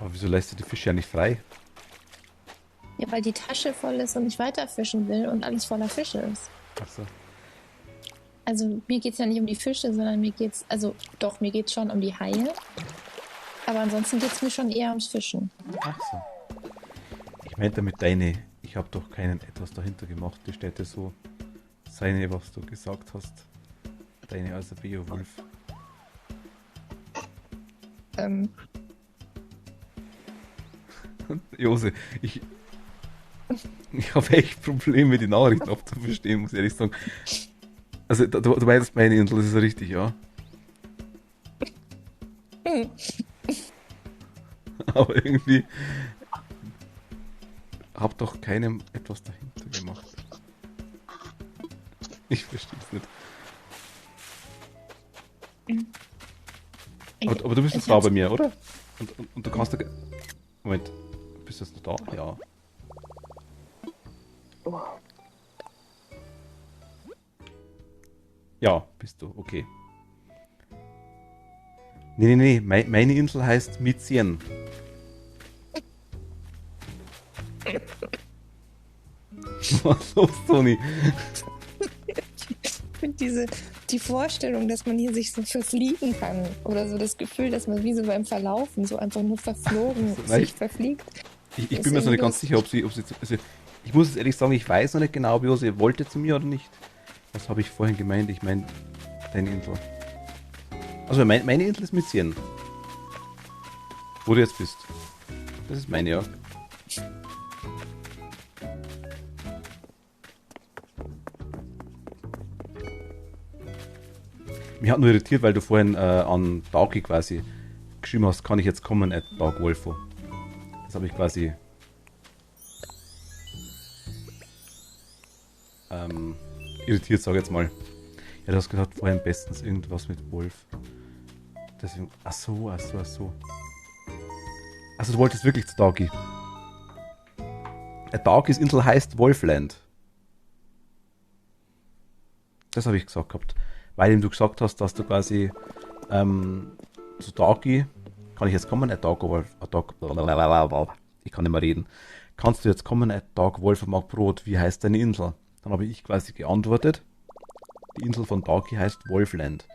Aber wieso lässt du die Fische ja nicht frei? Ja, weil die Tasche voll ist und ich weiterfischen will und alles voller Fische ist. Achso. Also mir geht es ja nicht um die Fische, sondern mir geht's, also doch, mir geht es schon um die Haie. Aber ansonsten geht es mir schon eher ums Fischen. Ach so. Ich meinte damit deine, ich habe doch keinen etwas dahinter gemacht, die Städte so seine, was du gesagt hast. Deine also Beowulf. Jose, ich habe echt Probleme, die Nachrichten abzuverstehen, muss ich ehrlich sagen. Also, du meinst meine Insel, das ist richtig, ja? Aber irgendwie hab doch keinem etwas dahinter gemacht. Ich verstehe es nicht. Aber du bist jetzt da bei mir, oder? Und du kannst da... Moment, bist du jetzt noch da? Ja. Oh. Ja, bist du, okay. Nee, meine Insel heißt Mizien. Was los, Toni? Ich finde die Vorstellung, dass man hier sich so verfliegen kann oder so das Gefühl, dass man wie so beim Verlaufen so einfach nur verflogen Nein, sich verfliegt. Ich Ist bin mir so nicht ganz irgendwie sicher, ob sie also ich muss es ehrlich sagen, ich weiß noch nicht genau, ob sie wollte zu mir oder nicht. Was habe ich vorhin gemeint? Ich meine, deine Insel. Also meine Insel ist Mizien. Wo du jetzt bist. Das ist meine, ja. Mich hat nur irritiert, weil du vorhin an Dauki quasi geschrieben hast, kann ich jetzt kommen, Dark Wolfo. Das habe ich quasi irritiert, sage ich jetzt mal. Ja, du hast gesagt, vorhin bestens irgendwas mit Wolf. Deswegen, ach so. Also du wolltest wirklich zu Dagi. Dagis Insel heißt Wolfland. Das habe ich gesagt gehabt. Weil eben du gesagt hast, dass du quasi zu Dagi, kann ich jetzt kommen, ich kann nicht mehr reden. Kannst du jetzt kommen, Tag Wolf mag Brot, wie heißt deine Insel? Dann habe ich quasi geantwortet, die Insel von Dagi heißt Wolfland.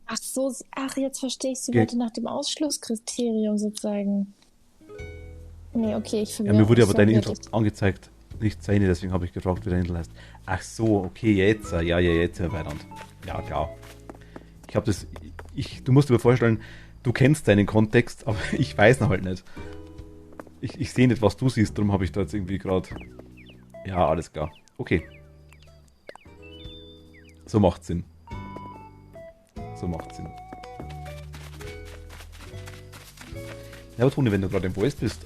Ach so, ach, jetzt verstehe ich. Sie Ge- wollte nach dem Ausschlusskriterium sozusagen. Nee, okay, ich Ja, verwirre mir wurde mich aber deine Insel wirklich. angezeigt, nicht seine, deswegen habe ich gefragt, wie deine Insel heißt. Ach so, okay, jetzt, ja, jetzt sind wir beieinander. Ja, klar. Ich habe das, du musst dir vorstellen, du kennst deinen Kontext, aber ich weiß ihn halt nicht. Ich sehe nicht, was du siehst, darum habe ich da jetzt irgendwie gerade... Ja, alles klar. Okay. So macht Sinn. Ja, aber Toni, wenn du gerade im Voice bist,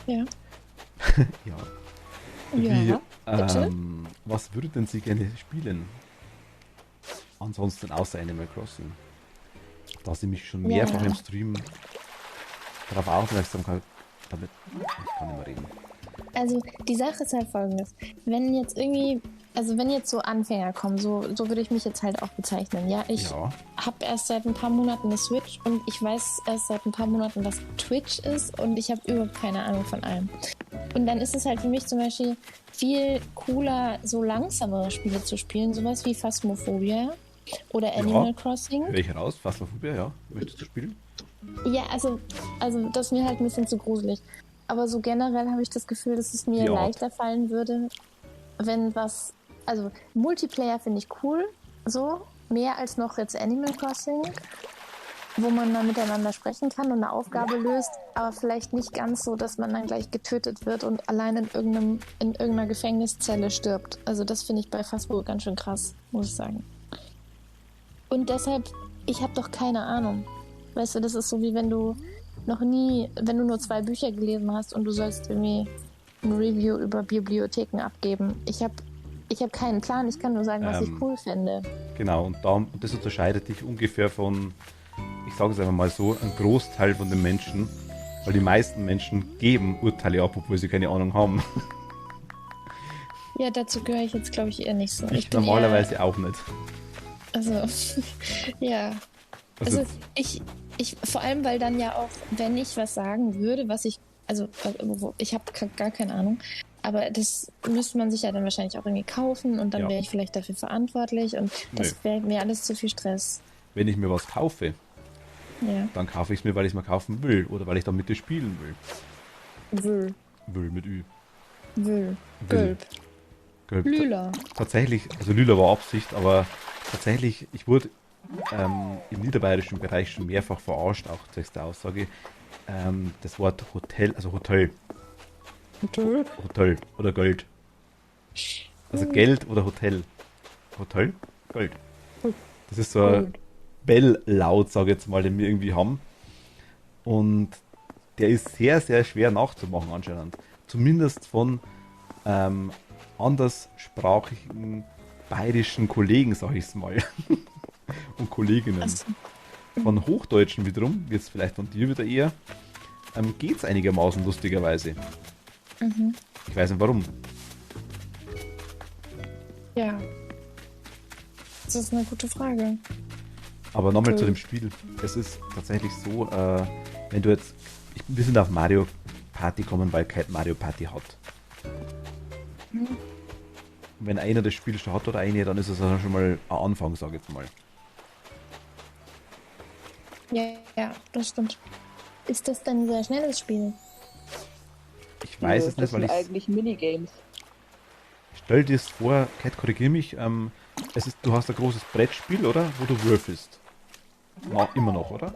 Ja. ja. Ja, bitte? Was würde denn Sie gerne spielen? Ansonsten außer Animal Crossing. Da Sie mich schon mehrfach Ja. im Stream darauf aufmerksam damit. Ich kann nicht mehr reden. Also die Sache ist halt folgendes. Wenn jetzt irgendwie, also wenn jetzt so Anfänger kommen, so würde ich mich jetzt halt auch bezeichnen. Ja, ich Ja, habe erst seit ein paar Monaten eine Switch und ich weiß erst seit ein paar Monaten, was Twitch ist und ich habe überhaupt keine Ahnung von allem. Und dann ist es halt für mich zum Beispiel viel cooler, so langsamere Spiele zu spielen, sowas wie Phasmophobia oder Animal Crossing. höre ich heraus. Phasmophobia, ja. Möchtest du spielen? Ja, also das ist mir halt ein bisschen zu gruselig. Aber so generell habe ich das Gefühl, dass es mir Die Art. leichter fallen würde, wenn was... Also Multiplayer finde ich cool, so. Mehr als noch jetzt Animal Crossing, wo man dann miteinander sprechen kann und eine Aufgabe löst, aber vielleicht nicht ganz so, dass man dann gleich getötet wird und allein in irgendeiner Gefängniszelle stirbt. Also das finde ich bei Phasmo ganz schön krass, muss ich sagen. Und deshalb, ich habe doch keine Ahnung. Weißt du, das ist so wie wenn du wenn du nur 2 Bücher gelesen hast und du sollst irgendwie ein Review über Bibliotheken abgeben. Ich hab keinen Plan, ich kann nur sagen, was ich cool fände. Genau, und das unterscheidet dich ungefähr von, ich sage es einfach mal so, ein Großteil von den Menschen, weil die meisten Menschen geben Urteile ab, obwohl sie keine Ahnung haben. Ja, dazu gehöre ich jetzt, glaube ich, eher nicht so. Ich bin normalerweise auch nicht. Eher, also, ja. Also ich, vor allem, weil dann ja auch, wenn ich was sagen würde, ich habe gar keine Ahnung, aber das müsste man sich ja dann wahrscheinlich auch irgendwie kaufen und dann Ja. wäre ich vielleicht dafür verantwortlich und das wäre mir alles zu viel Stress. Wenn ich mir was kaufe, Ja. dann kaufe ich es mir, weil ich es mir kaufen will oder weil ich damit das spielen will. Will. Mit Ü. Will. Will. Gölb. Lüla. Tatsächlich, also Lüla war Absicht, aber tatsächlich, ich wurde im niederbayerischen Bereich schon mehrfach verarscht, auch zwecks der Aussage. Das Wort Hotel, also Hotel oder Geld. Also Geld oder Hotel. Hotel? Geld. Das ist so ein Belllaut, sage ich jetzt mal, den wir irgendwie haben. Und der ist sehr, sehr schwer nachzumachen anscheinend. Zumindest von anderssprachigen bayerischen Kollegen, sage ich es mal. Und Kolleginnen. Also, Von Hochdeutschen wiederum, jetzt vielleicht von dir wieder eher, geht es einigermaßen lustigerweise. Ich weiß nicht warum. ja. Das ist eine gute Frage. Aber nochmal Cool. zu dem Spiel. Es ist tatsächlich so, wenn du jetzt... wir sind auf Mario Party gekommen, weil Cat Mario Party hat. Und wenn einer das Spiel schon hat oder eine, dann ist es also schon mal ein Anfang, sage ich jetzt mal. Ja, das stimmt. Ist das denn ein sehr schnelles Spiel? Ich weiß es Das nicht, weil sind ich... eigentlich Minigames. Stell dir es vor, Cat, korrigier mich, du hast ein großes Brettspiel, oder? Wo du würfelst. Immer noch, oder?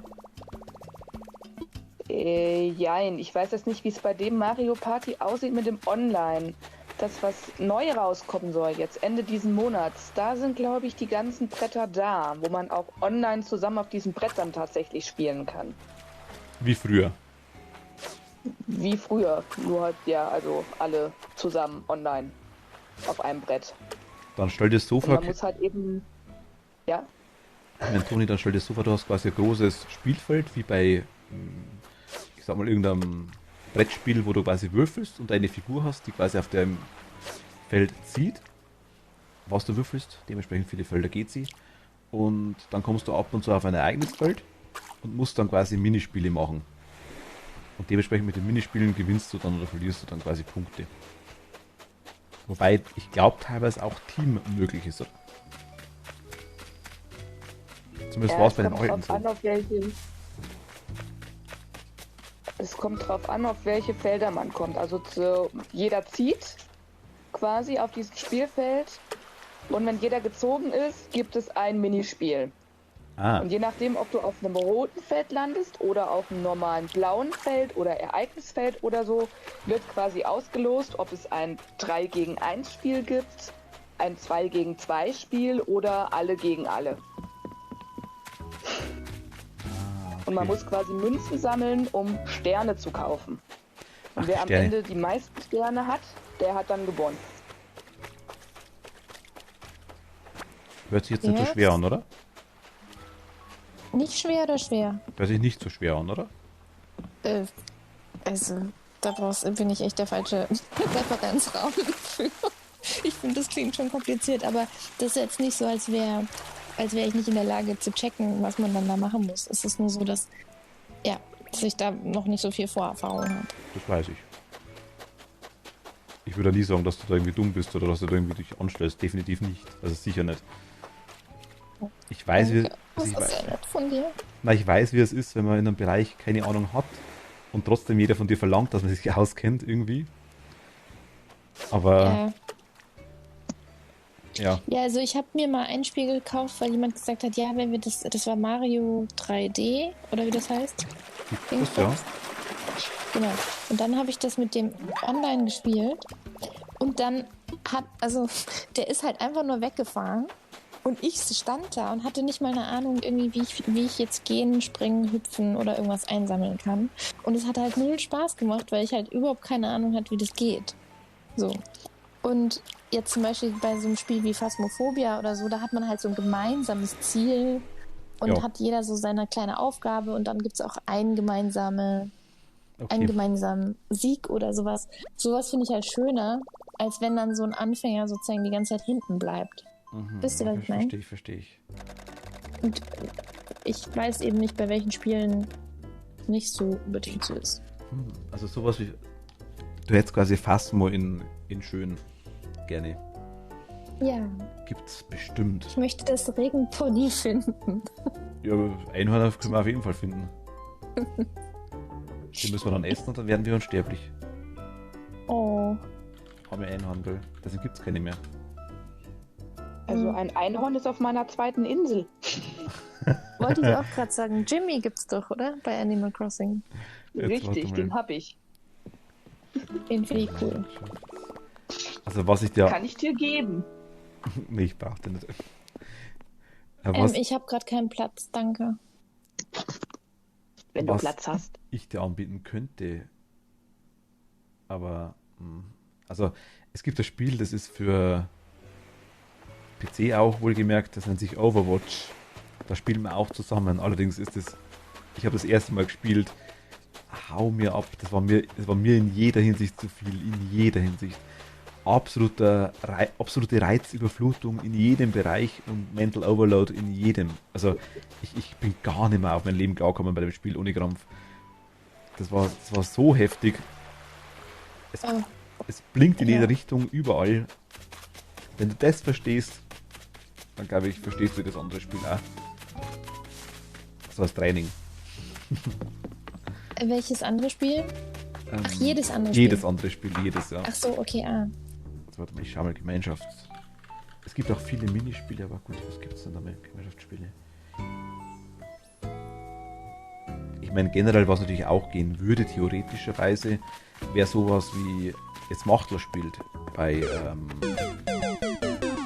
Jein, ich weiß jetzt nicht, wie es bei dem Mario Party aussieht mit dem Online. Das, was neu rauskommen soll, jetzt Ende diesen Monats, da sind, glaube ich, die ganzen Bretter da, wo man auch online zusammen auf diesen Brettern tatsächlich spielen kann. Wie früher. Wie früher, nur halt, ja, also alle zusammen online. auf einem Brett. Dann stell dir das Und Sofa, man muss halt eben, ja, Toni, dann stell dir das Sofa, du hast quasi ein großes Spielfeld, wie bei, ich sag mal, irgendeinem Brettspiel, wo du quasi würfelst und eine Figur hast, die quasi auf dem Feld zieht, was du würfelst, dementsprechend viele Felder geht sie. Und dann kommst du ab und zu auf ein eigenes Feld und musst dann quasi Minispiele machen. Und dementsprechend mit den Minispielen gewinnst du dann oder verlierst du dann quasi Punkte. Wobei, ich glaube, teilweise auch Team möglich ist. Zumindest war es bei den alten so. Es kommt drauf an, auf welche Felder man kommt. Also jeder zieht quasi auf diesem Spielfeld. Und wenn jeder gezogen ist, gibt es ein Minispiel. Ah, Und je nachdem, ob du auf einem roten Feld landest oder auf einem normalen blauen Feld oder Ereignisfeld oder so, wird quasi ausgelost, ob es ein 3 gegen 1 Spiel gibt, ein 2 gegen 2 Spiel oder alle gegen alle. Und man muss quasi Münzen sammeln, um Sterne zu kaufen. Und Ach, wer am Sterne. Ende die meisten Sterne hat, der hat dann gewonnen. hört sich jetzt nicht so Jetzt? schwer an, oder? Nicht schwer oder schwer? Hört sich nicht so schwer an, oder? Also, bin ich echt der falsche Referenzraum für. Ich finde, das klingt schon kompliziert, aber das ist jetzt nicht so, als wäre ich nicht in der Lage zu checken, was man dann da machen muss. Es ist nur so, dass ich da noch nicht so viel Vorerfahrung habe. Das weiß ich. Ich würde nie sagen, dass du da irgendwie dumm bist oder dass du da irgendwie dich anstellst. Definitiv nicht. Also sicher nicht. Ich weiß, wie, Das also ich, ist weiß, sehr nett von dir. ich weiß, wie es ist, wenn man in einem Bereich keine Ahnung hat und trotzdem jeder von dir verlangt, dass man sich auskennt irgendwie. Aber ja, Ja, also ich habe mir mal ein Spiel gekauft, weil jemand gesagt hat, ja, wenn wir das war Mario 3D oder wie das heißt. das ja. Genau. Und dann habe ich das mit dem online gespielt und dann der ist halt einfach nur weggefahren und ich stand da und hatte nicht mal eine Ahnung irgendwie, wie ich jetzt gehen, springen, hüpfen oder irgendwas einsammeln kann. Und es hat halt null Spaß gemacht, weil ich halt überhaupt keine Ahnung hatte, wie das geht. So. Und jetzt zum Beispiel bei so einem Spiel wie Phasmophobia oder so, da hat man halt so ein gemeinsames Ziel und Ja. hat jeder so seine kleine Aufgabe und dann gibt es auch einen gemeinsamen Sieg oder sowas. Sowas finde ich halt schöner, als wenn dann so ein Anfänger sozusagen die ganze Zeit hinten bleibt. Wisst ihr, was ich meine? Verstehe ich. Und ich weiß eben nicht, bei welchen Spielen nicht so unbedingt so ist. Also sowas wie, du hättest quasi Phasmo in schön gerne. Ja, Gibt's bestimmt. ich möchte das Regenpony finden. Ja, Einhörner können wir auf jeden Fall finden. Die müssen wir dann essen und dann werden wir unsterblich. Oh. Arme Einhorn, deswegen gibt's keine mehr. Also ein Einhorn ist auf meiner zweiten Insel. Wollte ich auch gerade sagen. Jimmy gibt's doch, oder? Bei Animal Crossing. Jetzt Richtig, warte mal. den hab ich. Den finde ich cool. Also was ich dir... Kann ich dir geben. Nee, ich brauch den nicht. Was Ich habe gerade keinen Platz, danke. Wenn du Was? Platz hast. ich dir anbieten könnte, aber... Also es gibt ein Spiel, das ist für PC auch wohlgemerkt, das nennt sich Overwatch. Da spielen wir auch zusammen. Allerdings ist es... Ich habe das erste Mal gespielt. Hau mir ab. Das war mir in jeder Hinsicht zu viel. In jeder Hinsicht. Absolute Reizüberflutung in jedem Bereich und Mental Overload in jedem. Also ich bin gar nicht mehr auf mein Leben klargekommen bei dem Spiel ohne Krampf. Das war so heftig. Es blinkt in jede Richtung, überall. Wenn du das verstehst, dann glaube ich, verstehst du das andere Spiel auch. Das war das Training. Welches andere Spiel? Ach, jedes andere Spiel. Jedes andere Spiel, ja. Ach so, okay, Jetzt warte mal, ich schau mal Gemeinschaft. Es gibt auch viele Minispiele, aber gut, was gibt es denn da mehr Gemeinschaftsspiele? Ich meine, generell, was natürlich auch gehen würde, theoretischerweise, wäre sowas wie jetzt Machtler spielt. Bei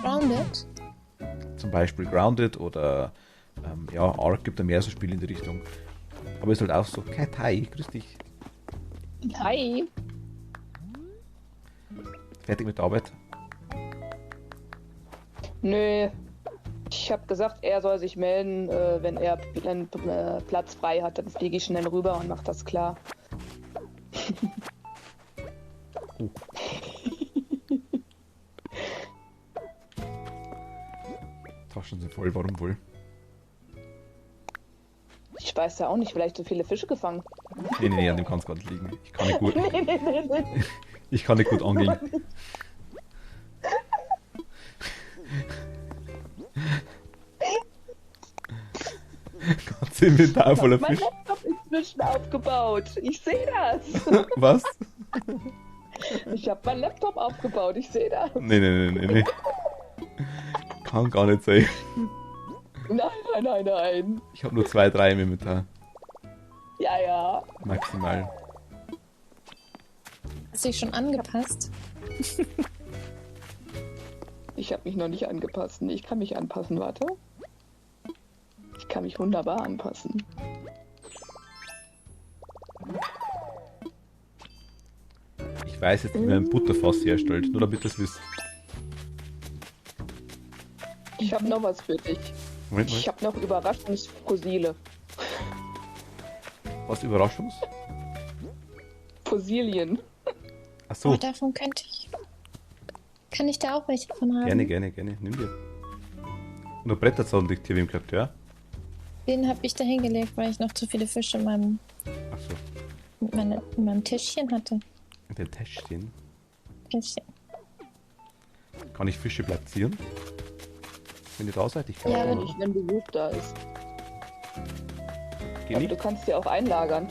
Grounded? zum Beispiel Grounded oder Ark gibt da mehr so Spiele in die Richtung. Aber ist halt auch so, Cat, hi, grüß dich. Hi. Fertig mit der Arbeit? Nö. Ich habe gesagt, er soll sich melden, wenn er Platz frei hat. Dann fliege ich schnell rüber und mach das klar. Oh. Taschen sind voll, warum wohl? Ich weiß ja auch nicht, vielleicht so viele Fische gefangen. Nee, an dem kann es gar nicht liegen. Ich kann nicht gut, Nee. ich kann nicht gut angeln. Ganze Inventar voller Mein Fisch. Laptop ist zwischen aufgebaut. Ich sehe das. Was? Ich habe meinen Laptop aufgebaut. Ich sehe das. Nee. Kann gar nicht sein. Nein. Ich habe nur 2, 3 im Inventar. Ja. Maximal. Hast du dich schon angepasst? Ich habe mich noch nicht angepasst. Nee, ich kann mich anpassen. Warte. Ich kann mich wunderbar anpassen. Ich weiß jetzt, wie man ein Butterfass herstellt, nur damit ihr es wisst. Ich habe noch was für dich. Moment Ich mal. habe noch Überraschungsfosile. Was, Überraschungs? Fossilien. Achso, Oh, davon könnte ich. Kann ich da auch welche von haben? gerne. Nimm dir. Und der Bretterzaun liegt hier, wem gehört der? Den habe ich da hingelegt, weil ich noch zu viele Fische in meinem, Achso, in meinem Tischchen hatte. in dem Täschchen. Tischchen. Kann ich Fische platzieren? Wenn ihr da seid, ich kann Ja, auch. Nicht, wenn Besuch da ist. Geh Aber du nicht? kannst sie auch einlagern.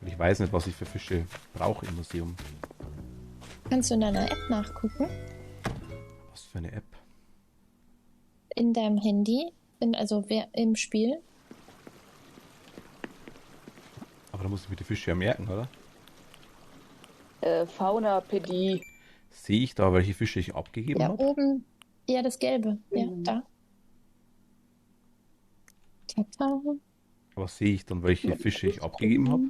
Ich weiß nicht, was ich für Fische brauche im Museum. Kannst du in deiner App nachgucken? Was für eine App? In deinem Handy? Also im Spiel? Aber da muss ich mir die Fische ja merken, oder? Faunapädie. Sehe ich da, welche Fische ich abgegeben Ja, habe? oben. Ja, das Gelbe. Ja, Mhm. da. Tata. Aber sehe ich dann, welche Fische ich abgegeben habe?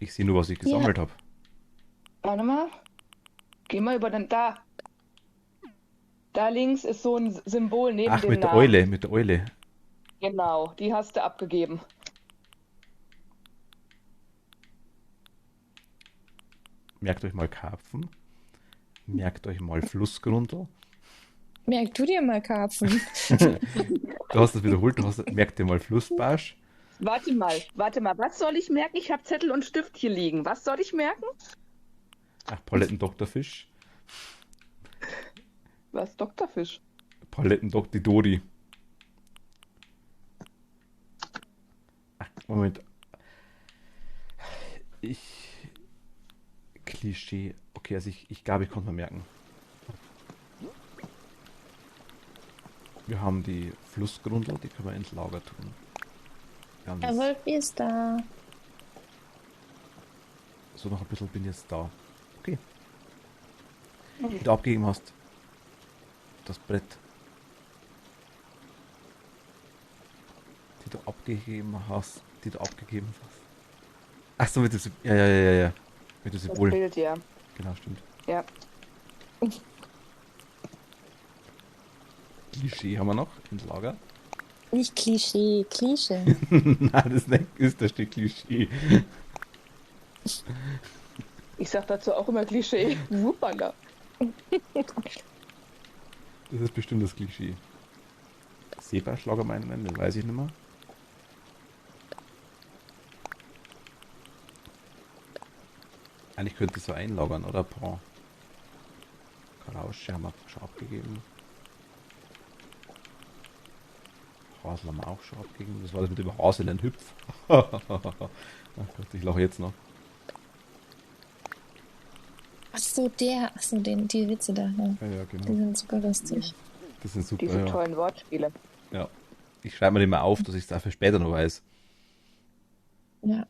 Ich sehe nur, was ich gesammelt habe. Warte mal. Geh mal über den. Da. Da links ist so ein Symbol neben Ach, dem mit der Namen. Eule, mit der Eule. Genau, die hast du abgegeben. Merkt euch mal Karpfen. Merkt euch mal Flussgrundel. Merk du dir mal Karpfen. Du hast das wiederholt, merkt dir mal Flussbarsch. Warte mal. Was soll ich merken? Ich habe Zettel und Stift hier liegen. Was soll ich merken? Ach, Paletten-Doktorfisch. Was? Doktorfisch. Paletten-Doktor Dori. Ach, Moment. Klischee. Okay, also ich glaube, ich konnte mal merken. Wir haben die Flussgrundel, die können wir ins Lager tun. Ganz, Der Wolf ist da. so noch ein bisschen bin jetzt da. Okay. Die du abgegeben hast. Das Brett. Die du abgegeben hast. Ach so, mit dem Symbol. Ja. Mit dem Das Symbol. Bild, ja. Genau, stimmt. Ja. Klischee haben wir noch ins Lager. Nicht Klischee, Klischee. Nein, das ist das steht Klischee. Ich sag dazu auch immer Klischee. Wupala. Das ist bestimmt das Klischee. Seebarschlager meinen, das weiß ich nicht mehr. Eigentlich könnte ich so einlagern, oder? Boah. Karausche haben wir schon abgegeben. Hasel haben wir auch schon abgegeben. Das war das mit dem Haseln Hüpf. Ach Gott, ich lache jetzt noch. Die Witze da. Ja. Ja, Die genau. sind super lustig. Das sind super. Diese Ja. tollen Wortspiele. Ja. Ich schreibe mir den mal auf, dass ich es dafür später noch weiß. Ja.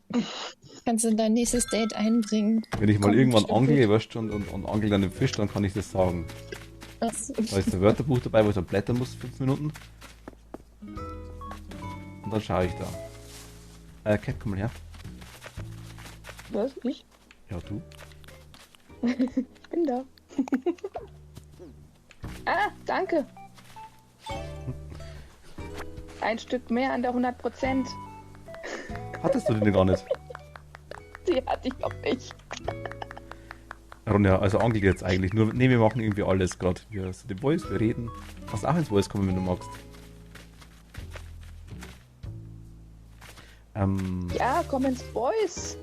Kannst du in dein nächstes Date einbringen. Wenn ich mal Kommt irgendwann bestimmt angle, weißt du, und angel dann den Fisch, dann kann ich das sagen. Was? Da ist ein Wörterbuch dabei, wo ich dann blättern muss, 5 Minuten. Und dann schaue ich da. Cat, komm mal her. Was? Ich? Ja, du? Ich bin da. Ah, danke. Ein Stück mehr an der 100%. Hattest du den gar nicht? Die hatte ich noch nicht. Ronja, also angelt jetzt eigentlich nur. Ne, wir machen irgendwie alles gerade. Wir sind im Voice, wir reden. Kannst auch ins Voice kommen, wenn du magst. Ja, komm ins Voice.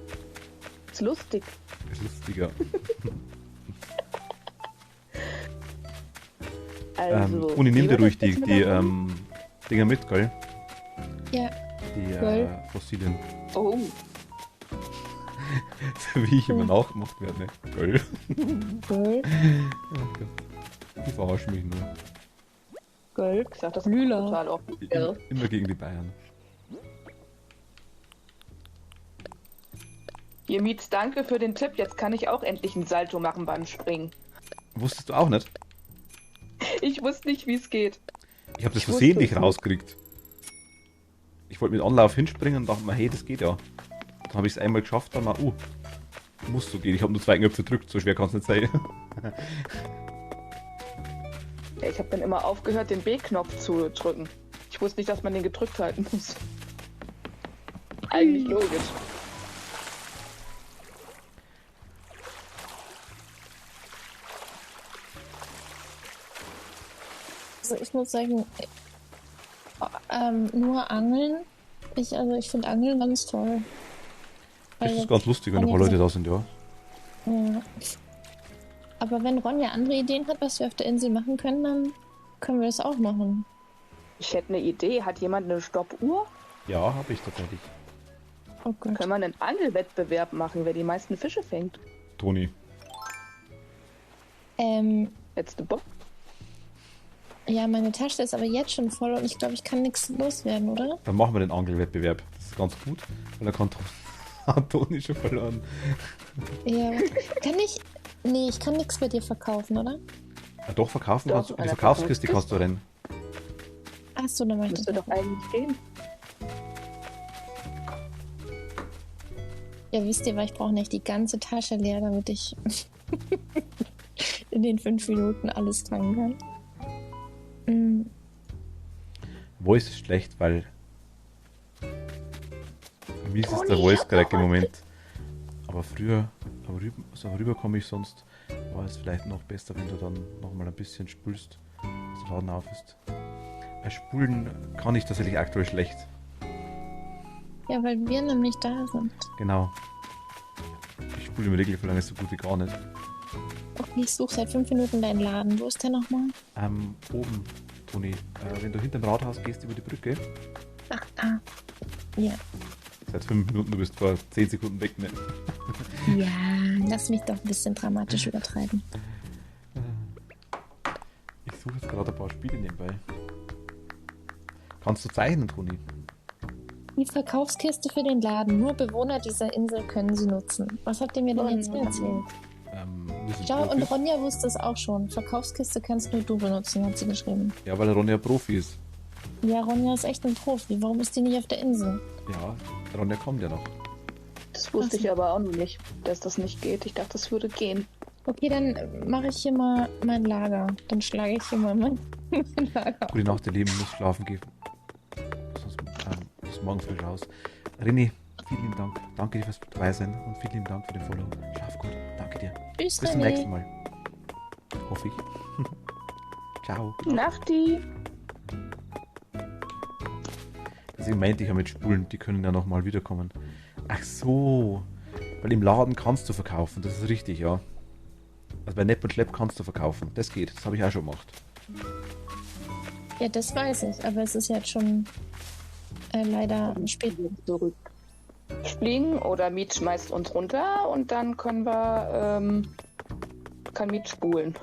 Ist lustig. Ist lustiger. Also, Uni, nimm dir ruhig die jetzt mit der Runde? Dinger mit, gell? Ja, Die Gell. Fossilien. Oh, Wie ich immer nachgemacht werde, ne? Gell? cool. Die verarschen mich nur. Gölk, ich sag das Lila. total offen. Gell. Immer gegen die Bayern. Hier, Mietz, danke für den Tipp. Jetzt kann ich auch endlich ein Salto machen beim Springen. Wusstest du auch nicht? Ich wusste nicht, wie es geht. Ich habe das Ich wusste versehentlich es nicht. rausgekriegt. Ich wollte mit Anlauf hinspringen und dachte mir, hey, das geht ja. Dann habe ich es einmal geschafft, dann mal, muss so gehen. Ich habe nur 2 Knöpfe gedrückt, so schwer kann es nicht sein. Ja, ich habe dann immer aufgehört, den B-Knopf zu drücken. Ich wusste nicht, dass man den gedrückt halten muss. Eigentlich logisch. Also ich muss sagen, nur Angeln. Ich finde Angeln ganz toll. Das Also, ist ganz lustig, wenn ein paar Ronja Leute da sind, ja. ja. Aber wenn Ronja andere Ideen hat, was wir auf der Insel machen können, dann können wir das auch machen. Ich hätte eine Idee. Hat jemand eine Stoppuhr? Ja, habe ich tatsächlich. Oh Gott. Können wir einen Angelwettbewerb machen, wer die meisten Fische fängt? Toni. Letzte Bock. Ja, meine Tasche ist aber jetzt schon voll und ich glaube, ich kann nichts loswerden, oder? Dann machen wir den Angelwettbewerb. Das ist ganz gut, weil dann kann Toni schon verloren. Ja, kann ich... Nee, ich kann nichts bei dir verkaufen, oder? Ja, doch, verkaufen Doch, kannst du. Die eine Verkaufskiste kannst du rennen. Achso, dann mach ich das. Müsste doch eigentlich gehen. Ja, wisst ihr, weil ich brauche nicht die ganze Tasche leer, damit ich in den 5 Minuten alles tragen kann. Mm, Voice ist schlecht, weil mies ist Toni, der Voice hör Crack doch im mal. Moment. Aber früher, rüber komme ich sonst, war es vielleicht noch besser, wenn du dann nochmal ein bisschen spülst, dass der Laden auf ist. Spulen kann ich tatsächlich aktuell schlecht. ja, weil wir nämlich da sind. Genau. Ich spule im Regelfall so gut wie gar nicht. Okay, ich suche seit 5 Minuten deinen Laden. Wo ist der nochmal? Oben, Toni, wenn du hinterm Rathaus gehst über die Brücke, Ach, da. Ja. seit 5 Minuten, du bist vor 10 Sekunden weg, ne? Ja, lass mich doch ein bisschen dramatisch übertreiben. Ich suche jetzt gerade ein paar Spiele nebenbei. Kannst du zeichnen, Toni? Die Verkaufskiste für den Laden. Nur Bewohner dieser Insel können sie nutzen. Was habt ihr mir denn jetzt erzählt? Wir sind Schau, und Profis. Ronja wusste es auch schon. Verkaufskiste kannst nur du benutzen, hat sie geschrieben. Ja, weil Ronja Profi ist. Ja, Ronja ist echt ein Profi. Warum ist die nicht auf der Insel? Ja, Ronja kommt ja noch. Das wusste ich aber auch noch nicht, dass das nicht geht. Ich dachte, das würde gehen. Okay, dann mache ich hier mal mein Lager. Dann schlage ich hier mal mein Lager. Gute Nacht, ihr Lieben, muss schlafen gehen. Sonst ist morgen früh raus. René, vielen lieben Dank. Danke dir fürs Dabeisein und vielen lieben Dank für den Follow. Schlaf gut. Danke dir. Tschüss, Bis zum nächsten René. Mal. Hoffe ich. Ciao. Nachti. Deswegen meinte ich ja mit Spulen, die können ja nochmal wiederkommen. Ach so. Weil im Laden kannst du verkaufen, das ist richtig, ja. Also bei Nepp und Schlepp kannst du verkaufen. Das geht, das habe ich auch schon gemacht. Ja, das weiß ich. Aber es ist jetzt schon leider spät. Zurück. Springen oder Miet schmeißt uns runter und dann können wir, kann Miet spulen.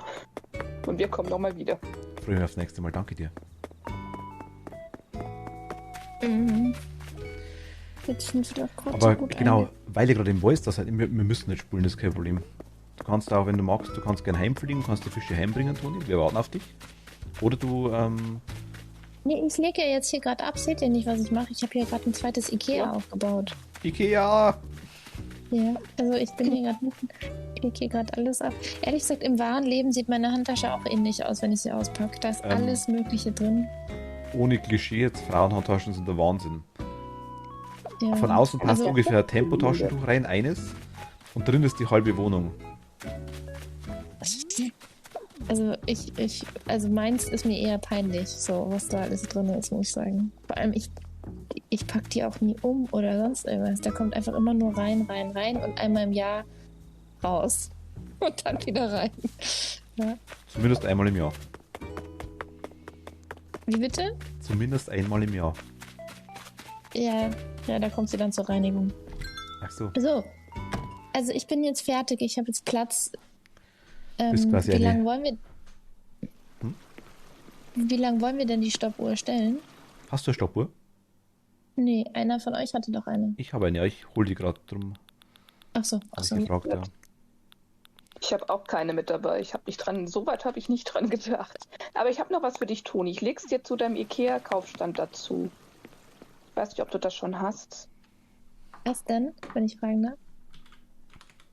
Und wir kommen nochmal wieder. Freue mich aufs nächste Mal. Danke dir. Mhm. Jetzt sind wieder kurz Aber gut genau, weil ihr gerade im Voice da seid, wir müssen nicht spulen, das ist kein Problem. Du kannst auch, wenn du magst, du kannst gerne heimfliegen, kannst die Fische heimbringen, Toni. Wir warten auf dich. Oder du, Nee, ich lege ja jetzt hier gerade ab. Seht ihr nicht, was ich mache? Ich habe hier gerade ein zweites Ikea aufgebaut. Ikea! Ja, also ich bin hier gerade mitten, klicke hier gerade alles ab. Ehrlich gesagt, im wahren Leben sieht meine Handtasche auch ähnlich aus, wenn ich sie auspacke. Da ist alles Mögliche drin. Ohne Klischee jetzt, Frauenhandtaschen sind der Wahnsinn. Ja. Von außen passt Also- ungefähr ein Tempotaschentuch rein, eines. Und drin ist die halbe Wohnung. Also also meins ist mir eher peinlich, so was da alles drin ist, muss ich sagen. Vor allem ich pack die auch nie um oder sonst irgendwas. Da kommt einfach immer nur rein und einmal im Jahr raus. Und dann wieder rein. Ja. Zumindest einmal im Jahr. Wie bitte? Zumindest einmal im Jahr. Ja, da kommt sie dann zur Reinigung. Ach so. So. Also ich bin jetzt fertig, ich habe jetzt Platz. Bist quasi wie eine- lange wollen wir. Wie lange wollen wir denn die Stoppuhr stellen? Hast du eine Stoppuhr? Nee, einer von euch hatte doch eine. Ich habe eine, ja. Ich hole die gerade drum. Ach so. Habe ich gefragt, ja. Ich habe auch keine mit dabei. Ich habe nicht dran, so weit habe ich nicht dran gedacht. Aber ich habe noch was für dich, Toni. Ich leg's dir zu deinem IKEA-Kaufstand dazu. Ich weiß nicht, ob du das schon hast. Was denn, wenn ich fragen darf?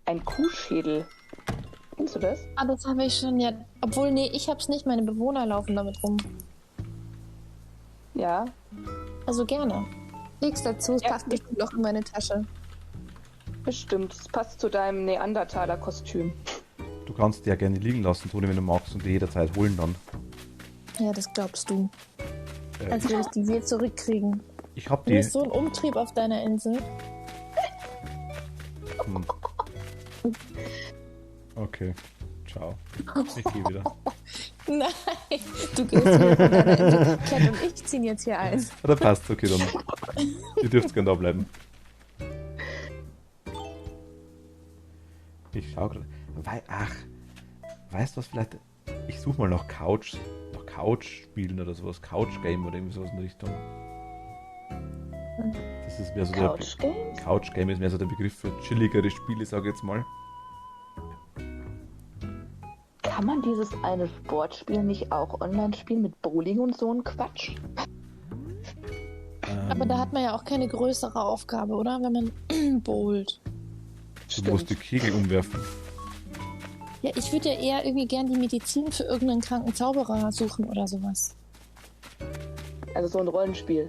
Ein Kuhschädel. Kennst du das? Ah, das habe ich schon, ja. Obwohl, nee, ich hab's nicht. Meine Bewohner laufen damit rum. Ja. Also gerne. Leg's dazu, es Ja. passt bestimmt noch in meine Tasche. Bestimmt. Es passt zu deinem Neandertaler-Kostüm. Du kannst die ja gerne liegen lassen, Toni, wenn du magst, und die jederzeit holen dann. Ja, das glaubst du. Äh, Als würde ich die je zurückkriegen. Ich habe Du die. hast so einen Umtrieb auf deiner Insel. Hm. Okay. Ciao. Ich gehe wieder. Nein, du gehst wieder von deiner Insel. Cat und ich ziehen jetzt hier ein. Da passt, okay, dann. Ihr dürft gerne da bleiben. Ich schau gerade. Weißt du was, vielleicht. Ich suche mal nach Couch-Spielen oder sowas. Couch-Game oder irgendwie sowas in der Richtung. Das ist mehr so Couch Games? der. Couch-Game ist mehr so der Begriff für chilligere Spiele, sag ich jetzt mal. Kann man dieses eine Sportspiel nicht auch online spielen mit Bowling und so ein Quatsch? Aber da hat man ja auch keine größere Aufgabe, oder? Wenn man bowlt. Du musst die Kegel umwerfen. Ja, ich würde ja eher irgendwie gern die Medizin für irgendeinen kranken Zauberer suchen oder sowas. Also so ein Rollenspiel.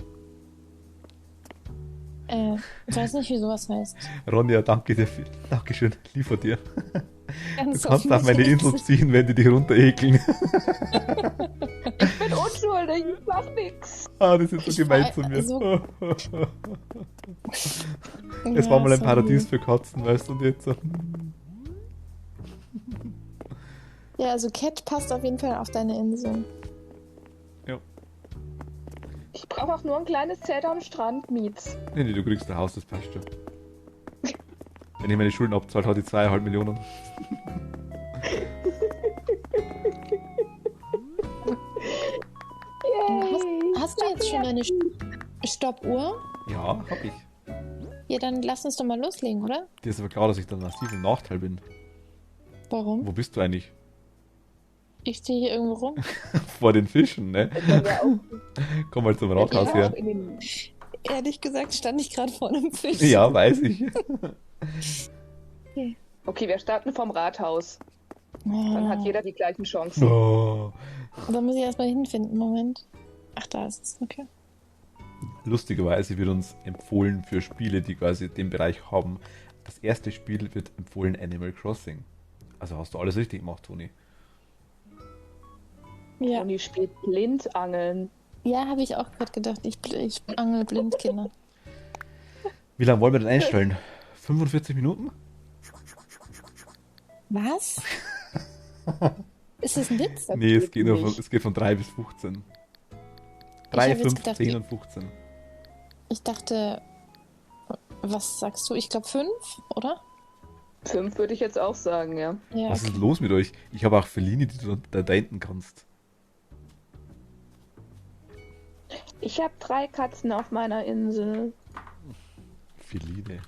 Ich weiß nicht, wie sowas heißt. Ronja, danke dir. Dankeschön. Liefer dir. Du Ganz kannst auf meine Insel ziehen, wenn die dich runter ekeln. Ich bin unschuldig, ich mach nix. Ah, das ist so Ich gemein war zu mir. so- Es war mal ein so Paradies gut. für Katzen, weißt du, und jetzt so. Ja, also Cat passt auf jeden Fall auf deine Insel. Ja. Ich brauche auch nur ein kleines Zelt am Strand, Mietz. Nee, du kriegst ein Haus, das passt schon. Wenn ich meine Schulden abzahlt, hat die 2,5 Millionen. Hast du jetzt schon deine Stoppuhr? Ja, hab ich. Ja, dann lass uns doch mal loslegen, oder? Dir ist aber klar, dass ich dann massiv im Nachteil bin. Warum? Wo bist du eigentlich? Ich stehe hier irgendwo rum. Vor den Fischen, ne? Ja, auch. Komm mal zum Rathaus Ja, her. in den- Ehrlich gesagt stand ich gerade vor einem Fisch. Ja, weiß ich. Okay, wir starten vom Rathaus. Dann hat jeder die gleichen Chancen. Oh. Da muss ich erstmal hinfinden. Moment. Ach, da ist es. Okay. Lustigerweise wird uns empfohlen für Spiele, die quasi den Bereich haben. Das erste Spiel wird empfohlen Animal Crossing. Also hast du alles richtig gemacht, Toni. Ja, Und die spielt Blindangeln. ja habe ich auch gerade gedacht. Ich angel Blindkinder. Wie lange wollen wir denn einstellen? 45 Minuten? Was? Ist das ein Witz? Das Nee, geht nicht. es geht von 3 bis 15. Ich 3, hab jetzt 5, gedacht, 10 die- und 15. Ich dachte, was sagst du? Ich glaube 5, oder? 5 würde ich jetzt auch sagen, ja. Ja, Was ist los mit euch? Ich habe auch Feline, die du da daten kannst. Ich habe 3 Katzen auf meiner Insel. Feline.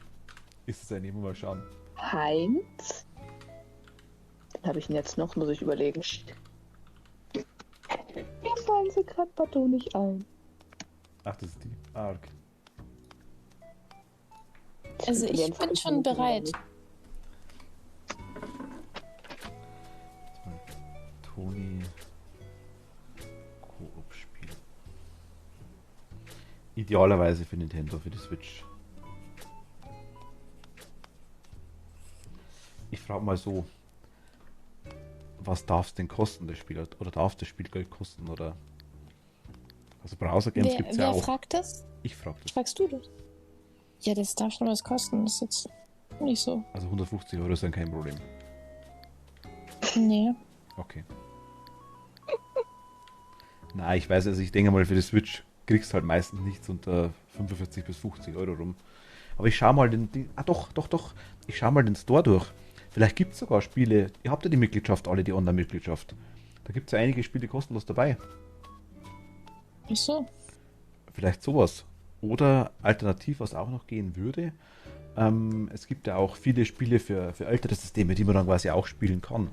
Ist es ein Name? Mal schauen. Heinz. Den habe ich denn jetzt noch, muss ich überlegen. Mir fallen sie gerade partout nicht ein. Ach, das ist die. Ah, okay. Also ich bin schon bereit. Toni Koop-Spiel. Idealerweise für Nintendo, für die Switch. Ich frage mal so, was darf es denn kosten, das Spiel? Oder darf das Spiel Geld kosten? Oder also Browser-Games gibt es ja Wer auch. fragt das? Ich frage das. Fragst du das? Ja, das darf schon was kosten. Das ist jetzt nicht so. Also 150 Euro ist dann kein Problem. Nee. Okay. Na, ich weiß, also ich denke mal, für die Switch kriegst du halt meistens nichts unter 45 bis 50 Euro rum. Aber ich schau mal doch. Ich schau mal den Store durch. Vielleicht gibt es sogar Spiele. Ihr habt ja die Mitgliedschaft, alle die Online-Mitgliedschaft. Da gibt es ja einige Spiele kostenlos dabei. Ach so. Vielleicht sowas. Oder alternativ, was auch noch gehen würde. Es gibt ja auch viele Spiele für ältere Systeme, die man dann quasi auch spielen kann.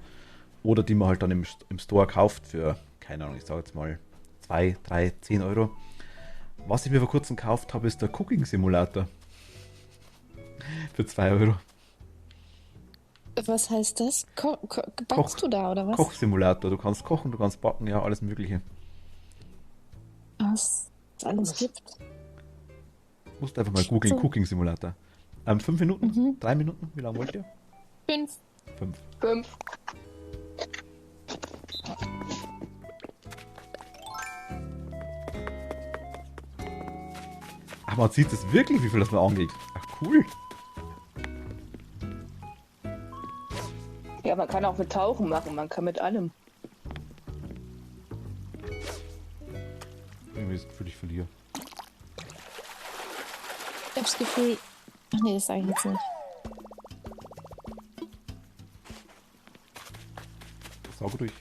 Oder die man halt dann im Store kauft für, keine Ahnung, ich sage jetzt mal 2, 3, 10 Euro. Was ich mir vor kurzem gekauft habe, ist der Cooking Simulator. Für 2 Euro. Was heißt das? Backst du da, oder was? Kochsimulator. Du kannst kochen, du kannst backen, ja, alles Mögliche. Was es alles gibt. Musst einfach mal googeln, So. Cooking Simulator. 5 Minuten? 3 Minuten? Wie lange wollt ihr? 5. 5. 5. Ach, man sieht es wirklich, wie viel das man angeht. Ach, cool. Ja, man kann auch mit Tauchen machen, man kann mit allem. Irgendwie ist das Gefühl, ich verliere. Ich habe das Gefühl. Ach nee, das sage ich jetzt nicht. Sauber durch.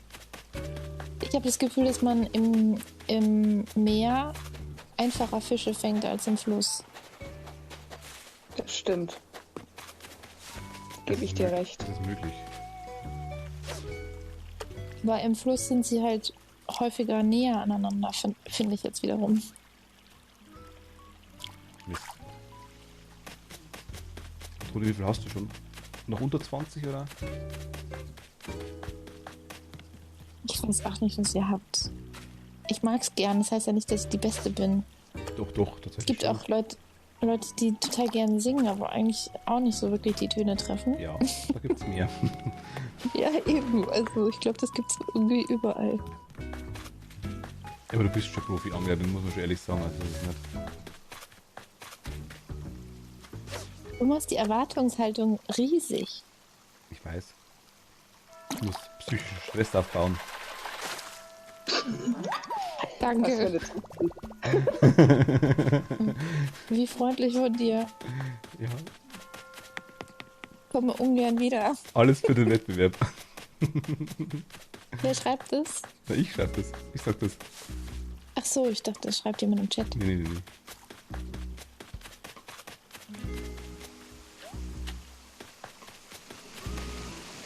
Ich habe das Gefühl, dass man im Meer einfacher Fische fängt als im Fluss. Das stimmt. Gebe ich dir recht. Das ist möglich. Aber im Fluss sind sie halt häufiger näher aneinander, finde ich jetzt wiederum. Mist. Toni, wie viel hast du schon? Noch unter 20 oder? Ich weiß auch nicht, was ihr habt. Ich mag es gern, das heißt ja nicht, dass ich die Beste bin. Doch, tatsächlich. Es gibt schon. auch Leute, die total gerne singen, aber eigentlich auch nicht so wirklich die Töne treffen. Ja, da gibt es mehr. Ja, eben. Also ich glaube, das gibt es irgendwie überall. Ja, aber du bist schon Profi-Angler, das muss man schon ehrlich sagen. Also das ist nicht... Du machst die Erwartungshaltung riesig. Ich weiß. Ich muss psychischen Stress aufbauen. Was für Danke. eine Wie freundlich von dir. Ja, Komme ungern wieder. alles für den Wettbewerb. Wer schreibt das? Na, ich schreibe das. Ich sag das. Ach so, ich dachte, das schreibt jemand im Chat. Nee.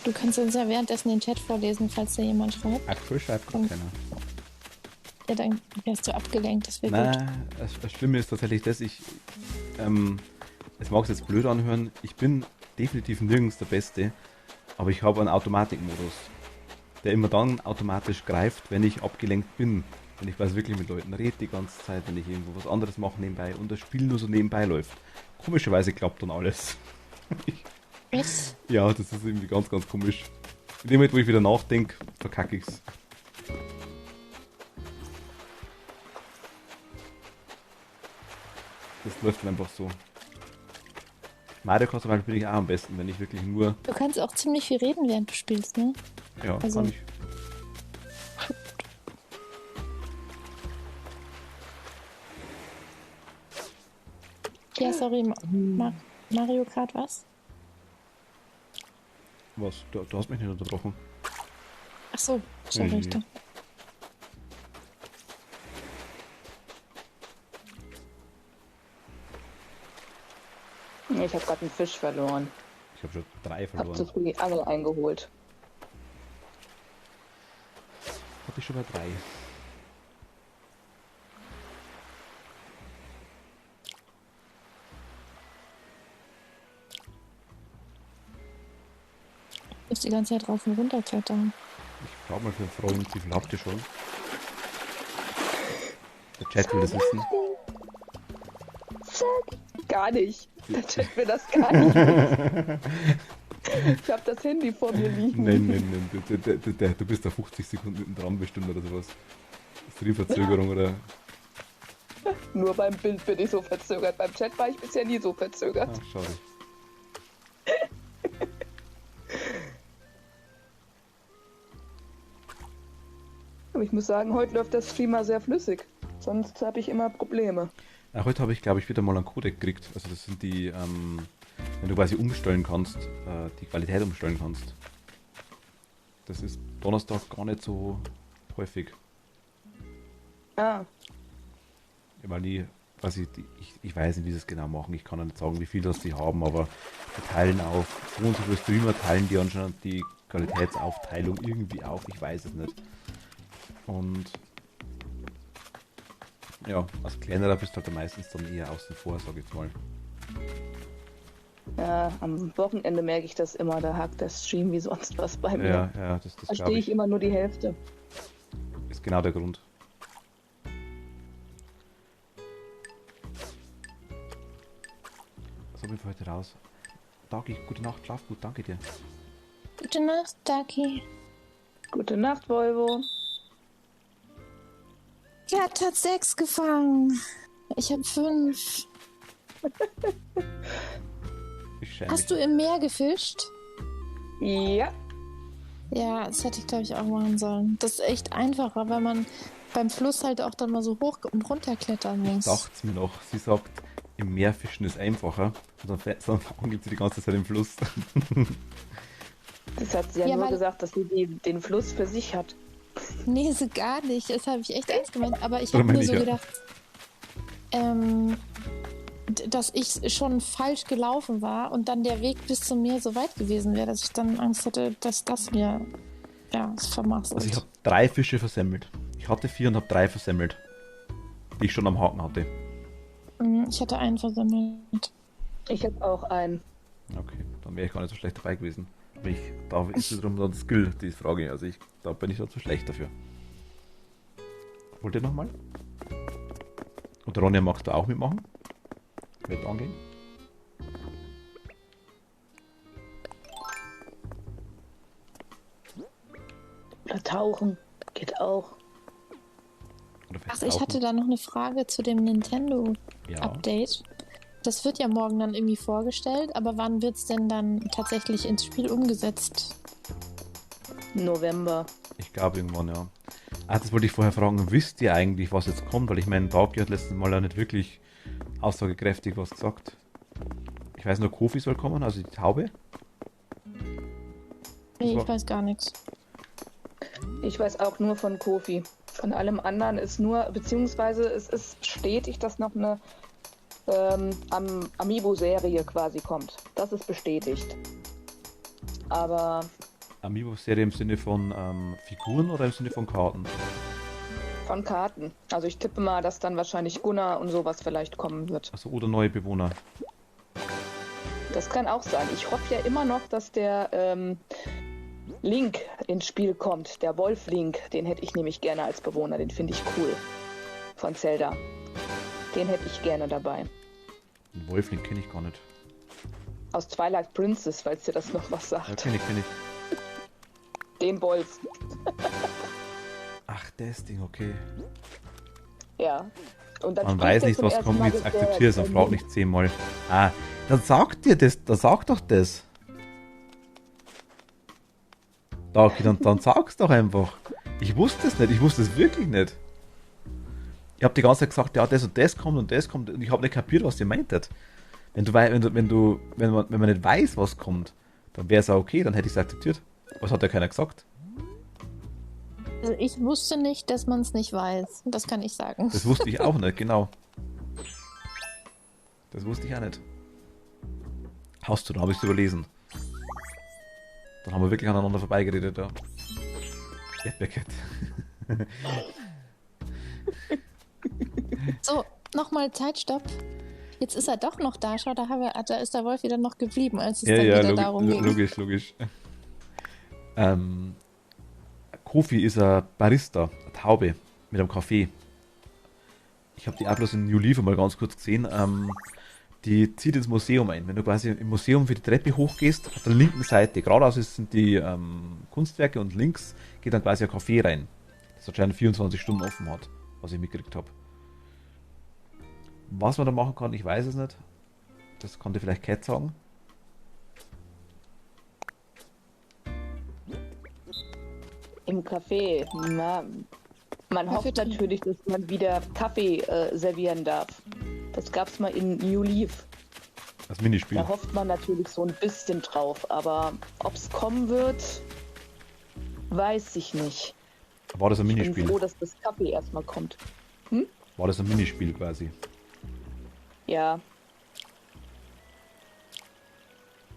Du kannst uns ja währenddessen den Chat vorlesen, falls da jemand schreibt. Aktuell schreibt gar Und- keiner. Ja, dann wärst du abgelenkt, das wäre gut. Nein, das Schlimme ist tatsächlich, dass ich, es mag sich jetzt blöd anhören, ich bin definitiv nirgends der Beste, aber ich habe einen Automatikmodus, der immer dann automatisch greift, wenn ich abgelenkt bin. Wenn ich quasi wirklich mit Leuten rede die ganze Zeit, wenn ich irgendwo was anderes mache nebenbei und das Spiel nur so nebenbei läuft. Komischerweise klappt dann alles. Echt? Ja, das ist irgendwie ganz, ganz komisch. In dem Moment, wo ich wieder nachdenke, verkacke ich's. Das läuft dann einfach so. Mario Kart zum Beispiel bin ich auch am besten, wenn ich wirklich nur... Du kannst auch ziemlich viel reden, während du spielst, ne? Ja, Also- kann ich. Ja, sorry, Mario Kart was? Was? Du hast mich nicht unterbrochen. Ach so, sorry, Nee. ich dachte. Ich habe gerade einen Fisch verloren. Ich habe schon 3 Hab zu verloren. früh die Angel eingeholt. Hatte ich schon bei 3. muss die ganze Zeit rauf und runter klettern. Ich frage mal für einen Freund, wie viel habt ihr schon? Der Chat will das wissen. Gar nicht. Der Chat will das gar nicht wissen. Ich habe das Handy vor mir liegen. Nein. Du bist da 50 Sekunden hinten dran bestimmt oder sowas. Streamverzögerung oder... Nur beim Bild bin ich so verzögert. Beim Chat war ich bisher nie so verzögert. Ach, schade. Aber ich muss sagen, heute läuft der Streamer sehr flüssig. Sonst habe ich immer Probleme. Ja, heute habe ich, glaube ich, wieder mal einen Codec gekriegt. Also das sind die, wenn du quasi umstellen kannst, die Qualität umstellen kannst. Das ist Donnerstag gar nicht so häufig. Ah, Weil ich weiß nicht, wie sie es genau machen. Ich kann ja nicht sagen, wie viel das die haben, aber die teilen auf so und so viele Streamer, teilen die anscheinend die Qualitätsaufteilung irgendwie auf. Ich weiß es nicht. Und ja, als kleinerer bist du halt meistens dann eher außen vor, sag ich jetzt mal. ja, am Wochenende merke ich das immer. Da hakt der Stream wie sonst was bei mir. Ja, das Da glaube stehe ich ich, immer nur die Hälfte. ist genau der Grund. Was habe ich für heute raus? Dagi, gute Nacht, schlaf gut, danke dir. Gute Nacht, Ducky. Gute Nacht, Volvo. Kat hat 6 gefangen. Ich habe 5. Ich schäme Hast du im Meer gefischt? Ja, Ja, das hätte ich, glaube ich, auch machen sollen. Das ist echt einfacher, weil man beim Fluss halt auch dann mal so hoch und runter klettern muss. dacht's mir noch. Sie sagt, im Meer fischen ist einfacher. Und dann angelt sie die ganze Zeit im Fluss. das hat sie ja, Ja, nur weil- gesagt, dass sie den Fluss für sich hat. Nee, so gar nicht. Das habe ich echt ernst gemeint. Aber ich Oder habe meine mir ich, so ja. gedacht, dass ich schon falsch gelaufen war und dann der Weg bis zum Meer so weit gewesen wäre, dass ich dann Angst hatte, dass das mir das vermasselt. Also ich habe 3 Fische versemmelt. Ich hatte 4 und habe 3 versemmelt. Die ich schon am Haken hatte. Ich hatte einen versammelt. Ich habe auch einen. Okay, dann wäre ich gar nicht so schlecht dabei gewesen. Aber da ist es darum dann Skill, die Frage. Also da bin ich dann zu schlecht dafür. Wollt ihr nochmal? Und Ronja, magst du auch mitmachen? Wird angehen? Oder tauchen. Geht auch. Oder Ach, vielleicht ich hatte da noch eine Frage zu dem Nintendo-Update. Das wird ja morgen dann irgendwie vorgestellt, aber wann wird es denn dann tatsächlich ins Spiel umgesetzt? November. Ich glaube irgendwann, ja. Ah, das wollte ich vorher fragen. Wisst ihr eigentlich, was jetzt kommt? Weil ich meine, Dagi hat letztes Mal ja nicht wirklich aussagekräftig was gesagt. Ich weiß nur, Kofi soll kommen, also die Taube. Nee, war- ich weiß gar nichts. Ich weiß auch nur von Kofi. Von allem anderen ist nur, beziehungsweise es ist stetig, dass noch eine Amiibo-Serie quasi kommt. Das ist bestätigt. Aber Amiibo-Serie im Sinne von Figuren oder im Sinne von Karten? von Karten. Also ich tippe mal, dass dann wahrscheinlich Gunnar und sowas vielleicht kommen wird. Also oder neue Bewohner. Das kann auch sein. Ich hoffe ja immer noch, dass der Link ins Spiel kommt. Der Wolf-Link, den hätte ich nämlich gerne als Bewohner. Den finde ich cool. Von Zelda. Den hätte ich gerne dabei. Den Wolfling kenne ich gar nicht. Aus Twilight Princess, falls dir das noch was Ja, sagt. kenne ich. Den Wolf. Ach, das Ding, okay. Ja. Und dann Man spricht weiß er nicht, zum was ersten kommt, Mal jetzt mit der akzeptiert es und fragt nicht 10-mal. Ah, dann sagt dir das, dann sag doch das. Da, okay, dann sag's doch einfach. Ich wusste es nicht, ich wusste es wirklich nicht. Ich habe die ganze Zeit gesagt, ja, das und das kommt und ich habe nicht kapiert, was ihr meintet. Wenn man nicht weiß, was kommt, dann wäre es auch okay, dann hätte ich es akzeptiert. Was hat ja keiner gesagt? Also ich wusste nicht, dass man es nicht weiß. Das kann ich sagen. Das wusste ich auch nicht, genau. Das wusste ich auch nicht. Hast du, da habe ich es überlesen. Dann haben wir wirklich aneinander vorbeigeredet, ja. Erdbeerkett. So, nochmal Zeitstopp. Jetzt ist er doch noch da. Schau, da ist der Wolf wieder noch geblieben, als es Ja, dann ja, wieder darum ging. logisch. Ähm, Kofi ist ein Barista, eine Taube mit einem Kaffee. Ich habe die auch bloß in New Leaf mal ganz kurz gesehen. Die zieht ins Museum ein. Wenn du quasi im Museum für die Treppe hochgehst, auf der linken Seite, geradeaus sind die Kunstwerke und links geht dann quasi ein Café rein, das anscheinend 24 Stunden offen hat, was ich mitgekriegt habe. Was man da machen kann, ich weiß es nicht. Das konnte vielleicht Cat sagen. Im Café, na, man hofft Kaffee natürlich, dass man wieder Kaffee servieren darf. Das gab's mal in New Leaf. Das Minispiel. Da hofft man natürlich so ein bisschen drauf, aber ob's kommen wird, weiß ich nicht. War das ein Ich bin Minispiel? froh, dass das Kaffee erstmal kommt. War das ein Minispiel quasi? Ja.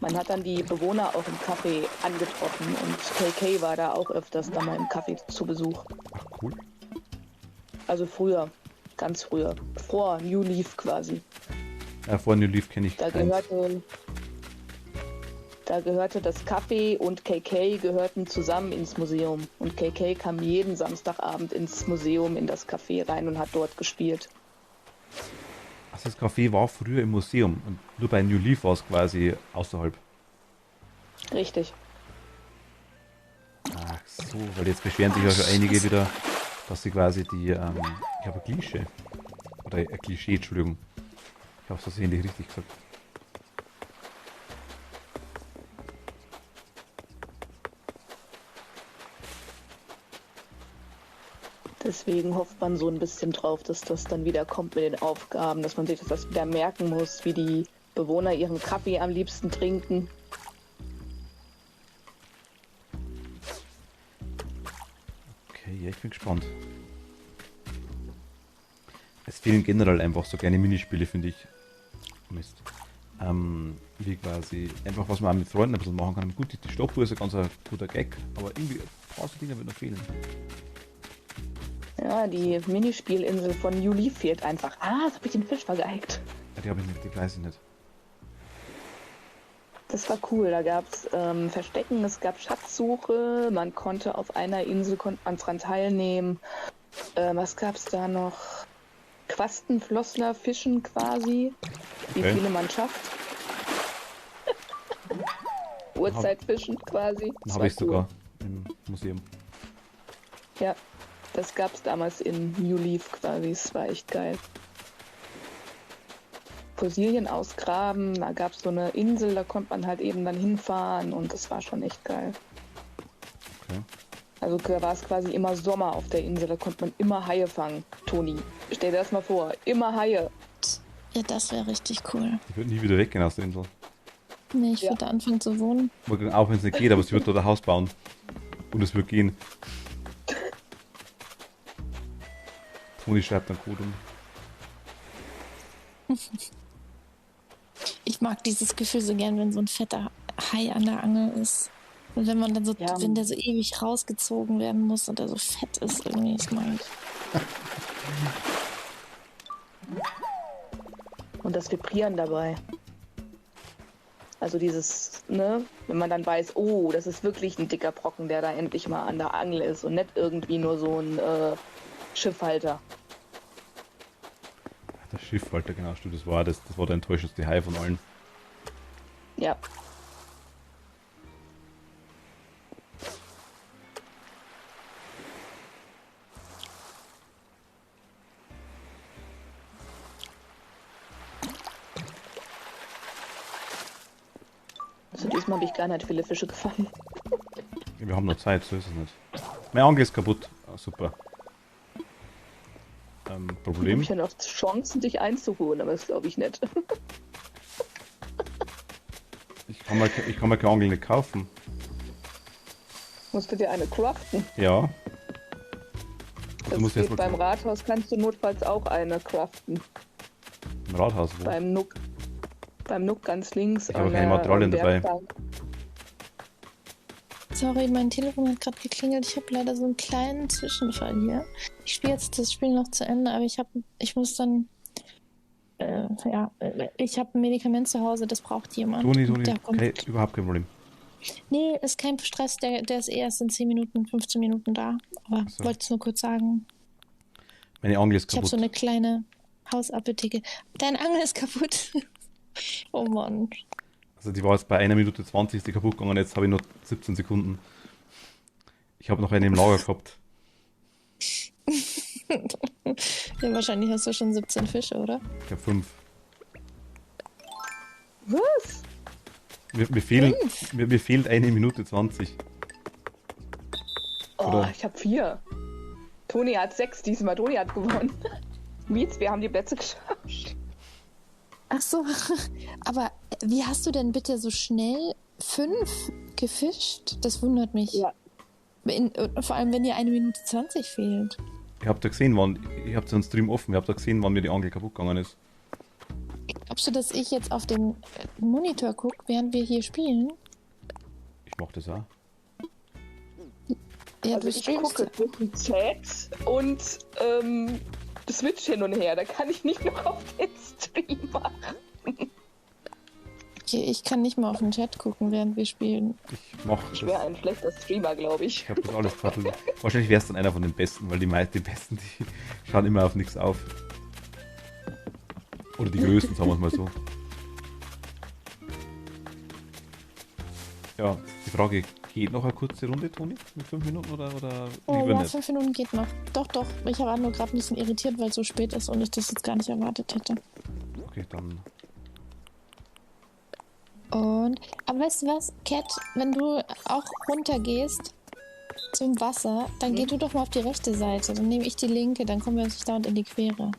Man hat dann die Bewohner auch im Café angetroffen und KK war da auch öfters da mal im Café zu Besuch. Ach cool. Also früher, ganz früher, vor New Leaf quasi. Ja, vor New Leaf kenne ich Da keins. gehörte das Café und KK gehörten zusammen ins Museum. Und KK kam jeden Samstagabend ins Museum, in das Café rein und hat dort gespielt. Also das Café war früher im Museum und nur bei New Leaf war es quasi außerhalb. Richtig. Ach so, weil jetzt beschweren sich ja schon einige wieder, dass sie quasi die, ich habe ein Klischee. Oder ein Klischee, Entschuldigung. Ich habe es versehentlich richtig gesagt. Deswegen hofft man so ein bisschen drauf, dass das dann wieder kommt mit den Aufgaben, dass man sich das wieder merken muss, wie die Bewohner ihren Kaffee am liebsten trinken. Okay, ja, ich bin gespannt. Es fehlen generell einfach so kleine Minispiele, finde ich. Mist. Wie quasi einfach, was man auch mit Freunden ein bisschen machen kann. Gut, die Stoppuhr ist ein ganz guter Gag, aber irgendwie ein paar so Dinge wird noch fehlen. Ja, die Minispielinsel von New Leaf fehlt einfach. Ah, jetzt habe ich den Fisch vergeigt. Ja, die habe ich nicht, die weiß ich nicht. Das war cool, da gab es Verstecken, es gab Schatzsuche, man konnte auf einer Insel dran teilnehmen. Was gab es da noch? Quastenflossler, Fischen quasi, wie Okay. viele man schafft. Uhrzeitfischen quasi. Dann Das habe war ich sogar im Museum. Ja, das gab es damals in New Leaf quasi, es war echt geil. Fossilien ausgraben, da gab es so eine Insel, da konnte man halt eben dann hinfahren und das war schon echt geil. Okay. Also da war es quasi immer Sommer auf der Insel, da konnte man immer Haie fangen. Toni, stell dir das mal vor, immer Haie. Ja, das wäre richtig cool. Ich würde nie wieder weggehen aus der Insel. Nee, ich Ja. würde da anfangen zu wohnen. Auch wenn es nicht geht, aber sie wird dort ein Haus bauen. Und es wird gehen. Toni schreibt dann Code um. Ich mag dieses Gefühl so gern, wenn so ein fetter Hai an der Angel ist. Und wenn man dann so, Ja. wenn der so ewig rausgezogen werden muss und der so fett ist irgendwie, das mag ich. Und das Vibrieren dabei. Also dieses, ne, wenn man dann weiß, oh, das ist wirklich ein dicker Brocken, der da endlich mal an der Angel ist und nicht irgendwie nur so ein Schiffhalter. Das Schiff, Walter, genau, stimmt, das war der enttäuschendste Hai von allen. Ja. Also diesmal habe ich gar nicht viele Fische gefangen. Wir haben noch Zeit, so ist es nicht. Mein Angel ist kaputt. Ah, super. Habe Problem? ich ja noch Chancen, dich einzuholen, aber das glaube ich nicht. Ich kann mir kein Angel nicht kaufen. Musst du dir eine craften. Ja. Das Du musst jetzt geht mal beim Rathaus, kannst du notfalls auch eine craften. im Rathaus wo. Beim Nook. Beim Nook ganz links. Ich habe an keine der Materialien dabei. Werkbank. Sorry, mein Telefon hat gerade geklingelt. Ich habe leider so einen kleinen Zwischenfall hier. Ich spiele jetzt das Spiel noch zu Ende, aber ich muss dann, ich habe ein Medikament zu Hause, das braucht jemand. Toni, Der kommt. okay, überhaupt kein Problem. Nee, ist kein Stress, der ist erst in 10 Minuten, 15 Minuten da. Aber So. wollte es nur kurz sagen. Meine Angel ist Ich habe kaputt. so eine kleine Hausapotheke. Dein Angel ist kaputt. Oh Mann. Also die war jetzt bei 1 Minute 20 ist die kaputt gegangen, jetzt habe ich noch 17 Sekunden. Ich habe noch eine im Lager gehabt. Ja, wahrscheinlich hast du schon 17 Fische, oder? Ich habe 5. Was? Mir fehlt 1 Minute 20. Oh, Oder? ich habe 4. Toni hat 6 diesmal. Toni hat gewonnen. Mietz, wir haben die Plätze geschafft. Ach so, aber wie hast du denn bitte so schnell 5 gefischt? Das wundert mich. Ja. Vor allem, wenn dir 1 Minute 20 fehlt. Ich habe da gesehen, ich habe so einen Stream offen, ich habe da gesehen, wann mir die Angel kaputt gegangen ist. Glaubst du, dass ich jetzt auf den Monitor gucke, während wir hier spielen? Ich mach das auch. Ja, Also du ich streamst. gucke zwischen Chat und Switch hin und her. Da kann ich nicht noch auf den Stream machen. Okay, ich kann nicht mal auf den Chat gucken, während wir spielen. Ich mach Ich wäre das. ein schlechter Streamer, glaube ich. Ich habe das alles vertelt. Wahrscheinlich wär's dann einer von den Besten, weil die Besten, die schauen immer auf nichts auf. Oder die Größten, sagen wir es mal so. Ja, die Frage, geht noch eine kurze Runde, Toni? Mit 5 Minuten oder Oh lieber ja, nicht? 5 Minuten geht noch. Doch, doch. Ich war nur gerade ein bisschen irritiert, weil es so spät ist und ich das jetzt gar nicht erwartet hätte. Okay, dann. Aber weißt du was, Cat, wenn du auch runtergehst zum Wasser, dann geh du doch mal auf die rechte Seite. Dann nehme ich die linke, dann kommen wir uns nicht dauernd in die Quere.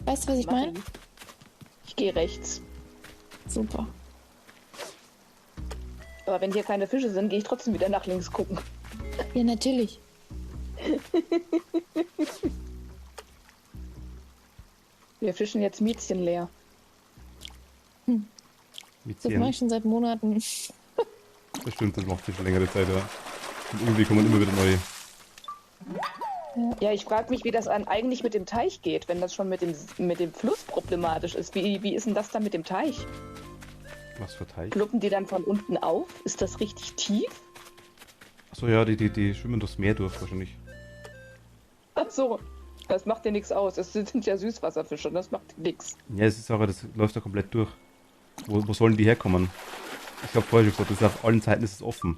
Weißt du, was ich meine? Ich gehe rechts. Super. Aber wenn hier keine Fische sind, gehe ich trotzdem wieder nach links gucken. Ja, natürlich. Wir fischen jetzt Miezchen leer. Mit Das mache ich 10. schon seit Monaten. Das stimmt, das macht sich schon längere Zeit, ja. Und irgendwie kommen immer wieder neue. Ja, ich frage mich, wie das eigentlich mit dem Teich geht, wenn das schon mit dem Fluss problematisch ist. Wie ist denn das dann mit dem Teich? Was für Teich? Pluppen die dann von unten auf? Ist das richtig tief? Achso, ja, die schwimmen durchs Meer durch wahrscheinlich. Ach so, das macht dir nichts aus. Das sind ja Süßwasserfische, das macht dir nichts. Ja, es ist aber, das läuft ja komplett durch. Wo sollen die herkommen? Ich habe vorher schon gesagt, das ist auf allen Seiten ist es offen.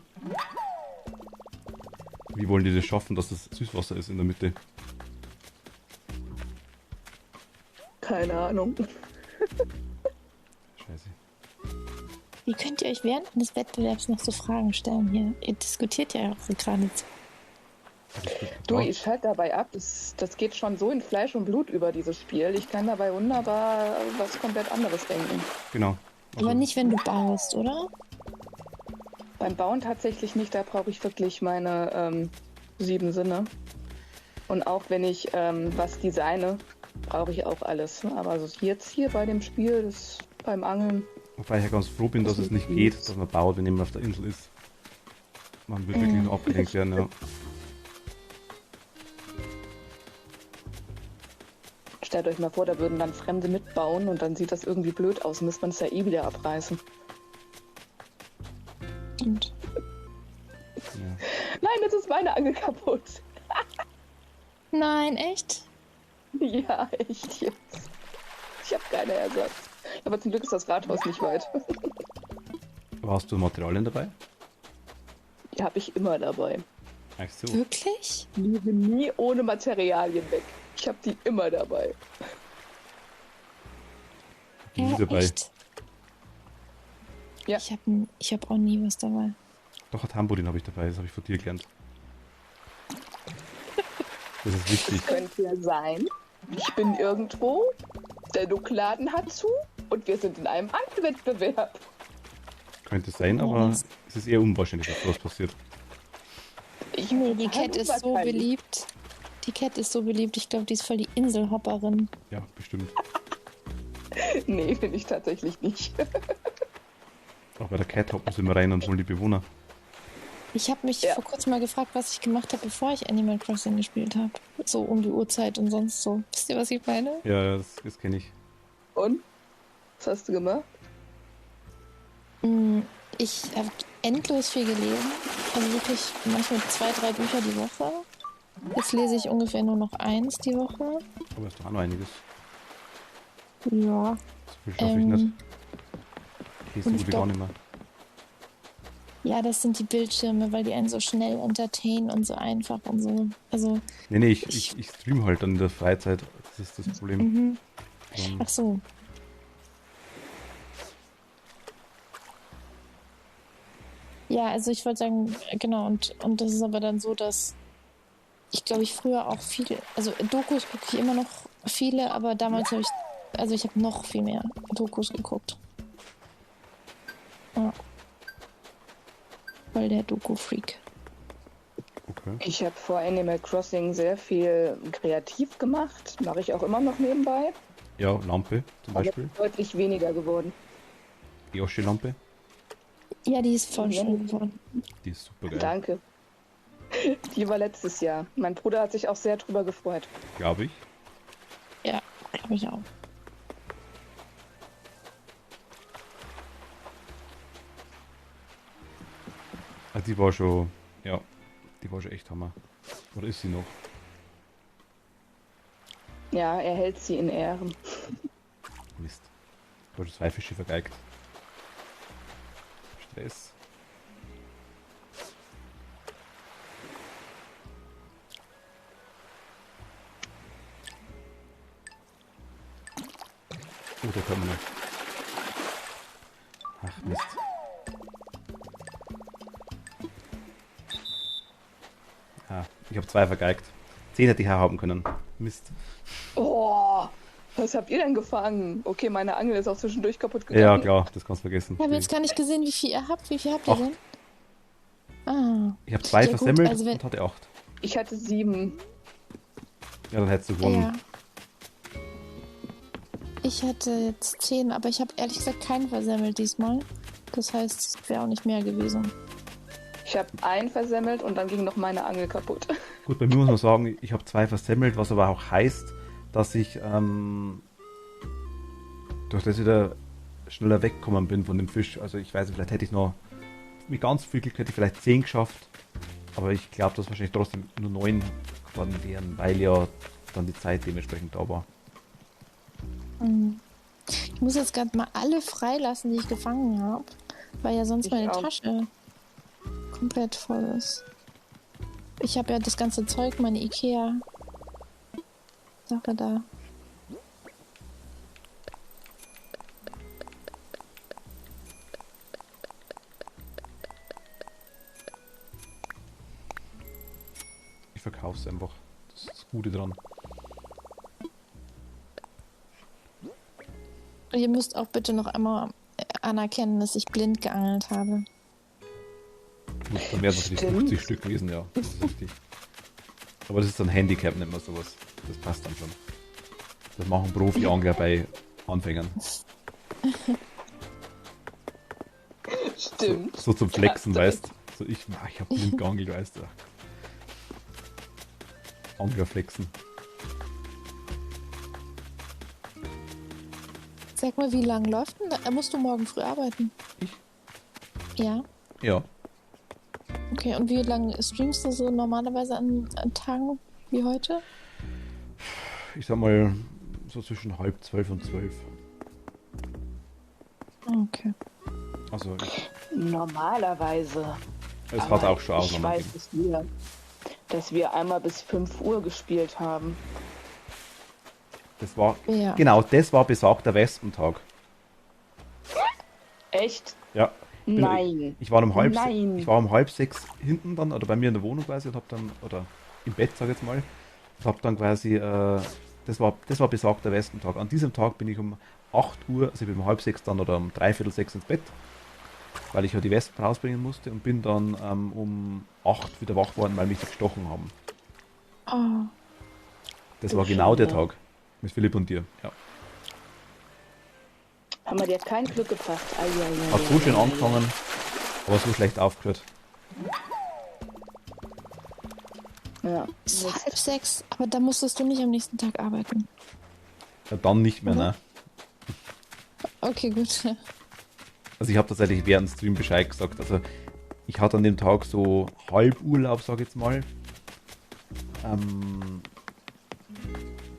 Wie wollen die das schaffen, dass das Süßwasser ist in der Mitte? Keine Ahnung. Scheiße. Wie könnt ihr euch während des Wettbewerbs noch so Fragen stellen hier? Ihr diskutiert ja auch so gerade. Du, ich schalte dabei ab. Das geht schon so in Fleisch und Blut über dieses Spiel. Ich kann dabei wunderbar was komplett anderes denken. Genau. Aber nicht, wenn du baust, oder? Beim Bauen tatsächlich nicht. Da brauche ich wirklich meine 7 Sinne. Und auch wenn ich was designe, brauche ich auch alles. Aber so jetzt hier bei dem Spiel, beim Angeln, Wobei ich ja ganz froh bin, dass es nicht geht, dass man baut, wenn jemand auf der Insel ist. Man wird wirklich nur abgelenkt werden, ja. stellt euch mal vor, da würden dann Fremde mitbauen und dann sieht das irgendwie blöd aus und müsste man es ja eh wieder abreißen. Und Ja. Nein, jetzt ist meine Angel kaputt. nein, echt? Ja, echt jetzt. Ich habe keinen Ersatz. Aber zum Glück ist das Rathaus nicht weit. Aber hast du Materialien dabei? Die habe ich immer dabei. Ach so. Wirklich? Ich liebe nie ohne Materialien weg. Ich habe die immer dabei. Nie dabei. echt? Ja. Ich hab auch nie was dabei. Doch, ein Tamburin habe ich dabei, das habe ich von dir gelernt. Das ist wichtig. Könnte ja sein, ich bin irgendwo, der Nukladen hat zu und wir sind in einem Angelwettbewerb. Könnte sein, aber es ist eher unwahrscheinlich, dass sowas passiert. Nee, die Cat ist so unwahrscheinlich. beliebt. Die Cat ist so beliebt. Ich glaube, die ist voll die Inselhopperin. Ja, bestimmt. Nee, bin ich tatsächlich nicht. Auch bei der Cat hoppen sie immer rein und holen die Bewohner. Ich habe mich Ja. vor kurzem mal gefragt, was ich gemacht habe, bevor ich Animal Crossing gespielt habe. So um die Uhrzeit und sonst so. Wisst ihr, was ich meine? Ja, das kenne ich. Und? Was hast du gemacht? ich habe endlos viel gelesen. Also wirklich manchmal 2, 3 Bücher die Woche. Jetzt lese ich ungefähr nur noch 1 die Woche. Aber ist doch auch noch einiges. Ja. So viel schaffe ich nicht. Ich lese so und gut wie ich gar nicht mehr. Ja, das sind die Bildschirme, weil die einen so schnell entertainen und so einfach und so. Also, Nee, ich stream halt dann in der Freizeit. Das ist das Problem. ach so. Ja, also ich wollte sagen, genau, und das ist aber dann so, dass ich glaube, ich früher auch viele, also Dokus gucke ich immer noch viele, aber damals habe ich habe noch viel mehr Dokus geguckt. Ja. Voll der Doku-Freak. Okay. Ich habe vor Animal Crossing sehr viel kreativ gemacht. Mache ich auch immer noch nebenbei. Ja, Lampe zum Aber Beispiel. deutlich weniger geworden. Yoshi-Lampe. Ja, die ist voll schön geworden. Die ist super geil. Danke. Die war letztes Jahr. Mein Bruder hat sich auch sehr drüber gefreut. Glaube ich. Ja, glaube ich auch. Also die war schon, ja, die war schon echt Hammer. Oder ist sie noch? Ja, er hält sie in Ehren. Mist. Ich habe schon 2 Fische vergeigt. Stress. Oh, da kommen wir noch. Ach, Mist. Ah, ich habe 2 vergeigt. 10 hätte ich auch haben können. Mist. Oh, was habt ihr denn gefangen? Okay, meine Angel ist auch zwischendurch kaputt gegangen. Ja, klar, das kannst du vergessen. Ich habe jetzt gar nicht gesehen, wie viel ihr habt. Wie viel habt ihr 8. denn? Ah, Ich habe 2 Ja, gut, versemmelt also wenn- und hatte 8. Ich hatte 7. Ja, dann hättest du gewonnen. ja. Ich hatte jetzt 10, aber ich habe ehrlich gesagt keinen versemmelt diesmal. Das heißt, es wäre auch nicht mehr gewesen. Ich habe einen versemmelt und dann ging noch meine Angel kaputt. Gut, bei mir muss man sagen, ich habe 2 versemmelt, was aber auch heißt, dass ich durch das wieder schneller weggekommen bin von dem Fisch. Also ich weiß nicht, vielleicht hätte ich noch mit ganz viel Glück hätte ich vielleicht 10 geschafft, aber ich glaube, dass wahrscheinlich trotzdem nur 9 geworden wären, weil ja dann die Zeit dementsprechend da war. Ich muss jetzt gerade mal alle freilassen, die ich gefangen habe, weil ja sonst Ich meine auch. Tasche komplett voll ist. Ich habe ja das ganze Zeug, meine Ikea-Sache da. Ich verkaufe es einfach. Das ist das Gute dran. Und ihr müsst auch bitte noch einmal anerkennen, dass ich blind geangelt habe. Gut, dann wären es natürlich Stimmt. 50 Stück gewesen, ja. Das ist richtig. Aber das ist so ein Handicap, nennt man sowas. Das passt dann schon. Das machen Profi-Angler bei Anfängern. Stimmt. So zum Flexen, Hast du weißt. So ich hab blind geangelt, weißt du. Anglerflexen. Sag mal, wie lang läuft denn da? Musst du morgen früh arbeiten? Ich? Ja. Ja. Okay, und wie lange streamst du so normalerweise an Tagen wie heute? Ich sag mal, so zwischen 11:30 und 12. Okay. Also, Normalerweise. es Aber hat auch schon ich Ausnahmen weiß, gegeben. dass wir einmal bis 5 Uhr gespielt haben. Das war, Ja. genau, das war besagter Wespentag. Echt? Ja. Nein. Ich war um halb, Nein. ich war um 5:30 hinten dann, oder bei mir in der Wohnung quasi, und hab dann, oder im Bett, sag ich jetzt mal, und hab dann quasi, das war besagter Wespentag. An diesem Tag bin ich um 8 Uhr, also ich bin um 5:30 dann oder um 5:45 ins Bett, weil ich ja die Wespen rausbringen musste, und bin dann um 8 wieder wach worden, weil mich die gestochen haben. Oh, Das war genau der Tag. Mit Philipp und dir. Ja. Haben wir dir kein Glück gebracht. Ai. Hat so schön angefangen, aber so schlecht aufgehört. Ja. es ist 5:30, aber da musstest du nicht am nächsten Tag arbeiten. Ja, dann nicht mehr, ne? Okay, gut. Also ich habe tatsächlich während dem Stream Bescheid gesagt. Also ich hatte an dem Tag so Halburlaub, sag ich jetzt mal.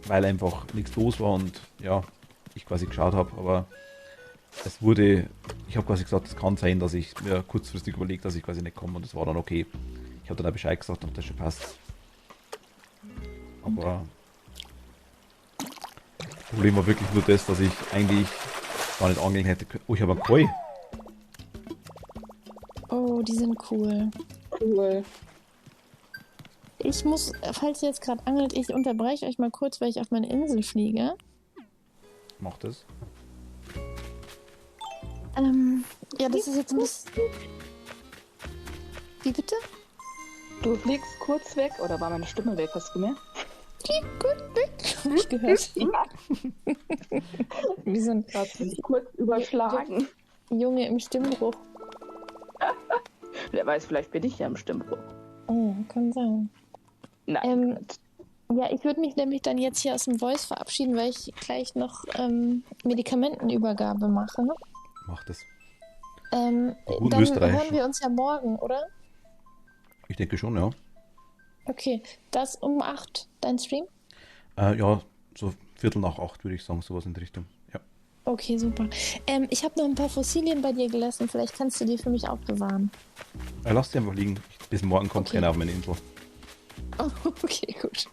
Weil einfach nichts los war und ja, ich quasi geschaut habe. Aber es wurde, ich habe quasi gesagt, es kann sein, dass ich mir kurzfristig überlege, dass ich quasi nicht komme und das war dann okay. Ich habe dann auch Bescheid gesagt und das schon passt. Aber das Problem war wirklich nur das, dass ich eigentlich gar nicht angeln hätte können. Oh, ich habe einen Koi. Oh, die sind cool. Cool. Ich muss, falls ihr jetzt gerade angelt, ich unterbreche euch mal kurz, weil ich auf meine Insel fliege. Mach das. Ja, das ist jetzt ein bisschen... Wie bitte? Du fliegst kurz weg, oder war meine Stimme weg? Hast du gemerkt? Hab ich gehört. Wie so ein Hast du dich kurz überschlagen? Junge im Stimmbruch. Wer weiß, vielleicht bin ich ja im Stimmbruch. Oh, kann sein. Nein. Ja, ich würde mich nämlich dann jetzt hier aus dem Voice verabschieden, weil ich gleich noch Medikamentenübergabe mache. Mach das. Dann Österreichisch. hören wir uns ja morgen, oder? Ich denke schon, ja. Okay, das um 8, dein Stream? Ja, so Viertel nach 8 würde ich sagen, sowas in die Richtung. Ja. Okay, super. Ich habe noch ein paar Fossilien bei dir gelassen. Vielleicht kannst du die für mich aufbewahren. Lass die einfach liegen. Bis morgen kommt Okay. keiner auf meine Insel. Oh, okay, gut.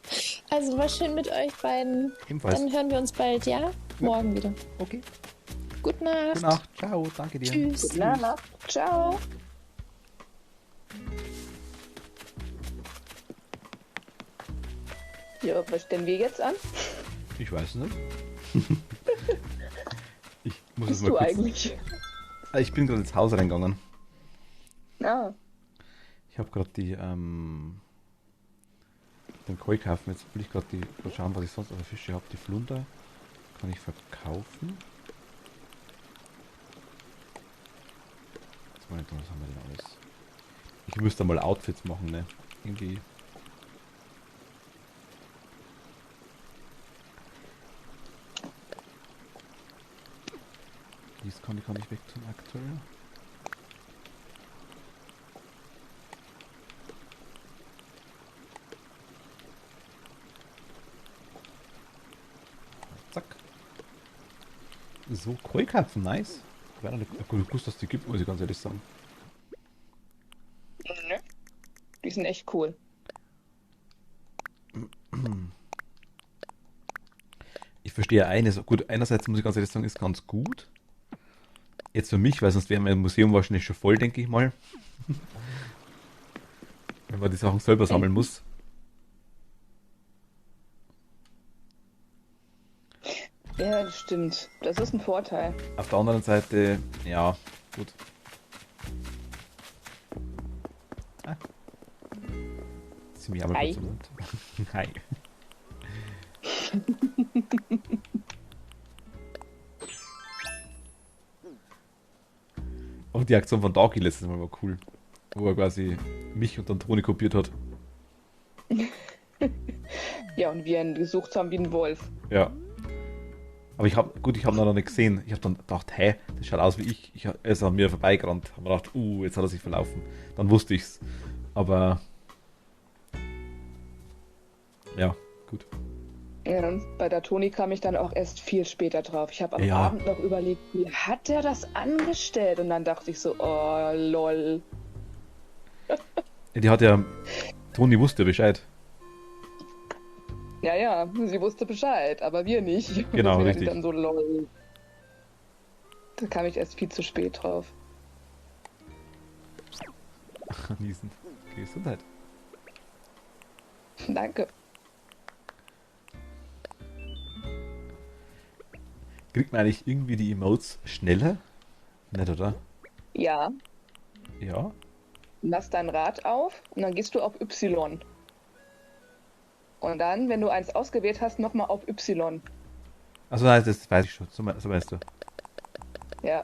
Also war schön mit euch beiden. Ebenfalls. Dann hören wir uns bald, ja? Morgen wieder. Okay. Gute Nacht. Gute Nacht. Ciao. Danke dir. Tschüss. Gute Nacht. Ciao. Ja, was stellen wir jetzt an? Ich weiß es nicht. Ich muss es Bist mal du kurz... eigentlich? Ich bin gerade ins Haus reingegangen. Ja. Ich habe gerade den Koi kaufen. Jetzt will ich gerade schauen, was ich sonst für Fische habe. Die Flunder kann ich verkaufen. Jetzt mal nicht, was haben wir denn alles? Ich müsste mal Outfits machen, ne? Irgendwie. Dies kann ich weg tun aktuell. Zack. So, Koi-Karpfen, nice. Wäre eine gute gewusst, dass die gibt, muss ich ganz ehrlich sagen. Ne? Die sind echt cool. Ich verstehe eines. Gut, einerseits muss ich ganz ehrlich sagen, ist ganz gut. Jetzt für mich, weil sonst wäre mein Museum wahrscheinlich schon voll, denke ich mal. Wenn man die Sachen selber sammeln muss. Ja, das stimmt. Das ist ein Vorteil. Auf der anderen Seite, ja, gut. Ah. Zieh mich einmal Hi. kurz im Mund. Hi. Und die Aktion von Dagi letztes Mal war cool. Wo er quasi mich und dann Toni kopiert hat. Ja, und wir ihn gesucht haben wie ein Wolf. Ja. Aber ich habe noch nicht gesehen. Ich habe dann gedacht, hä, das schaut aus wie ich. Er ist an mir vorbeigerannt. Haben wir gedacht, jetzt hat er sich verlaufen. Dann wusste ich's. Aber ja, gut. Ja, und bei der Toni kam ich dann auch erst viel später drauf. Ich habe am Ja. Abend noch überlegt, wie hat der das angestellt? Und dann dachte ich so, oh, lol. Die hat ja, Toni wusste Bescheid. Ja, ja, sie wusste Bescheid, aber wir nicht. Genau, Deswegen richtig. Dann so, lol. Da kam ich erst viel zu spät drauf. Niesen. Gesundheit. Danke. Kriegt man eigentlich irgendwie die Emotes schneller? Nicht, oder? Ja, Ja. lass dein Rad auf und dann gehst du auf Y. Und dann, wenn du eins ausgewählt hast, nochmal auf Y. Also nein, das weiß ich schon. So meinst du. Ja.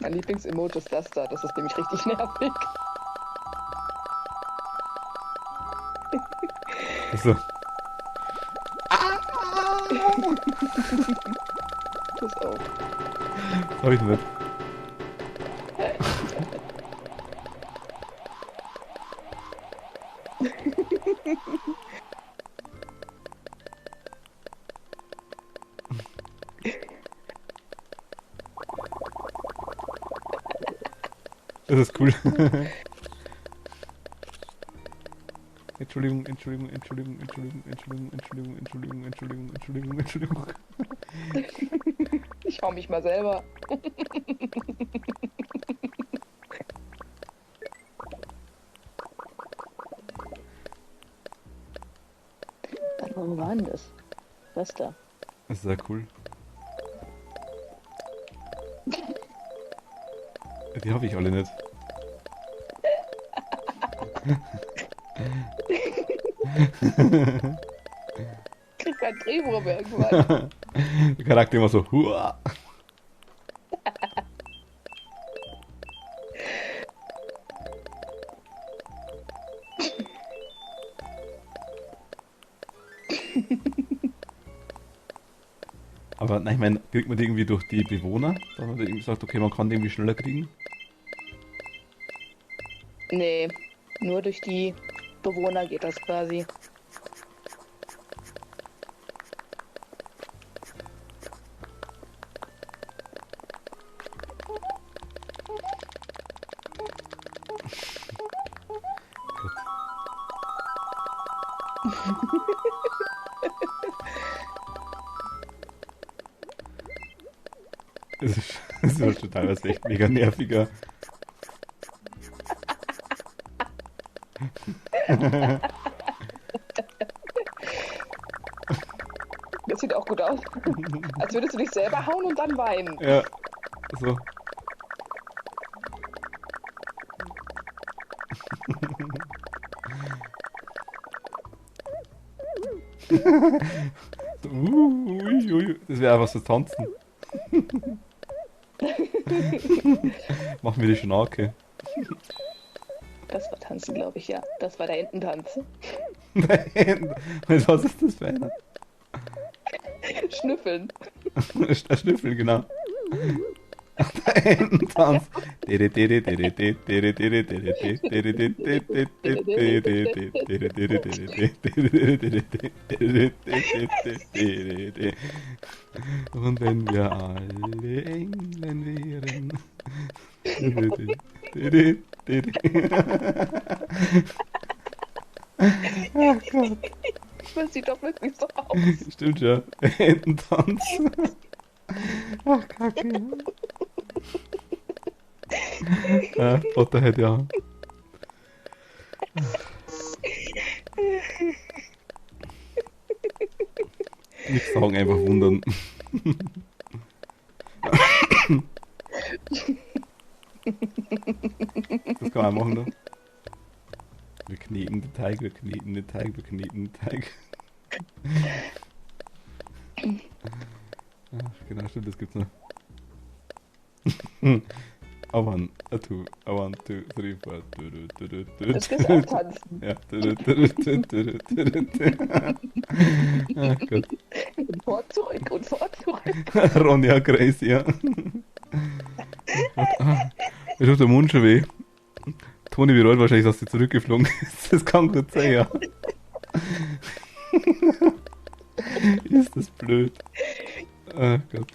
Mein Lieblingsemote ist das da. Das ist nämlich richtig nervig. Also, Das auch. das hab ich nicht. Das ist cool. Entschuldigung, Entschuldigung, Entschuldigung, Entschuldigung, Entschuldigung, Entschuldigung, Entschuldigung, Entschuldigung, Entschuldigung, Entschuldigung. Ich hau mich mal selber. Warte mal, wo war denn das? Was da? Das ist sehr cool. Die habe ich alle nicht. Krieg kein Drehwurm irgendwann. Der Charakter immer so, huah. Aber nein, ich meine, kriegt man die irgendwie durch die Bewohner? Da hat man irgendwie gesagt, okay, man kann die irgendwie schneller kriegen. Nee, nur durch die Bewohner geht das quasi. Das ist schon teilweise echt mega nerviger. Das sieht auch gut aus. Als würdest du dich selber hauen und dann weinen. Ja, so. So, das wäre einfach so tanzen. Machen wir die Schnarke. Das war Tanzen, glaube ich, ja. Das war der Ententanz. Nein, was ist das für einer? Schnüffeln. Schnüffel, genau. Der Ententanz. Und wenn wir alle Engel wären. Ach Gott. Das sieht doch wirklich so aus. Stimmt ja. Ententanz. Ach, Kacke. Potterhead, ja. Nichts sagen, einfach wundern. Das kann man machen, da. Wir kneten den Teig, wir kneten den Teig, wir kneten den Teig. Ach, genau, stimmt, das gibt's noch. I want two, three, four. Das ist auch tanzen. Ja. Ach Gott. Und vor zurück und vor zurück. Ronja Crazy, ja. Mir tut der Mund schon weh. Toni bereut wahrscheinlich, dass sie zurückgeflogen ist. Das kann gut sein, ja. Ist das blöd. Ach Gott.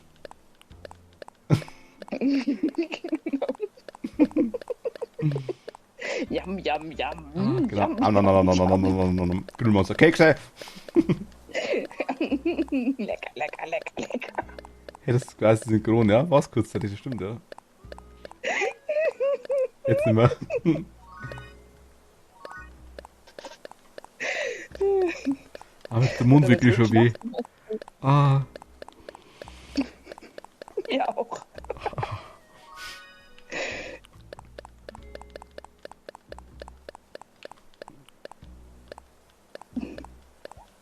Yum, yum, yum. Genau. Yum. Grillmonster. Kekse! Lecker, lecker, lecker, lecker. Hey, das ist quasi synchron, ja? War's kurzzeitig, das stimmt, ja. Jetzt nicht mehr. Aber ist der Mund wirklich schon weh. Ah. Ja, auch.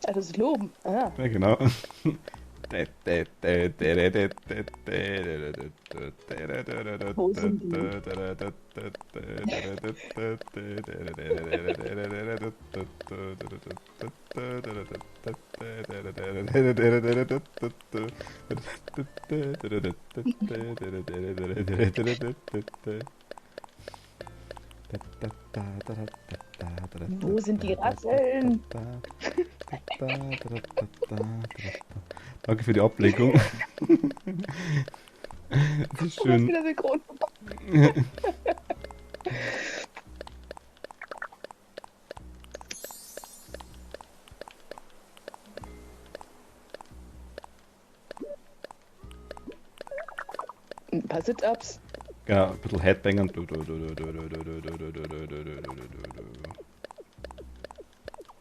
Also das Loben. Ah. Ja, genau. Wo sind Wo sind die Rasseln? Danke für die Ablenkung. Das ist Du hast schön. wieder synchron. Ein paar Sit-Ups. Ja, ein bisschen Headbangern.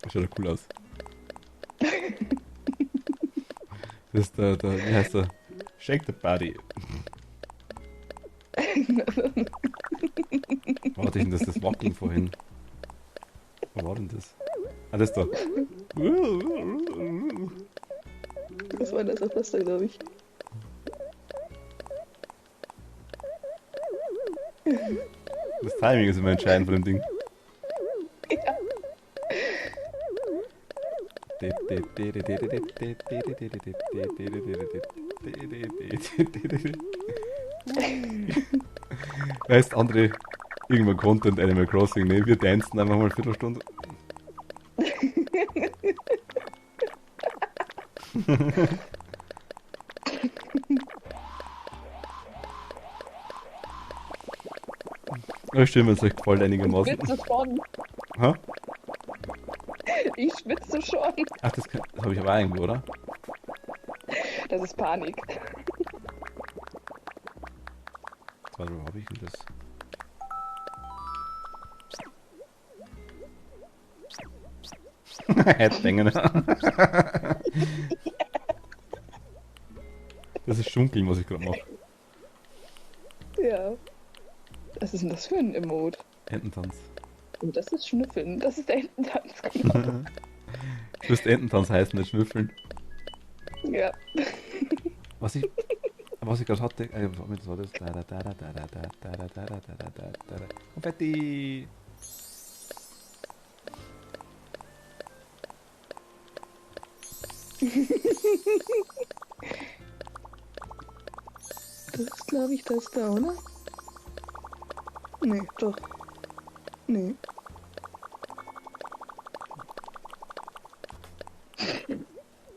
Das schaut ja cool aus. Das ist wie heißt der? Shake the Body. Warte, ich denn das Wackeln vorhin? Wo war denn das? Ah, das da. Was war das? Das da, glaube ich. Das Timing ist immer entscheidend von dem Ding. Ja. Weißt andere irgendwann Content Animal Crossing, ne? Wir dancen einfach mal eine Viertelstunde. Ja, stimmt, es euch gefällt Ich einigermaßen. schwitze schon. Ha? Ich schwitze schon. Ach, das habe ich aber auch irgendwo, oder? Das ist Panik. Warte, wo habe ich denn das? Headbangen. Das ist Schunkeln, was ich gerade mache. Ja. Was ist denn das für ein Emote? Ententanz. Und das ist Schnüffeln. Das ist der Ententanz, genau. Das müsste Ententanz heißen, nicht Schnüffeln. Ja. Was ich gerade hatte, was war das? Konfetti! Das ist, glaube ich, das da, oder? Nee, doch. Nee.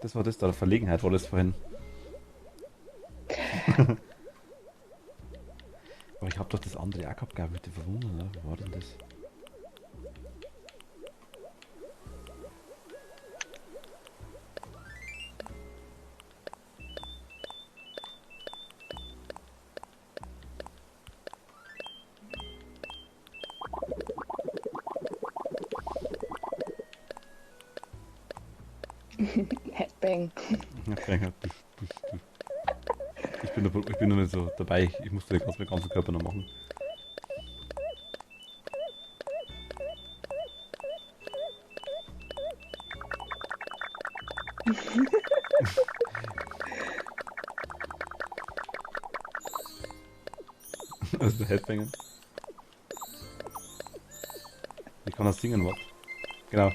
Das war das da, der Verlegenheit war das vorhin. Aber ich habe doch das andere auch gehabt, glaube ich, mit den Verwundern, ne? Wo war denn das? Headbang. Ja, ich bin noch nicht so dabei, ich musste den ganzen Körper noch machen. Also Headbangen. Ich kann das singen, was? Genau.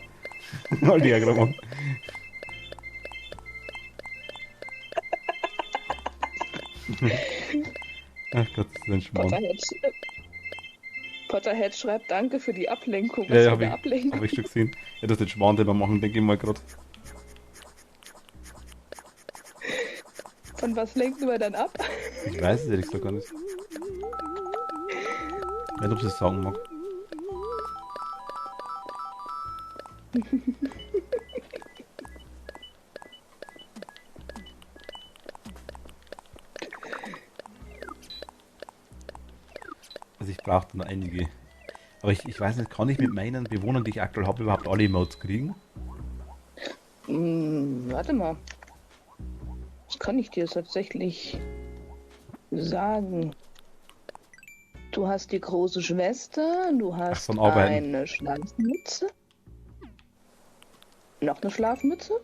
Wollte ich ja gerade machen. Ach Gott, das ist ein Schmarrn. Potterhead schreibt Danke für die Ablenkung. Ja, Was für eine hab Ablenkung? ich schon gesehen. Ja, das ist den Schmarrn, den wir machen, denke ich mal gerade. Von was lenken wir dann ab? Ich weiß es ehrlich gesagt gar nicht. Nicht, ob sie es sagen mag. Also ich brauche da noch einige. Aber ich weiß nicht, kann ich mit meinen Bewohnern, die ich aktuell habe, überhaupt alle Emotes kriegen? Warte mal. Das kann ich dir tatsächlich sagen. Du hast die große Schwester, du hast von Arbeiten. eine Schlafmütze. Noch eine Schlafmütze?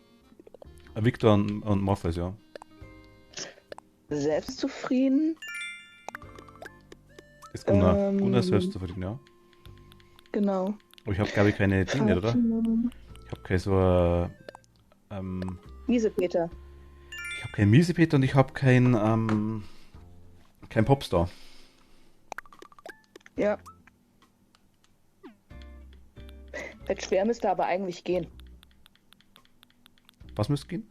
Victor und Morpheus, ja. Selbstzufrieden? Ist Gunnar. Ähm. Gunnar ist selbstzufrieden, ja. Genau. Aber ich habe, glaube ich, keine Dinge, oder? Ich habe keine so Miesepeter. ich habe keinen Miesepeter und ich habe kein Popstar. Ja. Fett schwer müsste aber eigentlich gehen. Was müsste gehen?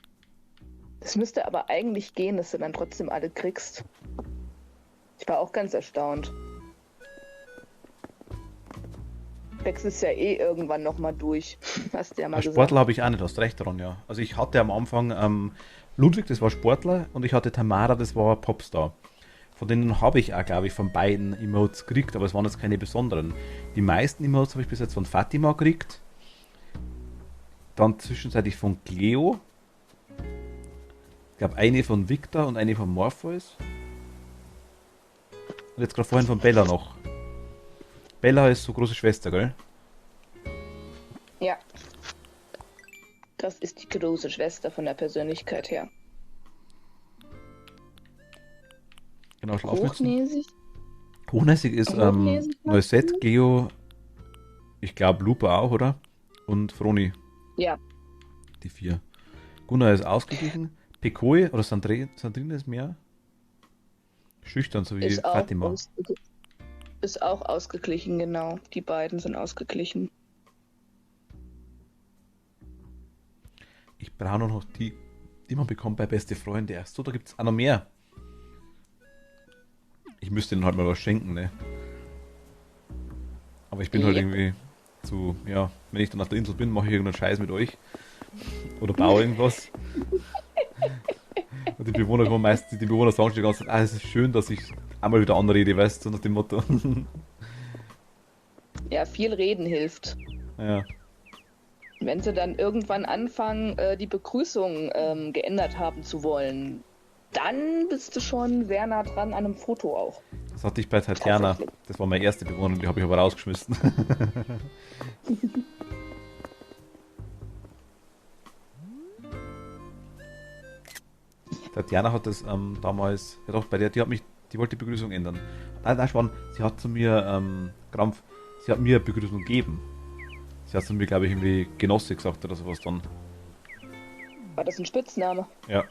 Es müsste aber eigentlich gehen, dass du dann trotzdem alle kriegst. Ich war auch ganz erstaunt. Wechselst ja eh irgendwann nochmal durch. Hast du ja mal Als gesagt. Sportler habe ich auch nicht, hast recht daran, ja. Also ich hatte am Anfang Ludwig, das war Sportler, und ich hatte Tamara, das war Popstar. Von denen habe ich auch, glaube ich, von beiden Emotes gekriegt, aber es waren jetzt keine besonderen. Die meisten Emotes habe ich bis jetzt von Fatima gekriegt. Dann zwischenzeitlich von Cleo. Ich glaube, eine von Victor und eine von Morpheus. Und jetzt gerade vorhin von Bella noch. Bella ist so große Schwester, gell? Ja. Das ist die große Schwester von der Persönlichkeit her. Genau, Schlafmützen. Hochnäsig? Hochnäsig ist Hochnäsig Noisette, Geo, ich glaube Lupa auch, oder? Und Froni, Ja. die 4. Gunnar ist ausgeglichen. Pekoi oder Sandrine ist mehr schüchtern, so wie Ist auch, Fatima. ist auch ausgeglichen, genau. Die beiden sind ausgeglichen. Ich brauche nur noch die man bekommt bei Beste Freunde. Ach so, da gibt es auch noch mehr. Ich müsste ihnen halt mal was schenken, ne? Aber ich bin halt Yep. irgendwie zu, ja, wenn ich dann auf der Insel bin, mache ich irgendeinen Scheiß mit euch. Oder baue irgendwas. Und die Bewohner kommen meistens, die Bewohner sagen schon die ganze Zeit, es ist schön, dass ich einmal wieder anrede, weißt du, nach dem Motto. Ja, viel reden hilft. Ja. Wenn sie dann irgendwann anfangen, die Begrüßung geändert haben zu wollen, dann bist du schon sehr nah dran an einem Foto auch. Das hatte ich bei Tatjana. Tatsächlich. Das war meine erste Bewohnerin, die habe ich aber rausgeschmissen. Tatjana hat das damals, ja doch, bei der, die wollte die Begrüßung ändern. Nein, Schwan, sie hat zu mir, Krampf, sie hat mir eine Begrüßung gegeben. Sie hat zu mir, glaube ich, irgendwie Genosse gesagt oder sowas dann. War das ein Spitzname? Ja.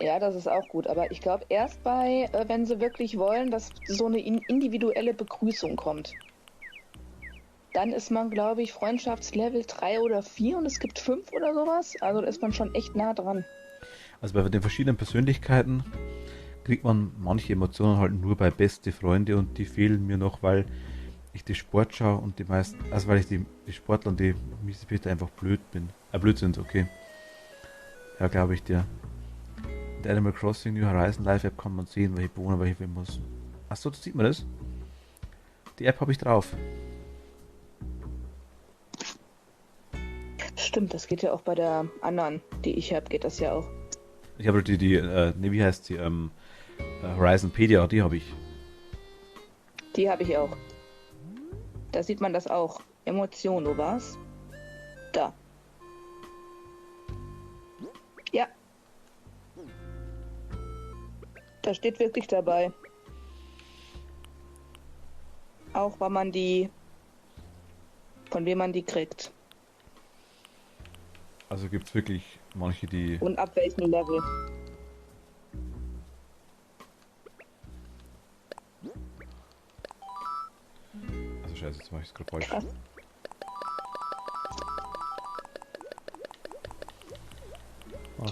Ja, das ist auch gut. Aber ich glaube, erst bei, wenn sie wirklich wollen, dass so eine individuelle Begrüßung kommt. Dann ist man, glaube ich, Freundschaftslevel 3 oder 4 und es gibt 5 oder sowas. Also da ist man schon echt nah dran. Also bei den verschiedenen Persönlichkeiten kriegt man manche Emotionen halt nur bei beste Freunde und die fehlen mir noch, weil ich die Sport schaue und die meisten, also weil ich die Sportler und die Miesepeter einfach blöd sind, okay. Ja, glaube ich dir. In der Animal Crossing New Horizon Live App kann man sehen, welche Bewohner welche wählen muss. Achso, das sieht man das? Die App habe ich drauf. Stimmt, das geht ja auch bei der anderen, die ich habe, geht das ja auch. Ich habe wie heißt die, Horizonpedia, die habe ich. Die habe ich auch. Da sieht man das auch. Emotion, wo war's? Da. Ja. Da steht wirklich dabei. Auch wann man die, von wem man die kriegt. Also gibt es wirklich manche, die... Und ab welchem Level. Also scheiße, jetzt mache ich es gerade falsch. Krass.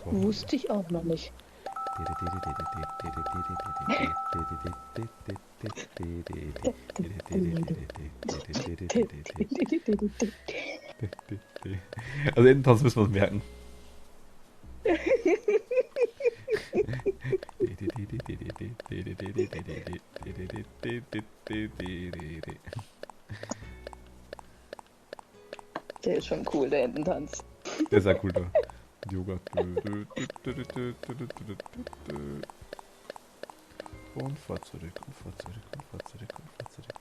Wusste ich auch noch nicht. Also Ententanz müssen wir uns merken. Der ist schon cool, der Ententanz. Der ist ja cool da. Yoga. Und fahr zurück, und fahr zurück, und fahr zurück, und fahr zurück.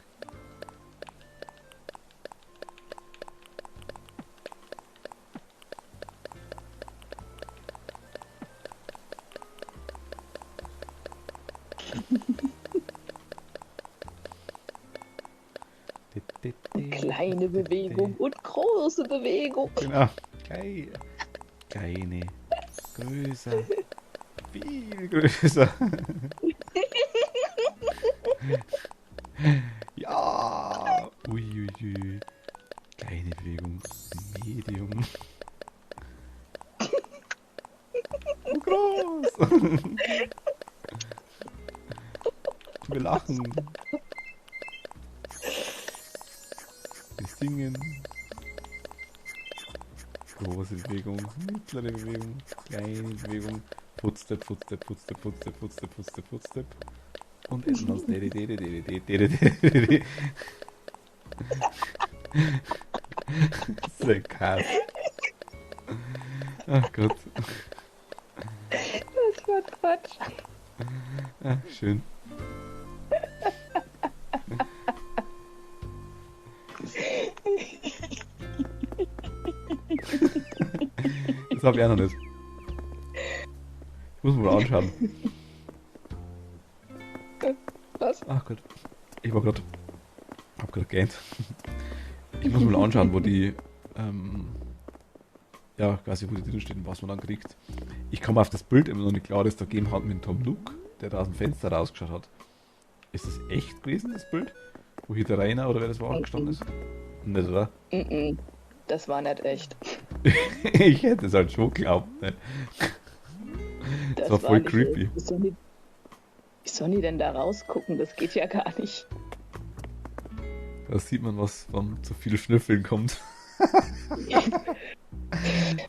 kleine Bewegung und große Bewegung. Genau. Kleine. Größer. Viel größer. Ja. Uiuiui. Kleine Bewegung. Medium. Groß. Wir lachen. Wir singen. Große Bewegung, mittlere Bewegung, kleine Bewegung. Footstep, Footstep, Footstep, Footstep, Footstep, Footstep, Footstep. Und etwas. Sehr krass. Ach Gott. Das war Quatsch. Ach, schön. Das habe ich auch noch nicht. Ich muss mir mal anschauen. Was? Ach Gott. Hab gerade gähnt. Ich muss mir mal anschauen, wo die, ja, quasi wo die drin stehen, was man dann kriegt. Ich komme auf das Bild immer noch nicht klar, das da gegeben hat mit Tom Nook, der da aus dem Fenster rausgeschaut hat. Ist das echt gewesen, das Bild? Wo hier der Rainer oder wer das war gestanden ist? Nicht, oder? Das war nicht echt. Ich hätte es halt schon geglaubt, ne? Das war voll nicht creepy. echt. Wie sollen die denn da rausgucken? Das geht ja gar nicht. Da sieht man, was von zu viel Schnüffeln kommt.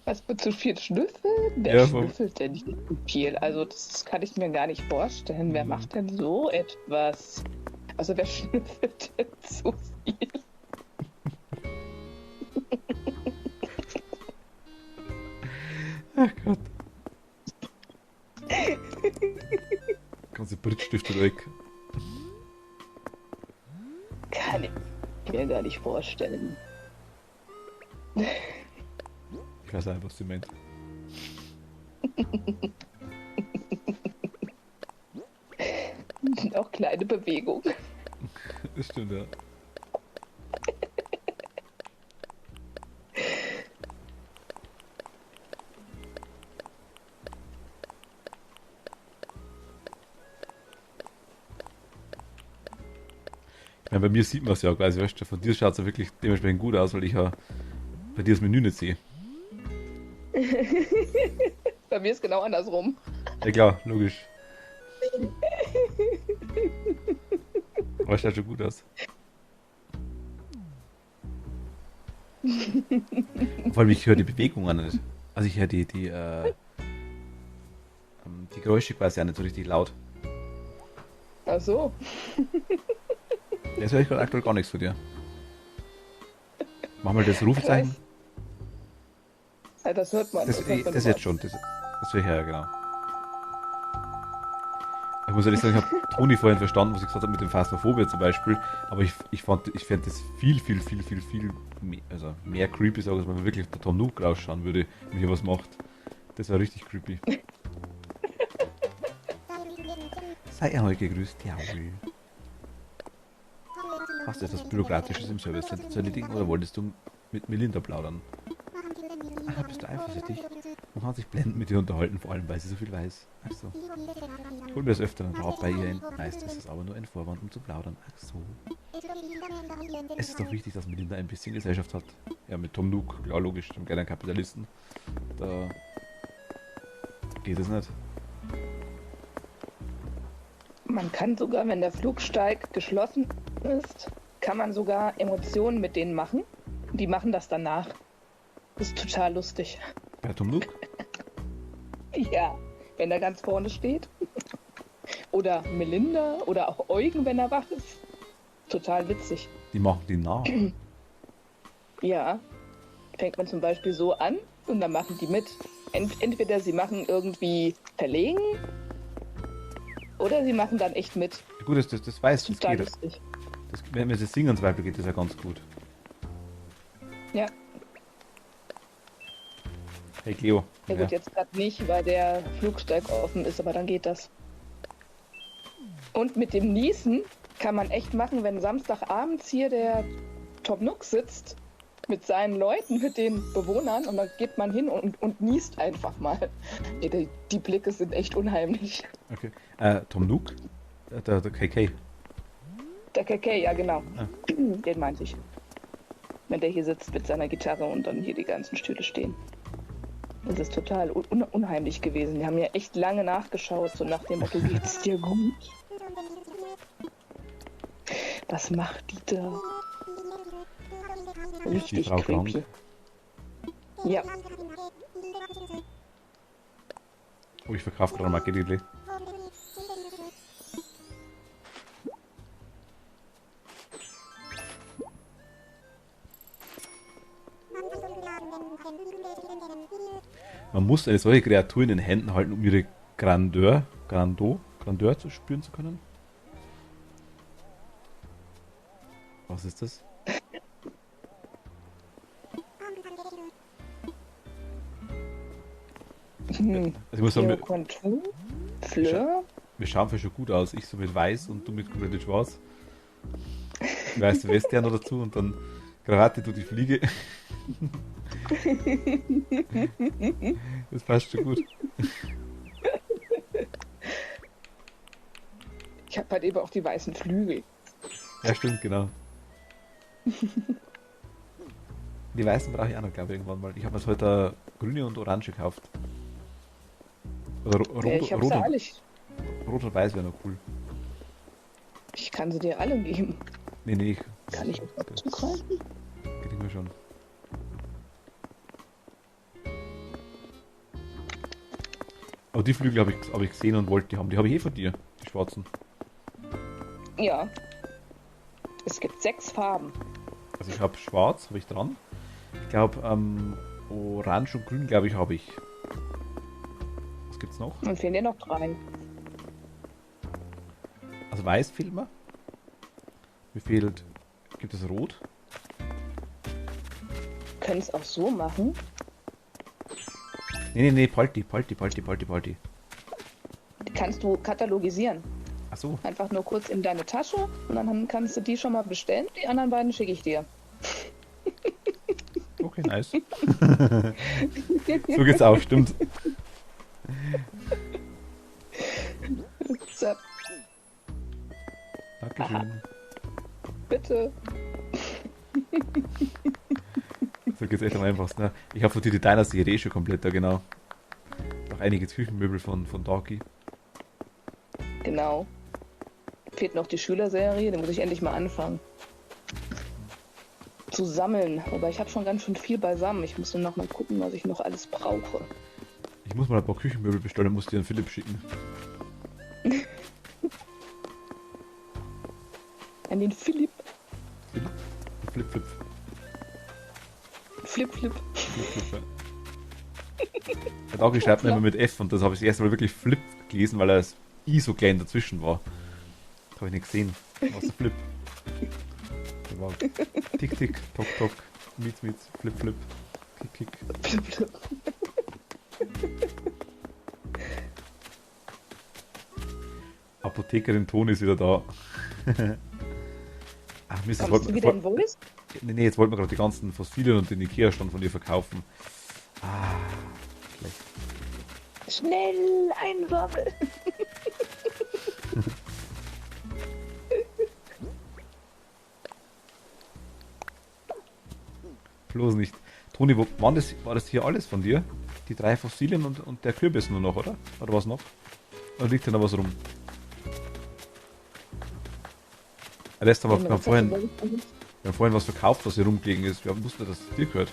Was für zu viel Schnüffeln? Wer Ja, schnüffelt denn nicht so viel? Also das kann ich mir gar nicht vorstellen. Wer macht denn so etwas? Also wer schnüffelt denn so viel? Ach Gott. Ganze Brittstifte weg. Kann ich mir gar nicht vorstellen. Ich weiß einfach, was sie meint. Auch kleine Bewegung. Das stimmt, ja. Ja, bei mir sieht man es ja quasi, weißt du, von dir schaut es ja wirklich dementsprechend gut aus, weil ich ja bei dir das Menü nicht sehe. Bei mir ist genau andersrum. Ja klar, logisch. Aber es schaut schon gut aus. Vor allem, ich höre die Bewegungen nicht. Also ich höre die Geräusche quasi auch nicht so richtig laut. Ach so. Jetzt höre ich gerade aktuell gar nichts von dir. Mach mal das Rufzeichen. Ja, das hört man. Das hört man jetzt immer. schon, das höre ich ja, genau. Ich muss ehrlich sagen, ich habe Toni vorhin verstanden, was ich gesagt habe mit dem Phasmophobia zum Beispiel, aber ich fand das viel mehr, also mehr creepy, sag ich mal, wenn wirklich der Tom Nook rausschauen würde, wenn hier was macht. Das war richtig creepy. Sei einmal gegrüßt, Jaul. Hast du etwas Bürokratisches im Service Center zu erledigen oder wolltest du mit Melinda plaudern? Ah, bist du eifersüchtig? Man kann sich blendend mit ihr unterhalten, vor allem weil sie so viel weiß. Ach so. Hol mir das öfter einen Rat bei ihr. Meist ist es aber nur ein Vorwand, um zu plaudern. Ach so. Es ist doch wichtig, dass Melinda ein bisschen Gesellschaft hat. Ja, mit Tom Nook, klar, logisch, dem geilen Kapitalisten. Da geht es nicht. Man kann sogar, wenn der Flugsteig geschlossen ist, kann man sogar Emotionen mit denen machen. Die machen das danach. Das ist total lustig. Bei Tom Nook? Ja, wenn er ganz vorne steht. Oder Melinda oder auch Eugen, wenn er wach ist. Total witzig. Die machen die nach. Ja, fängt man zum Beispiel so an und dann machen die mit. Entweder sie machen irgendwie verlegen oder sie machen dann echt mit. Gut, das weiß ich, das Total geht. lustig. Wenn wir das singen zum Beispiel, geht das ja ganz gut. Ja, Hey Cleo. ja gut, jetzt gerade nicht, weil der Flugsteig offen ist, aber dann geht das. Und mit dem Niesen kann man echt machen, wenn Samstagabends hier der Tom Nook sitzt mit seinen Leuten, mit den Bewohnern und dann geht man hin und niest einfach mal. Ey, die Blicke sind echt unheimlich. Okay. Tom Nook? Der KK. Der KK, ja genau. Ah. Den meinte ich. Wenn der hier sitzt mit seiner Gitarre und dann hier die ganzen Stühle stehen. Das ist total unheimlich gewesen. Die haben ja echt lange nachgeschaut, so nach dem Motto, geht's dir gut? Was macht die da? Richtig Frau creepy. krank? Ja, Oh, ich verkaufe gerade mal Gedidli. Man muss eine solche Kreatur in den Händen halten, um ihre Grandeur zu spüren zu können. Was ist das? Also ich muss sagen, Contour, Fleur. wir schauen schon gut aus. Ich so mit weiß und du mit komplett schwarz. Weiße Weste noch dazu und dann Krawatte, du die Fliege. Das passt schon gut. Ich habe halt eben auch die weißen Flügel. Ja, stimmt, genau. Die weißen brauche ich auch noch, glaube ich, irgendwann mal. Ich habe mir heute grüne und orange gekauft. Oder Ich habe sie alle. Rot und weiß wäre noch cool. Ich kann sie dir alle geben. Nee, Kann ich zugreifen? kriegen wir schon. Aber die Flügel hab ich gesehen und wollte die haben. Die habe ich eh von dir, die schwarzen. Ja. Es gibt 6 Farben. Also ich habe schwarz, habe ich dran. Ich glaube, orange und grün, glaube ich, habe ich. Was gibt's noch? Und fehlen dir noch 3. Also weiß fehlt mir. Mir fehlt... Gibt es rot? Können es auch so machen. Nee, Palti. Die kannst du katalogisieren. Ach so. Einfach nur kurz in deine Tasche und dann kannst du die schon mal bestellen. Die anderen beiden schicke ich dir. Okay, nice. So geht's auch, stimmt. So, Dankeschön. bitte. So geht's echt am einfachsten. Ne? Ich habe von dir die Dynasty schon komplett da, genau. Noch einige Küchenmöbel von Darky. Genau. Fehlt noch die Schülerserie, die muss ich endlich mal anfangen. Zu sammeln. Wobei ich habe schon ganz schön viel beisammen. Ich muss nur noch mal gucken, was ich noch alles brauche. Ich muss mal ein paar Küchenmöbel bestellen und muss dir an Philipp schicken. An den Philipp. Flip. Flip. Ja. Der Darky schreibt mir immer mit F und das habe ich das erste Mal wirklich Flip gelesen, weil das I so klein dazwischen war. Das habe ich nicht gesehen. Was ist Flip? Der war Tick, Tock, Mietz, Flip, Kick. Flip. Apothekerin Toni ist wieder da. Ach Mist, Kommst du wieder in Voice? Nee, jetzt wollten wir gerade die ganzen Fossilien und den Ikea-Stand von dir verkaufen. Ah, schlecht. Schnell einwirbeln. Bloß nicht. Toni, war das hier alles von dir? Die 3 Fossilien und der Kürbis nur noch, oder? Oder was noch? Oder liegt da noch was rum? Rest haben wir vorhin was verkauft, was hier rumgelegen ist. Wir wussten, dass es dir gehört.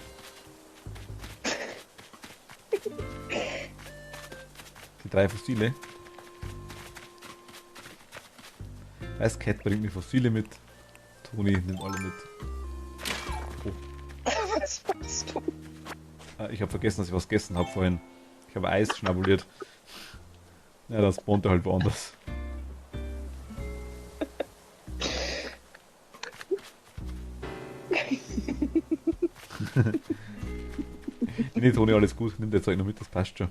Die 3 Fossile. Weiß Cat bringt mir Fossile mit. Toni nimmt alle mit. Was machst du? Ich habe vergessen, dass ich was gegessen habe vorhin. Ich habe Eis schnabuliert. Ja, das spawnt er halt woanders. Nee, Toni, alles gut. Nimm das Zeug noch mit, das passt schon.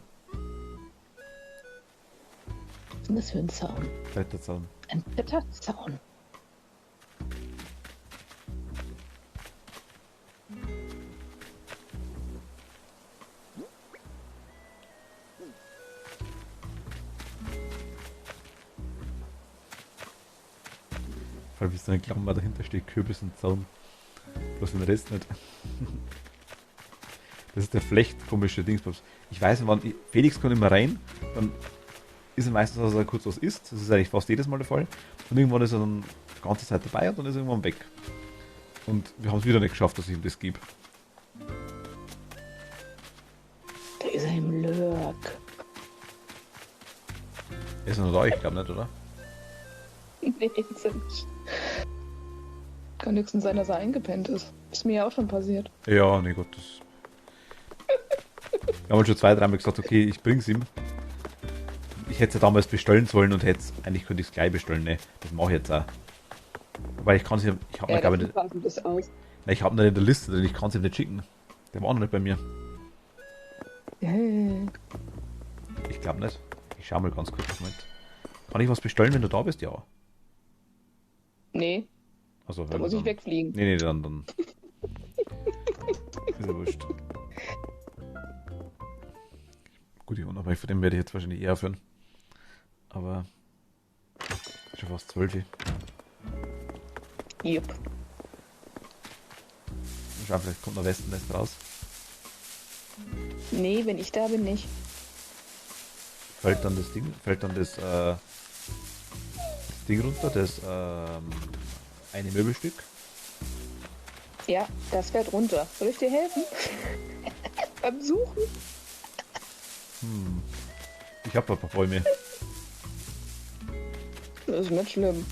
Was ist denn das für ein Zaun? Weiterzaun. Ein Bretterzaun. Vor allem, wie so eine Klammer dahinter steht, Kürbis und Zaun. Bloß den Rest nicht. Das ist der Flecht-komische Dingsbums. Ich weiß nicht, wann. Felix kommt immer rein, dann ist er meistens, dass er kurz was isst. Das ist eigentlich fast jedes Mal der Fall. Und irgendwann ist er dann die ganze Zeit dabei und dann ist er irgendwann weg. Und wir haben es wieder nicht geschafft, dass ich ihm das gebe. Da ist er im Lurk. Er ist er noch da? Ich glaube nicht, oder? Nee, ist er nicht. Kann höchstens sein, dass er eingepennt ist. Ist mir ja auch schon passiert. Ja, nee, Gott, das. Wir haben schon 2-3 Mal gesagt, okay, ich bring's ihm. Ich hätte es ja damals bestellen sollen und eigentlich könnte ich es gleich bestellen, ne? Das mache ich jetzt auch. Weil ich kann es ja, ich habe Ja, mir glaube ich, das das aus. ich habe ihn in der Liste drin, ich kann es ihm nicht schicken. Der war noch nicht bei mir. Ich glaube nicht. Ich schau mal ganz kurz. Moment. Kann ich was bestellen, wenn du da bist? Ja. Nee, Also, da muss ich wegfliegen. Nee, dann. Ist ja wurscht. Gut, aber von dem werde ich jetzt wahrscheinlich eher aufhören. Aber. Ist schon fast 12. Yep. Schau, vielleicht kommt noch Westennest raus. Nee, wenn ich da bin, nicht. Fällt dann das Ding runter, das eine Möbelstück. Ja, das fährt runter. Soll ich dir helfen? Beim Suchen? Ich habe ein paar Bäume. Das ist nicht schlimm.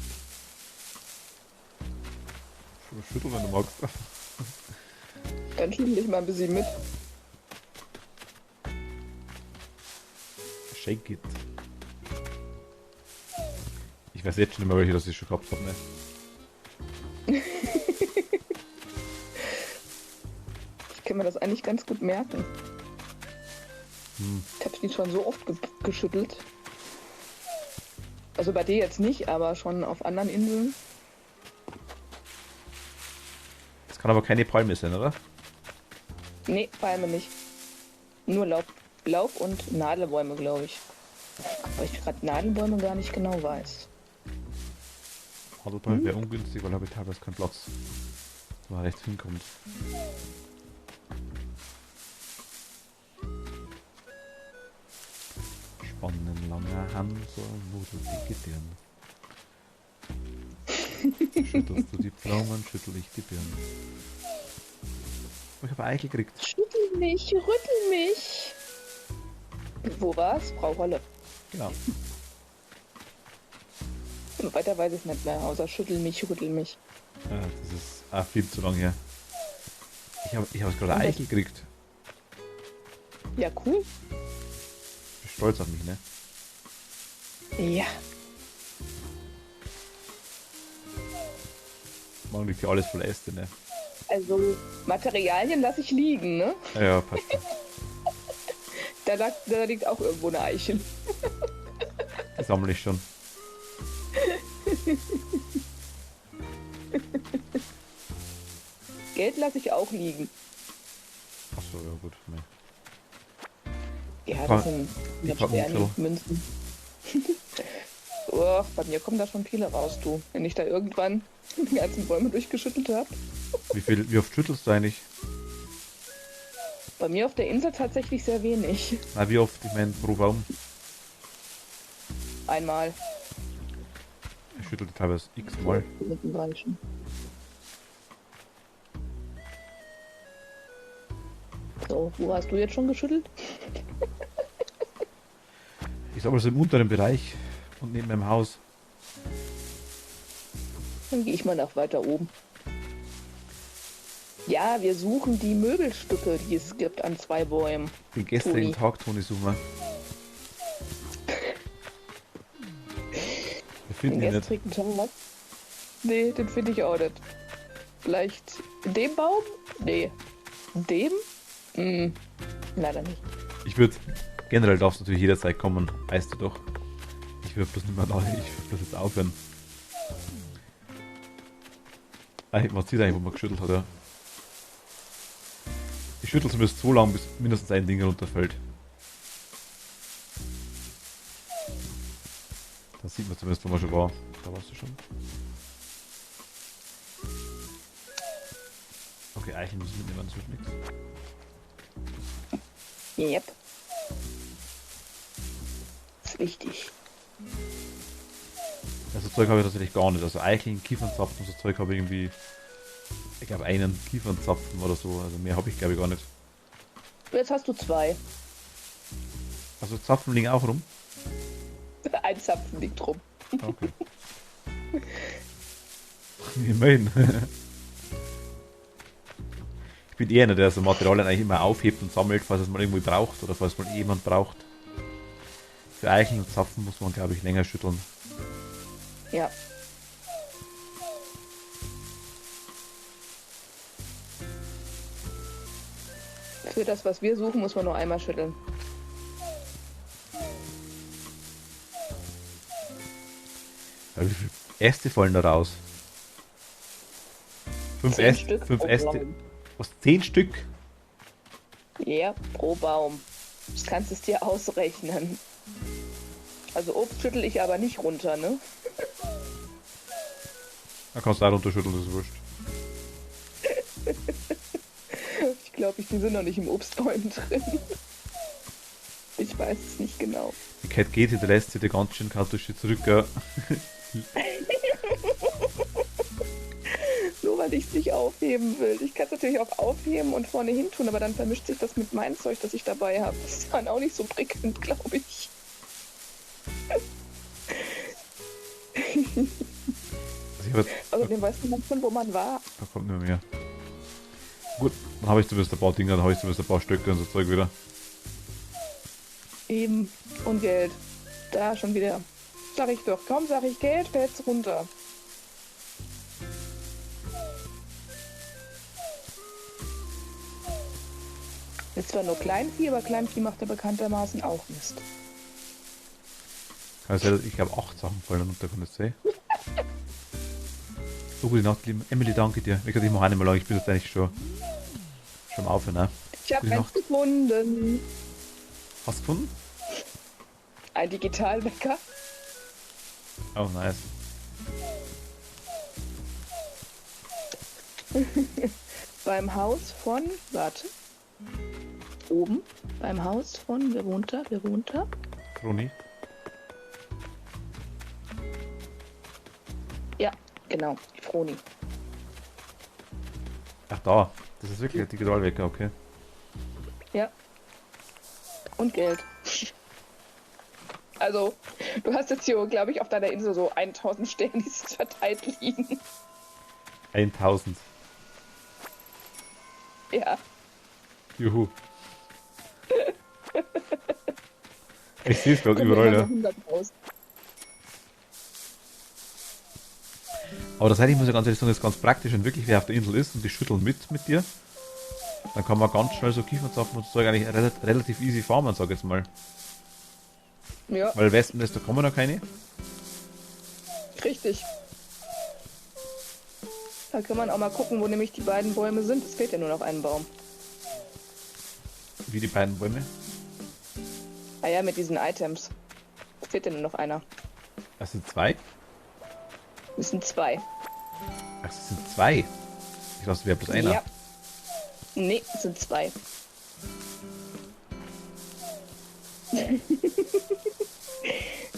Schüttel, wenn du magst. Dann schüttel ich mal ein bisschen mit. Shake it. Ich weiß jetzt schon nicht mehr, welche das ich schon gehabt habe. Ne? Ich kann mir das eigentlich ganz gut merken. Ich habe die schon so oft geschüttelt. Also bei dir jetzt nicht, aber schon auf anderen Inseln. Das kann aber keine Palme sein, oder? Nee, Palme nicht. Nur Laub und Nadelbäume, glaube ich. Weil ich gerade Nadelbäume gar nicht genau weiß. Nadelbäume wäre ungünstig, weil habe ich teilweise keinen Platz, wo man rechts hinkommt. Spannen langer Hansel, wo du dicke Birnen. Schüttelst du die Pflaumen, schüttel ich die Birnen. Oh, ich habe Eichel gekriegt. Schüttel mich, rüttel mich. Wo war's? Frau Rolle. Genau. Und weiter weiß ich nicht mehr, außer schüttel mich, rüttel mich. Ja, das ist auch viel zu lang her. Ich habe gerade Eichel gekriegt. Ja, cool. Bist stolz auf mich, ne? Ja. Morgen liegt ja alles voll Äste, ne? Also, Materialien lasse ich liegen, ne? Ja, passt schon. Da liegt auch irgendwo eine Eichel. Die sammle ich schon. Geld lasse ich auch liegen. Achso, ja gut. Ne. Ja, Frag- das sind ich frag mich so. Münzen. Oh, bei mir kommen da schon viele raus, du. Wenn ich da irgendwann die ganzen Bäume durchgeschüttelt habe. Wie oft schüttelst du eigentlich? Bei mir auf der Insel tatsächlich sehr wenig. Na, wie oft? Ich meine, pro Baum. Einmal. Ich schüttelte teilweise x-mal. Mit dem Reichen. So, wo hast du jetzt schon geschüttelt? Ich sag mal so im unteren Bereich und neben meinem Haus. Dann gehe ich mal nach weiter oben. Ja, wir suchen die Möbelstücke, die es gibt an 2 Bäumen. Den gestrigen Toni. Tag, Toni Summer. Wir finden ihn nicht. gestrigen Tag? Nee, den finde ich auch nicht. Vielleicht in dem Baum? Nee. In dem? Leider nicht. Ich würde, generell darfst du natürlich jederzeit kommen, weißt du doch. Ich würde bloß nicht mehr da, ich würde bloß jetzt aufhören. Man sieht eigentlich, wo man geschüttelt hat, ja. Ich schüttel zumindest so lange, bis mindestens ein Ding runterfällt. Da sieht man zumindest, wo man schon war. Da warst du schon. Okay, Eicheln müssen wir mitnehmen, das wird nichts. Yep. Ist wichtig. Also Zeug habe ich tatsächlich gar nicht. Also Eicheln, Kiefernzapfen und so Zeug habe ich irgendwie... Ich glaube einen Kiefernzapfen oder so. Also mehr habe ich glaube ich gar nicht. Jetzt hast du 2. Also Zapfen liegen auch rum? Ein Zapfen liegt rum. Okay. Immerhin. Ich bin eher einer, der so Materialien eigentlich immer aufhebt und sammelt, falls es mal irgendwie braucht oder falls mal jemand braucht. Für Eicheln und Zapfen muss man, glaube ich, länger schütteln. Ja. Für das, was wir suchen, muss man nur einmal schütteln. Ja, wie viele Äste fallen da raus? 5 10 Äste? Stück 5 pro Äste? Baum. Was? 10 Stück? Ja, pro Baum. Das kannst du es dir ausrechnen. Also Obst schüttel ich aber nicht runter, ne? Da kannst du auch runterschütteln, das ist wurscht. Ich glaube, die sind noch nicht im Obstbäumen drin. Ich weiß es nicht genau. Die Cat geht, hinterlässt sie die ganz schön Kartusche zurück, ja. Nur weil ich es nicht aufheben will. Ich kann es natürlich auch aufheben und vorne hin tun, aber dann vermischt sich das mit meinem Zeug, das ich dabei habe. Das ist dann auch nicht so prickelnd, glaube ich. Also ich hab jetzt, Außerdem weiß man schon, wo man war. da kommt nicht mehr. Gut, dann habe ich zumindest ein paar Dinger, dann habe ich zumindest ein paar Stöcke und so Zeug wieder. Eben. Und Geld. Da schon wieder. Sag ich doch. Kaum sag ich Geld, fällt's runter. Ist zwar nur Kleinvieh, aber Kleinvieh macht ja bekanntermaßen auch Mist. Also ich glaube 8 Sachen fallen runter, kann das sehen. So, gute Nacht, liebe Emily, danke dir. Ich mache eine mal lang, ich bin jetzt eigentlich schon am Aufhören, ne? Ich habe Gute eins Nacht. gefunden. Hast du gefunden? Ein Digitalwecker. Oh, nice. Beim Haus von, warte. Oben. Beim Haus von, wer wohnt da? Wer wohnt da? Froni. Ja, genau. Die Froni. Ach da, das ist wirklich ein Digitalwecker, okay. Ja. Und Geld. Also, du hast jetzt hier, glaube ich, auf deiner Insel so 1000 Sternis verteilt liegen. 1000. Ja. Juhu. Ich sehe es gerade Kommen überall, immer ja. so 100 raus. Aber das heißt, ich muss ja ganz ehrlich sagen, das ist ganz praktisch, wenn wirklich wer auf der Insel ist und die schütteln mit dir, dann kann man ganz schnell so Kiefernzapfen und so Zeug eigentlich relativ easy farmen, sag ich jetzt mal. Ja, Weil Westen ist, da kommen noch keine. richtig. Da kann man auch mal gucken, wo nämlich die beiden Bäume sind. Es fehlt ja nur noch ein Baum. Wie die beiden Bäume. Ah ja, mit diesen Items. Es fehlt ja nur noch einer. Das sind 2. Es sind 2. Ach, es sind 2. Ich dachte, es wäre bloß einer. Ja. Nee, es sind 2.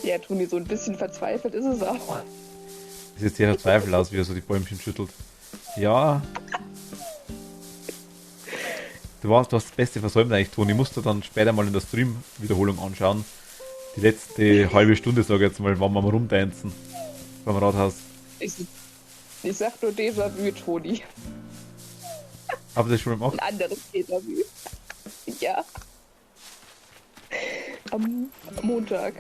Ja, Toni, so ein bisschen verzweifelt ist es auch. Ist jetzt sehr verzweifelt aus, wie er so die Bäumchen schüttelt. Ja. Du hast das Beste versäumt eigentlich, Toni. Musst du dann später mal in der Stream-Wiederholung anschauen. Die letzte halbe Stunde, sag ich jetzt mal, waren wir mal rumdancen. Beim Rathaus. Ich sag nur Déjà-vu, Toni. Habt ihr das schon mal Ein gemacht? anderes Déjà-vu. Ja. Am Montag.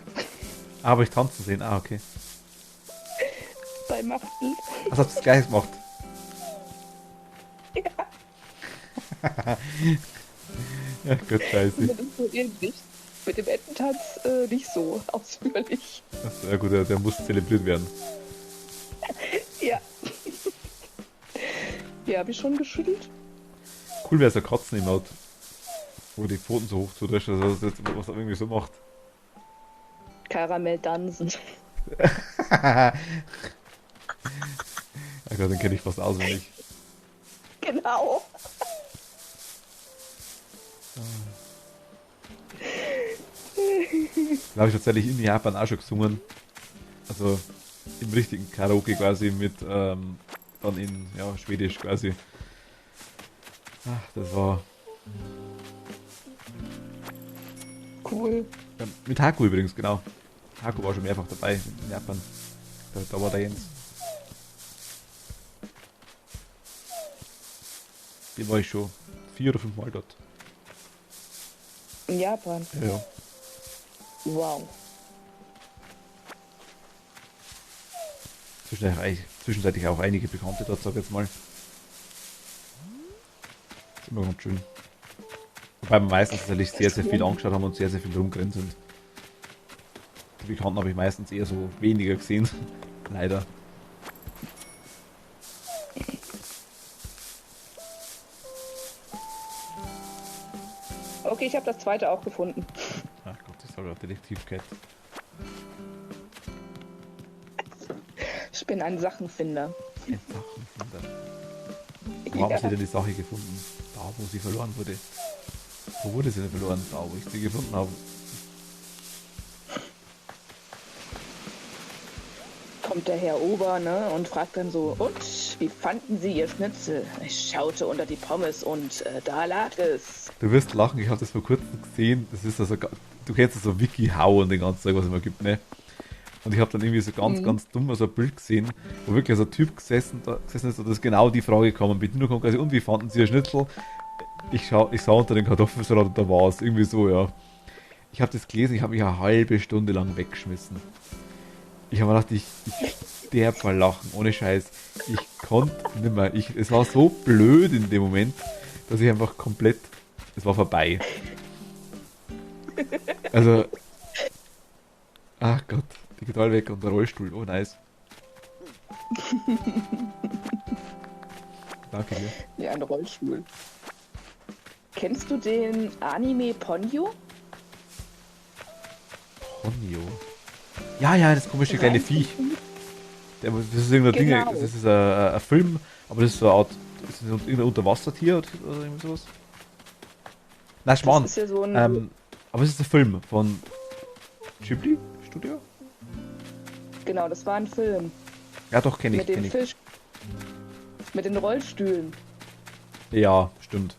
Ah, aber ich tanzen sehen. Ah, okay. Bei Machtel. Was habt ihr das gleiche gemacht? Ja. Ja, Gott, scheiße. Das ist so ähnlich. Mit dem Ententanz nicht so ausführlich. Das, ja gut, der muss zelebriert werden. Ja. Ja, hab ich schon geschüttelt? Cool wäre es, ein Katzen-Emote. Wo die Pfoten so hoch tut, dass er das jetzt was er irgendwie so macht. Karamell Dansen. Ja Gott, den kenne ich fast auswendig. Genau. Da habe ich tatsächlich in Japan auch schon gesungen. Also im richtigen Karaoke quasi mit dann in Schwedisch quasi. Ach, das war. Cool. Ja, mit Haku übrigens, genau. Haku war schon mehrfach dabei in Japan. Da war der Jens. Den war ich schon 4 oder 5 Mal dort. In Japan. Ja. Wow. Zwischenzeitlich auch einige Bekannte dort, sag ich jetzt mal. Ist immer ganz schön. Wobei wir meistens tatsächlich sehr, sehr viel angeschaut haben und sehr, sehr viel rumgerannt sind. Die Bekannten habe ich meistens eher so weniger gesehen. Leider. Okay, ich habe das zweite auch gefunden. Ach Gott, das soll doch Detektivkeit. Ich bin ein Sachenfinder. Ein Sachenfinder. Wo haben Sie denn die Sache gefunden? Da, wo sie verloren wurde. Wo wurde sie denn verloren? Da, wo ich sie gefunden habe. Kommt der Herr Ober, ne, und fragt dann so, und, wie fanden Sie Ihr Schnitzel? Ich schaute unter die Pommes und da lag es. Du wirst lachen, ich habe das vor kurzem gesehen. Das ist also, du kennst so WikiHow und den ganzen Zeug, was es immer gibt, ne? Und ich habe dann irgendwie so ganz dumm so ein Bild gesehen, wo wirklich so ein Typ gesessen ist und das ist genau die Frage gekommen. Bedienung kommt quasi, und wie fanden Sie Ihr Schnitzel? Ich sah unter den Kartoffelsalat und da war es. Irgendwie so, ja. Ich habe das gelesen, ich habe mich eine halbe Stunde lang weggeschmissen. Ich habe mir gedacht, ich sterb mal lachen, ohne Scheiß. Ich konnte nicht mehr. Es war so blöd in dem Moment, dass ich einfach komplett. Es war vorbei. Also. Ach Gott, digital weg und der Rollstuhl. Oh, nice. Danke dir. Ja, ein Rollstuhl. Kennst du den Anime Ponyo? Ponyo. Ja, das komische kleine Viech. Das ist irgendein Genau. Ding, das ist ein Film, aber das ist so eine Art, das ist irgendein Unterwassertier oder irgendwie sowas. Nein, Schmarrn. Das ist ja so ein... Aber es ist ein Film von Ghibli Studio? Genau, das war ein Film. Ja, doch, kenne Mit dem ich. Fisch. Mit den Rollstühlen. Ja, stimmt.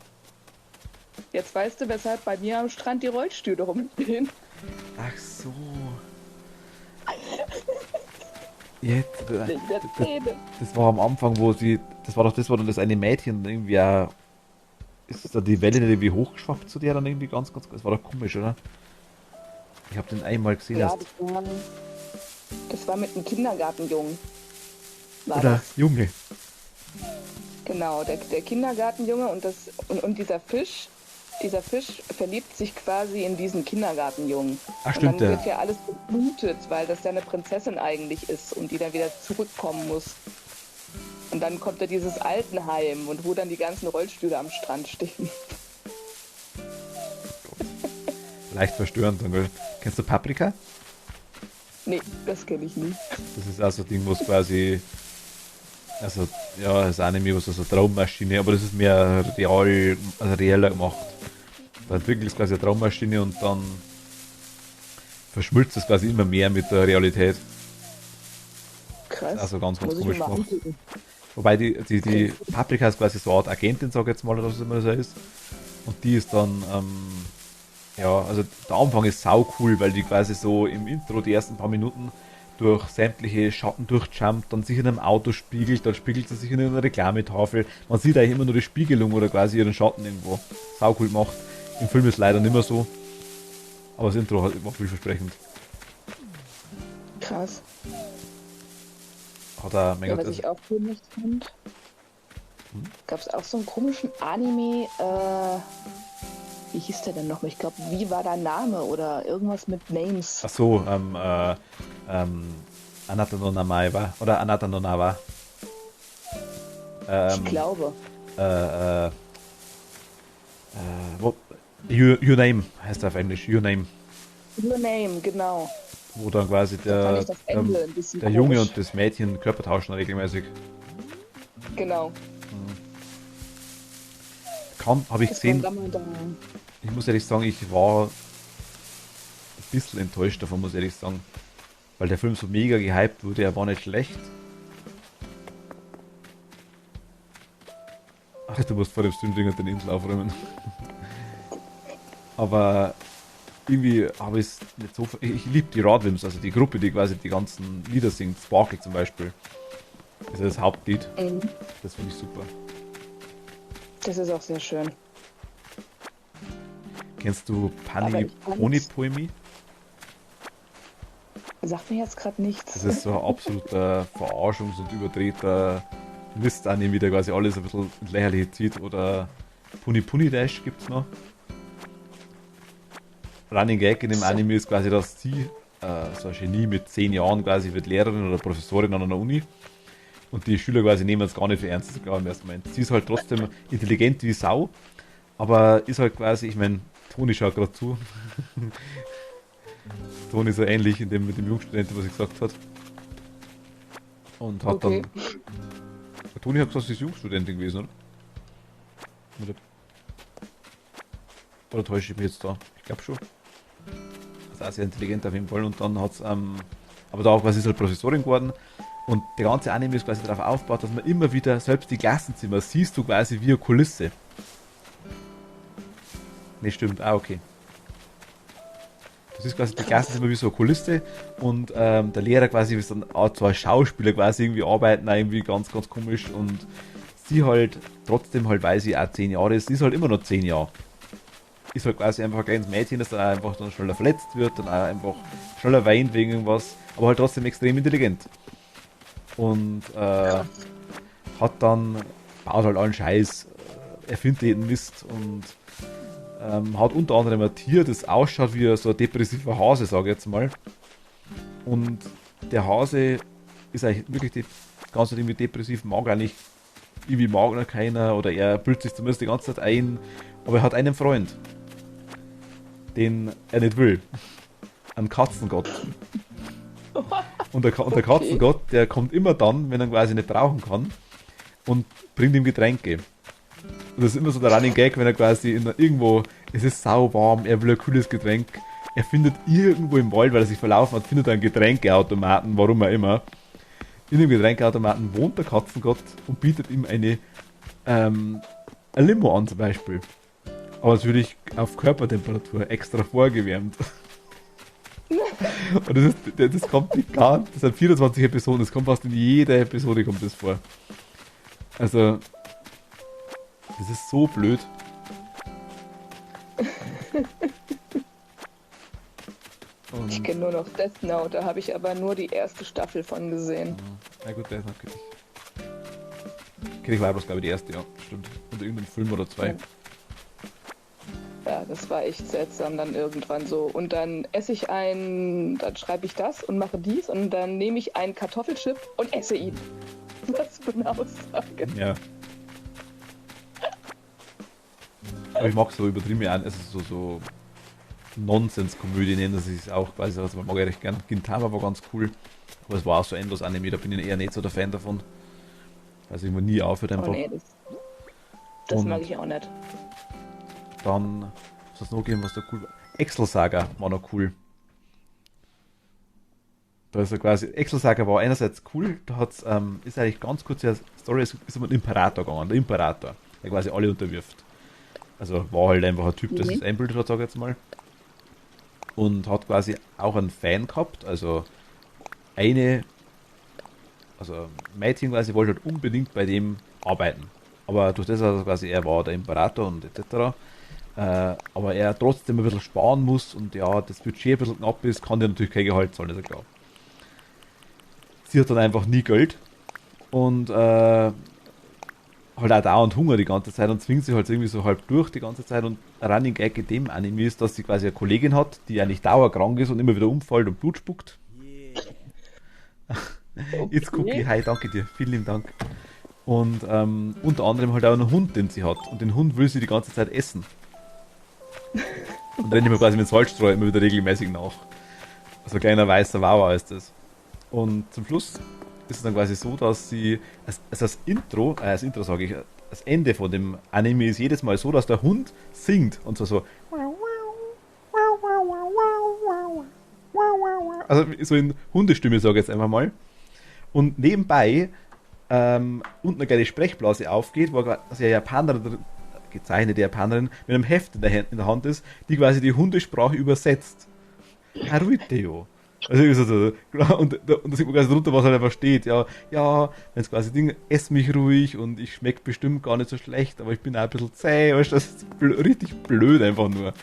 Jetzt weißt du, weshalb bei mir am Strand die Rollstühle rumstehen. Ach so. Jetzt. Wegen der Zähne. Das war am Anfang, wo sie. Das war dann das eine Mädchen irgendwie auch. Ist da die Welle nicht irgendwie hochgeschwappt zu der dann irgendwie ganz. Das war doch komisch, oder? Ich habe den einmal gesehen Ja, erst. das war mit einem Kindergartenjungen. War Oder das. Junge. Genau, der Kindergartenjunge und dieser Fisch verliebt sich quasi in diesen Kindergartenjungen. Ach, stimmt, und dann ja. wird ja alles geblutet, weil das ja eine Prinzessin eigentlich ist und die dann wieder zurückkommen muss. Und dann kommt ja dieses Altenheim und wo dann die ganzen Rollstühle am Strand stehen. Leicht verstörend. Dann, kennst du Paprika? Nee, das kenne ich nicht. Das ist auch so ein Ding, wo es quasi. Also, ja, das Anime, was so eine Traummaschine, aber das ist mehr reeller gemacht. Da entwickelt es quasi eine Traummaschine und dann verschmilzt es quasi immer mehr mit der Realität. Krass. Also ganz Muss ich mir komisch mal gemacht. angucken. Wobei die Paprika ist quasi so eine Art Agentin, sag ich jetzt mal, oder was immer das ist. Und die ist dann, ja, also der Anfang ist sau cool, weil die quasi so im Intro die ersten paar Minuten durch sämtliche Schatten durchjumpt, dann sich in einem Auto spiegelt, dann spiegelt sie sich in einer Reklametafel. Man sieht eigentlich immer nur die Spiegelung oder quasi ihren Schatten irgendwo. Sau cool gemacht. Im Film ist leider nicht mehr so. Aber das Intro war vielversprechend. Krass. Hat er Ja, was ich auch komisch fand, gab es auch so einen komischen Anime, wie hieß der denn noch? Ich glaube, wie war der Name oder irgendwas mit Names. Ach so, Anata no Namae wa? Oder Anata no Nawa. Ich glaube. Your Name heißt er auf Englisch, Your Name. Your Name, genau. Wo dann quasi Da fand der, ich das Ende ein bisschen der Junge komisch. und das Mädchen Körper tauschen regelmäßig. Genau. habe ich Das war gesehen, Ramadan. ich muss ehrlich sagen, ich war ein bisschen enttäuscht davon, muss ich ehrlich sagen. Weil der Film so mega gehypt wurde, er war nicht schlecht. Ach, du musst vor dem Stream den Insel aufräumen. Aber irgendwie habe ich es nicht so... Ich liebe die Radwims, also die Gruppe, die quasi die ganzen Lieder singt. Sparkle zum Beispiel. Das ist das Hauptlied. Mhm. Das finde ich super. Das ist auch sehr schön. Kennst du Aber Pani ich fand's- Pony Poemi? Sagt mir jetzt gerade nichts. Das ist so ein absoluter Verarschungs- und überdrehter Mist-Anime, der quasi alles ein bisschen ins Lächerliche zieht. Oder Puni Puni Dash gibt's noch. Running Gag in dem Anime ist quasi, dass sie, so ein Genie mit 10 Jahren quasi, wird Lehrerin oder Professorin an einer Uni. Und die Schüler quasi nehmen es gar nicht für ernst, sogar im ersten Moment. Sie ist halt trotzdem intelligent wie Sau, aber ist halt quasi, ich meine, Toni schaut gerade zu. Toni ist so ähnlich in dem, mit dem Jungstudenten, was ich gesagt hat. Und hat Okay. dann. Toni hat gesagt, sie ist Jungstudentin gewesen, oder? Oder täusche ich mich jetzt da? Ich glaube schon. Also auch sehr intelligent auf jeden Fall. Und dann hat es, aber da auch quasi ist halt Professorin geworden. Und der ganze Anime ist quasi darauf aufgebaut, dass man immer wieder, selbst die Klassenzimmer, siehst du quasi wie eine Kulisse. Ne, stimmt, okay. Das ist quasi die Klassenzimmer wie so eine Kulisse und der Lehrer quasi ist dann auch zwei Schauspieler quasi irgendwie arbeiten, auch irgendwie ganz, ganz komisch und sie halt trotzdem halt, weil sie auch 10 Jahre ist, sie ist halt immer noch 10 Jahre. Ist halt quasi einfach ein kleines Mädchen, das dann auch einfach dann schneller verletzt wird, dann auch einfach schneller weint wegen irgendwas, aber halt trotzdem extrem intelligent. Und hat dann, baut halt allen Scheiß, erfindet jeden Mist und hat unter anderem ein Tier, das ausschaut wie so ein depressiver Hase, sage ich jetzt mal. Und der Hase ist eigentlich wirklich ganz irgendwie depressiv, mag eigentlich irgendwie mag noch keiner oder er bildet sich zumindest die ganze Zeit ein, aber er hat einen Freund, den er nicht will. Einen Katzengott. Und der Katzengott, der kommt immer dann, wenn er ihn quasi nicht brauchen kann und bringt ihm Getränke. Und das ist immer so der Running Gag, wenn er quasi irgendwo, es ist sauwarm, er will ein kühles Getränk, er findet irgendwo im Wald, weil er sich verlaufen hat, findet er einen Getränkeautomaten, warum auch immer. In dem Getränkeautomaten wohnt der Katzengott und bietet ihm ein Limo an zum Beispiel. Aber natürlich auf Körpertemperatur, extra vorgewärmt. Und das kommt nicht gar, das sind 24 Episoden, das kommt fast in jeder Episode kommt das vor. Also, das ist so blöd. Ich kenne nur noch Death Note, da habe ich aber nur die erste Staffel von gesehen. Na gut, der ist noch kritisch. Ich war bloß, glaube ich, die erste, ja, stimmt. Oder irgendein Film oder zwei. Ja, das war echt seltsam dann irgendwann so. Und dann esse ich dann schreibe ich das und mache dies und dann nehme ich einen Kartoffelchip und esse ihn. Was für eine Aussage. Ja. Aber ich mag so übertrieben an, also so Nonsens-Komödie nennen das ist auch quasi, also mag ich recht gern. Gintama war ganz cool, aber es war auch so endlos Anime, da bin ich eher nicht so der Fan davon. Also ich mir nie aufhört einfach. Oh nee, das Und mag ich auch nicht. Dann, was hat es noch gegeben, was da cool war? Excel-Saga war noch cool. Da ist er quasi, Excel-Saga war einerseits cool, da hat's, ist eigentlich ganz kurz die Story, ist um den Imperator gegangen, der Imperator, der quasi alle unterwirft. Also war halt einfach ein Typ, das es einbildet hat, sag ich jetzt mal. Und hat quasi auch einen Fan gehabt, also ein Mädchen quasi wollte halt unbedingt bei dem arbeiten. Aber durch das, also quasi er war der Imperator und etc. Aber er trotzdem ein bisschen sparen muss und ja, das Budget ein bisschen knapp ist, kann der natürlich kein Gehalt zahlen, ist ja klar. Sie hat dann einfach nie Geld und halt auch dauernd Hunger die ganze Zeit und zwingt sich halt irgendwie so halb durch die ganze Zeit und ein Running Gag in dem Anime ist, dass sie quasi eine Kollegin hat, die eigentlich dauerkrank ist und immer wieder umfällt und Blut spuckt. It's Cookie, hi, danke dir, vielen lieben Dank. Und unter anderem halt auch einen Hund, den sie hat. Und den Hund will sie die ganze Zeit essen. Und rennt immer quasi mit Salzstreu immer wieder regelmäßig nach. Also ein kleiner weißer Wawa ist das. Und zum Schluss ist es dann quasi so, dass sie, als Intro sage ich, das Ende von dem Anime ist jedes Mal so, dass der Hund singt und so. Also so in Hundestimme, sage ich jetzt einfach mal. Und nebenbei unten eine kleine Sprechblase aufgeht, wo also eine Japanerin, gezeichnete Japanerin, mit einem Heft in der Hand ist, die quasi die Hundesprache übersetzt. Haruiteo. Also und da sieht man quasi drunter, was halt einfach steht. Ja, wenn es quasi Ding, ess mich ruhig und ich schmecke bestimmt gar nicht so schlecht, aber ich bin auch ein bisschen zäh, weißt du, das ist richtig blöd einfach nur.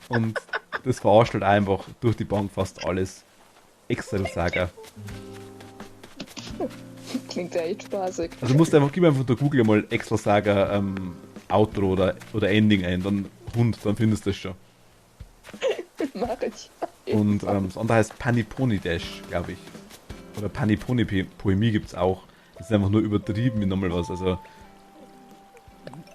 Und das verarscht halt einfach durch die Bank fast alles. Extra Saga. Klingt ja echt spaßig. Also gib einfach unter Google mal Extra Saga Outro oder Ending ein, dann Hund, dann findest du das schon. Mach ich. Und das andere heißt Paniponi Dash, glaube ich. Oder Paniponi Poemie gibt es auch. Das ist einfach nur übertrieben wie nochmal was. Also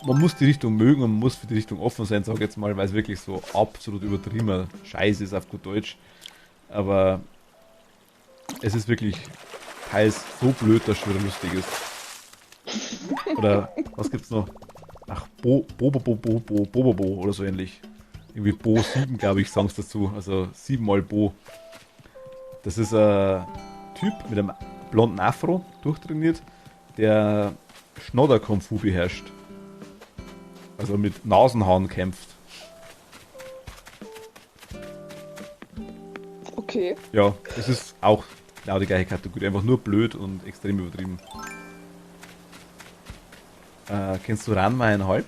man muss die Richtung mögen und man muss für die Richtung offen sein, sag ich jetzt mal, weil es wirklich so absolut übertriebener Scheiß ist auf gut Deutsch. Aber es ist wirklich teils so blöd, dass es schon wieder lustig ist. Oder was gibt's noch? Ach, Bobo oder so ähnlich. Irgendwie Bo 7, glaube ich, sagen sie dazu. Also 7 mal Bo. Das ist ein Typ mit einem blonden Afro, durchtrainiert, der Schnodder-Kung-Fu beherrscht. Also mit Nasenhaaren kämpft. Okay. Ja, es ist auch genau die gleiche Kategorie. Einfach nur blöd und extrem übertrieben. Kennst du Ranma 1,5?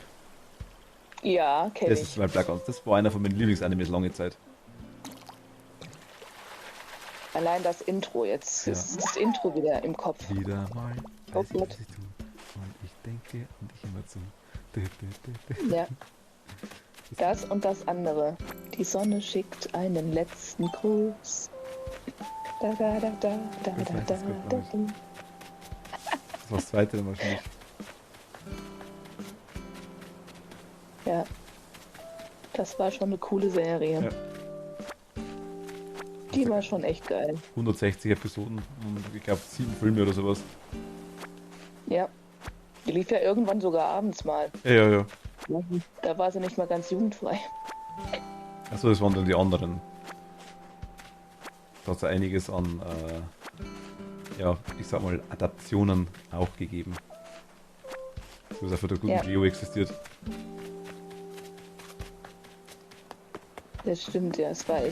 Ja, kenn Das ich. ist mein Black Ops. Das war einer von meinen Lieblingsanimes lange Zeit. Allein das Intro jetzt. Ja. Ist das Intro wieder im Kopf. Wieder mal Oh weiß ich, Gott. was ich tue. Und ich denke und ich immer zu. Dü, dü, dü, dü. Ja. Das und das andere. Die Sonne schickt einen letzten Gruß. Da, da, da, da, da, Das da, heißt, da, das kommt da, nicht. da. Das war das zweite dann wahrscheinlich. Ja. Das war schon eine coole Serie. Ja. Die war schon echt geil. 160 Episoden und ich glaube 7 Filme oder sowas. Ja. Die lief ja irgendwann sogar abends mal. Ja. Da war sie nicht mal ganz jugendfrei. Achso, das waren dann die anderen. Da hat es einiges an, ja, ich sag mal, Adaptionen auch gegeben. So was auch für der guten Ja. Cleo existiert. Das stimmt, ja. Es war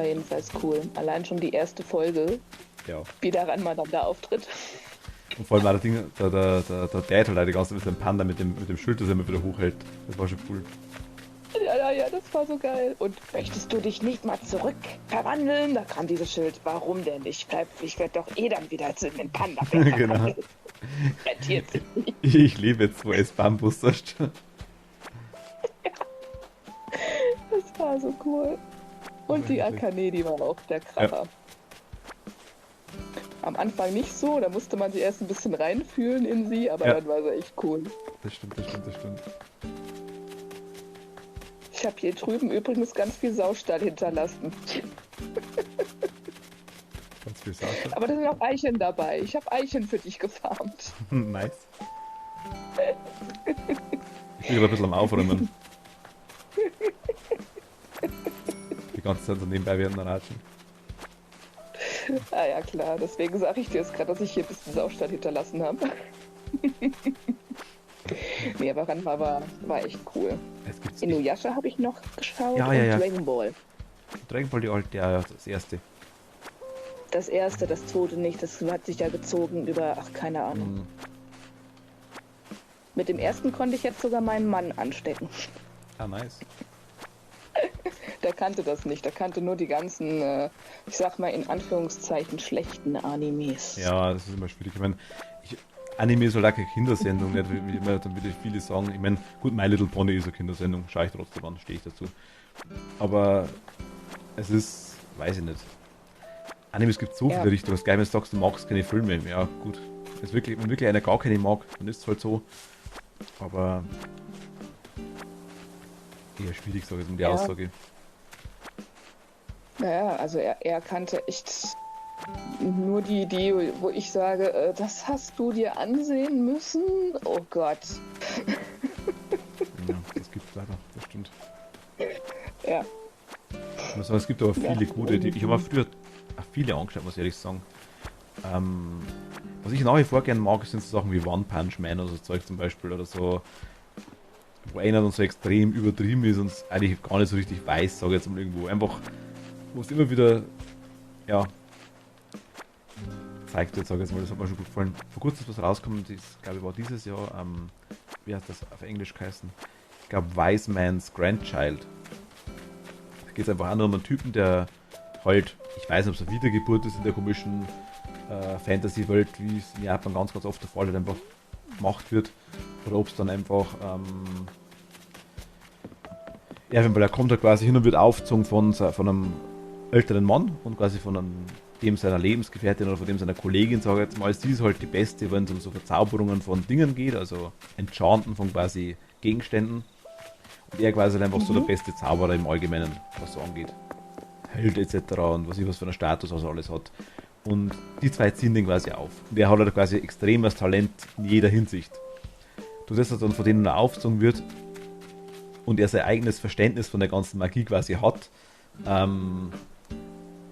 jedenfalls cool. Allein schon die erste Folge, Ja. wie der Ranma dann da auftritt. Und vor allem auch der Dad halt die ganze Zeit mit dem Panda mit dem Schild, das er immer wieder hochhält. Das war schon cool. Ja, das war so geil. Und möchtest du dich nicht mal zurück verwandeln? Da kam dieses Schild. Warum denn nicht? Ich werde doch eh dann wieder zu den Panda Genau. Rentiert sich nicht. Ich lebe jetzt, wo es Bambus ist. Das war so cool. Und die Akane, die war auch der Kracher. Am Anfang nicht so, da musste man sie erst ein bisschen reinfühlen in sie, aber Ja. dann war sie echt cool. Das stimmt. Ich habe hier drüben übrigens ganz viel Saustall hinterlassen. Ganz viel Sache. Aber da sind auch Eicheln dabei. Ich habe Eicheln für dich gefarmt. Nice. Ich bin aber ein bisschen am Aufräumen. Die ganze Zeit so nebenbei werden ratschen. Ah ja, klar. Deswegen sage ich dir jetzt gerade, dass ich hier ein bisschen Saustall hinterlassen habe. Nee, aber Ranma war echt cool. Es gibt's Inuyasha habe ich noch geschaut Ja, und ja. Dragon Ball. Dragon Ball, die alte, ja, das erste. Das erste, das zweite nicht. Das hat sich ja gezogen über, keine Ahnung. Mhm. Mit dem ersten konnte ich jetzt sogar meinen Mann anstecken. Ah, nice. Der kannte das nicht. Der kannte nur die ganzen, ich sag mal in Anführungszeichen, schlechten Animes. Ja, das ist immer schwierig. Ich meine, Anime ist halt auch keine Kindersendung, nicht, wie immer dann wieder viele sagen. Ich meine, gut, My Little Pony ist eine Kindersendung, schaue ich trotzdem an, stehe ich dazu. Aber es ist, weiß ich nicht. Animes gibt so viele Richtungen, das Geheimnis sagst, du magst keine Filme. Ja, gut. Wenn wirklich einer gar keine mag, dann ist es halt so. Aber eher schwierig, sage ich, um die Aussage. Naja, also er kannte echt Nur die, wo ich sage, das hast du dir ansehen müssen. Oh Gott. Ja, das gibt's leider, das stimmt. Ja. Also, es gibt aber viele Ja. gute, ich habe mir früher auch viele angeschaut, muss ich ehrlich sagen. Was ich nach wie vor gerne mag, sind so Sachen wie One Punch Man oder so Zeug zum Beispiel oder so, wo einer dann so extrem übertrieben ist und es eigentlich gar nicht so richtig weiß, sage ich jetzt mal irgendwo. Einfach, wo es immer wieder, ja, zeigt jetzt, sage ich jetzt mal, das hat mir schon gut gefallen. Vor kurzem ist was rausgekommen, das glaube ich war dieses Jahr, wie heißt das auf Englisch geheißen? Ich glaube Wise Man's Grandchild. Da geht es einfach auch nur um einen Typen, der halt, ich weiß nicht, ob es eine Wiedergeburt ist in der komischen Fantasy-Welt, wie es in Japan ganz, ganz oft der Fall halt einfach gemacht wird. Oder ob es dann einfach, ja, weil er kommt halt quasi hin und wird aufgezogen von einem älteren Mann und quasi von dem seiner Lebensgefährtin oder von dem seiner Kollegin, sage ich jetzt mal, sie ist halt die Beste, wenn es um so Verzauberungen von Dingen geht, also Enchanten von quasi Gegenständen. Und er quasi halt einfach so der beste Zauberer im Allgemeinen, was so angeht. Held etc. und was für einen Status also alles hat. Und die zwei ziehen den quasi auf. Und er hat halt quasi extremes Talent in jeder Hinsicht. Du das dann von denen aufgezogen wird und er sein eigenes Verständnis von der ganzen Magie quasi hat. Also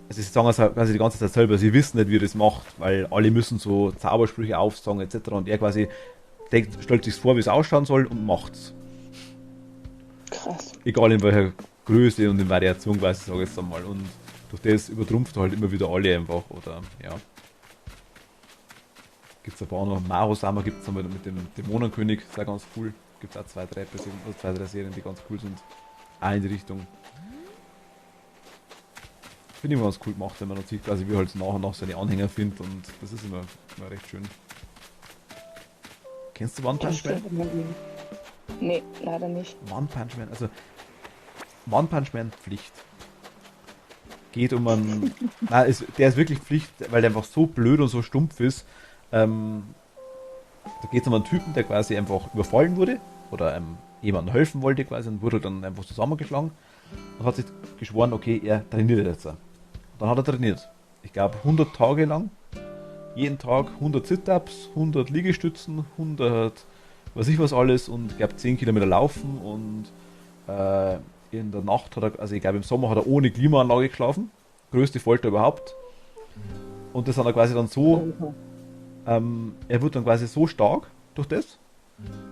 sie sagen es quasi die ganze Zeit selber, sie wissen nicht, wie er das macht, weil alle müssen so Zaubersprüche aufsagen etc. Und er quasi denkt, stellt sich vor, wie es ausschauen soll und macht's. Krass. Egal in welcher Größe und in Variation quasi, sage ich jetzt einmal. Und durch das übertrumpft er halt immer wieder alle einfach, oder ja. Gibt es ein paar noch, Maro-Sama gibt es mit dem Dämonenkönig, sehr ganz cool. Gibt es auch zwei, drei Serien, die ganz cool sind. Auch in die Richtung. Finde ich immer ganz cool gemacht, wenn man dann sieht, quasi wie er halt nach und nach seine Anhänger findet und das ist immer recht schön. Kennst du One Punch Man? Nee, leider nicht. One Punch Man, also One Punch Man Pflicht. Geht um einen. Der ist wirklich Pflicht, weil der einfach so blöd und so stumpf ist. Da geht es um einen Typen, der quasi einfach überfallen wurde oder jemandem helfen wollte quasi und wurde dann einfach zusammengeschlagen und hat sich geschworen, okay, er trainiert jetzt. Und dann hat er trainiert. Ich glaube 100 Tage lang. Jeden Tag 100 Sit-Ups, 100 Liegestützen, 100 weiß ich was alles und ich glaube 10 Kilometer laufen und in der Nacht hat er, also ich glaube im Sommer hat er ohne Klimaanlage geschlafen. Größte Folter überhaupt. Und das hat er quasi dann so, er wird dann quasi so stark durch das.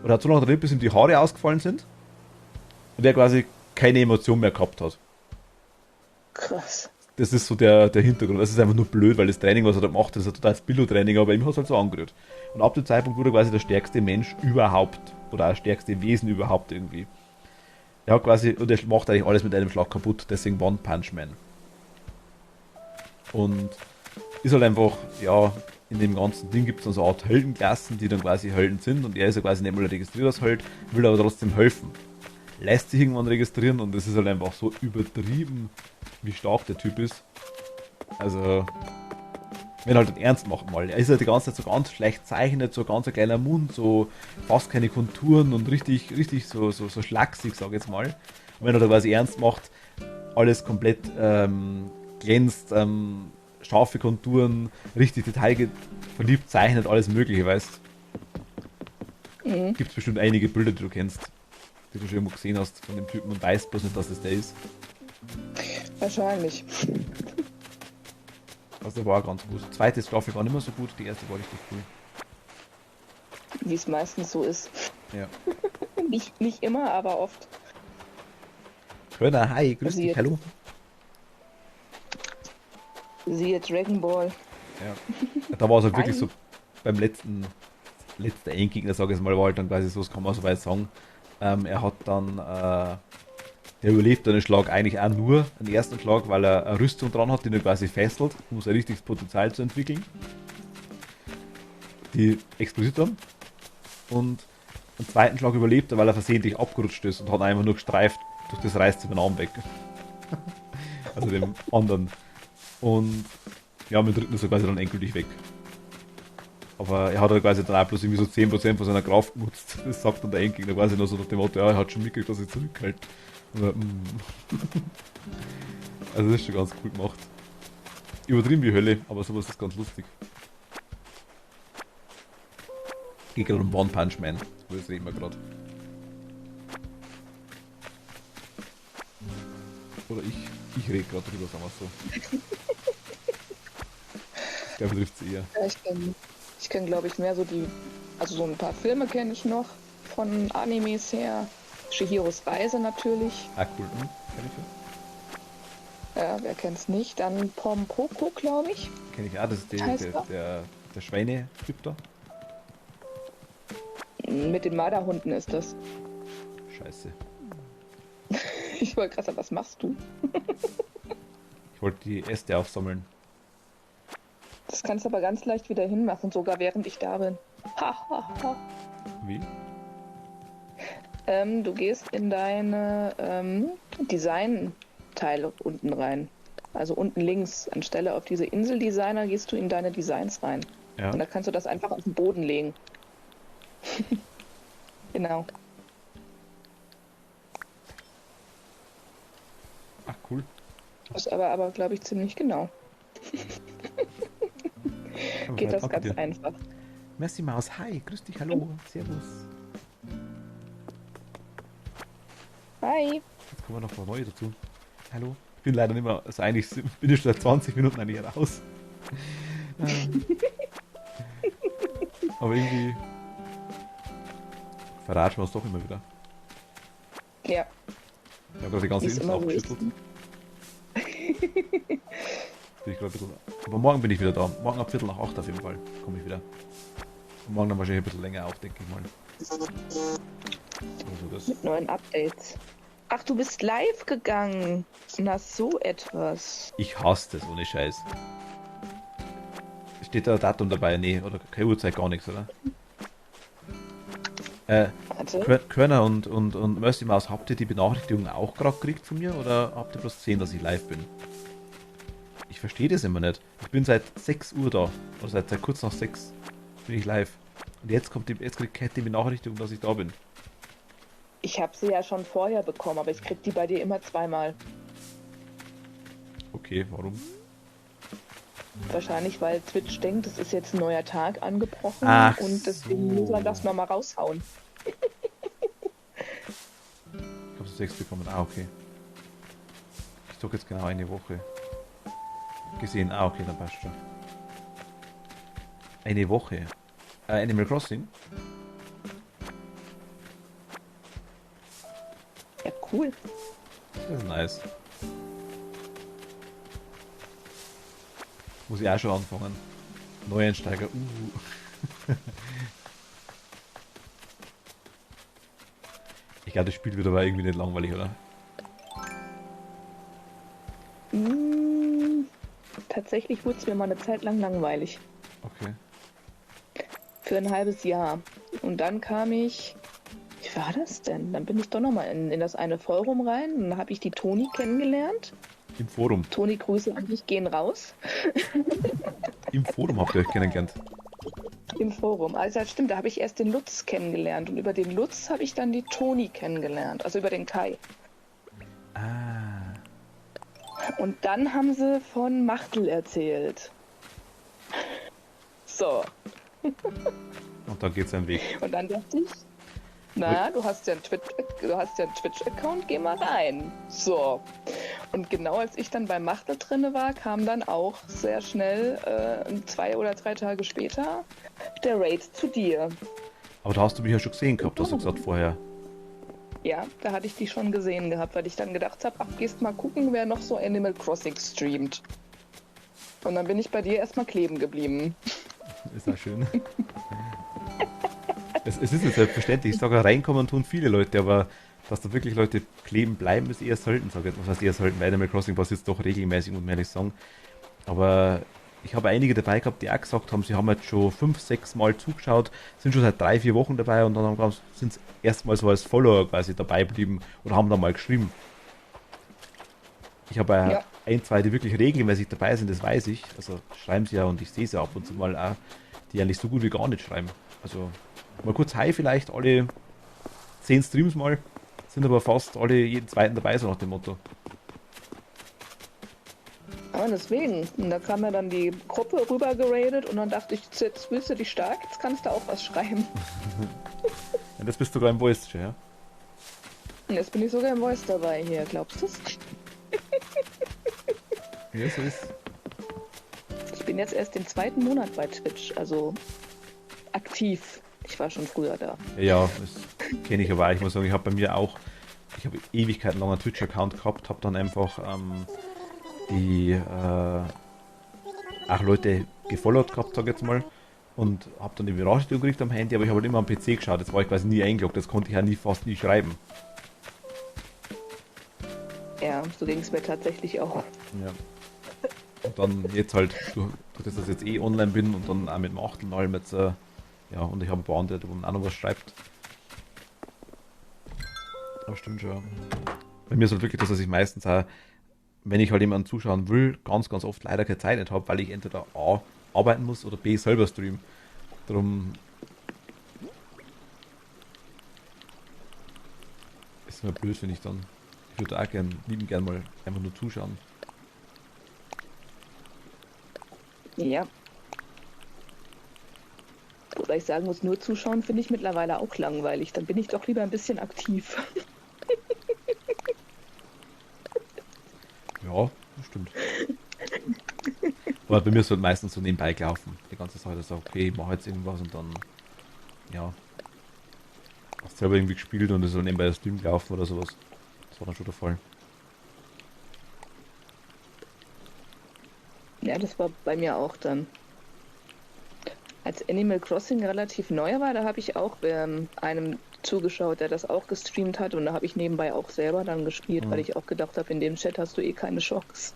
Oder hat so lange trainiert, bis ihm die Haare ausgefallen sind. Und er quasi keine Emotion mehr gehabt hat. Krass. Das ist so der Hintergrund. Das ist einfach nur blöd, weil das Training, was er da macht, das ist ein totales Billo-Training, aber ihm hat es halt so angerührt. Und ab dem Zeitpunkt wurde er quasi der stärkste Mensch überhaupt. Oder das stärkste Wesen überhaupt irgendwie. Er hat quasi, und er macht eigentlich alles mit einem Schlag kaputt, deswegen One Punch Man. Und ist halt einfach, ja, in dem ganzen Ding gibt es dann so eine Art Heldenklassen, die dann quasi Helden sind und er ist ja quasi nicht mal registriert als Held, will aber trotzdem helfen. Lässt sich irgendwann registrieren und es ist halt einfach so übertrieben, wie stark der Typ ist. Also, wenn er halt ernst macht mal. Er ist halt die ganze Zeit so ganz schlecht zeichnet, so ganz ein kleiner Mund, so fast keine Konturen und richtig so schlaksig, sag ich jetzt mal. Und wenn er da quasi ernst macht, alles komplett glänzt, scharfe Konturen, richtig detailverliebt zeichnet, alles mögliche, weißt du. Gibt es bestimmt einige Bilder, die du kennst, die du schon irgendwo gesehen hast von dem Typen und weißt bloß nicht, dass das der ist. Wahrscheinlich. Also der war ganz gut. Die zweite Staffel war nicht mehr so gut, die erste war richtig cool. Wie es meistens so ist. Ja. Nicht immer, aber oft. Körner, hi, grüß dich, hallo. Siehe Dragon Ball. Ja. Da war es halt wirklich so, beim letzten Endgegner, sag ich jetzt mal, war halt dann quasi so, das kann man so weit sagen. Er hat dann, der überlebt einen Schlag eigentlich auch nur, den ersten Schlag, weil er eine Rüstung dran hat, die ihn quasi fesselt, um sein richtiges Potenzial zu entwickeln. Die explodiert dann. Und den zweiten Schlag überlebt er, weil er versehentlich abgerutscht ist und hat einfach nur gestreift, durch das reißt ihm den Arm weg. Also dem anderen. Und ja, mit dem dritten ist er quasi dann endgültig weg. Aber er hat halt quasi dann auch bloß irgendwie so 10% von seiner Kraft genutzt. Das sagt dann der Endgegner quasi nur so nach dem Motto, ja, er hat schon mitgekriegt, dass er zurückhält. Also das ist schon ganz cool gemacht. Übertrieben wie Hölle, aber sowas ist ganz lustig. Geht gerade um One Punch Man. Das reden wir gerade. Oder ich rede gerade drüber, sagen wir so. Ich glaube, trifft es eher. Ja, ich kenn glaube ich, mehr so also so ein paar Filme kenne ich noch von Animes her. Chihiros Reise natürlich. Ah, cool. Kenn ich ja. Ja, wer kennt's nicht? Dann Pompoko, glaube ich. Kenn ich auch. Das ist Heißt er? der Schweine-Typ da. Mit den Marderhunden ist das. Scheiße. Ich wollte gerade sagen, was machst du? Ich wollte die Äste aufsammeln. Das kannst du aber ganz leicht wieder hinmachen, sogar während ich da bin. Ha, ha, ha. Wie? Du gehst in deine Design-Teile unten rein. Also unten links, anstelle auf diese Insel-Designer, gehst du in deine Designs rein. Ja. Und da kannst du das einfach auf den Boden legen. Genau. Ach, cool. Das ist aber glaube ich, ziemlich genau. Geht das ganz einfach. Merci Maus, hi, grüß dich, hallo, servus. Hi. Jetzt kommen noch ein paar neue dazu. Hallo. Ich bin leider nicht mehr, also eigentlich bin ich schon seit 20 Minuten eigentlich raus. Aber irgendwie verratschen wir uns doch immer wieder. Ja. Ich habe gerade die ganze Ist Insel immer so. aufgeschüttelt. Bin ich gerade ein bisschen. Aber morgen bin ich wieder da. Morgen ab Viertel nach 8 auf jeden Fall komme ich wieder. Und morgen dann wahrscheinlich ein bisschen länger auf, denke ich mal. Also das. Mit neuen Updates. Ach, du bist live gegangen. Na, so etwas. Ich hasse das ohne Scheiß. Steht da ein Datum dabei? Nee, oder keine Uhrzeit, gar nichts, oder? Warte. Körner und Mercy Mouse, habt ihr die Benachrichtigung auch gerade gekriegt von mir oder habt ihr bloß gesehen, dass ich live bin? Ich verstehe das immer nicht. Ich bin seit 6 Uhr da. Oder seit kurz nach 6 bin ich live. Und jetzt kriegt Cat die Benachrichtigung, dass ich da bin. Ich habe sie ja schon vorher bekommen, aber ich krieg die bei dir immer zweimal. Okay, warum? Wahrscheinlich, weil Twitch denkt, es ist jetzt ein neuer Tag angebrochen Ach und deswegen so. muss man das nochmal raushauen. Ich habe 6 bekommen. Ah, okay. Ich drücke jetzt genau eine Woche. Gesehen. Ah, okay, dann passt schon. Eine Woche. Animal Crossing? Ja, cool. Das ist nice. Muss ich auch schon anfangen. Neueinsteiger. Ich glaube, das Spiel wird aber irgendwie nicht langweilig, oder? Tatsächlich wurde es mir mal eine Zeit lang langweilig. Okay. Für ein halbes Jahr. Und dann kam ich... Wie war das denn? Dann bin ich doch nochmal in das eine Forum rein und dann habe ich die Toni kennengelernt. Im Forum. Toni, Grüße an dich gehen raus. Im Forum habt ihr euch kennengelernt. Im Forum. Also das stimmt, da habe ich erst den Lutz kennengelernt und über den Lutz habe ich dann die Toni kennengelernt, also über den Kai. Ah. Und dann haben sie von Machtel erzählt. So. Und dann geht's einen Weg. Und dann dachte ich, na, du hast ja einen Twitch-Account, geh mal rein. So. Und genau als ich dann bei Machtel drinne war, kam dann auch sehr schnell, 2 oder 3 Tage später, der Raid zu dir. Aber da hast du mich ja schon gesehen gehabt, hast du gesagt vorher. Ja, da hatte ich dich schon gesehen gehabt, weil ich dann gedacht habe, ach, gehst mal gucken, wer noch so Animal Crossing streamt. Und dann bin ich bei dir erstmal kleben geblieben. Ist auch schön. Es ist nicht selbstverständlich. Ich sage, reinkommen tun viele Leute, aber dass da wirklich Leute kleben bleiben, ist eher selten. Was heißt eher selten? Bei Animal Crossing passiert es doch regelmäßig, muss man ehrlich sagen. Aber ich habe einige dabei gehabt, die auch gesagt haben, sie haben jetzt schon 5, 6 Mal zugeschaut, sind schon seit 3, 4 Wochen dabei und dann sind sie erstmal so als Follower quasi dabei geblieben oder haben dann mal geschrieben. Ich habe ein, zwei, die wirklich regelmäßig dabei sind, das weiß ich. Also schreiben sie ja und ich sehe sie ab und zu mal auch, die eigentlich so gut wie gar nicht schreiben. Also mal kurz Hi vielleicht, alle 10 Streams mal, sind aber fast alle jeden zweiten dabei, so nach dem Motto. Ja, deswegen. Und da kam ja dann die Gruppe rüber geradet und dann dachte ich, jetzt willst du dich stark, jetzt kannst du auch was schreiben. Ja, das bist du sogar im Voice, ja? Und jetzt bin ich sogar im Voice dabei hier, glaubst du's? Ja, so ist. Ich bin jetzt erst den 2. Monat bei Twitch, also aktiv. Ich war schon früher da. Ja, das kenne ich aber auch. Ich muss sagen, ich habe bei mir auch, ich habe Ewigkeiten lang einen Twitch-Account gehabt, habe dann einfach die auch Leute gefollowt gehabt, sag ich jetzt mal, und habe dann die Benachrichtigung gekriegt am Handy, aber ich habe halt immer am PC geschaut, jetzt war ich quasi nie eingeloggt, das konnte ich ja fast nie schreiben. Ja, so ging es mir tatsächlich auch. Ja. Und dann jetzt halt, durch das, dass ich jetzt online bin und dann auch mit dem Achtel und allem jetzt, ja, und ich habe ein paar andere, wo man auch noch was schreibt. Aber stimmt schon. Bei mir ist halt wirklich das, dass ich meistens auch, wenn ich halt jemanden zuschauen will, ganz, ganz oft leider keine Zeit nicht habe, weil ich entweder A, arbeiten muss oder B, selber streamen. Darum ist es mir blöd, wenn ich dann, ich würde auch lieben gern mal einfach nur zuschauen. Ja. Wobei ich sagen muss, nur zuschauen finde ich mittlerweile auch langweilig. Dann bin ich doch lieber ein bisschen aktiv. Ja, das stimmt. Aber bei mir ist es halt meistens so nebenbei gelaufen. Die ganze Zeit so, okay, ich mache jetzt irgendwas und dann, ja, hast selber irgendwie gespielt und ist so nebenbei der Stream gelaufen oder sowas. Das war dann schon der Fall. Ja, das war bei mir auch dann. Als Animal Crossing relativ neu war, da habe ich auch einem zugeschaut, der das auch gestreamt hat und da habe ich nebenbei auch selber dann gespielt, weil ich auch gedacht habe, in dem Chat hast du eh keine Chance.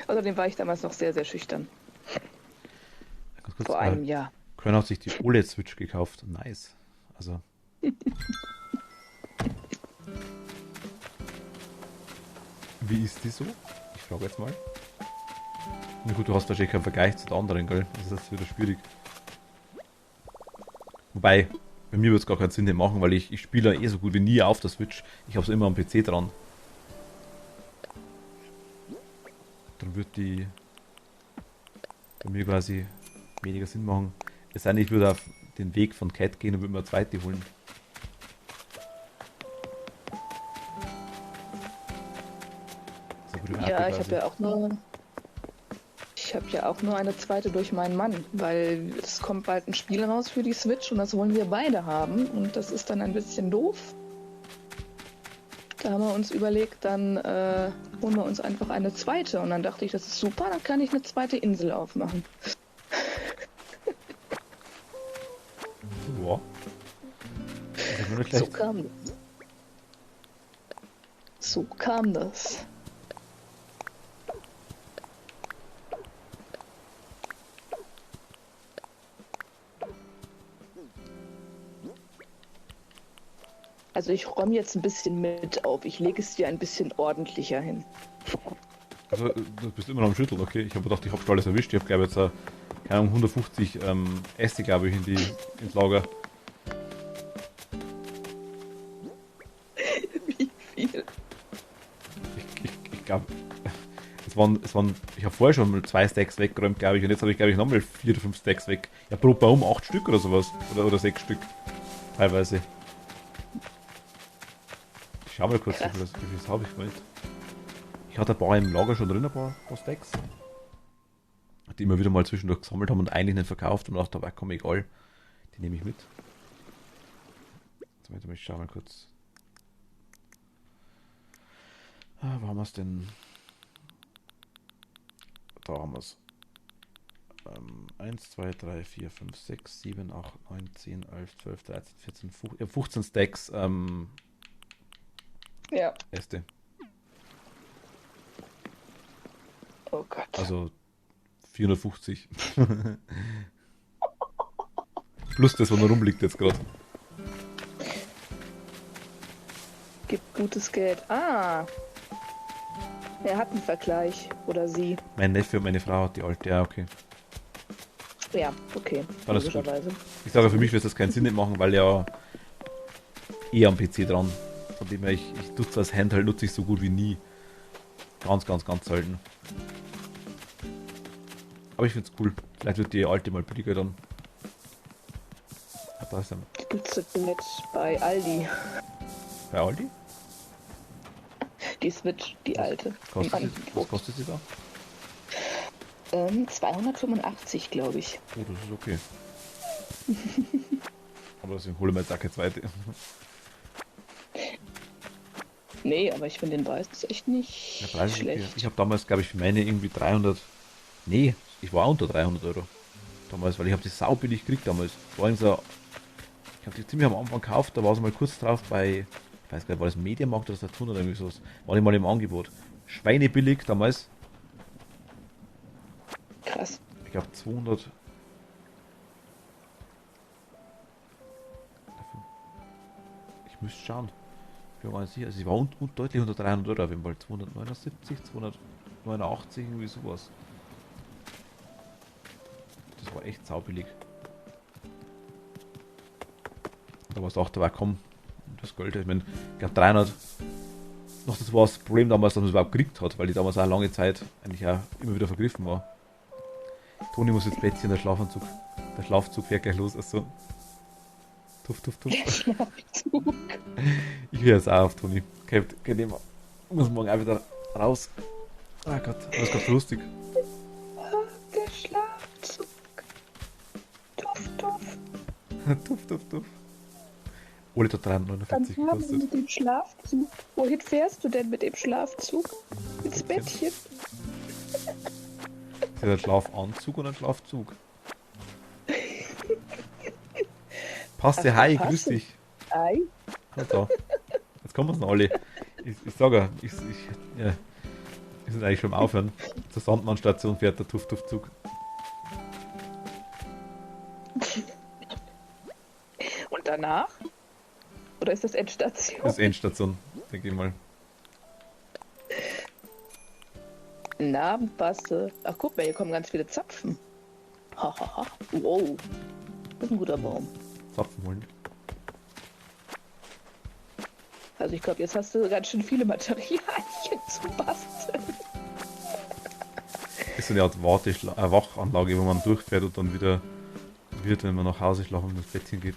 Außerdem war ich damals noch sehr, sehr schüchtern. Ganz kurz, Vor einem Jahr. Köln hat sich die OLED-Switch gekauft. Nice. Also. Wie ist die so? Ich frage jetzt mal. Na gut, du hast wahrscheinlich keinen Vergleich zu den anderen, gell? Das ist wieder schwierig. Wobei, bei mir wird es gar keinen Sinn machen, weil ich spiele eh so gut wie nie auf der Switch. Ich habe es immer am PC dran. Dann wird die bei mir quasi weniger Sinn machen. Es sei denn, ich würde auf den Weg von Cat gehen und würde mir eine zweite holen. Ja, ich habe ja auch nur eine zweite durch meinen Mann, weil es kommt bald ein Spiel raus für die Switch und das wollen wir beide haben und das ist dann ein bisschen doof. Da haben wir uns überlegt, dann holen wir uns einfach eine zweite und dann dachte ich, das ist super, dann kann ich eine zweite Insel aufmachen. Boah. So kam das. So kam das. Also ich räume jetzt ein bisschen mit auf. Ich lege es dir ein bisschen ordentlicher hin. Also, du bist immer noch am Schütteln, okay? Ich habe gedacht, ich habe schon alles erwischt. Ich habe, glaube ich, jetzt, keine Ahnung, 150 Äste, glaube ich, ins Lager. Wie viel? Ich glaube, es waren, ich habe vorher schon mal 2 Stacks weggeräumt, glaube ich, und jetzt habe ich, glaube ich, nochmal 4 oder 5 Stacks weg. Ja, pro Baum 8 Stück oder sowas. Oder 6 Stück. Teilweise. Ich schau mal kurz, wie viel habe ich gemeint. Ich hatte ein paar im Lager schon drin, ein paar Stacks. Die wir wieder mal zwischendurch gesammelt haben und eigentlich nicht verkauft und dachte, komm, egal. Die nehme ich mit. Jetzt ich schau mal kurz. Wo haben wir es denn? Da haben wir es. 1, 2, 3, 4, 5, 6, 7, 8, 9, 10, 11, 12, 13, 14, 15 Stacks Ja. Äste. Oh Gott. Also 450. Plus das, was noch rumliegt jetzt gerade. Gibt gutes Geld. Ah. Er hat einen Vergleich. Oder sie. Mein Neffe und meine Frau hat die alte, ja, okay. Ja, okay. Alles gut. Ich sage, für mich wird das keinen Sinn nicht machen, weil ja eh am PC dran. Von dem her, ich nutze das Handheld nutze ich so gut wie nie. Ganz, ganz, ganz selten. Aber ich find's cool. Vielleicht wird die alte mal billiger dann. Ah, da ist er. Die gibt's jetzt bei Aldi. Bei Aldi? Die Switch, die alte. Was Im kostet, Angebot. was kostet sie da? 285, glaube ich. Oh, das ist okay. Aber deswegen hole ich mir jetzt auch keine zweite. Nee, aber ich finde den Preis echt Der nicht Preis ist okay. schlecht. Ich habe damals, glaube ich, für meine irgendwie 300. Nee, ich war unter 300 Euro. Damals, weil ich habe die sau billig gekriegt damals. Das war so, ich habe die ziemlich am Anfang gekauft, da war es mal kurz drauf bei, ich weiß gar nicht, war das Mediamarkt oder Saturn oder irgendwie sowas. War nicht mal im Angebot. Schweinebillig damals. Krass. Ich glaube 200. Ich müsste schauen. Ich bin mir gar nicht sicher. Also sie war deutlich unter 300 Euro auf jeden Fall. 279, 289, irgendwie sowas. Das war echt saubillig. Da war es auch dabei, komm, das Geld, ich meine, ich glaube 300. Noch das war das Problem damals, dass man es überhaupt gekriegt hat, weil die damals auch lange Zeit eigentlich auch immer wieder vergriffen war. Toni muss jetzt Bettchen, der Schlafanzug. Der Schlafzug fährt gleich los, also. Tuff, tuff, tuff. Schlafzug. Ich höre jetzt auch auf, Toni. Okay, ich muss morgen auch wieder raus. Ah Gott, das ist gerade lustig. Der Schlafzug. Tuff, tuff. Tuff, tuff, tuff. Ole hat 349 Dann haben wir gekostet. mit dem Schlafzug. Wohin fährst du denn mit dem Schlafzug? Ins Bettchen? Ist ja ein Schlafanzug oder ein Schlafzug? Passt ja, hi, passt grüß es. dich. Ei. Na da. Jetzt kommen wir noch alle. Ich sage ja, wir sind eigentlich schon am Aufhören. Zur Sandmannstation fährt der Tuff-Tuff-Zug. Und danach? Oder ist das Endstation? Das ist Endstation, denke ich mal. Narbenpasse. Ach, guck mal, hier kommen ganz viele Zapfen. Hahaha. Wow. Das ist ein guter Baum. Zapfen holen. Also ich glaube, jetzt hast du ganz schön viele Materialien zu basteln. Ist so eine Art Wachanlage, wo man durchfährt und dann wieder wird, wenn man nach Hause schlafen und ins Bettchen geht.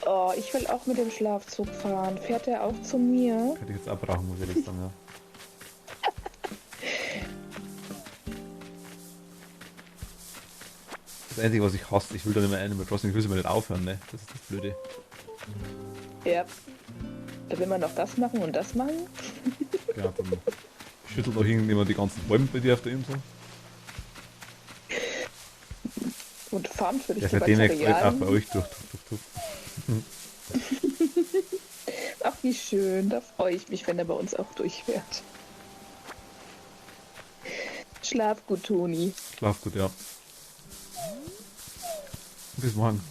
Oh, ich will auch mit dem Schlafzug fahren. Fährt er auch zu mir? Könnte ich jetzt auch brauchen, muss ich das dann, ja. Das Einzige, was ich hasse, ich will da nicht mehr Animal Crossing, ich will es immer nicht aufhören, ne? Das ist das Blöde. Ja. Da will man noch das machen und das machen. Ja, dann schüttelt noch irgendjemand die ganzen Bäume bei dir auf der Insel. Und farmt für dich Ja, die seitdem auch bei Materialien. euch durch. Ach, wie schön. Da freue ich mich, wenn er bei uns auch durchfährt. Schlaf gut, Toni. Schlaf gut, ja. Bis morgen.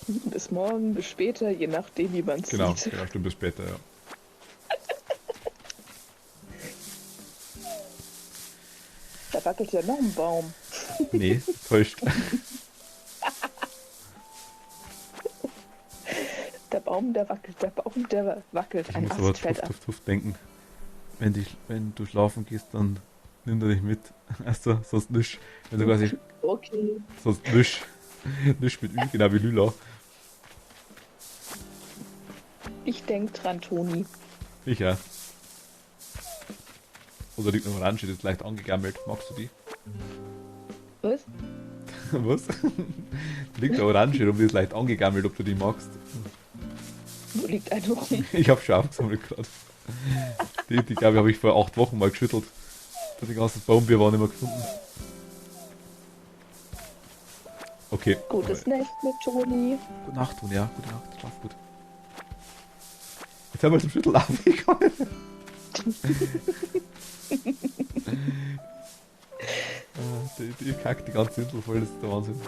Bis morgen, bis später, je nachdem, wie man es Genau, sieht. stimmt, bis später, ja. Da wackelt ja noch ein Baum. Nee, täuscht. Der Baum, der wackelt. Der Baum, der wackelt. Ich Ein muss aber Ast fällt ab. tuff denken. Wenn du schlafen gehst, dann nimm dir dich mit. Also, sonst nisch. Wenn du quasi, Okay. sonst nisch. Nisch mit Ü, genau wie Lüla. Ich denk dran, Toni. Ich ja. Oder liegt noch Orange, das ist leicht angegammelt. Magst du die? Was? Was? Liegt eine Orange rum, die ist leicht angegammelt, ob du die magst. Wo liegt eine rum? Ich hab schon aufgesammelt gerade. Die glaube ich, habe ich vor 8 Wochen mal geschüttelt. Die ganzen Baumbier waren nicht mehr gefunden. Okay. Gutes Nacht mit Toni. Gute Nacht, Toni, ja. Gute Nacht, schlaf gut. Jetzt haben wir zum Schütteln aufgekommen. Die kackt die ganze Insel voll, das ist der Wahnsinn.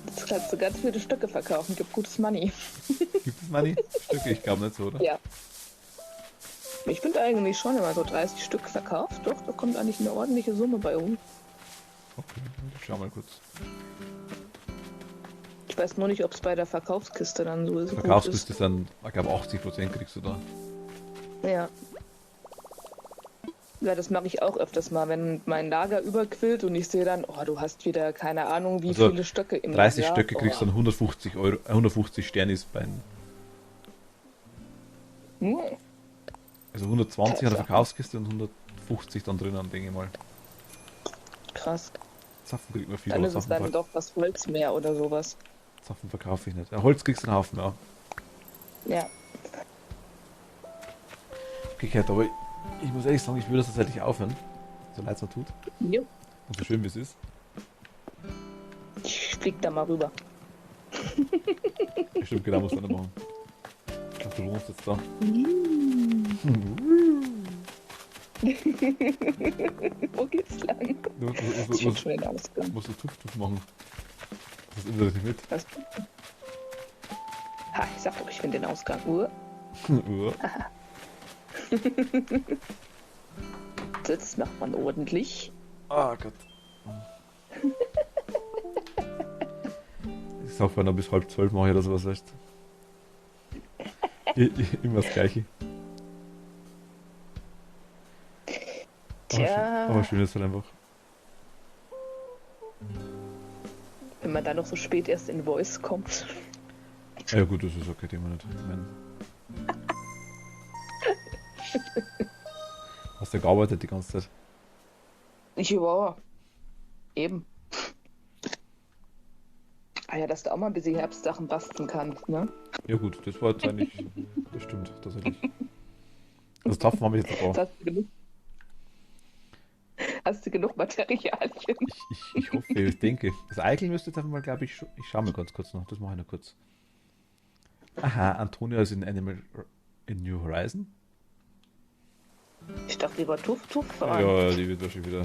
Jetzt kannst du ganz viele Stücke verkaufen. Gibt gutes Money. Gibt es Money? Stücke? Ich glaube nicht so, oder? Ja. Ich bin eigentlich schon immer so 30 Stück verkauft. Doch, da kommt eigentlich eine ordentliche Summe bei rum. Okay, ich schau mal kurz. Ich weiß nur nicht, ob es bei der Verkaufskiste dann so ist. Verkaufskiste ist dann, ich glaube 80% kriegst du da. Ja. Ja, das mache ich auch öfters mal, wenn mein Lager überquillt und ich sehe dann, oh, du hast wieder keine Ahnung, wie Also viele Stöcke im 30 Lager. Stöcke kriegst du dann 150 Euro, 150 Sternis bei. Hm. Also 120 an der Krass. Verkaufskiste und 150 dann drinnen, denke ich mal. Krass. Zapfen kriegt man viel, Dann aber ist es Zapfen, dann doch was Holz mehr oder sowas. Zapfen verkaufe ich nicht. Ja, Holz kriegst du einen Haufen, ja. Ja. Okay, Kat, aber ich muss ehrlich sagen, ich würde das tatsächlich aufhören. So leid es mir tut. Jo. Und so schön wie es ist. Ich flieg da mal rüber. Stimmt, genau, muss man nicht machen. Ach, du wohnst jetzt da. Wo geht's lang? Ich bin schon in den Ausgang. Musst du Tuff machen. Das ist immer nicht mit. Was? Ha, ich sag doch, ich finde den Ausgang. Das macht man ordentlich. Ah Gott. Ich sag, wenn er bis 11:30 mache ich oder sowas, weißt du. Immer das Gleiche. Tja, Aber schön ist halt einfach. wenn man da noch so spät erst in Voice kommt. Ja gut, das ist okay, Thema nicht. Ich mein, hast du gearbeitet die ganze Zeit? Ja, eben. Ah ja, dass du auch mal ein bisschen Herbstsachen basteln kannst, ne? Ja gut, das war jetzt eigentlich, das stimmt tatsächlich. Also Tapfen habe ich jetzt auch. Hast du genug Materialien? Ich hoffe, ich denke. Das Eichel müsste jetzt einfach mal, glaube ich, ich schaue mal ganz kurz noch, das mache ich noch kurz. Aha, Antonia ist in New Horizon. Ich dachte, die war Tuff fahren. Ja, die wird wahrscheinlich wieder.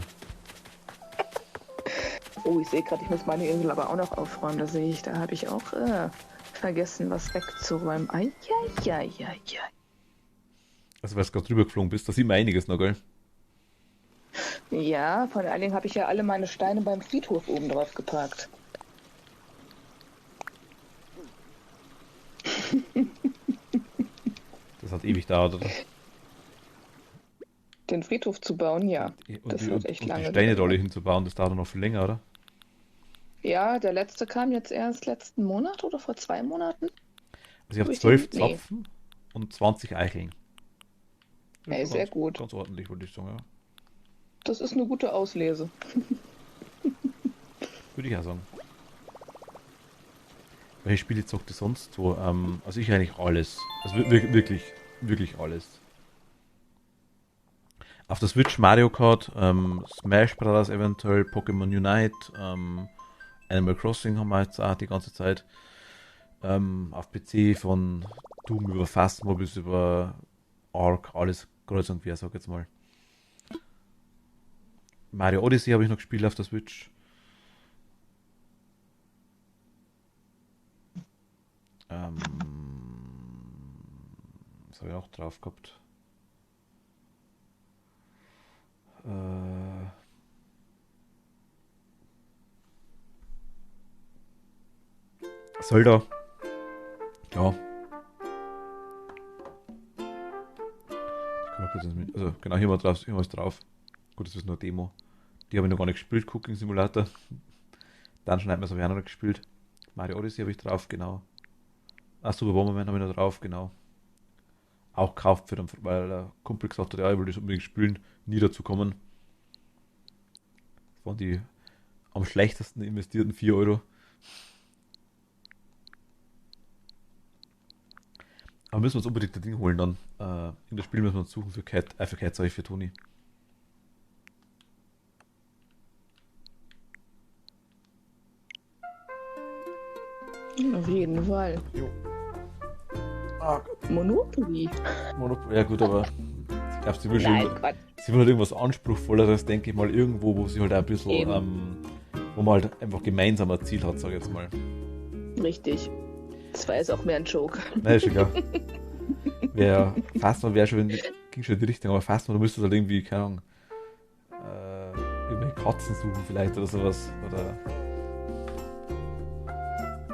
Oh, ich sehe gerade, ich muss meine Insel aber auch noch aufräumen. Da sehe ich, da habe ich auch vergessen, was wegzuräumen. Ai. Also, weil du gerade drüber geflogen bist, da sieht man einiges noch, gell? Ja, vor allen Dingen habe ich ja alle meine Steine beim Friedhof oben drauf geparkt. Das hat ewig gedauert, oder? Den Friedhof zu bauen, ja. Das wird echt und lange die Steinerolle hinzubauen, das dauert noch viel länger, oder? Ja, der letzte kam jetzt erst letzten Monat oder vor 2 Monaten. Also ich habe ich 12 den- nee. Zapfen und 20 Eicheln. Das Ey, ist sehr ganz, gut. Ganz ordentlich, würde ich sagen, ja. Das ist eine gute Auslese. Würde ich auch sagen. Welche Spiele zockt ihr sonst so? Also ich eigentlich alles. Also wirklich alles. Auf der Switch Mario Kart, Smash Bros. Eventuell, Pokémon Unite, Animal Crossing haben wir jetzt auch die ganze Zeit. Auf PC von Doom über Phasmo bis über Ark, alles kreuz und quer, sag ich jetzt mal. Mario Odyssey habe ich noch gespielt auf der Switch. Was habe ich noch drauf gehabt? Zelda. Ja. Ich kann mal kurz also genau, hier mal drauf, hier was drauf. Gut, das ist nur eine Demo. Die habe ich noch gar nicht gespielt, Cooking Simulator. Dungeon Nightmares habe ich auch noch nicht gespielt. Mario Odyssey habe ich drauf, genau. Super Bomberman habe ich noch drauf, genau. Auch gekauft, für den, weil der Kumpel gesagt hat, ja, ich will das unbedingt spielen, nie dazu kommen. Das waren die am schlechtesten investierten 4 Euro. Aber müssen wir uns unbedingt das Ding holen dann. In das Spiel müssen wir uns suchen für Cat, sag ich, für Toni. Auf jeden Fall. Jo. Monopoly. Ja gut, aber ich glaube, sie will Nein, schon, Quatsch. sie will halt irgendwas Anspruchsvolleres, denke ich mal, irgendwo, wo sie halt ein bisschen, wo man halt einfach gemeinsam ein Ziel hat, sag ich jetzt mal. Richtig. Das war jetzt auch mehr ein Joke. Nein, ist schon klar. Fast mal ging schon in die Richtung, aber fast mal, du müsstest halt irgendwie, keine Ahnung, irgendwelche Katzen suchen vielleicht oder sowas.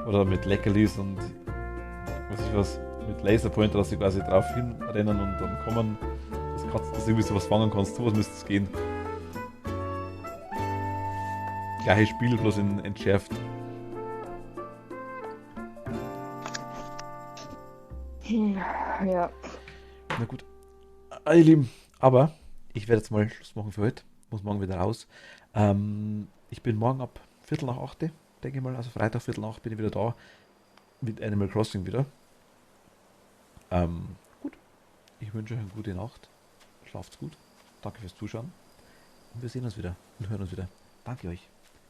Oder mit Leckerlis und weiß ich was, mit Laserpointer, dass sie quasi drauf hinrennen und dann kommen, dass du irgendwie sowas fangen kannst. Sowas müsste es gehen. Gleiches Spiel, bloß entschärft. Ja. Na gut. Ihr Lieben, aber ich werde jetzt mal Schluss machen für heute. Muss morgen wieder raus. Ich bin morgen ab 7:45, denke ich mal, also Freitag 7:45 bin ich wieder da. Mit Animal Crossing wieder. Gut. Ich wünsche euch eine gute Nacht. Schlaft's gut. Danke fürs Zuschauen. Und wir sehen uns wieder und hören uns wieder. Danke euch.